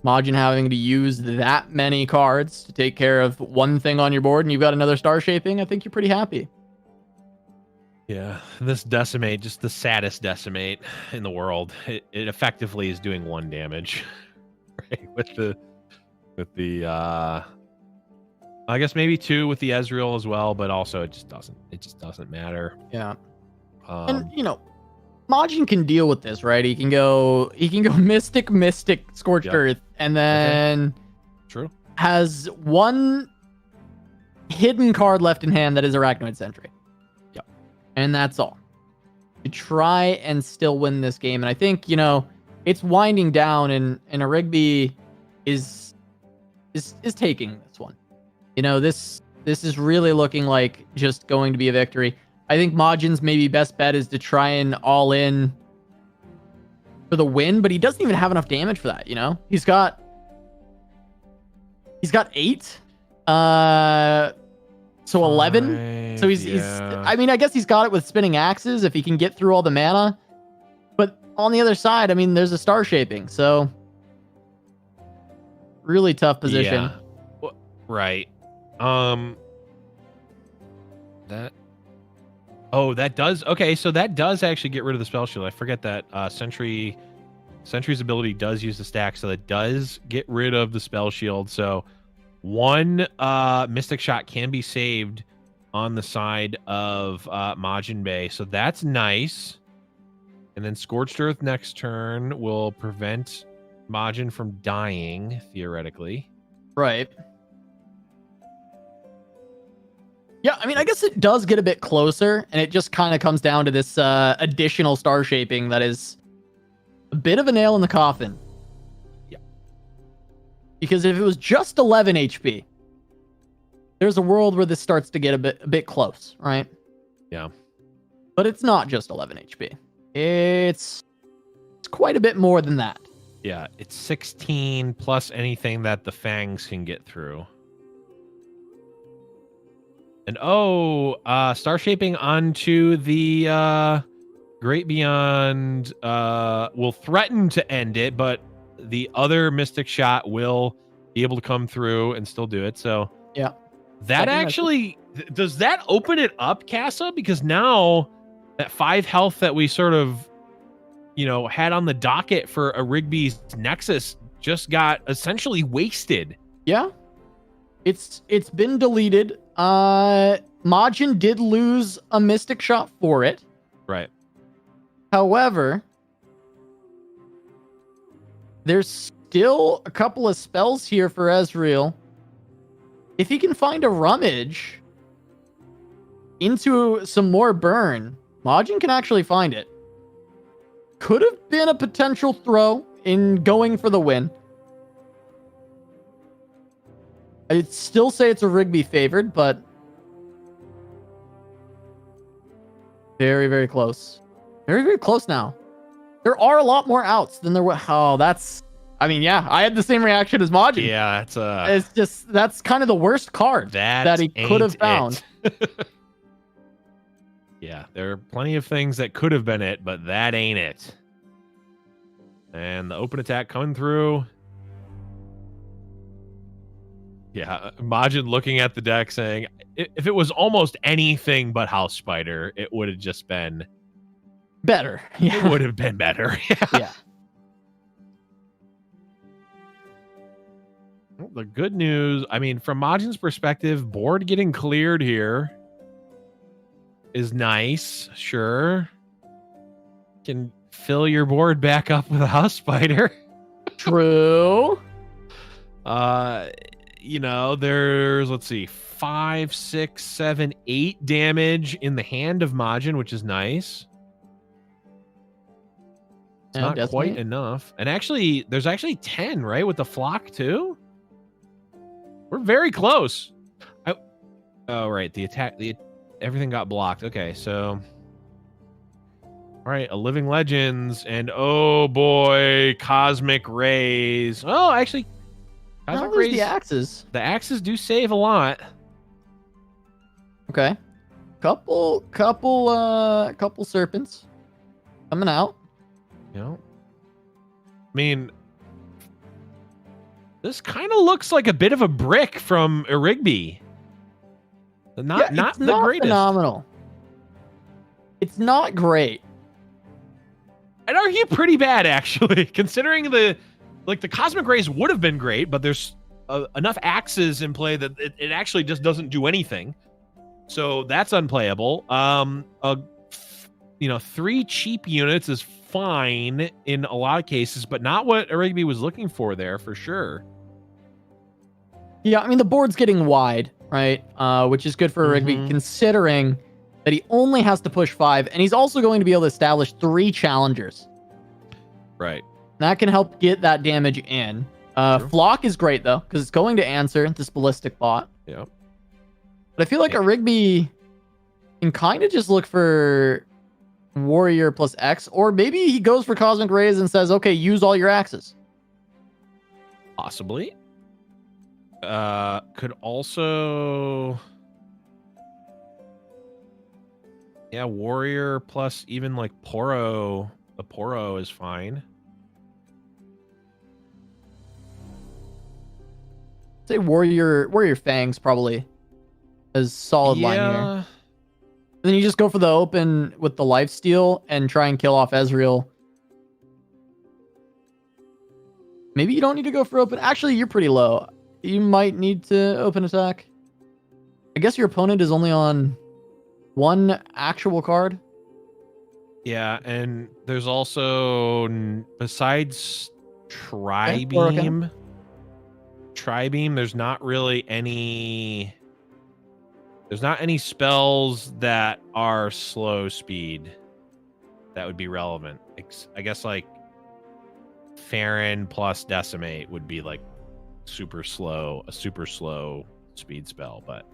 Majin having to use that many cards to take care of one thing on your board and you've got another star shaping, I think you're pretty happy.
Yeah, this Decimate, just the saddest Decimate in the world. It effectively is doing 1 damage. Right? With the I guess maybe 2 with the Ezreal as well, but also it just doesn't matter.
Yeah. And Majin can deal with this, right? He can go Mystic, Scorched Earth, and then
True.
Has 1 hidden card left in hand that is Arachnoid Sentry.
Yep.
And that's all. To try and still win this game. And I think, it's winding down and a Rigby is taking this one. This is really looking like just going to be a victory. I think Majin's maybe best bet is to try and all in for the win, but he doesn't even have enough damage for that, He's got 8. So 11. So he's I mean, I guess he's got it with spinning axes if he can get through all the mana. But on the other side, I mean, there's a star shaping, so really tough position.
Yeah. Right. That does. Okay, so that does actually get rid of the Spell Shield. I forget that Sentry's ability does use the stack, so that does get rid of the Spell Shield. So 1 Mystic Shot can be saved on the side of majiinbae, so that's nice. And then Scorched Earth next turn will prevent Majin from dying, theoretically.
Right. Yeah, I mean, I guess it does get a bit closer, and it just kind of comes down to this additional star shaping that is a bit of a nail in the coffin.
Yeah.
Because if it was just 11 HP, there's a world where this starts to get a bit close, right?
Yeah.
But it's not just 11 HP. It's quite a bit more than that.
Yeah, it's 16 plus anything that the fangs can get through. And star shaping onto the Great Beyond will threaten to end it, but the other Mystic Shot will be able to come through and still do it. So
yeah,
that actually does that open it up, Casa? Because now that 5 health that we sort of had on the docket for a Rigby's Nexus just got essentially wasted.
Yeah, it's been deleted. Majin did lose a Mystic Shot for it.
Right.
However, there's still a couple of spells here for Ezreal. If he can find a rummage into some more burn, Majin can actually find it. Could have been a potential throw in going for the win. I'd still say it's a Rigby favored, but very, very close. Very, very close now. There are a lot more outs than there were. Oh, that's... I mean, yeah, I had the same reaction as Majin.
Yeah,
it's just... That's kind of the worst card that he could have found.
Yeah, there are plenty of things that could have been it, but that ain't it. And the open attack coming through. Yeah, Majin looking at the deck saying, if it was almost anything but House Spider, it would have just been...
better. Yeah.
It would have been better.
Yeah.
Well, the good news, I mean, from Majin's perspective, board getting cleared here is nice. Sure. Can fill your board back up with a House Spider.
True.
There's, let's see, 5, 6, 7, 8 damage in the hand of Majin, which is nice. It's not quite enough. And actually, there's actually 10, right? With the flock, too? We're very close. Oh, right. The attack, everything got blocked. Okay, so... All right, a Living Legends, and oh boy, Cosmic Rays. Oh, actually, Cosmic Rays.
The axes.
The axes do save a lot.
Okay. Couple serpents coming out.
I mean, this kind of looks like a bit of a brick from a Rigby. Not the greatest.
Phenomenal. It's not great.
I'd argue pretty bad, actually, considering the Cosmic Rays would have been great, but there's enough axes in play that it actually just doesn't do anything. So that's unplayable. 3 cheap units is fine in a lot of cases, but not what Rigby was looking for there, for sure.
Yeah, I mean, the board's getting wide, right? Which is good for Rigby, considering that he only has to push 5, and he's also going to be able to establish 3 challengers.
Right.
That can help get that damage in. Flock is great, though, because it's going to answer this ballistic bot.
Yeah.
But I feel like a Rigby can kind of just look for Warrior plus X, or maybe he goes for Cosmic Rays and says, okay, use all your axes.
Possibly. Could also... Yeah, Warrior plus even like Poro. The Poro is fine.
Say Warrior Fangs probably is solid line here. And then you just go for the open with the lifesteal and try and kill off Ezreal. Maybe you don't need to go for open. Actually, you're pretty low. You might need to open attack. I guess your opponent is only on 1 actual card.
Yeah, and there's also, besides Tri-Beam, there's not really any... There's not any spells that are slow speed that would be relevant. I guess like Farron plus Decimate would be like a super slow speed spell, but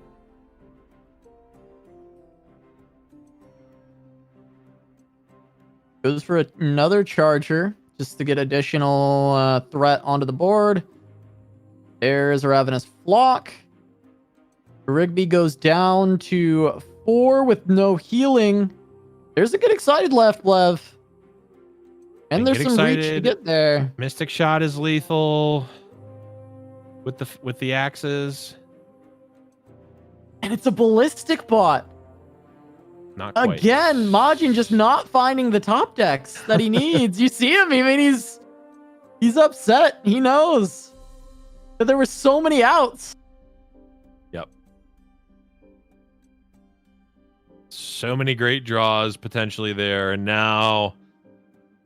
goes for another charger just to get additional threat onto the board. There's a Ravenous Flock. Rigby goes down to 4 with no healing. There's a Get Excited left, Blev. And there's some reach to get there.
Mystic Shot is lethal with the axes.
And it's a ballistic bot.
Not quite.
Again, Majin just not finding the top decks that he needs. You see him? I mean, he's upset. He knows that there were so many outs.
Yep. So many great draws potentially there. And now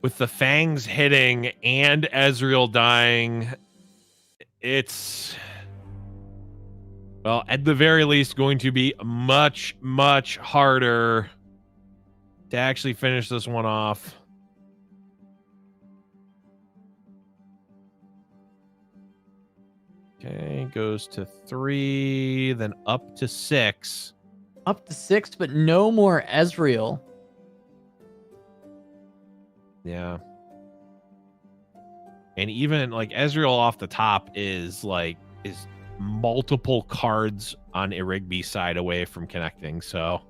with the Fangs hitting and Ezreal dying, it's, well, at the very least, going to be much, much harder to actually finish this one off. Okay, goes to 3, then up to 6.
Up to 6, but no more Ezreal.
Yeah. And even like Ezreal off the top is multiple cards on a Rigby side away from connecting, so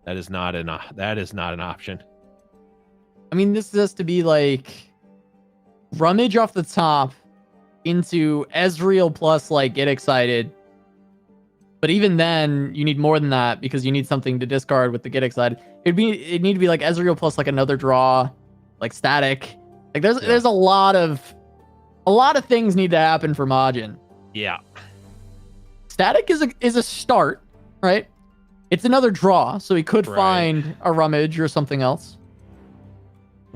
that is not an option.
I mean, this has to be like Rummage off the top into Ezreal plus like Get Excited. But even then, you need more than that because you need something to discard with the Get Excited. It'd need to be like Ezreal plus like another draw, like Static. Like there's a lot of things need to happen for Majin.
Yeah.
Static is a start, right? It's another draw, so he could find a Rummage or something else.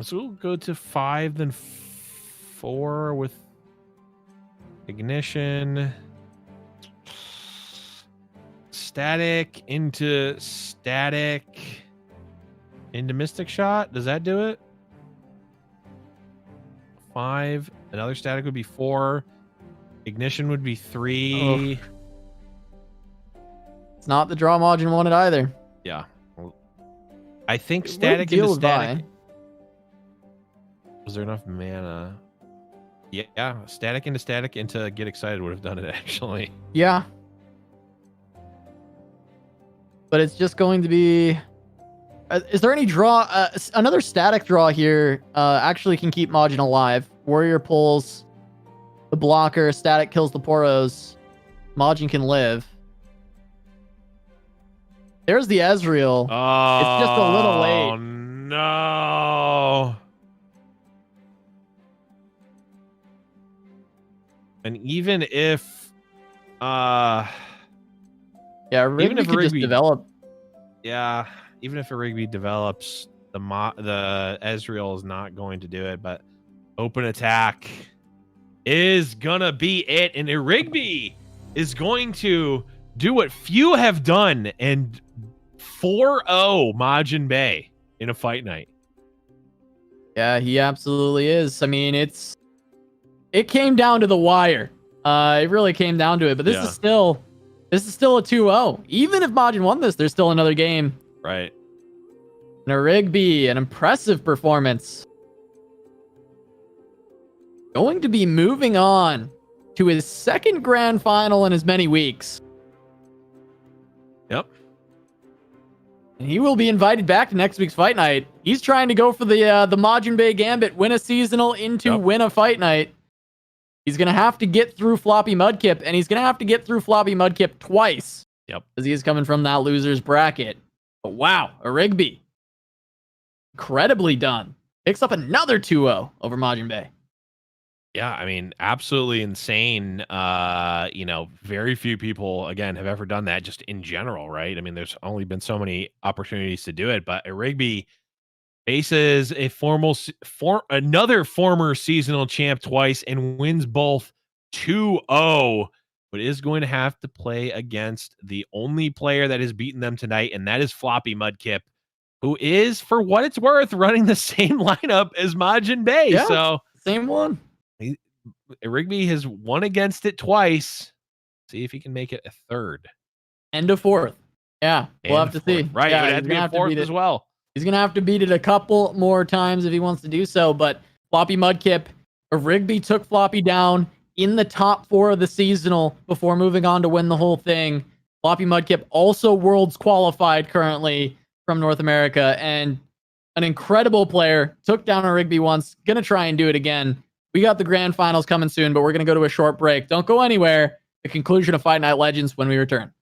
So we'll go to 5, then 4 with Ignition. Static into Mystic Shot. Does that do it? 5. Another Static would be 4. Ignition would be 3.
Oh. It's not the draw Majin wanted either.
Yeah. Well, I think Static into Static. Was there enough mana? Yeah. Static into Get Excited would have done it actually.
Yeah. But it's just going to be... is there any draw? Another Static draw here actually can keep Majin alive. Warrior pulls the blocker. Static kills the Poros. Majin can live. There's the Ezreal.
Oh,
it's just a little late.
Oh, no. And even if...
yeah, Rigby could just develop.
Yeah, even if a Rigby develops, the Ezreal is not going to do it, but open attack is gonna be it, and a Rigby is going to do what few have done and 4-0 majiinbae in a fight night.
Yeah, he absolutely is. I mean, it came down to the wire. It really came down to it, but this is still a 2-0. Even if Majin won this, there's still another game.
Right.
And a Rigby, an impressive performance. Going to be moving on to his second grand final in as many weeks.
Yep.
And he will be invited back to next week's fight night. He's trying to go for the majiinbae gambit, win a seasonal into win a fight night. He's going to have to get through Floppy Mudkip, and he's going to have to get through Floppy Mudkip twice.
Yep.
Because he is coming from that loser's bracket. But wow, a Rigby. Incredibly done. Picks up another 2-0 over majiinbae.
Yeah, I mean, absolutely insane. Very few people, again, have ever done that just in general, right? I mean, there's only been so many opportunities to do it, but a Rigby faces another former seasonal champ twice and wins both 2-0, but is going to have to play against the only player that has beaten them tonight, and that is Floppy Mudkip, who is, for what it's worth, running the same lineup as majiinbae.
Yeah,
so
same one.
Rigby has won against it twice. See if he can make it a third.
And a fourth. Yeah, we'll have to see.
Right,
yeah,
it would have to be a fourth as well.
He's going to have to beat it a couple more times if he wants to do so, but Floppy Mudkip, Rigby took Floppy down in the top 4 of the seasonal before moving on to win the whole thing. Floppy Mudkip also worlds qualified currently from North America, and an incredible player. Took down a Rigby once. Gonna try and do it again. We got the grand finals coming soon, but we're gonna go to a short break. Don't go anywhere. The conclusion of Fight Night Legends when we return.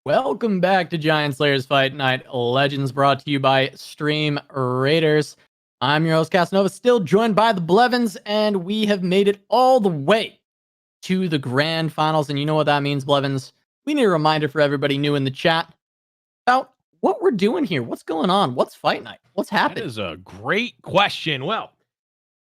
Welcome back to Giant Slayer's Fight Night Legends, brought to you by Stream Raiders. I'm your host, Casanova, still joined by the Blevins, and we have made it all the way to the grand finals. And you know what that means, Blevins? We need a reminder for everybody new in the chat about what we're doing here. What's going on? What's Fight Night? What's happening?
That is a great question. Well,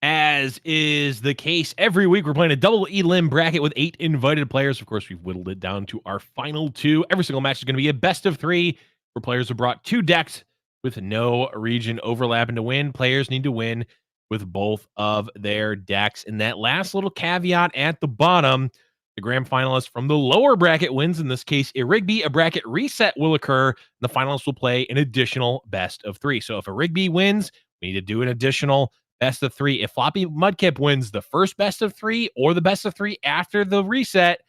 as is the case every week, we're playing a double elim bracket with 8 invited players. Of course, we've whittled it down to our final 2. Every single match is going to be a best of 3 where players have brought 2 decks with no region overlap. And to win, players need to win with both of their decks. And that last little caveat at the bottom, the grand finalist from the lower bracket wins. In this case, a Rigby, a bracket reset will occur. And the finalists will play an additional best of 3. So if a Rigby wins, we need to do an additional best of 3. If Floppy Mudkip wins the first best of 3 or the best of 3 after the reset,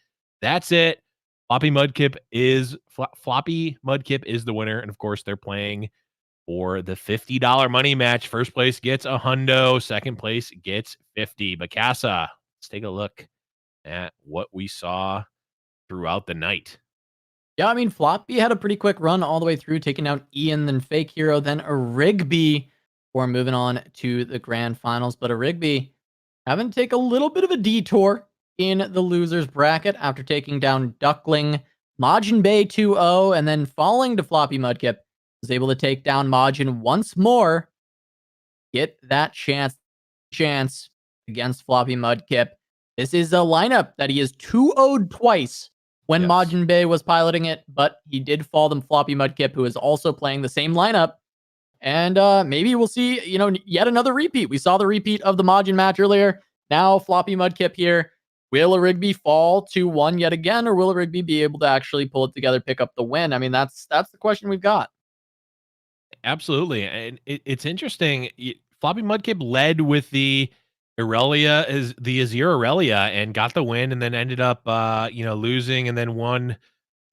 that's it. Floppy Mudkip is the winner. And of course, they're playing for the $50 money match. First place gets $100. Second place gets $50. But Casa, let's take a look at what we saw throughout the night.
Yeah, I mean, Floppy had a pretty quick run all the way through, taking out Ian, then Fake Hero, then a Rigby, before moving on to the grand finals. But a Rigby having to take a little bit of a detour in the losers bracket after taking down Duckling, majiinbae 2-0, and then falling to Floppy Mudkip. Was able to take down Majin once more, get that chance against Floppy Mudkip. This is a lineup that he has 2-0'd twice when majiinbae was piloting it, but he did fall to Floppy Mudkip, who is also playing the same lineup. And maybe we'll see, yet another repeat. We saw the repeat of the Majin match earlier. Now Floppy Mudkip here. Will a Rigby fall 2-1 yet again, or will a Rigby be able to actually pull it together, pick up the win? I mean, that's the question we've got.
Absolutely. And it's interesting. Floppy Mudkip led with the Aurelia, the Azir Aurelia, and got the win, and then ended up losing, and then won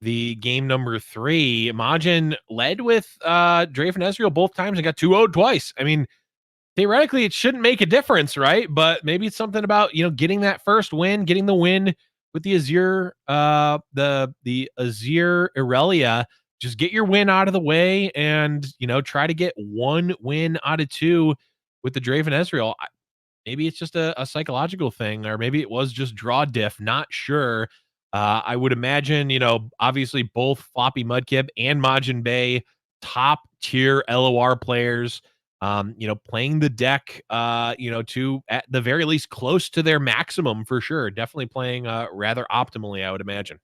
the game number 3. Majin led with Draven Ezreal both times and got 2-0'd twice. I mean, theoretically, it shouldn't make a difference, right? But maybe it's something about getting that first win, getting the win with the Azir, the Azir Aurelia. Just get your win out of the way, and try to get 1 win out of 2 with the Draven Ezreal. Maybe it's just a psychological thing, or maybe it was just draw diff. Not sure. I would imagine, obviously both Floppy Mudkip and majiinbae, top tier LOR players, playing the deck, to at the very least close to their maximum for sure. Definitely playing rather optimally, I would imagine.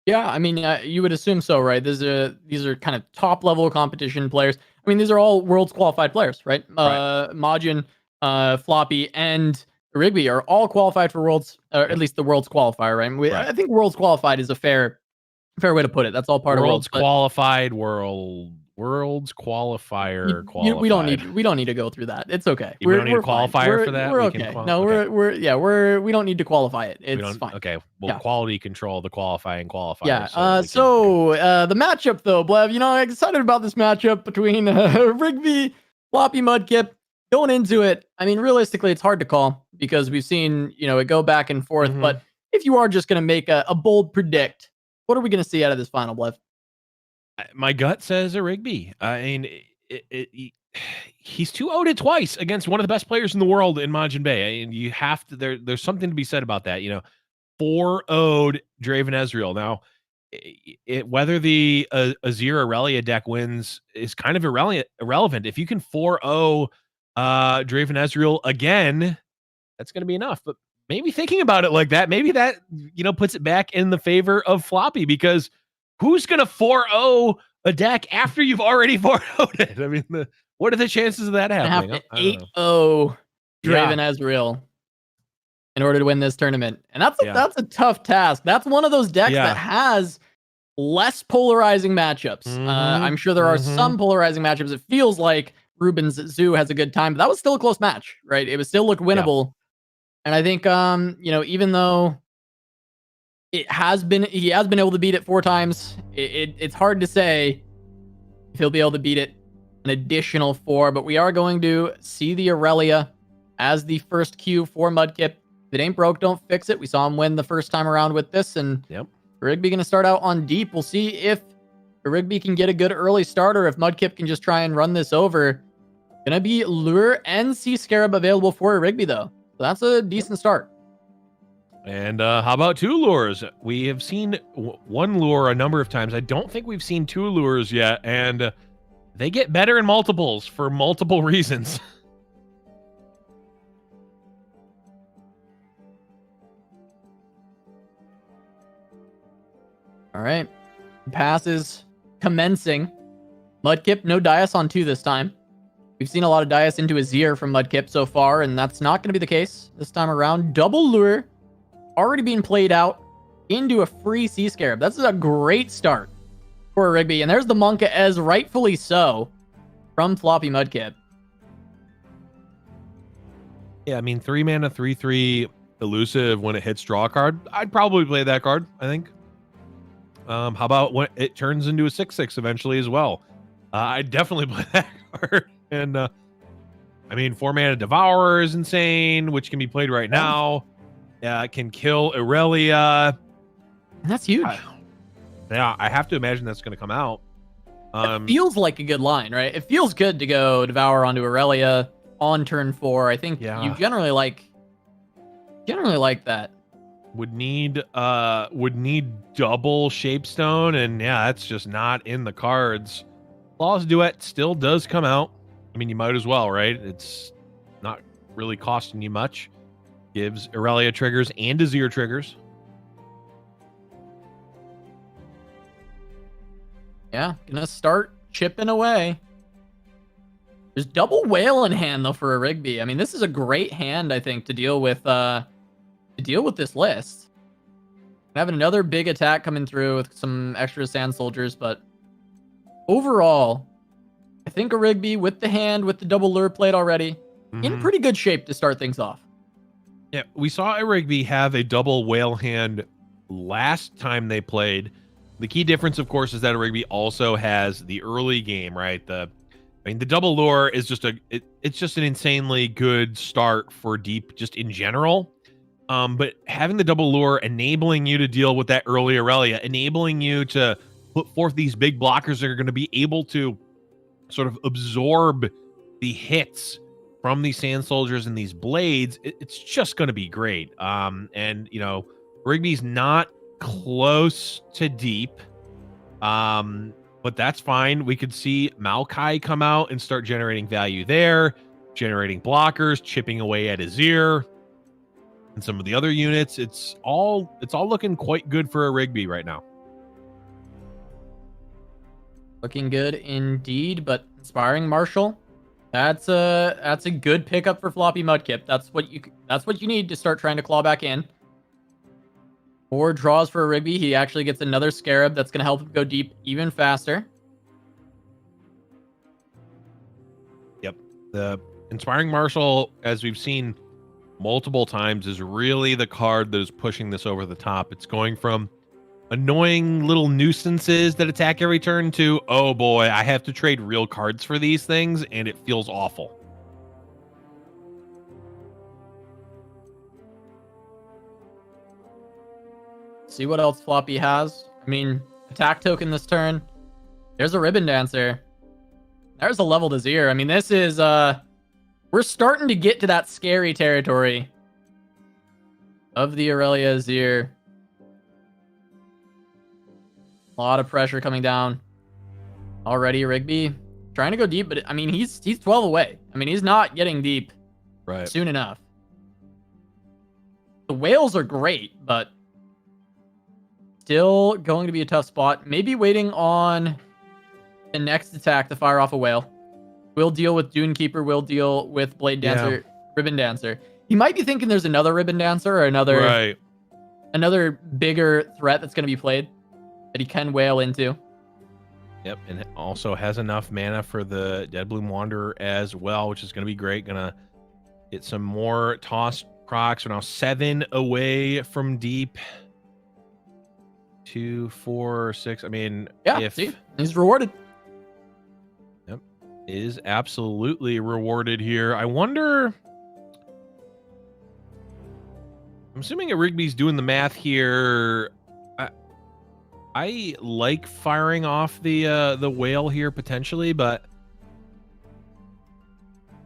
Yeah, I mean, you would assume so, right? These are kind of top level competition players. I mean, these are all worlds qualified players, right?
Right.
Majin, Floppy, and Rigby are all qualified for worlds, or at least the worlds qualifier, right?
Right.
I think worlds qualified is a fair way to put it. That's all part of worlds
qualified, worlds qualifier.
We don't need to go through that. It's okay.
We don't need a qualifier for that.
We're okay. We don't need to qualify it. It's fine.
Okay. Well, quality control the qualifying qualifier.
Yeah. So the matchup though, Blev, I'm excited about this matchup between Rigby, Floppy Mudkip. Going into it, I mean, realistically, it's hard to call because we've seen, it go back and forth. Mm-hmm. But if you are just going to make a bold predict, what are we going to see out of this final, Blev?
My gut says a Rigby. I mean, he's 2-0'd twice against one of the best players in the world in majiinbae. And you have to, there's something to be said about that. 4-0'd Draven Ezreal. Now, whether the Azir Aurelia deck wins is kind of irrelevant. If you can 4-0 Draven Ezreal again, that's going to be enough. But maybe thinking about it like that, maybe that puts it back in the favor of Floppy, because who's going to 4-0 a deck after you've already 4-0'd it? I mean, what are the chances of that happening?
Have to 8-0 Draven Ezreal in order to win this tournament, and that's a tough task. That's one of those decks that has less polarizing matchups. Mm-hmm. I'm sure there are some polarizing matchups. It feels like Ruben's Zoo has a good time, but that was still a close match, right? It was still looked winnable. And I think, even though he has been able to beat it 4 times, it's hard to say if he'll be able to beat it an additional 4, but we are going to see the Aurelia as the first Q for Mudkip. If it ain't broke, don't fix it. We saw him win the first time around with this, and Rigby going to start out on deep. We'll see if Rigby can get a good early starter, if Mudkip can just try and run this over. Gonna be Lure and Sea Scarab available for Rigby, though. So that's a decent start.
And how about 2 lures? We have seen 1 lure a number of times. I don't think we've seen 2 lures yet, and they get better in multiples for multiple reasons.
All right. Passes commencing. Mudkip, no Dias on 2 this time. We've seen a lot of Dias into Azir from Mudkip so far, and that's not going to be the case this time around. Double Lure already being played out into a free Sea Scarab. That's a great start for Rigby. And there's the Monka, as rightfully so, from Floppy Mudkip.
Yeah, I mean, 3 mana, 3/3 elusive when it hits draw a card. I'd probably play that card, I think. How about when it turns into a 6/6 eventually as well? I'd definitely play that card. And I mean, 4 mana Devourer is insane, which can be played right now. Yeah, it can kill Irelia.
That's huge.
Yeah, I have to imagine that's going to come out.
It feels like a good line, right? It feels good to go Devour onto Irelia on turn 4. I think you generally like that.
Would need double Shapestone, and yeah, that's just not in the cards. Claw's Duet still does come out. I mean, you might as well, right? It's not really costing you much. Gives Irelia triggers and Azir triggers.
Yeah, gonna start chipping away. There's double Whale in hand though for a Rigby. I mean, this is a great hand, I think, to deal with this list. Having another big attack coming through with some extra Sand Soldiers, but overall, I think a Rigby with the hand, with the double lure played already, in pretty good shape to start things off.
Yeah, we saw a Rigby have a double Whale hand last time they played. The key difference, of course, is that a Rigby also has the early game, right? The double lure is just it's just an insanely good start for deep just in general. But having the double lure enabling you to deal with that early Irelia, enabling you to put forth these big blockers that are going to be able to sort of absorb the hits from these Sand Soldiers and these blades, it's just going to be great. And, you know, Rigby's not close to deep, but that's fine. We could see Maokai come out and start generating value there, generating blockers, chipping away at Azir and some of the other units. It's all looking quite good for a Rigby right now.
Looking good indeed, but Inspiring Marshal, that's a good pickup for Floppy Mudkip. That's what you need to start trying to claw back in. 4 draws for a Rigby. He actually gets another Scarab that's going to help him go deep even faster.
Yep. The Inspiring Marshal, as we've seen multiple times, is really the card that is pushing this over the top. It's going from annoying little nuisances that attack every turn to, oh boy, I have to trade real cards for these things, and it feels awful.
See what else Floppy has. I mean, attack token this turn. There's a Ribbon Dancer. There's a leveled Azir. I mean, this is we're starting to get to that scary territory of the Irelia Azir. A lot of pressure coming down already. Rigby trying to go deep, but I mean, he's 12 away. I mean, he's not getting deep soon enough. The whales are great, but still going to be a tough spot. Maybe waiting on the next attack to fire off a whale. We'll deal with Dune Keeper. We'll deal with Blade Dancer, Ribbon Dancer. He might be thinking there's another Ribbon Dancer or another bigger threat that's going to be played that he can whale into.
Yep, and it also has enough mana for the Deadbloom Wanderer as well, which is going to be great. Going to get some more tossed procs. We're now 7 away from deep. 2, 4, 6. I mean,
he's rewarded.
Yep, is absolutely rewarded here. I wonder. I'm assuming that Rigby's doing the math here. I like firing off the whale here potentially, but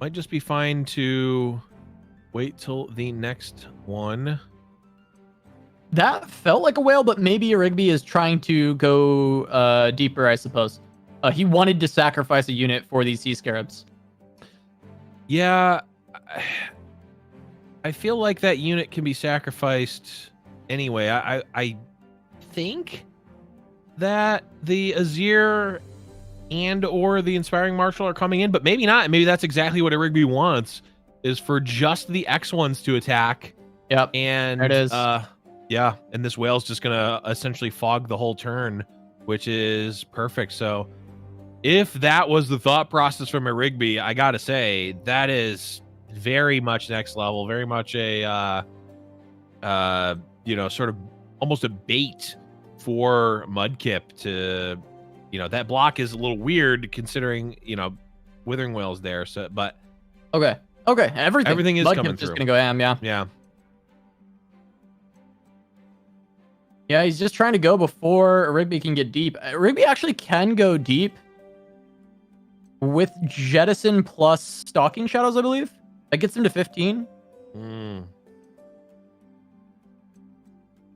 might just be fine to wait till the next one.
That felt like a whale, but maybe Rigby is trying to go deeper, I suppose. He wanted to sacrifice a unit for these sea scarabs.
Yeah, I feel like that unit can be sacrificed anyway. I think that the Azir and or the Inspiring Marshal are coming in, but maybe not. Maybe that's exactly what a Rigby wants, is for just the X1s to attack.
Yep,
and
there it is.
Yeah, and this whale's just gonna essentially fog the whole turn, which is perfect. So if that was the thought process from a Rigby, I gotta say that is very much next level, very much a you know, sort of almost a bait for Mudkip to, you know, that block is a little weird considering, you know, Withering Whale's there. So, but
okay, everything
is
Mudkip's
coming
just
through.
gonna go ham.
Yeah.
Yeah, he's just trying to go before Rigby can get deep. Rigby actually can go deep with Jettison plus Stalking Shadows, I believe. That gets him to 15.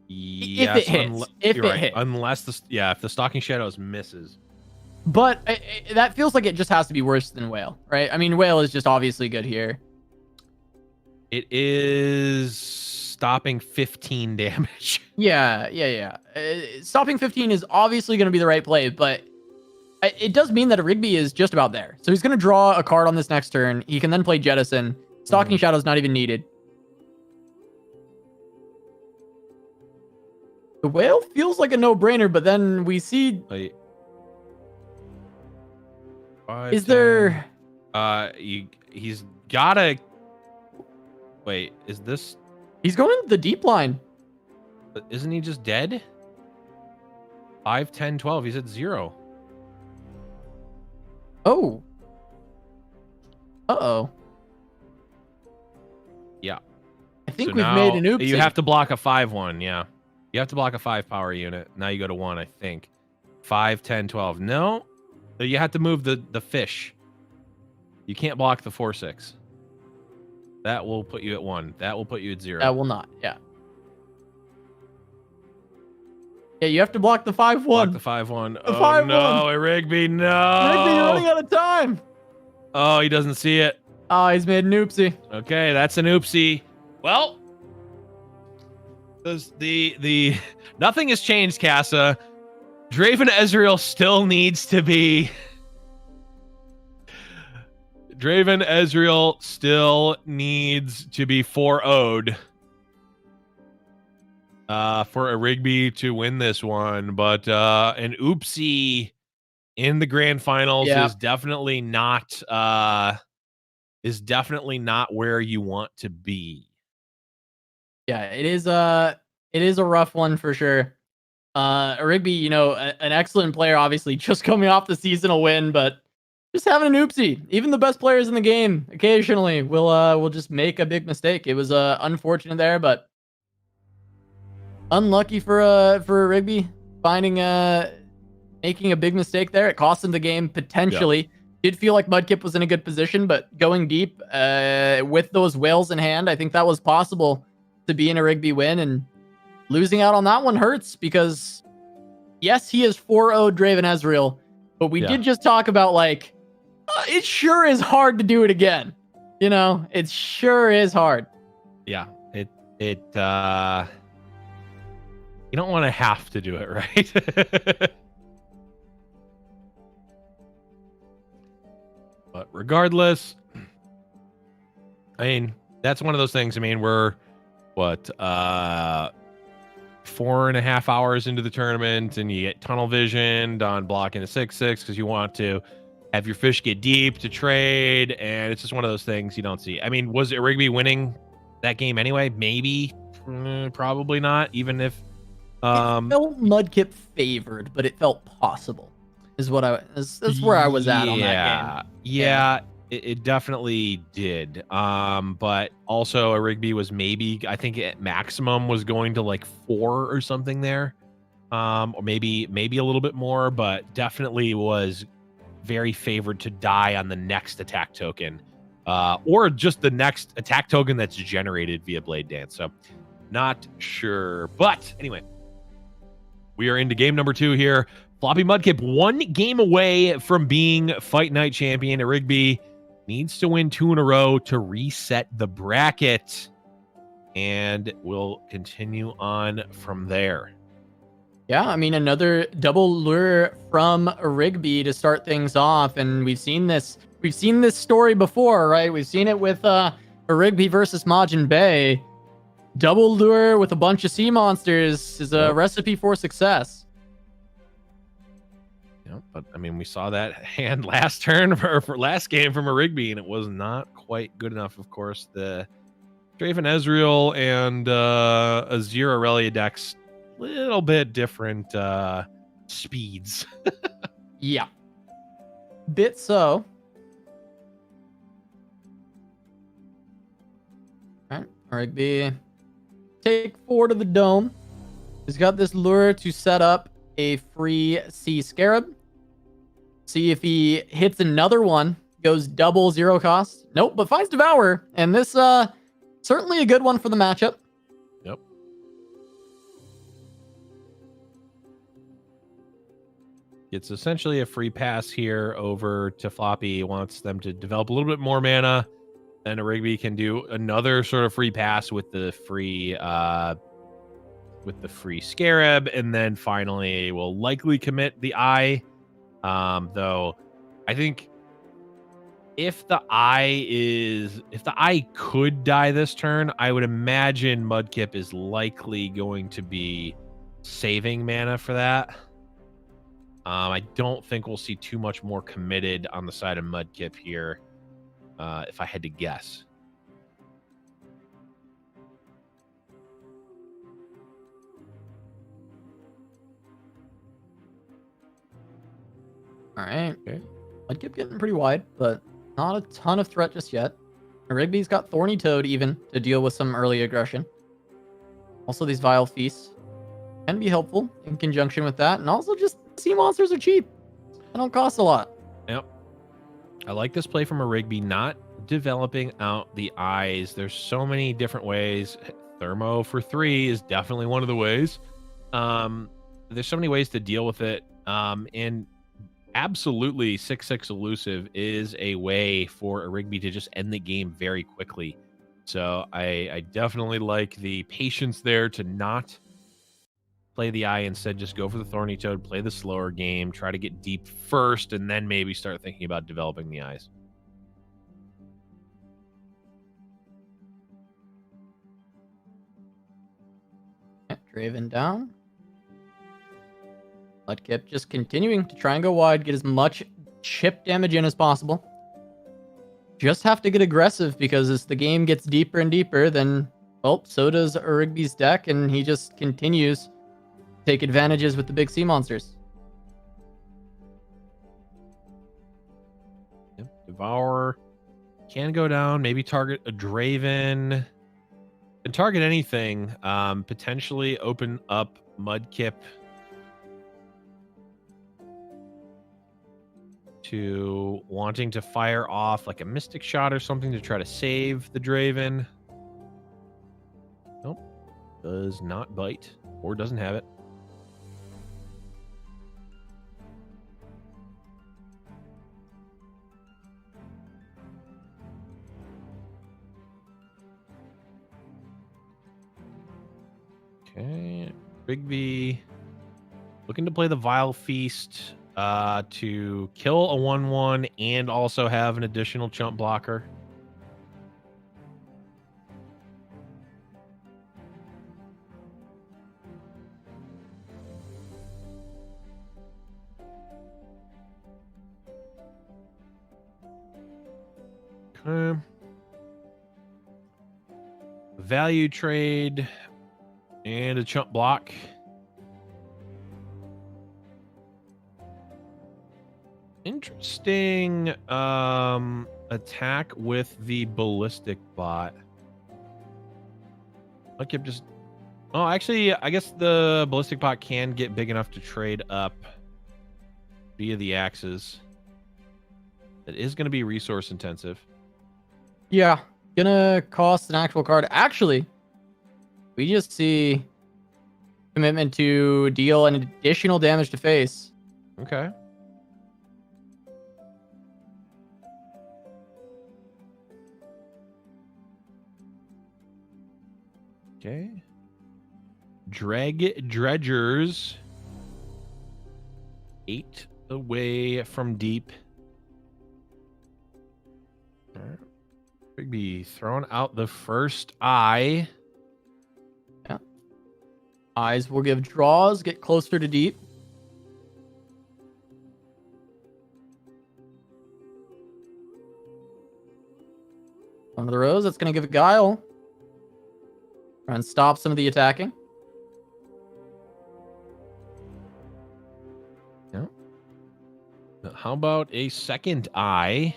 Yes,
if it hits. If it hits.
Unless if the Stalking Shadows misses.
But that feels like it just has to be worse than Whale, right? I mean, Whale is just obviously good here.
It is stopping 15 damage.
Yeah. Stopping 15 is obviously going to be the right play, but it does mean that a Rigby is just about there. So he's going to draw a card on this next turn. He can then play Jettison. Stalking Shadow's not even needed. The Whale feels like a no-brainer, but then we see...
Wait.
Is there...
He's gotta... Wait, is this...
He's going the deep line.
Isn't he just dead? 5, 10, 12. He's at 0.
Oh. Uh-oh.
Yeah.
I think
So
we've
now
made an oopsie.
You have to block a 5-1, yeah. You have to block a 5 power unit. Now you go to 1, I think. 5, 10, 12. No. So you have to move the fish. You can't block the 4-6. That will put you at 1. That will put you at 0.
That will not, yeah. Yeah, you have to block the 5-1.
Block the 5-1.
The
Oh,
5-1.
no, Rigby, no.
Rigby, you're running out of time.
Oh, he doesn't see it.
Oh, he's made an oopsie.
Okay, that's an oopsie. Well, the nothing has changed, Casa. Draven Ezreal still needs to be... Draven Ezreal still needs to be 4-0'd for a Rigby to win this one. But an oopsie in the grand finals is definitely not where you want to be. Yeah,
it is a rough one for sure. Rigby, you know, an excellent player, obviously, just coming off the seasonal win, but just having an oopsie. Even the best players in the game occasionally will just make a big mistake. It was unfortunate there, but unlucky for Rigby finding making a big mistake there. It cost him the game potentially. Yeah. Did feel like Mudkip was in a good position, but going deep with those whales in hand, I think that was possible to be in a Rigby win, and losing out on that one hurts because yes, he is 4-0 Draven Ezreal, but we did just talk about like it sure is hard to do it again. You know, it sure is hard.
Yeah, it you don't want to have to do it, right? But regardless, I mean, that's one of those things. I mean, we're what 4.5 hours into the tournament, and you get tunnel visioned on blocking a 6/6 because you want to have your fish get deep to trade, and it's just one of those things you don't see. I mean, was it Rigby winning that game anyway? Maybe, probably not. Even if
it felt Mudkip favored, but it felt possible. Is what that's where I was at on that game.
Yeah, it definitely did. But also a Rigby was maybe, I think at maximum was going to like 4 or something there. or maybe a little bit more, but definitely was very favored to die on the next attack token, or just the next attack token that's generated via Blade Dance. So not sure, but anyway, we are into game number 2 here. Floppy Mudkip 1 game away from being Fight Night champion. Rigby needs to win 2 in a row to reset the bracket, and we'll continue on from there.
Yeah, I mean, another double lure from Rigby to start things off, and we've seen this story before, right? We've seen it with Rigby versus majiinbae. Double lure with a bunch of sea monsters is a recipe for success.
Yeah, but I mean, we saw that hand last turn for last game from a Rigby, and it was not quite good enough. Of course, the Draven Ezreal and Azir Aurelia decks, little bit different speeds.
Yeah, bit so. All right, Rigby, take 4 to the dome. He's got this lure to set up a free sea scarab. See if he hits another one, goes double 0 cost. Nope, but finds Devour, and this certainly a good one for the matchup.
Yep. It's essentially a free pass here over to Floppy. He wants them to develop a little bit more mana, and a Rigby can do another sort of free pass with the free scarab, and then finally will likely commit the eye. Though I think if the eye could die this turn, I would imagine Mudkip is likely going to be saving mana for that. I don't think we'll see too much more committed on the side of Mudkip here, if I had to guess.
All right. Okay. Mudkip getting pretty wide, but not a ton of threat just yet. Rigby's got Thorny Toad even to deal with some early aggression. Also, these Vile Feasts can be helpful in conjunction with that. And also, just sea monsters are cheap. They don't cost a lot.
Yep. I like this play from a Rigby, not developing out the eyes. There's so many different ways. Thermo for 3 is definitely one of the ways. There's so many ways to deal with it. And absolutely 6/6 elusive is a way for a Rigby to just end the game very quickly. So I definitely like the patience there to not play the eye, instead just go for the Thorny Toad, play the slower game, try to get deep first, and then maybe start thinking about developing the eyes.
Draven down. Mudkip just continuing to try and go wide, get as much chip damage in as possible. Just have to get aggressive, because as the game gets deeper and deeper, then, well, so does Rigby's deck, and he just continues to take advantages with the big sea monsters.
Yep. Devour can go down, maybe target a Draven. Can target anything. Potentially open up Mudkip to wanting to fire off like a Mystic Shot or something to try to save the Draven. Nope. Does not bite, or doesn't have it. Okay. Rigby looking to play the Vile Feast to kill a 1/1 and also have an additional chump blocker. Okay. Value trade and a chump block. Interesting attack with the ballistic bot. Mudkip just Oh, actually, I guess the ballistic pot can get big enough to trade up via the axes. It is going to be resource intensive.
Yeah, gonna cost an actual card. Actually, we just see commitment to deal an additional damage to face.
Okay. Okay. Dredgers. 8 away from deep. All right. Rigby throwing out the first eye.
Yeah. Eyes will give draws, get closer to deep. One of the rows, that's going to give it Guile. Try and stop some of the attacking.
Yeah. How about a second eye?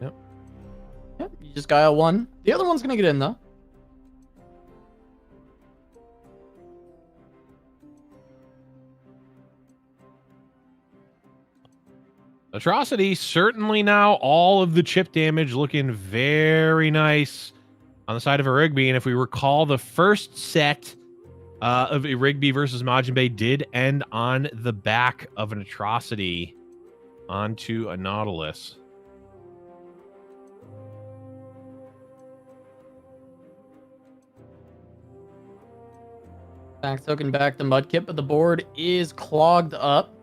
Yep.
Yep, you just Guile one. The other one's going to get in, though.
Atrocity, certainly now all of the chip damage looking very nice on the side of a Rigby. And if we recall, the first set of a Rigby versus Majinbae did end on the back of an Atrocity onto a Nautilus.
Back token back the Mudkip, but the board is clogged up.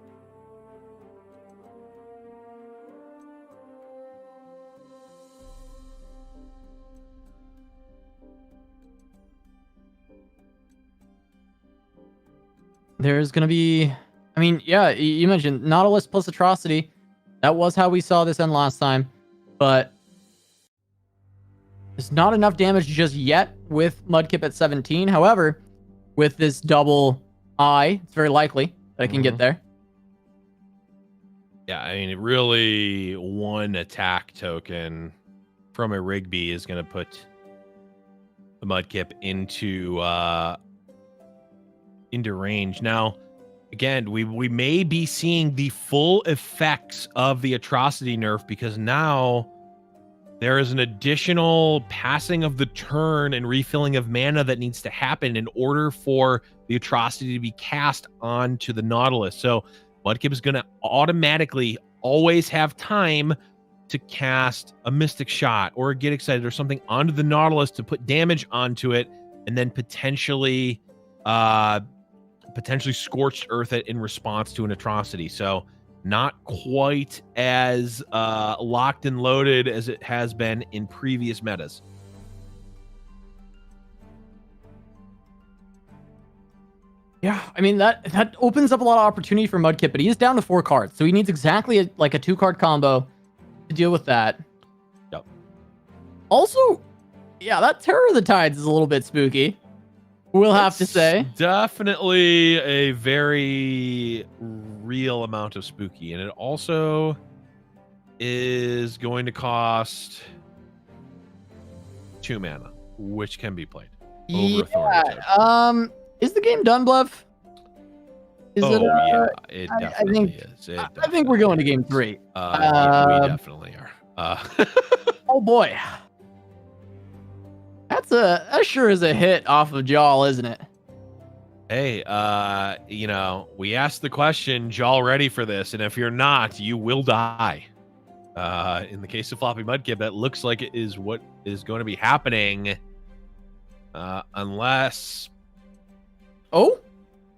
There's going to be... I mean, yeah, you mentioned Nautilus plus Atrocity. That was how we saw this end last time. But there's not enough damage just yet with Mudkip at 17. However, with this double eye, it's very likely that I can get there.
Yeah, I mean, really, one attack token from a Rigby is going to put the Mudkip into range. Now, again, we may be seeing the full effects of the Atrocity nerf, because now there is an additional passing of the turn and refilling of mana that needs to happen in order for the Atrocity to be cast onto the Nautilus. So Mudkip is going to automatically always have time to cast a Mystic Shot or Get Excited or something onto the Nautilus to put damage onto it, and then potentially Scorched Earth it in response to an Atrocity. So not quite as locked and loaded as it has been in previous metas.
Yeah, I mean, that opens up a lot of opportunity for Mudkip, but he is down to 4 cards, so he needs exactly a 2-card combo to deal with that.
Yep.
Also, yeah, that Terror of the Tides is a little bit spooky. We'll have to say.
Definitely a very real amount of spooky. And it also is going to cost 2 mana, which can be played over Authority.
Is the game done, Blev?
Yeah, it definitely is.
I think we're going to game 3.
We definitely are.
Oh boy. That sure is a hit off of Jaw, isn't it?
Hey, we asked the question, Jaw ready for this? And if you're not, you will die. In the case of Floppy Mudkip, that looks like it is what is going to be happening. Unless...
Oh?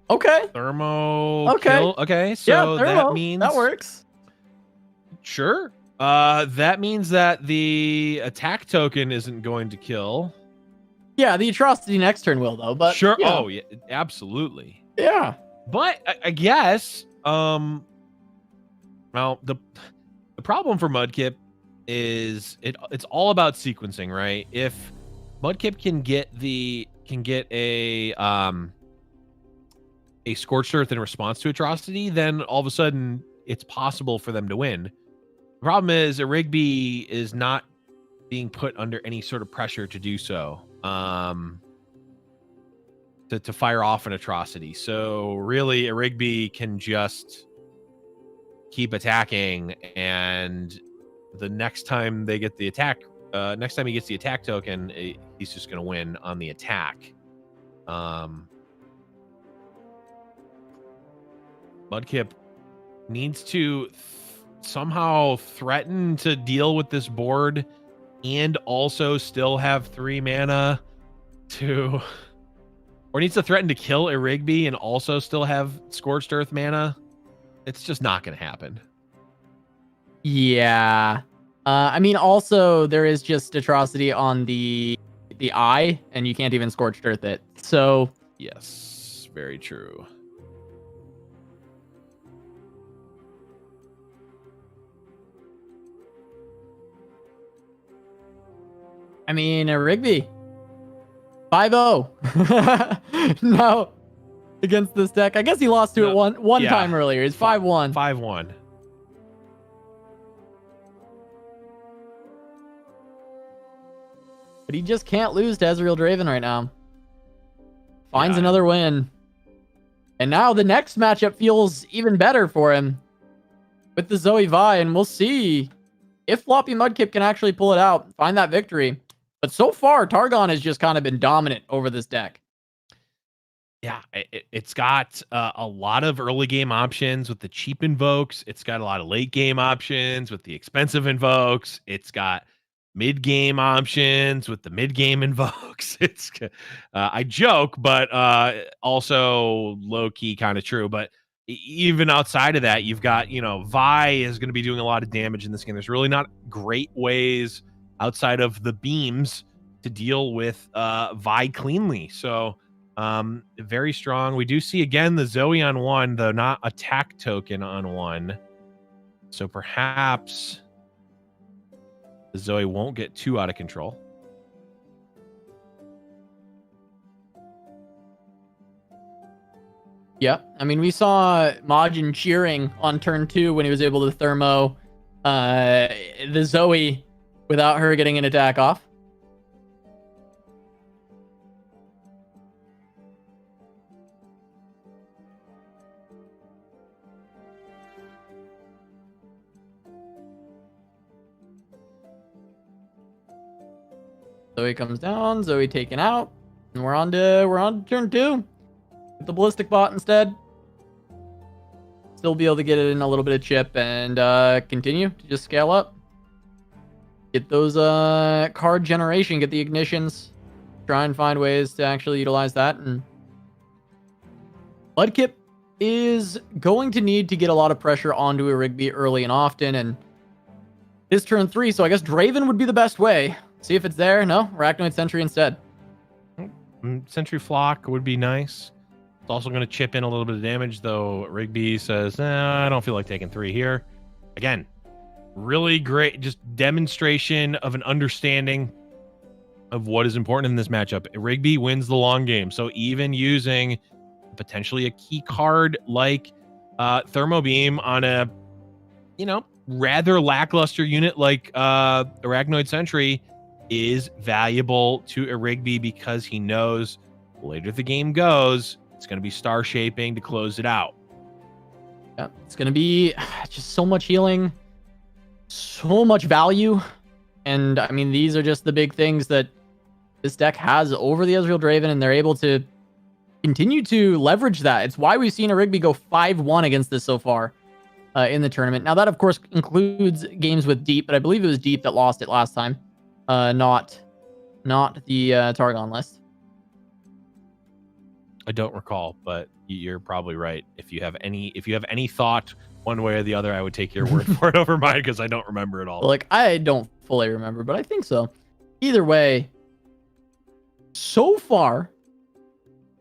Okay.
Thermo
okay.
Kill. Okay, so
yeah,
that means...
That works.
Sure. That means that the attack token isn't going to kill.
Yeah, the Atrocity next turn will, though. But
sure.
Yeah.
Oh, yeah, absolutely.
Yeah.
But I guess, well, the problem for Mudkip is it's all about sequencing, right? If Mudkip can get a Scorched Earth in response to Atrocity, then all of a sudden it's possible for them to win. The problem is a Rigby is not being put under any sort of pressure to do so. To fire off an atrocity. So really a Rigby can just keep attacking, and the next time they get the attack, next time he gets the attack token, he's just going to win on the attack. Mudkip needs to somehow threaten to deal with this board and also still have 3 mana to... Or needs to threaten to kill a Rigby and also still have Scorched Earth mana. It's just not going to happen.
Yeah. I mean, also, there is just Atrocity on the eye, and you can't even Scorched Earth it. So...
Yes, very true.
I mean, a Rigby. 5-0. No. Against this deck. I guess he lost to it one time earlier. He's 5-1.
5-1.
But he just can't lose to Ezreal Draven right now. Finds another win. And now the next matchup feels even better for him. With the Zoe Vi. And we'll see if Floppy Mudkip can actually pull it out. Find that victory. But so far, Targon has just kind of been dominant over this deck.
Yeah, it's got a lot of early game options with the cheap invokes. It's got a lot of late game options with the expensive invokes. It's got mid game options with the mid game invokes. It's I joke, but also low key kind of true. But even outside of that, you've got, Vi is going to be doing a lot of damage in this game. There's really not great ways outside of the beams to deal with Vi cleanly. So very strong. We do see again the Zoe on 1, though not attack token on 1. So perhaps the Zoe won't get too out of control.
Yeah, I mean, we saw Majin cheering on turn 2 when he was able to thermo the Zoe without her getting an attack off. Zoe comes down, Zoe taken out, and we're on to turn 2. With the Ballistic Bot instead. Still be able to get it in a little bit of chip and continue to just scale up. Get those card generation, get the ignitions. Try and find ways to actually utilize that. And Mudkip is going to need to get a lot of pressure onto a Rigby early and often. And this turn 3, so I guess Draven would be the best way. See if it's there. No, Arachnoid Sentry instead.
Sentry Flock would be nice. It's also going to chip in a little bit of damage, though. Rigby says, I don't feel like taking 3 here. Again, really great just demonstration of an understanding of what is important in this matchup. Rigby wins the long game. So even using potentially a key card like Thermo Beam on a, rather lackluster unit like Arachnoid Sentry is valuable to a Rigby because he knows later the game goes, it's going to be star shaping to close it out.
Yeah, it's going to be just so much healing, so much value. And I mean, these are just the big things that this deck has over the Ezreal Draven, and they're able to continue to leverage that. It's why we've seen a Rigby go 5-1 against this so far in the tournament. Now that, of course, includes games with Deep, but I believe it was Deep that lost it last time, not the Targon list.
I don't recall, but you're probably right. If you have any thought one way or the other, I would take your word for it over mine because I don't remember it all.
Like, I don't fully remember, but I think so. Either way, so far,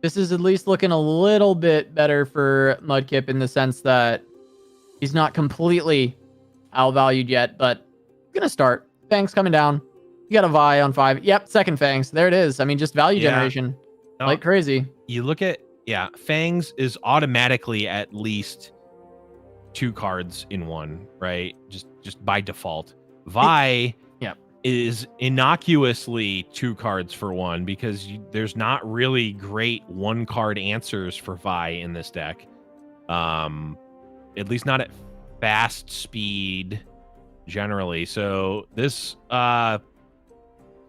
this is at least looking a little bit better for Mudkip in the sense that he's not completely outvalued yet, but gonna start. Fangs coming down. You got a Vi on 5. Yep, second Fangs. There it is. I mean, just value generation.
No,
like crazy.
You look at, Fangs is automatically at least 2 cards in one, right? Just just by default. Vi
Yep.
is innocuously 2 cards for 1 because there's not really great 1-card answers for Vi in this deck. At least not at fast speed generally. So this, Vi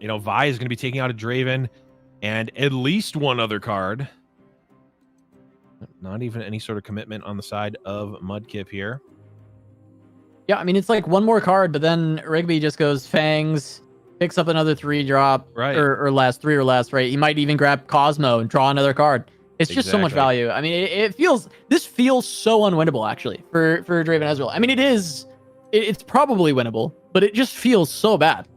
is going to be taking out a Draven and at least 1 other card. Not even any sort of commitment on the side of Mudkip here.
Yeah, I mean, it's like 1 more card, but then Rigby just goes Fangs, picks up another 3-drop,
Right.
or less, 3 or less, right? He might even grab Cosmo and draw another card. It's just so much value. I mean, this feels so unwinnable, actually, for Draven Ezreal. I mean, it's probably winnable, but it just feels so bad.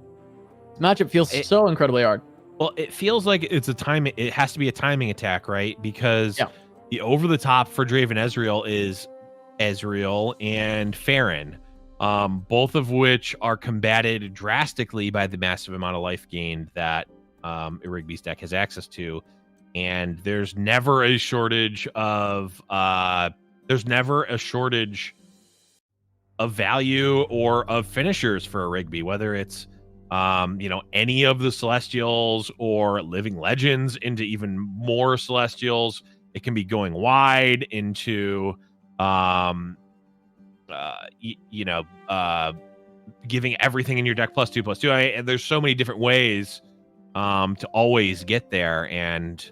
This matchup feels so incredibly hard.
Well, it feels like it has to be a timing attack, right? Because the over the top for Draven Ezreal is Ezreal and Farron, both of which are combated drastically by the massive amount of life gained that Rigby's deck has access to. And there's never a shortage of value or of finishers for a Rigby, whether it's any of the Celestials or Living Legends into even more Celestials. It can be going wide into giving everything in your deck +2/+2. And there's so many different ways to always get there, and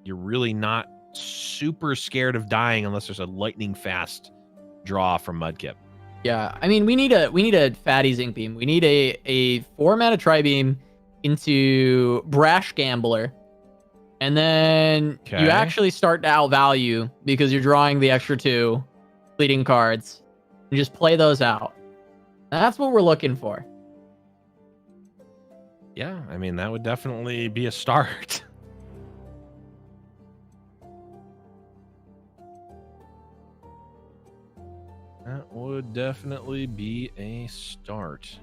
you're really not super scared of dying unless there's a lightning fast draw from Mudkip.
Yeah, I mean, we need a fatty Zinc Beam. We need a 4-mana Tri-Beam into Brash Gambler, and then you actually start to outvalue because you're drawing the extra 2 fleeting cards. And just play those out. That's what we're looking for.
Yeah, I mean, that would definitely be a start. That would definitely be a start.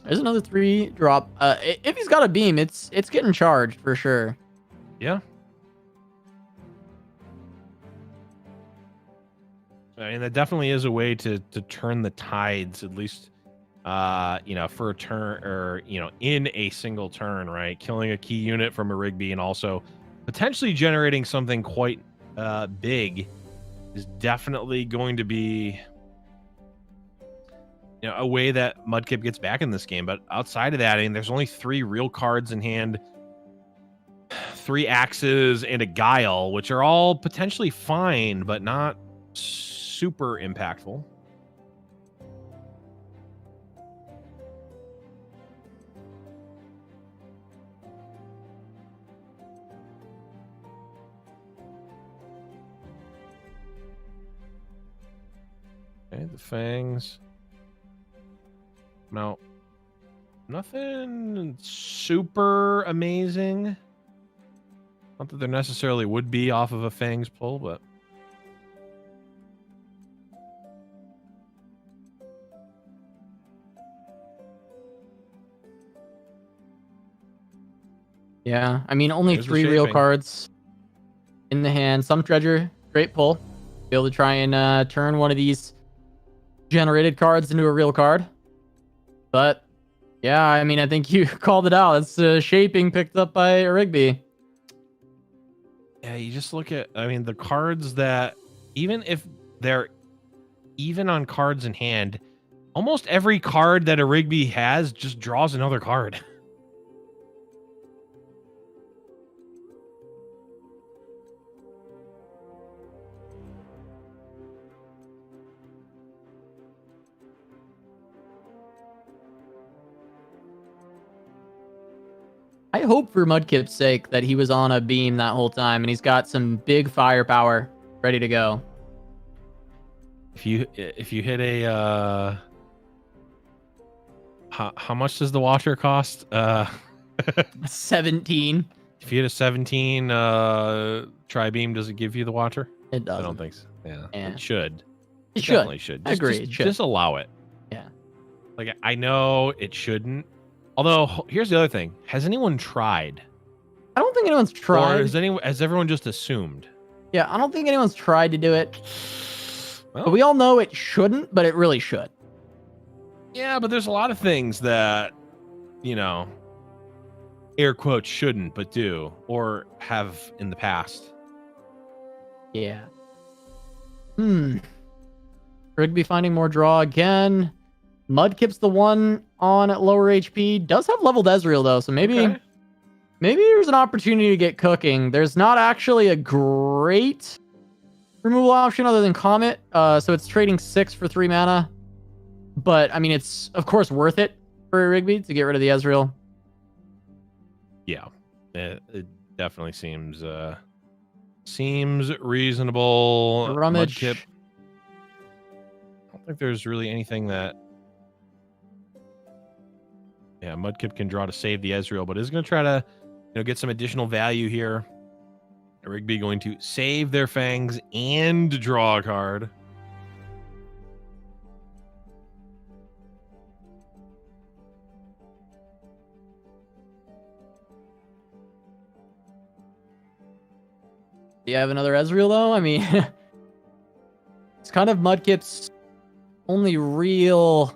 There's another 3-drop. If he's got a beam, it's getting charged for sure.
Yeah. I mean, that definitely is a way to turn the tides, at least, for a turn, or, in a single turn, right? Killing a key unit from a Rigby and also potentially generating something quite big is definitely going to be a way that Mudkip gets back in this game. But outside of that, I mean, there's only 3 real cards in hand, 3 axes and a Guile, which are all potentially fine, but not super impactful. Okay, the Fangs. No, nothing super amazing. Not that there necessarily would be off of a Fangs pull, but
yeah, I mean, only
There's
3 real cards in the hand. Some treasure, great pull. Be able to try and turn one of these generated cards into a real card. But yeah, I mean, I think you called it out. It's shaping picked up by Rigby.
Yeah, you just look at, I mean, the cards that, even if they're even on cards in hand, almost every card that a Rigby has just draws another card.
I hope for Mudkip's sake that he was on a beam that whole time and he's got some big firepower ready to go.
If you hit a how much does the water cost?
17.
If you hit a 17 tri-beam, does it give you the water?
It does.
I don't think so. Yeah.
Yeah.
It should.
It should.
Definitely should.
I agree. It should.
Just allow it.
Yeah.
Like, I know it shouldn't. Although, here's the other thing. Has anyone tried?
I don't think anyone's tried.
Or has everyone just assumed?
Yeah, I don't think anyone's tried to do it.
Well,
But we all know it shouldn't, but it really should.
yeah, but there's a lot of things that, you know, air quotes shouldn't, but do, or have in the past.
Yeah. Rigby finding more draw again. Mudkip's the one on at lower HP. Does have leveled Ezreal though, so maybe there's an opportunity to get cooking. There's not actually a great removal option other than Comet. So it's trading 6 for 3 mana. But I mean, it's of course worth it for Rigby to get rid of the Ezreal.
Yeah, it definitely seems reasonable.
Rummage.
Mudkip. I don't think there's really anything that. Yeah, Mudkip can draw to save the Ezreal, but is going to try to, get some additional value here. Rigby going to save their fangs and draw a card.
Do you have another Ezreal though? I mean, it's kind of Mudkip's only real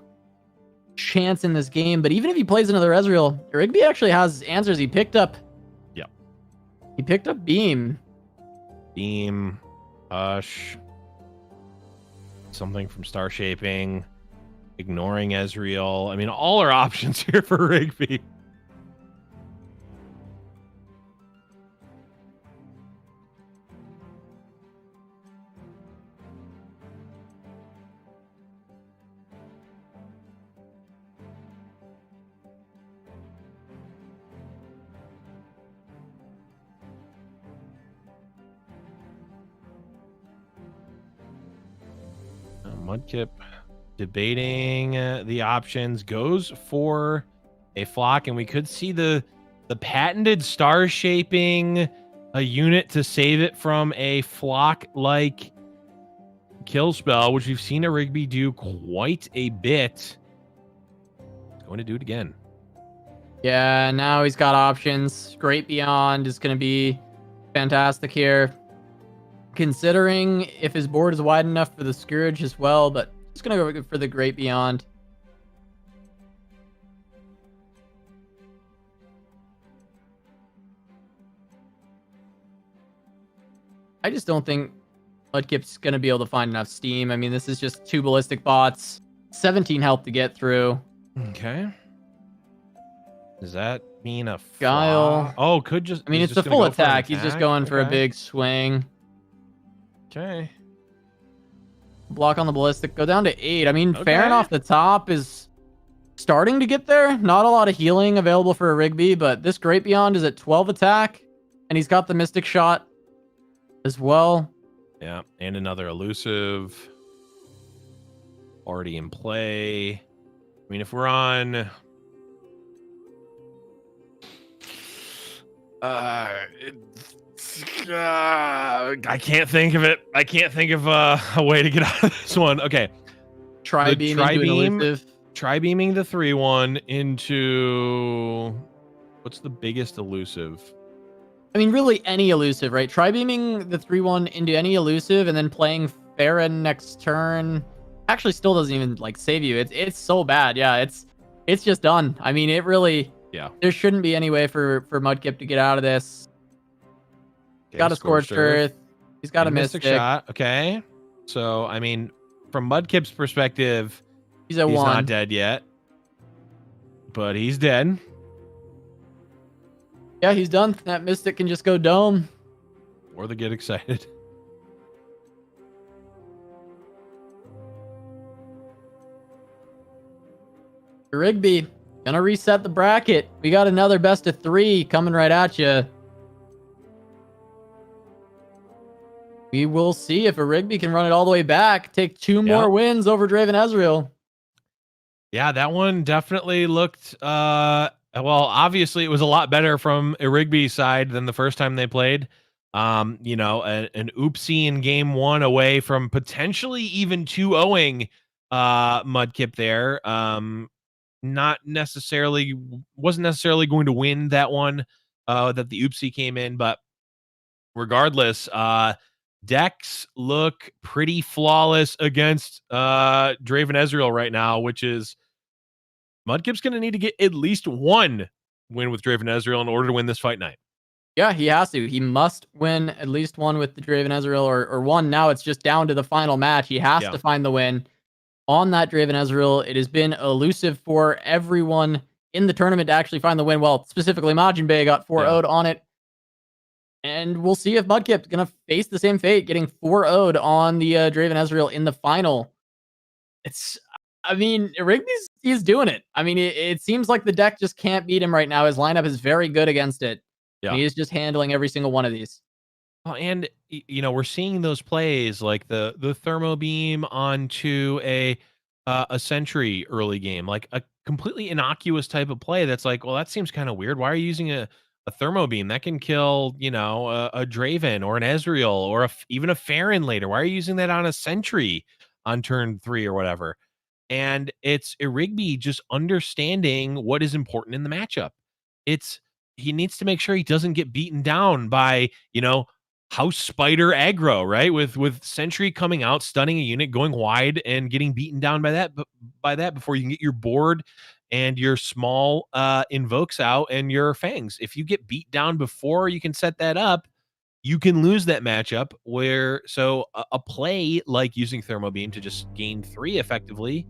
chance in this game. But even if he plays another Ezreal, Rigby actually has answers. He picked up.
Yeah.
He picked up Beam.
Beam, Hush, something from Star Shaping, ignoring Ezreal. I mean, all our options here for Rigby. Mudkip debating the options, goes for a flock, and we could see the patented Star Shaping a unit to save it from a flock like kill spell, which we've seen a Rigby do quite a bit. He's going to do it again.
Yeah, now he's got options. Great Beyond is going to be fantastic here. Considering if his board is wide enough for the Scourge as well, but just going to go for the Great Beyond. I just don't think Mudkip's going to be able to find enough steam. I mean, this is just 2 ballistic bots, 17 health to get through.
Okay. Does that mean a
Guile?
Oh, could just.
I mean, it's the full attack. He's just going for a big swing.
Okay.
Block on the ballistic. Go down to 8. I mean, Farron off the top is starting to get there. Not a lot of healing available for a Rigby, but this Great Beyond is at 12 attack, and he's got the Mystic Shot as well.
Yeah, and another elusive already in play. I mean, if we're on I can't think of it. I can't think of a way to get out of this one. Okay.
Tri-beam into an elusive.
Tri-beaming the 3/1 into what's the biggest elusive?
I mean, really any elusive, right? Tri-beaming the 3/1 into any elusive and then playing Farron next turn actually still doesn't even like save you. It's so bad. Yeah, it's just done. I mean, it really there shouldn't be any way for Mudkip to get out of this.
Okay,
got a Scorched Earth. He's got a Mystic
Shot. Okay. So, I mean, from Mudkip's perspective,
he's at 1.
He's not dead yet. But he's dead.
Yeah, he's done. That Mystic can just go Dome.
Or they get excited.
Rigby, gonna reset the bracket. We got another best of 3 coming right at you. We will see if a Rigby can run it all the way back, take 2 more wins over Draven Ezreal.
Yeah, that one definitely looked well, obviously it was a lot better from a Rigby side than the first time they played. An oopsie in game 1 away from potentially even 2-0ing Mudkip there. Wasn't necessarily going to win that one that the oopsie came in, but regardless, decks look pretty flawless against Draven Ezreal right now, which is Mudkip's going to need to get at least one win with Draven Ezreal in order to win this fight night.
Yeah, he has to. He must win at least one with the Draven Ezreal, or one. Now it's just down to the final match. He has to find the win on that Draven Ezreal. It has been elusive for everyone in the tournament to actually find the win. Well, specifically Majinbae got 4-0'd on it. And we'll see if Mudkip's going to face the same fate, getting 4-0'd on the Draven Ezreal in the final. I mean, he's doing it. I mean, it seems like the deck just can't beat him right now. His lineup is very good against it. Yeah. He is just handling every single one of these.
Well, and we're seeing those plays like the thermo beam onto a sentry early game, like a completely innocuous type of play. That's like, well, that seems kind of weird. Why are you using a thermo beam that can kill, a Draven or an Ezreal or even a Farron later? Why are you using that on a sentry on turn 3 or whatever? And it's a Rigby just understanding what is important in the matchup. He needs to make sure he doesn't get beaten down by, House Spider aggro, right? With Sentry coming out, stunning a unit, going wide, and getting beaten down by that before you can get your board and your small invokes out and your fangs. If you get beat down before you can set that up, you can lose that matchup. So a play like using Thermo Beam to just gain 3 effectively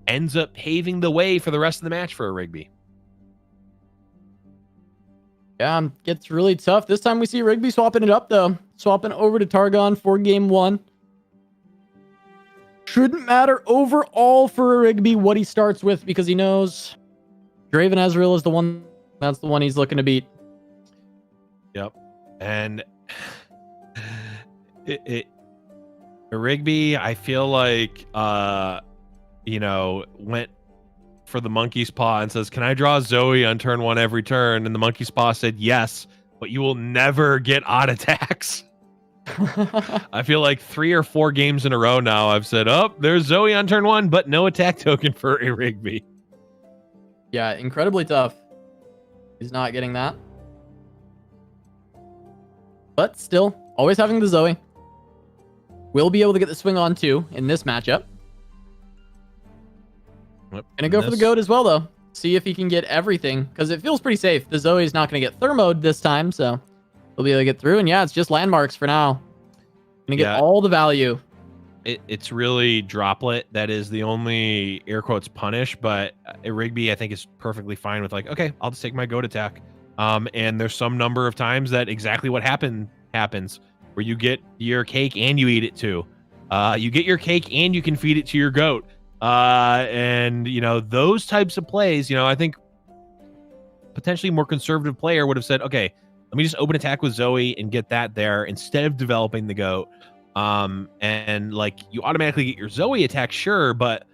ends up paving the way for the rest of the match for a Rigby.
Yeah, gets really tough. This time we see Rigby swapping it up, though. Swapping over to Targon for game 1. Shouldn't matter overall for Rigby what he starts with, because he knows Draven Ezreal is the one. That's the one he's looking to beat.
Yep. And Rigby, I feel like, went for the monkey's paw and says, can I draw Zoe on turn 1 every turn? And the monkey's paw said, yes, but you will never get odd attacks. I feel like 3 or 4 games in a row now I've said, oh, there's Zoe on turn 1, but no attack token for a Rigby.
Yeah, incredibly tough. He's not getting that. But still, always having the Zoe. Will be able to get the swing on too in this matchup.
Yep.
Gonna go for the goat as well, though. See if he can get everything, because it feels pretty safe. The Zoe's not gonna get thermoed this time, so he'll be able to get through. And yeah, it's just landmarks for now. Gonna get all the value.
It's really Droplet that is the only air quotes punish, but Rigby I think is perfectly fine with like, okay, I'll just take my goat attack. And there's some number of times that exactly what happens, where you get your cake and you eat it too. You get your cake and you can feed it to your goat. And those types of plays, I think potentially more conservative player would have said, okay, let me just open attack with Zoe and get that there instead of developing the goat. And like you automatically get your Zoe attack, sure, but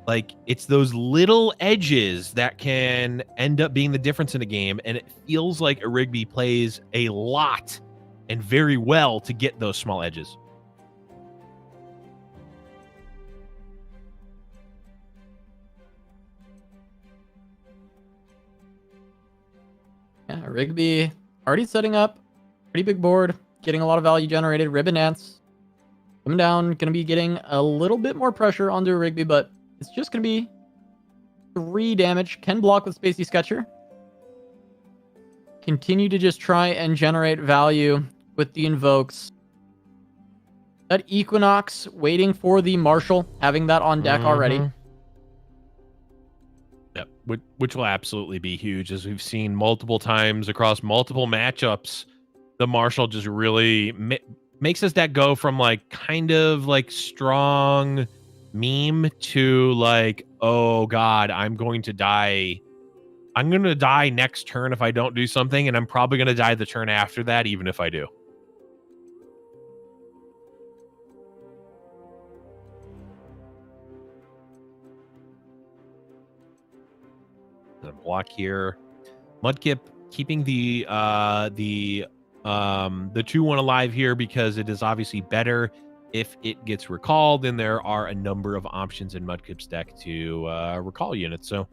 like it's those little edges that can end up being the difference in a game. And it feels like a Rigby plays a lot and very well to get those small edges.
Yeah, Rigby already setting up. Pretty big board. Getting a lot of value generated. Ribbon Dance. Coming down. Going to be getting a little bit more pressure onto Rigby, but it's just going to be 3 damage. Can block with Spacey Sketcher. Continue to just try and generate value with the invokes. That Equinox waiting for the Marshal. Having that on deck already.
Yep, which will absolutely be huge, as we've seen multiple times across multiple matchups. The Marshal just really makes this deck go from like kind of like strong meme to like, oh god, I'm going to die next turn if I don't do something, and I'm probably going to die the turn after that even if I do. Block here. Mudkip keeping the 2-1 alive here because it is obviously better if it gets recalled, and there are a number of options in Mudkip's deck to recall units. So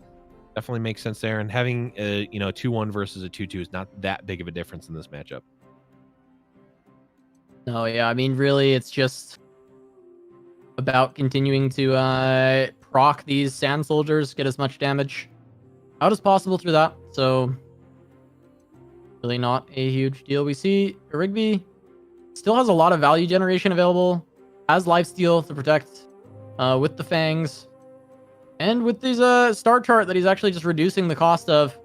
definitely makes sense there. And having a 2-1 versus a 2-2 is not that big of a difference in this matchup.
No, yeah, I mean, really, it's just about continuing to proc these sand soldiers, get as much damage out as possible through that. So, really not a huge deal. We see Rigby still has a lot of value generation available, has lifesteal to protect with the fangs, and with these star chart that he's actually just reducing the cost of,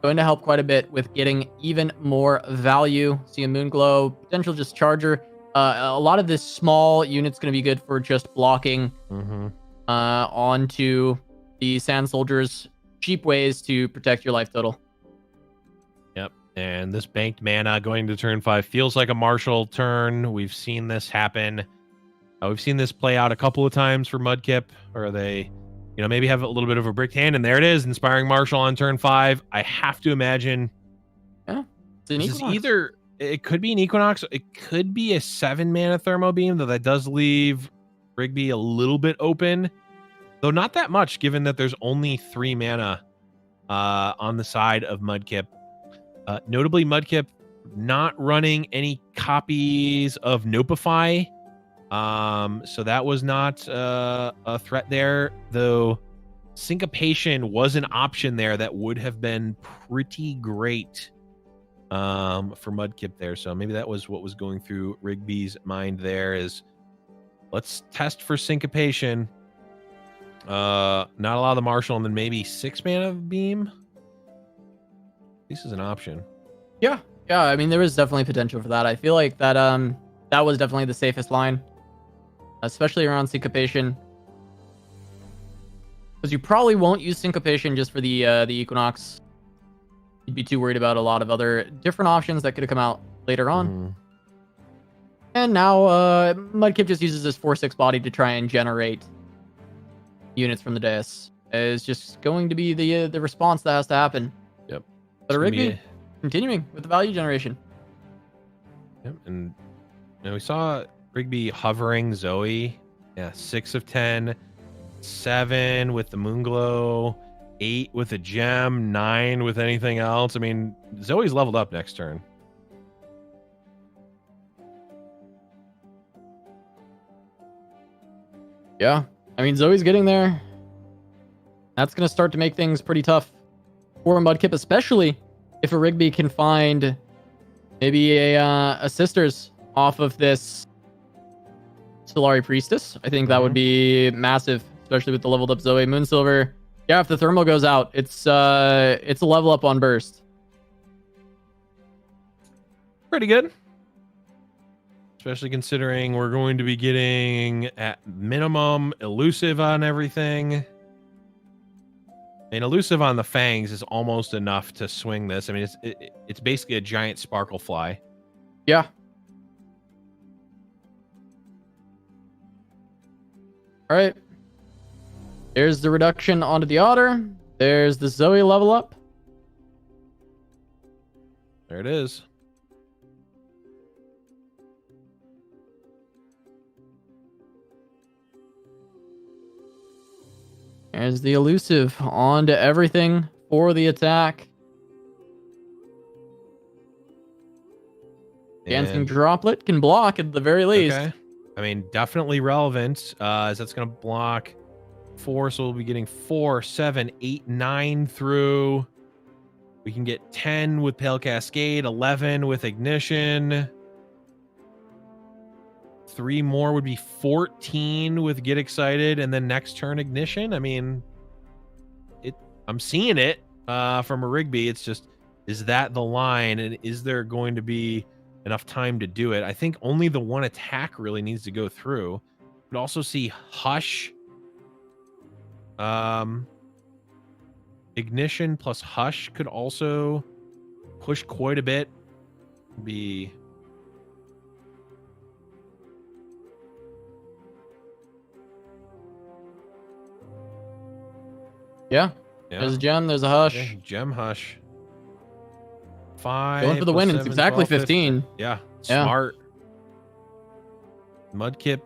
going to help quite a bit with getting even more value. See a Moonglow, potential just charger. A lot of this small unit's going to be good for just blocking onto the sand soldiers. Cheap ways to protect your life total.
Yep. And this banked mana going to turn 5 feels like a Marshall turn. We've seen this happen. We've seen this play out a couple of times for Mudkip, or they, maybe have a little bit of a bricked hand, and there it is, Inspiring Marshall on turn 5. I have to imagine.
Yeah, it's an Equinox.
Either it could be an Equinox, it could be a 7 mana Thermo Beam, though that does leave Rigby a little bit open, though not that much, given that there's only 3 mana on the side of Mudkip. Notably, Mudkip not running any copies of Nopify. So that was not a threat there, though Syncopation was an option there that would have been pretty great for Mudkip there. So maybe that was what was going through Rigby's mind there, is let's test for Syncopation. Not allow the Marshal, and then maybe 6 mana Beam. This is an option.
Yeah, I mean, there was definitely potential for that. I feel like that that was definitely the safest line, especially around Syncopation, because you probably won't use Syncopation just for the Equinox. You'd be too worried about a lot of other different options that could have come out later on. And now Mudkip just uses this 4/6 body to try and generate units from the dais. It's just going to be the response that has to happen.
Yep.
But Rigby continuing with the value generation.
Yep, and we saw Rigby hovering Zoe. Yeah, 6 of 10, 7 with the Moonglow, 8 with a gem, 9 with anything else. I mean, Zoe's leveled up next turn.
Yeah, I mean, Zoe's getting there. That's going to start to make things pretty tough for Mudkip, especially if a Rigby can find maybe a Sisters off of this Solari Priestess. I think that would be massive, especially with the leveled up Zoe. Moonsilver. Yeah, if the Thermal goes out, it's a level up on Burst.
Pretty good. Especially considering we're going to be getting, at minimum, Elusive on everything. I mean, Elusive on the Fangs is almost enough to swing this. I mean, it's basically a giant Sparkle Fly.
Yeah. All right. There's the reduction onto the Otter. There's the Zoe level up.
There it is.
There's the Elusive onto everything for the attack. Dancing Droplet can block at the very least.
Okay. I mean, definitely relevant, as that's going to block 4, so we'll be getting 4, 7, 8, 9 through. We can get 10 with Pale Cascade, 11 with Ignition. 3 more would be 14 with Get Excited, and then next turn Ignition. I mean, I'm seeing it from a Rigby. It's just, is that the line, and is there going to be enough time to do it? I think only the one attack really needs to go through. We'd also see Hush. Ignition plus Hush could also push quite a bit. Be
Yeah. There's a gem, there's a Hush.
Yeah, gem Hush. 5
going for the win.
7,
It's exactly
12,
15.
Yeah, smart. Mudkip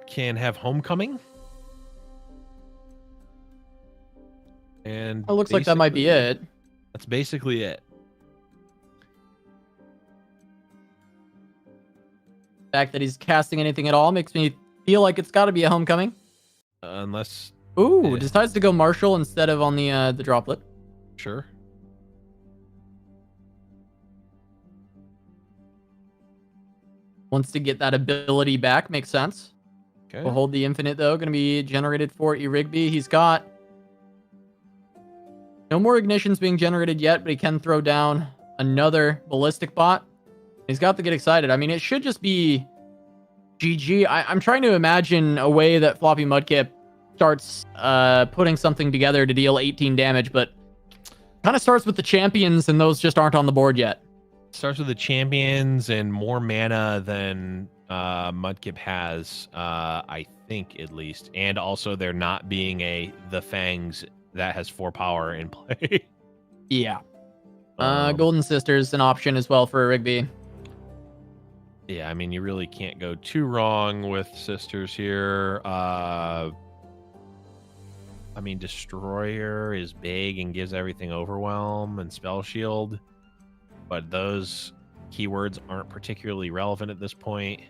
can have Homecoming. And
it looks like that might be it.
That's basically it.
The fact that he's casting anything at all makes me feel like it's got to be a homecoming.
Unless...
Ooh, decides to go Marshall instead of on the droplet.
Sure.
Wants to get that ability back. Makes sense.
Okay.
We'll hold the infinite, though. Going to be generated for Rigby. He's got no more ignitions being generated yet, but he can throw down another ballistic bot. He's got to get excited. I mean, it should just be GG. I'm trying to imagine a way that Floppy Mudkip starts putting something together to deal 18 damage, but kind of starts with the champions, and those just aren't on the board yet.
Starts with the champions and more mana than Mudkip has, I think, at least. And also there not being the Fangs that has 4 power in play.
Yeah. Golden Sisters an option as well for Rigby.
Yeah, I mean, you really can't go too wrong with Sisters here. I mean, Destroyer is big and gives everything Overwhelm and Spell Shield, but those keywords aren't particularly relevant at this point.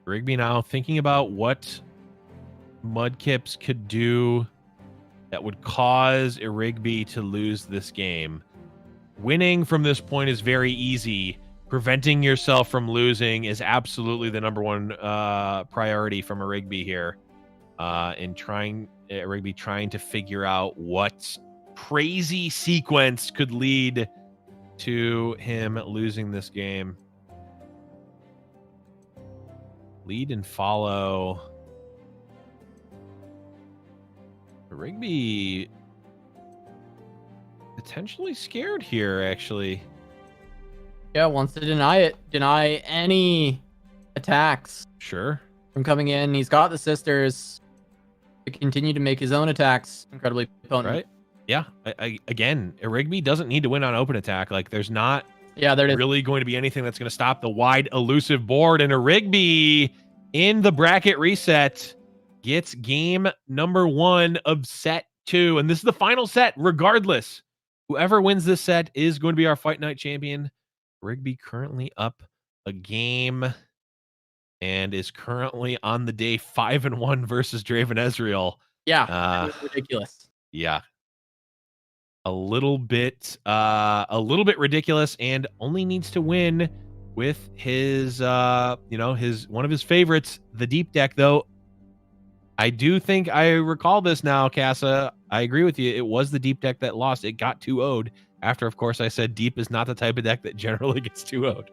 Rigby now thinking about what Mudkips could do that would cause Rigby to lose this game. Winning from this point is very easy. Preventing yourself from losing is absolutely the #1 priority from Rigby here. In Rigby trying to figure out what crazy sequence could lead to him losing this game. Lead and follow. Rigby potentially scared here, actually.
Yeah, wants to deny any attacks.
Sure.
From coming in. He's got the Sisters to continue to make his own attacks incredibly potent.
Right? Yeah. Again, Rigby doesn't need to win on open attack. Like, there's not really going to be anything that's going to stop the wide, elusive board. And Rigby in the bracket reset gets game #1 of set 2. And this is the final set, regardless. Whoever wins this set is going to be our Fight Night champion. Rigby currently up a game and is currently on the day 5-1 versus Draven Ezreal.
Yeah, ridiculous.
Yeah. A little bit ridiculous, and only needs to win with his one of his favorites, the deep deck, though. I do think I recall this now, Casa. I agree with you. It was the deep deck that lost. It got 2-0'd after, of course, I said deep is not the type of deck that generally gets 2-0'd.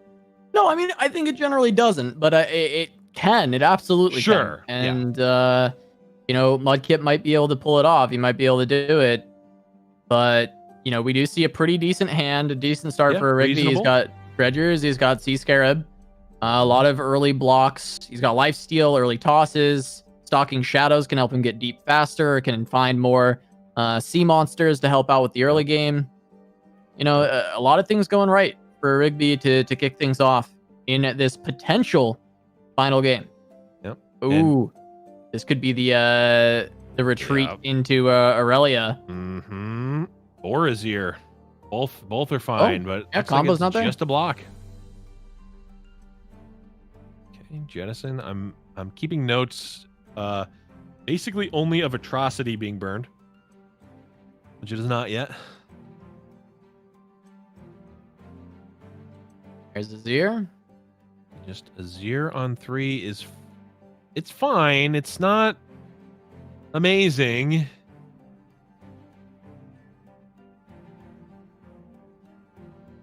No, I mean, I think it generally doesn't, but it can. It absolutely can. And, Mudkip might be able to pull it off. He might be able to do it. But, we do see a pretty decent hand, a decent start for Rigby.
Reasonable.
He's got Dredgers. He's got Sea Scarab. A lot of early blocks. He's got Lifesteal, early tosses. Stalking Shadows can help him get deep faster. Can find more sea monsters to help out with the early game. A lot of things going right for Rigby to kick things off in this potential final game.
Yep.
Ooh, this could be the retreat into Aurelia.
Mm-hmm. Or Azir. Both are fine, but
yeah, combo's not there.
Just a block. Okay, Jettison. I'm keeping notes. Basically only of Atrocity being burned, which it is not yet.
There's Azir.
Just Azir on 3 it's fine. It's not amazing.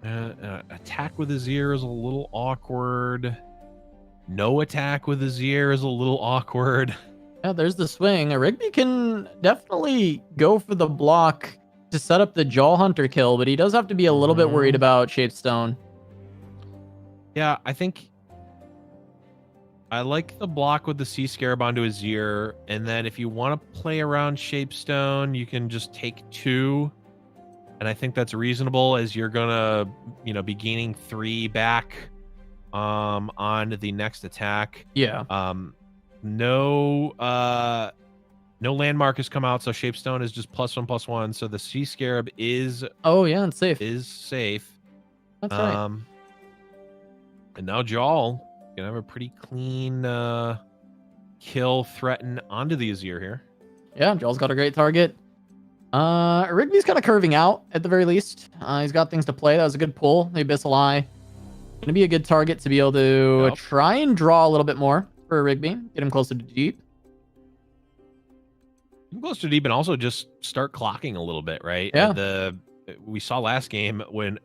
Attack with Azir is a little awkward. No attack with Azir is a little awkward.
Yeah, there's the swing. Rigby can definitely go for the block to set up the Jaw Hunter kill, but he does have to be a little bit worried about Shapestone.
Yeah, I think I like the block with the Sea Scarab onto Azir, and then if you want to play around Shapestone, you can just take 2. And I think that's reasonable, as you're gonna, be gaining 3 back on the next attack.
Yeah.
No No landmark has come out, so Shapestone is just +1/+1. So the Sea Scarab is
Oh yeah, it's safe.
safe.
That's right.
And now Jal gonna have a pretty clean kill threaten onto the Azir here.
Yeah, Joel's got a great target. Rigby's kind of curving out at the very least. He's got things to play. That was a good pull. The Abyssal Eye. Gonna be a good target to be able to try and draw a little bit more for Rigby. Get him closer to deep.
Close to deep and also just start clocking a little bit, right?
Yeah.
We saw last game when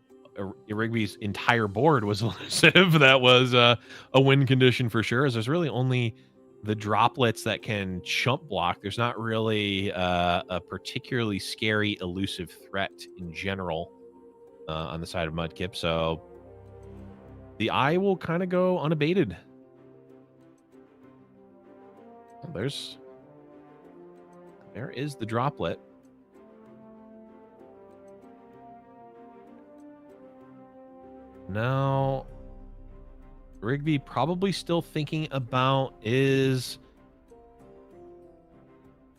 Rigby's entire board was elusive. That was a win condition for sure, as there's really only the droplets that can chump block. There's not really a particularly scary elusive threat in general on the side of Mudkip. So the eye will kind of go unabated. Well, there is the droplet. Now, Rigby probably still thinking about is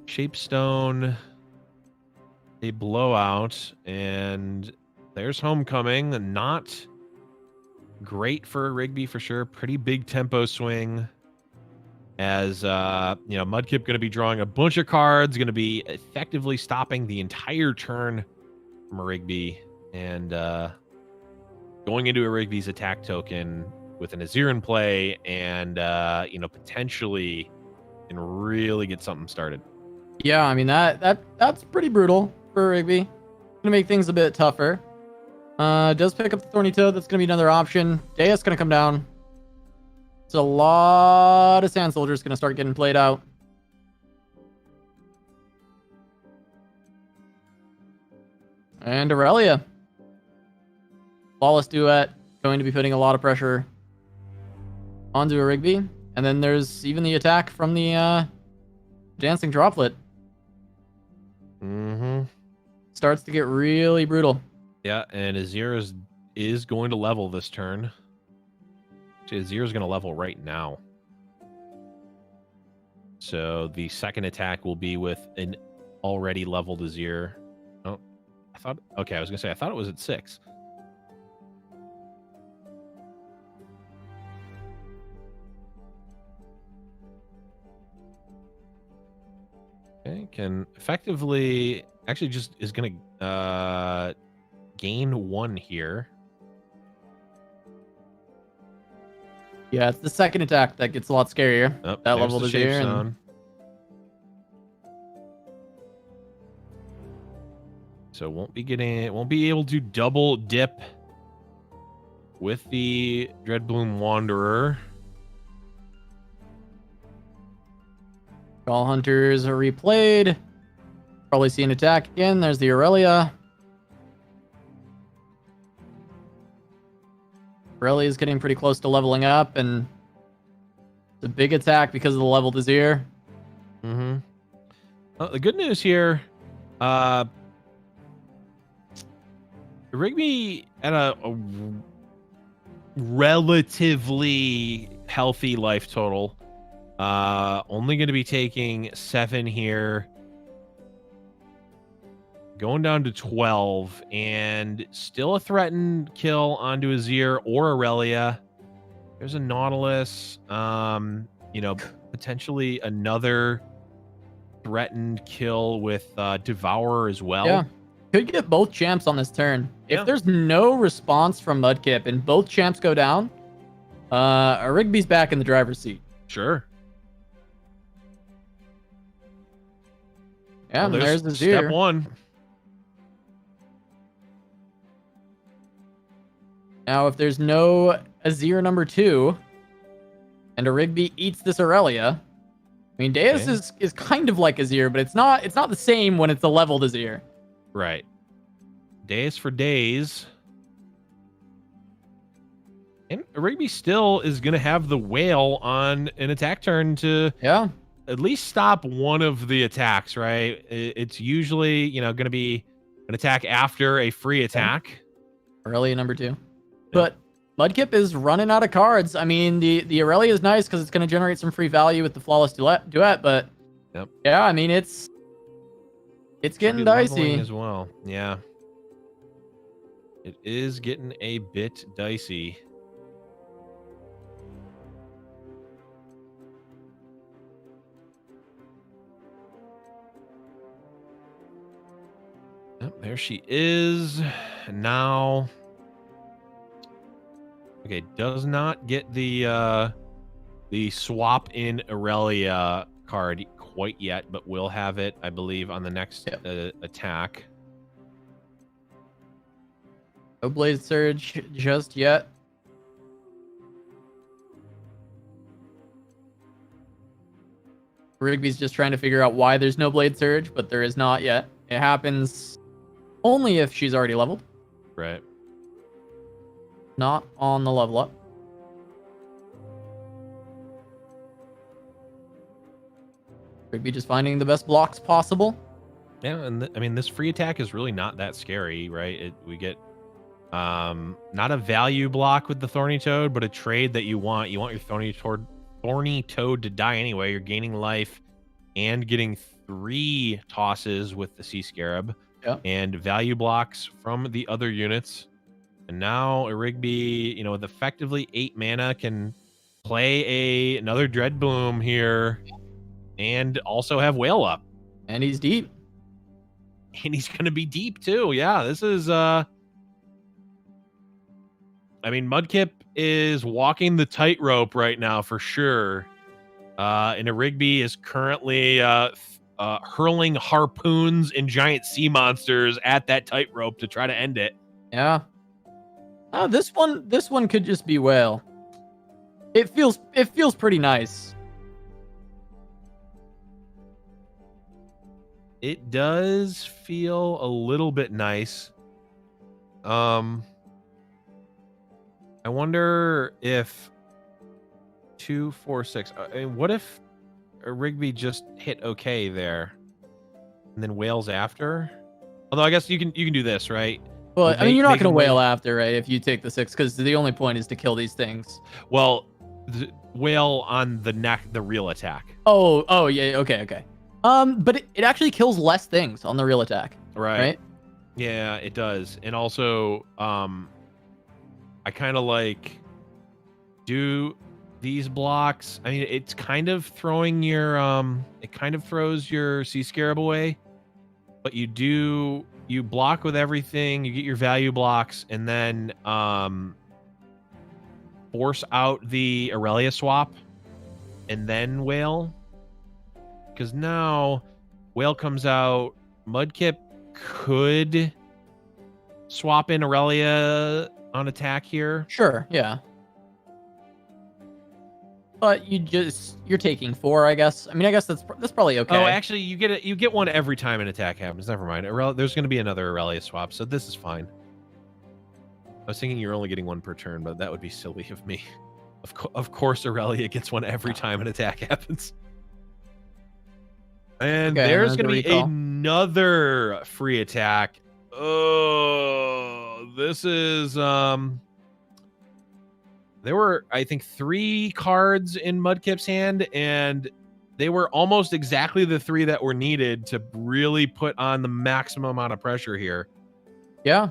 Shapestone a blowout, and there's Homecoming. Not great for Rigby for sure. Pretty big tempo swing. As Mudkip going to be drawing a bunch of cards, going to be effectively stopping the entire turn from a Rigby, and going into a Rigby's attack token with an Azir in play, and potentially can really get something started.
Yeah, I mean that's pretty brutal for Rigby. Gonna make things a bit tougher. Does pick up the Thorny Toad. That's gonna be another option. Deus gonna come down. It's a lot of Sand Soldiers going to start getting played out. And Aurelia. Flawless Duet. Going to be putting a lot of pressure onto a Rigby. And then there's even the attack from the Dancing Droplet. Starts to get really brutal.
Yeah, and Azir is going to level this turn. Azir is going to level right now. So the second attack will be with an already leveled Azir. Oh, I thought it was at 6. Okay, can effectively actually just is going to gain 1 here.
Yeah, it's the second attack that gets a lot scarier.
Oh,
that level is here. And...
So won't be able to double dip with the Dreadbloom Wanderer.
Call Hunters are replayed. Probably see an attack again. There's the Aurelia. Aurelia is getting pretty close to leveling up, and it's a big attack because of the leveled Azir.
The good news here, Rigby at a relatively healthy life total. Only going to be taking 7 here. Going down to 12, and still a threatened kill onto Azir or Aurelia. There's a Nautilus. Potentially another threatened kill with Devourer as well.
Yeah, could get both champs on this turn. Yeah. If there's no response from Mudkip and both champs go down, Rigby's back in the driver's seat.
Sure.
Yeah, well, there's Azir.
Step 1.
Now, if there's no Azir number 2, and a Rigby eats this Aurelia, I mean, Deus is kind of like Azir, but it's not the same when it's a leveled Azir.
Right. Deus for days. And Rigby still is going to have the whale on an attack turn to at least stop one of the attacks, right? It's usually, going to be an attack after a free attack.
Aurelia number 2. But Mudkip is running out of cards. I mean, the Aurelia is nice because it's going to generate some free value with the Flawless Duet, but
Yep.
Yeah, I mean it's getting dicey
as well. Yeah. It is getting a bit dicey. Yep, there she is. Now, okay, does not get the swap in Aurelia card quite yet, but will have it, I believe, on the next attack.
No Blade Surge just yet. Rigby's just trying to figure out why there's no Blade Surge, but there is not yet. It happens only if she's already leveled.
Right.
Not on the level up. Rigby just finding the best blocks possible.
Yeah, and I mean, this free attack is really not that scary, right? We get not a value block with the Thorny Toad, but a trade that you want. You want your Thorny Toad to die anyway. You're gaining life and getting 3 tosses with the Sea Scarab and value blocks from the other units. And now a Rigby, with effectively 8 mana, can play another Dread Bloom here and also have Whale up.
And he's deep.
And he's going to be deep too. Yeah, this is I mean, Mudkip is walking the tightrope right now for sure. And a Rigby is currently hurling harpoons and giant sea monsters at that tightrope to try to end it.
Yeah. Oh, this one could just be whale. It feels pretty nice.
It does feel a little bit nice. I wonder if 2, 4, 6. I mean, what if a Rigby just hit okay there, and then whales after? Although I guess you can do this, right?
Well, I mean, you're not going to whale after, right? If you take the 6, because the only point is to kill these things.
Well, the whale on the neck, the real attack.
Oh yeah, okay. But it actually kills less things on the real attack. Right?
Yeah, it does. And also, I kind of like do these blocks. I mean, it's kind of throwing your it kind of throws your Sea Scarab away, but you block with everything, you get your value blocks, and then force out the Aurelia swap and then whale. Because now whale comes out, Mudkip could swap in Aurelia on attack here.
Sure, yeah. But you're taking 4, I guess. I mean, I guess that's probably okay.
Oh, actually, you get one every time an attack happens. Never mind. There's going to be another Aurelia swap, so this is fine. I was thinking you're only getting 1 per turn, but that would be silly of me. Of course, Aurelia gets 1 every time an attack happens. And there's going to be another free attack. Oh, this is there were, I think, 3 cards in Mudkip's hand, and they were almost exactly the 3 that were needed to really put on the maximum amount of pressure here.
Yeah.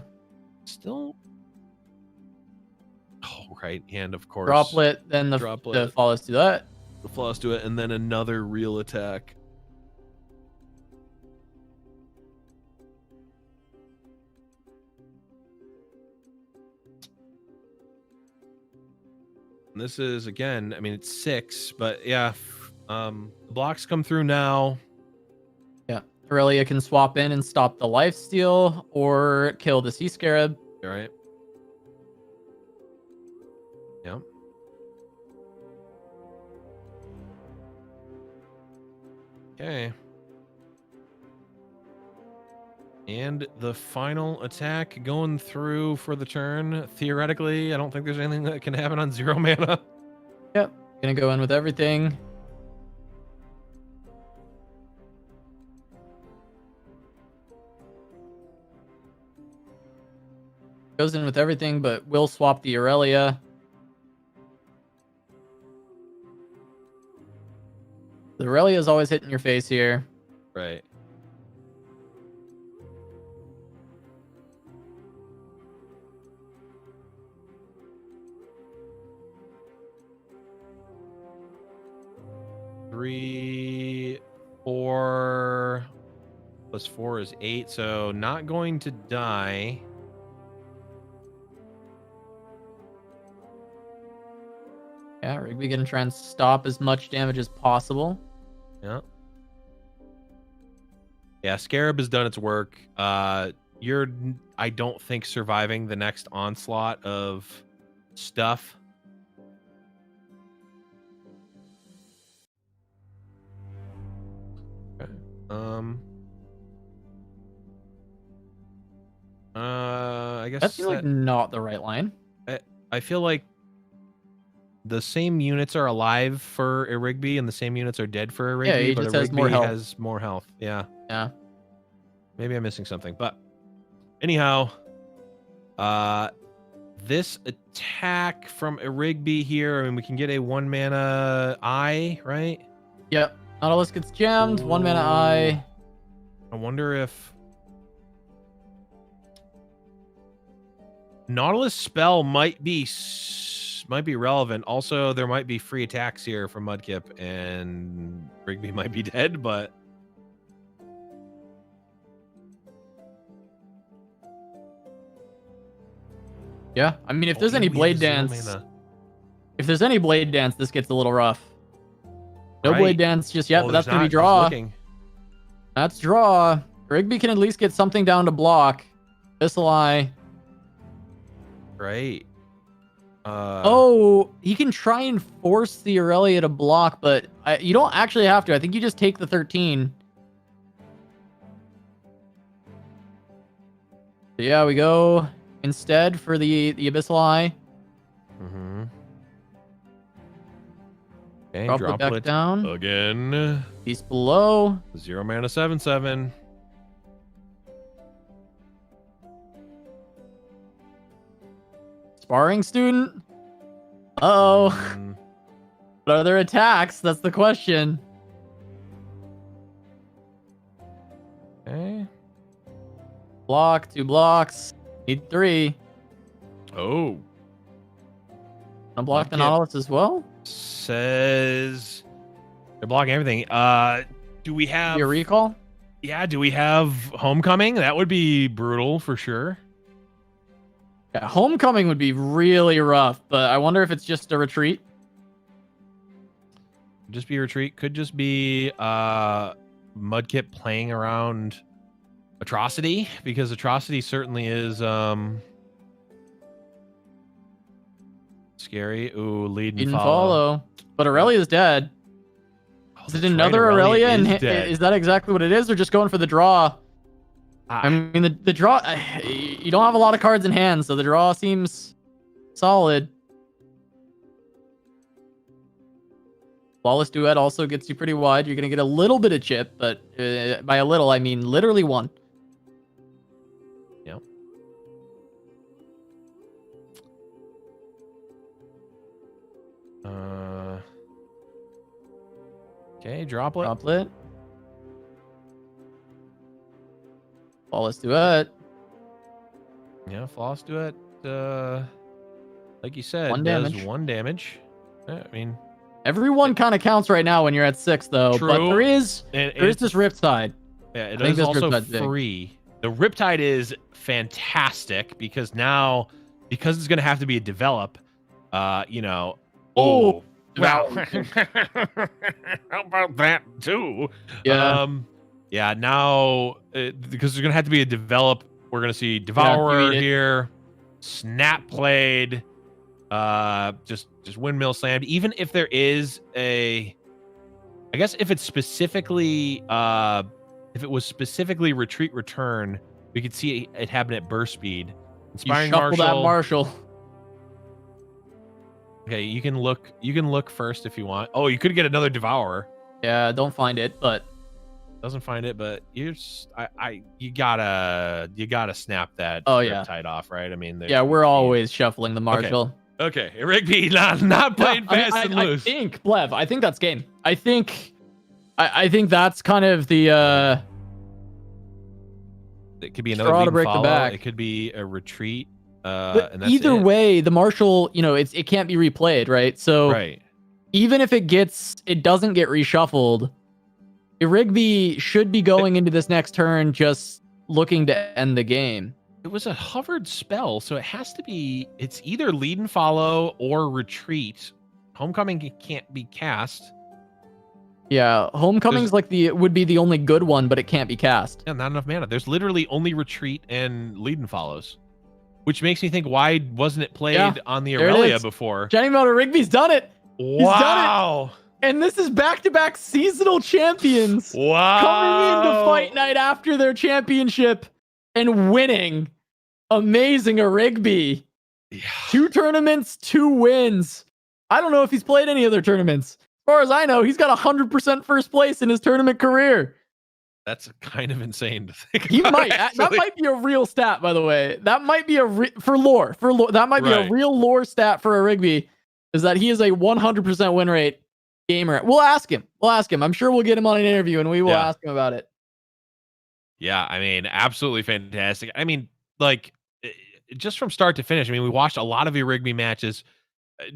Still. Oh, right. And of course,
Droplet, then the follows to that.
The follows to it, and then another real attack. This is, again, I mean, it's 6, but yeah, blocks come through now.
Yeah, Aurelia can swap in and stop the lifesteal or kill the Sea Scarab.
All right. Yep. Okay. And the final attack going through for the turn. Theoretically, I don't think there's anything that can happen on 0 mana.
Yep. Gonna go in with everything. Goes in with everything, but will swap the Aurelia. The Aurelia is always hitting your face here.
Right. Three, 4 plus 4 is 8, so not going to die.
Yeah, Rigby gonna try and stop as much damage as possible.
Yeah. Yeah, Scarab has done its work. You're, I don't think, surviving the next onslaught of stuff. Okay. I guess
That seems like not the right line.
I feel like the same units are alive for a Rigby and the same units are dead for a Rigby.
Yeah, he
but
just
a
has
Rigby
more health.
has more health. Yeah.
Yeah.
Maybe I'm missing something, but anyhow, this attack from a Rigby here. I mean, we can get a 1 mana eye, right?
Yep. Nautilus gets jammed. 1 mana eye.
I wonder if Nautilus spell might be relevant. Also, there might be free attacks here from Mudkip, and Rigby might be dead, but
Yeah, I mean, if there's any blade dance, this gets a little rough. No
Right.
blade dance just yet, but that's gonna be draw. That's draw. Rigby can at least get something down to block. This'll eye.
Right.
Oh, he can try and force the Aurelia to block, but you don't actually have to. I think you just take the 13. So yeah, we go instead for the Abyssal Eye.
Mm-hmm. Okay,
Drop it back down.
again.
Beast below.
0 mana 7/7.
Sparring student. Uh-oh.
Mm,
What are their attacks? That's the question.
okay.
Block, 2 blocks. Need 3.
Oh.
Unblock the
Mudkip.
Nautilus as well.
Says they're blocking everything. Do we have
Your recall?
Yeah, do we have Homecoming? That would be brutal for sure.
Yeah, Homecoming would be really rough, but I wonder if it's just a retreat.
Just be retreat. Could just be Mudkip playing around Atrocity, because Atrocity certainly is scary. Ooh, lead and
Didn't
follow.
follow. But Aurelia's dead.
Oh,
Is it
that's
another
right,
Aurelia?
is
And
dead.
is that exactly what it is? Or just going for the draw? I mean, the draw... You don't have a lot of cards in hand, so the draw seems solid. Flawless Duet also gets you pretty wide. You're going to get a little bit of chip, but by a little, I mean literally 1.
Yep. Okay, droplet.
Droplet. Flawless Duet.
Yeah, Floss do it. Like you said,
1
does
damage.
1 damage. I mean,
Everyone kind of counts right now when you're at 6, though.
True.
But there is
it's
this Riptide.
Yeah, it
I think
is
this
also
Riptide's big.
free. The Riptide is fantastic because now, because it's going to have to be a develop, you know.
Oh,
well, how about that too?
Yeah.
Yeah. Now, because there's going to have to be a develop, we're going to see Devourer
eat it.
here, Snap Played, just Windmill Slammed. Even if there is a, I guess if it's specifically, if it was specifically Retreat Return, we could see it happen at burst speed.
You
Inspiring
shuffle that Marshall.
Okay, you can look first if you want. Oh, you could get another Devourer.
Yeah, don't find it, but
Doesn't find it, but you gotta snap that
Oh, yeah.
Riptide off, right? I mean,
yeah, we're always shuffling the Marshall.
okay. Rigby not playing
I mean,
fast and
I
loose.
think, Blev, I think that's game. I think I think that's kind of the
It could be another
straw
lead
to
and
break the
follow.
back.
It could be a retreat.
But
And that's
either
it.
way, the Marshall, it can't be replayed, right? So
Right.
even if it doesn't get reshuffled, Rigby should be going into this next turn just looking to end the game.
It was a hovered spell, so it has to be. It's either lead and follow or retreat. Homecoming can't be cast.
Yeah, Homecoming's would be the only good one, but it can't be cast.
Yeah, not enough mana. There's literally only retreat and lead and follows, which makes me think, why wasn't it played on the Aurelia before?
Jenny Motor Rigby's done it.
Wow.
He's done it. And this is back-to-back seasonal champions coming into Fight Night after their championship and winning. Amazing Rigby.
Yeah.
2 tournaments, 2 wins. I don't know if he's played any other tournaments. As far as I know, he's got 100% first place in his tournament career.
That's kind of insane to think
He
about,
might.
actually.
That might be a real stat, by the way. That might be for lore. That might be a real lore stat for Rigby, is that he is a 100% win rate gamer. We'll ask him. I'm sure we'll get him on an interview and we will ask him about it.
Yeah, I mean, absolutely fantastic. I mean, like, just from start to finish, I mean, we watched a lot of your Rigby matches.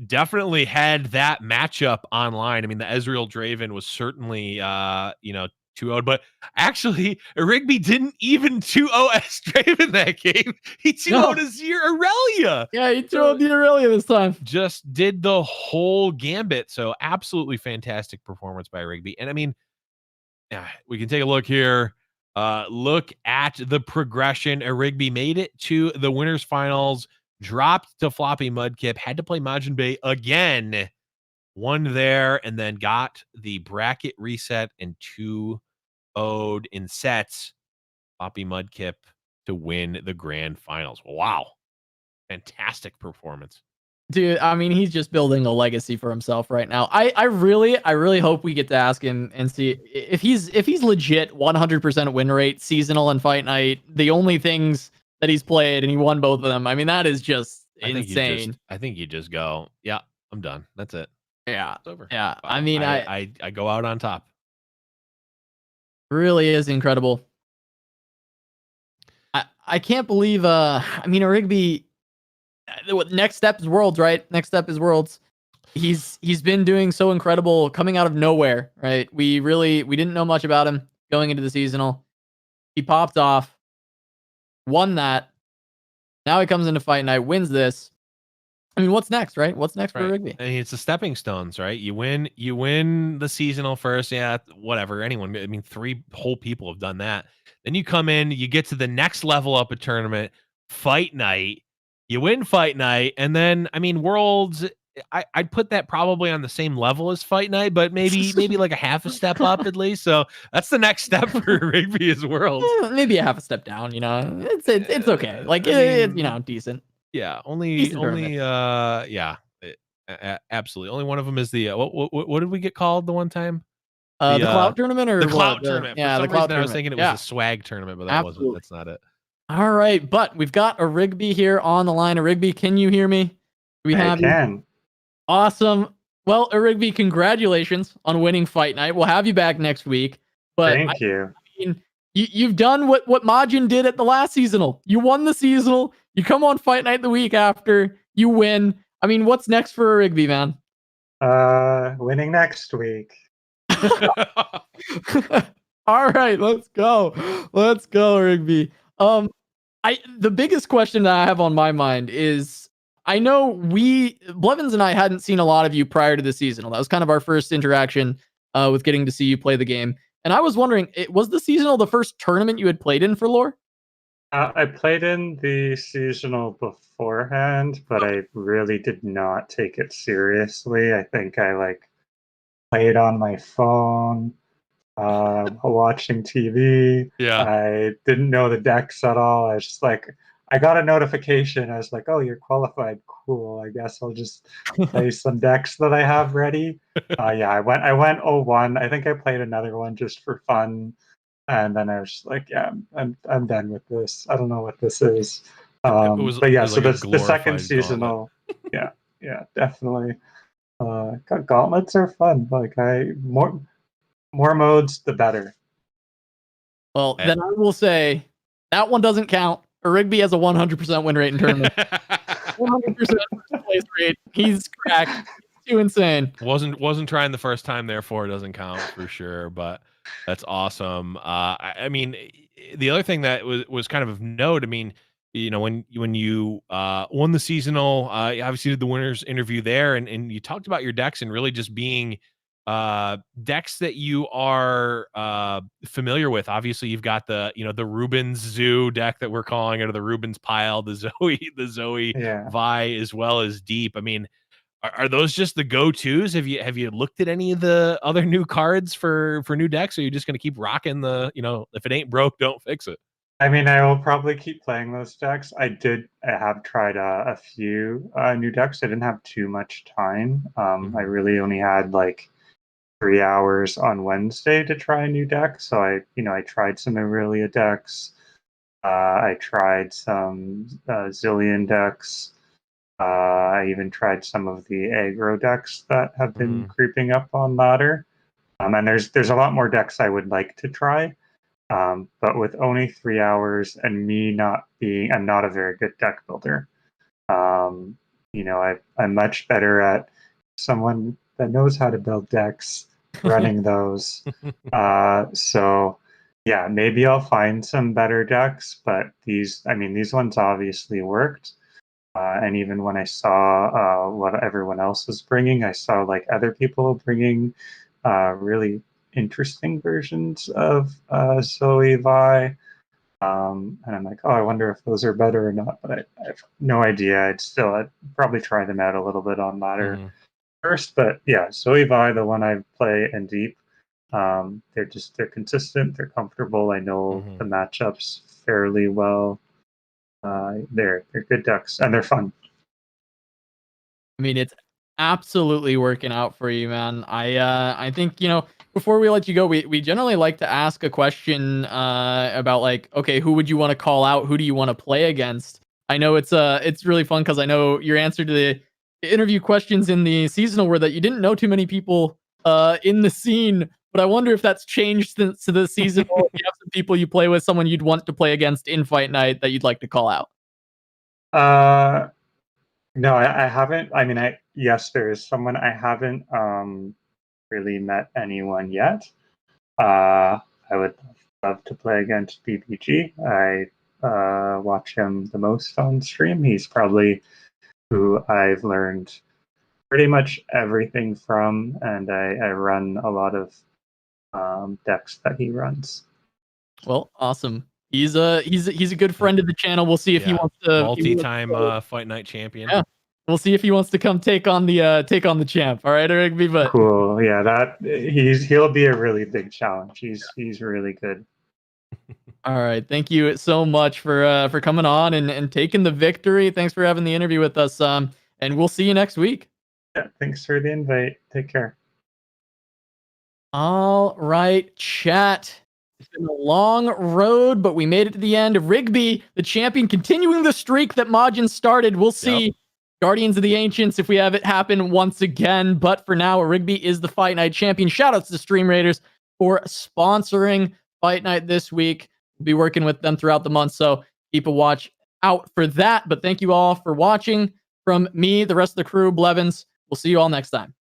Definitely had that matchup online. I mean, the Ezreal Draven was certainly, 2-0'd, but actually, Rigby didn't even 2-0 S Draven that game. He 2-0'd as your Aurelia.
Yeah, he 2-0'd the Aurelia this time.
Just did the whole gambit. So, absolutely fantastic performance by Rigby. And I mean, we can take a look here. Look at the progression. Rigby made it to the winners finals, dropped to floppy Mudkip, had to play majiinbae again, won there, and then got the bracket reset and 2-0'd in sets. Floppy Mudkip to win the grand finals. Wow. Fantastic performance.
Dude, I mean, he's just building a legacy for himself right now. I really hope we get to ask him and see if he's legit 100% win rate, seasonal and fight night. The only things that he's played and he won both of them. I mean, that is just insane.
I think you just go, yeah, I'm done. That's it.
Yeah.
It's over.
Yeah. I mean,
I go out on top.
Really is incredible. I can't believe Rigby, next step is Worlds, right? Next step is Worlds. He's been doing so incredible coming out of nowhere, right? We didn't know much about him going into the seasonal. He popped off, won that. Now he comes into Fight Night, wins this. I mean, what's next, right? What's next for Rigby?
I mean, it's the stepping stones, right? You win the seasonal first. Yeah, whatever. Anyone. I mean, 3 whole people have done that. Then you come in, you get to the next level up a tournament, Fight Night. You win Fight Night, and then, I mean, Worlds, I'd put that probably on the same level as Fight Night, but maybe like a half a step up at least. So that's the next step for Rigby is Worlds.
Maybe a half a step down, It's okay. Like, it's decent.
Yeah, absolutely. Only one of them is the what did we get called the one time?
The Cloud tournament or
the Cloud tournament?
Yeah,
the
Cloud tournament.
I was thinking it was a swag tournament, but that wasn't. That's not it.
All right, but we've got a Rigby here on the line. Rigby, can you hear me? We have
you.
Awesome. Well, Rigby, congratulations on winning Fight Night. We'll have you back next week. But
Thank you.
I mean, you've done what Majin did at the last seasonal. You won the seasonal. You come on Fight Night the week after. You win. I mean, what's next for Rigby, man?
Winning next week.
All right, let's go. Let's go, Rigby. The biggest question that I have on my mind is, I know Blevins and I hadn't seen a lot of you prior to the seasonal. That was kind of our first interaction with getting to see you play the game. And I was wondering, was the seasonal the first tournament you had played in for LoR?
I played in the seasonal beforehand, but I really did not take it seriously. I think I played on my phone, watching TV.
Yeah.
I didn't know the decks at all. I was just I got a notification. I was like, oh, you're qualified. Cool. I guess I'll just play some decks that I have ready. Yeah, I went 0-1. I think I played another one just for fun. And then I was just like, yeah, I'm done with this. I don't know what this is. But yeah, so the second seasonal, yeah, definitely. Gauntlets are fun. more modes, the better.
Well, then I will say that one doesn't count. Rigby has a 100% win rate in tournament. 100% first place rate. He's cracked. He's too insane.
Wasn't trying the first time, therefore it doesn't count for sure. But that's awesome. I mean, the other thing that was kind of note. I mean, you know, when you won the seasonal, you obviously did the winners interview there, and you talked about your decks and really just being decks that you are familiar with. Obviously, you've got the the Rubens Zoo deck that we're calling it, or the Rubens pile, the Zoe Vi, as well as Deep. I mean, are those just the go-tos? Have you looked at any of the other new cards for new decks, or are you just going to keep rocking the if it ain't broke, don't fix it?
I mean, I will probably keep playing those decks. I have tried a few new decks. I didn't have too much time. I really only had like 3 hours on Wednesday to try a new deck. So I tried some Aurelia decks. I tried some Zillion decks. I even tried some of the aggro decks that have been creeping up on ladder. And there's a lot more decks I would like to try. But with only 3 hours and me I'm not a very good deck builder. I'm much better at someone that knows how to build decks running those. So yeah, maybe I'll find some better decks, but these ones obviously worked. And even when I saw what everyone else was bringing, I saw like other people bringing really interesting versions of Zoe Vi. And I'm like, oh, I wonder if those are better or not. But I have no idea. I'd probably try them out a little bit on ladder first. But yeah, Zoe Vi, the one I play in Deep, they're consistent. They're comfortable. I know the matchups fairly well. They're good decks and they're fun.
I mean, it's absolutely working out for you, man. I think, before we let you go, we generally like to ask a question about like, okay, who would you want to call out? Who do you want to play against? I know it's really fun because I know your answer to the interview questions in the seasonal were that you didn't know too many people in the scene, but I wonder if that's changed since the seasonal. If you have some people you play with, someone you'd want to play against in Fight Night that you'd like to call out.
No, I haven't. I mean, yes, there is someone. I haven't really met anyone yet. I would love to play against BBG. I watch him the most on stream. He's probably who I've learned pretty much everything from, and I run a lot of decks that he runs.
Well, awesome. He's a good friend of the channel. We'll see if he wants to
multi-time Fight Night champion.
Yeah. We'll see if he wants to come take on the champ. All right, Rigby. But
cool. Yeah, he'll be a really big challenge. He's really good.
All right. Thank you so much for coming on and taking the victory. Thanks for having the interview with us. And we'll see you next week.
Yeah, thanks for the invite. Take care.
All right, chat. It's been a long road, but we made it to the end. Rigby, the champion, continuing the streak that Majin started. We'll see Guardians of the Ancients if we have it happen once again. But for now, Rigby is the Fight Night champion. Shout outs to Stream Raiders for sponsoring Fight Night this week. We'll be working with them throughout the month, so keep a watch out for that. But thank you all for watching. From me, the rest of the crew, Blevins, we'll see you all next time.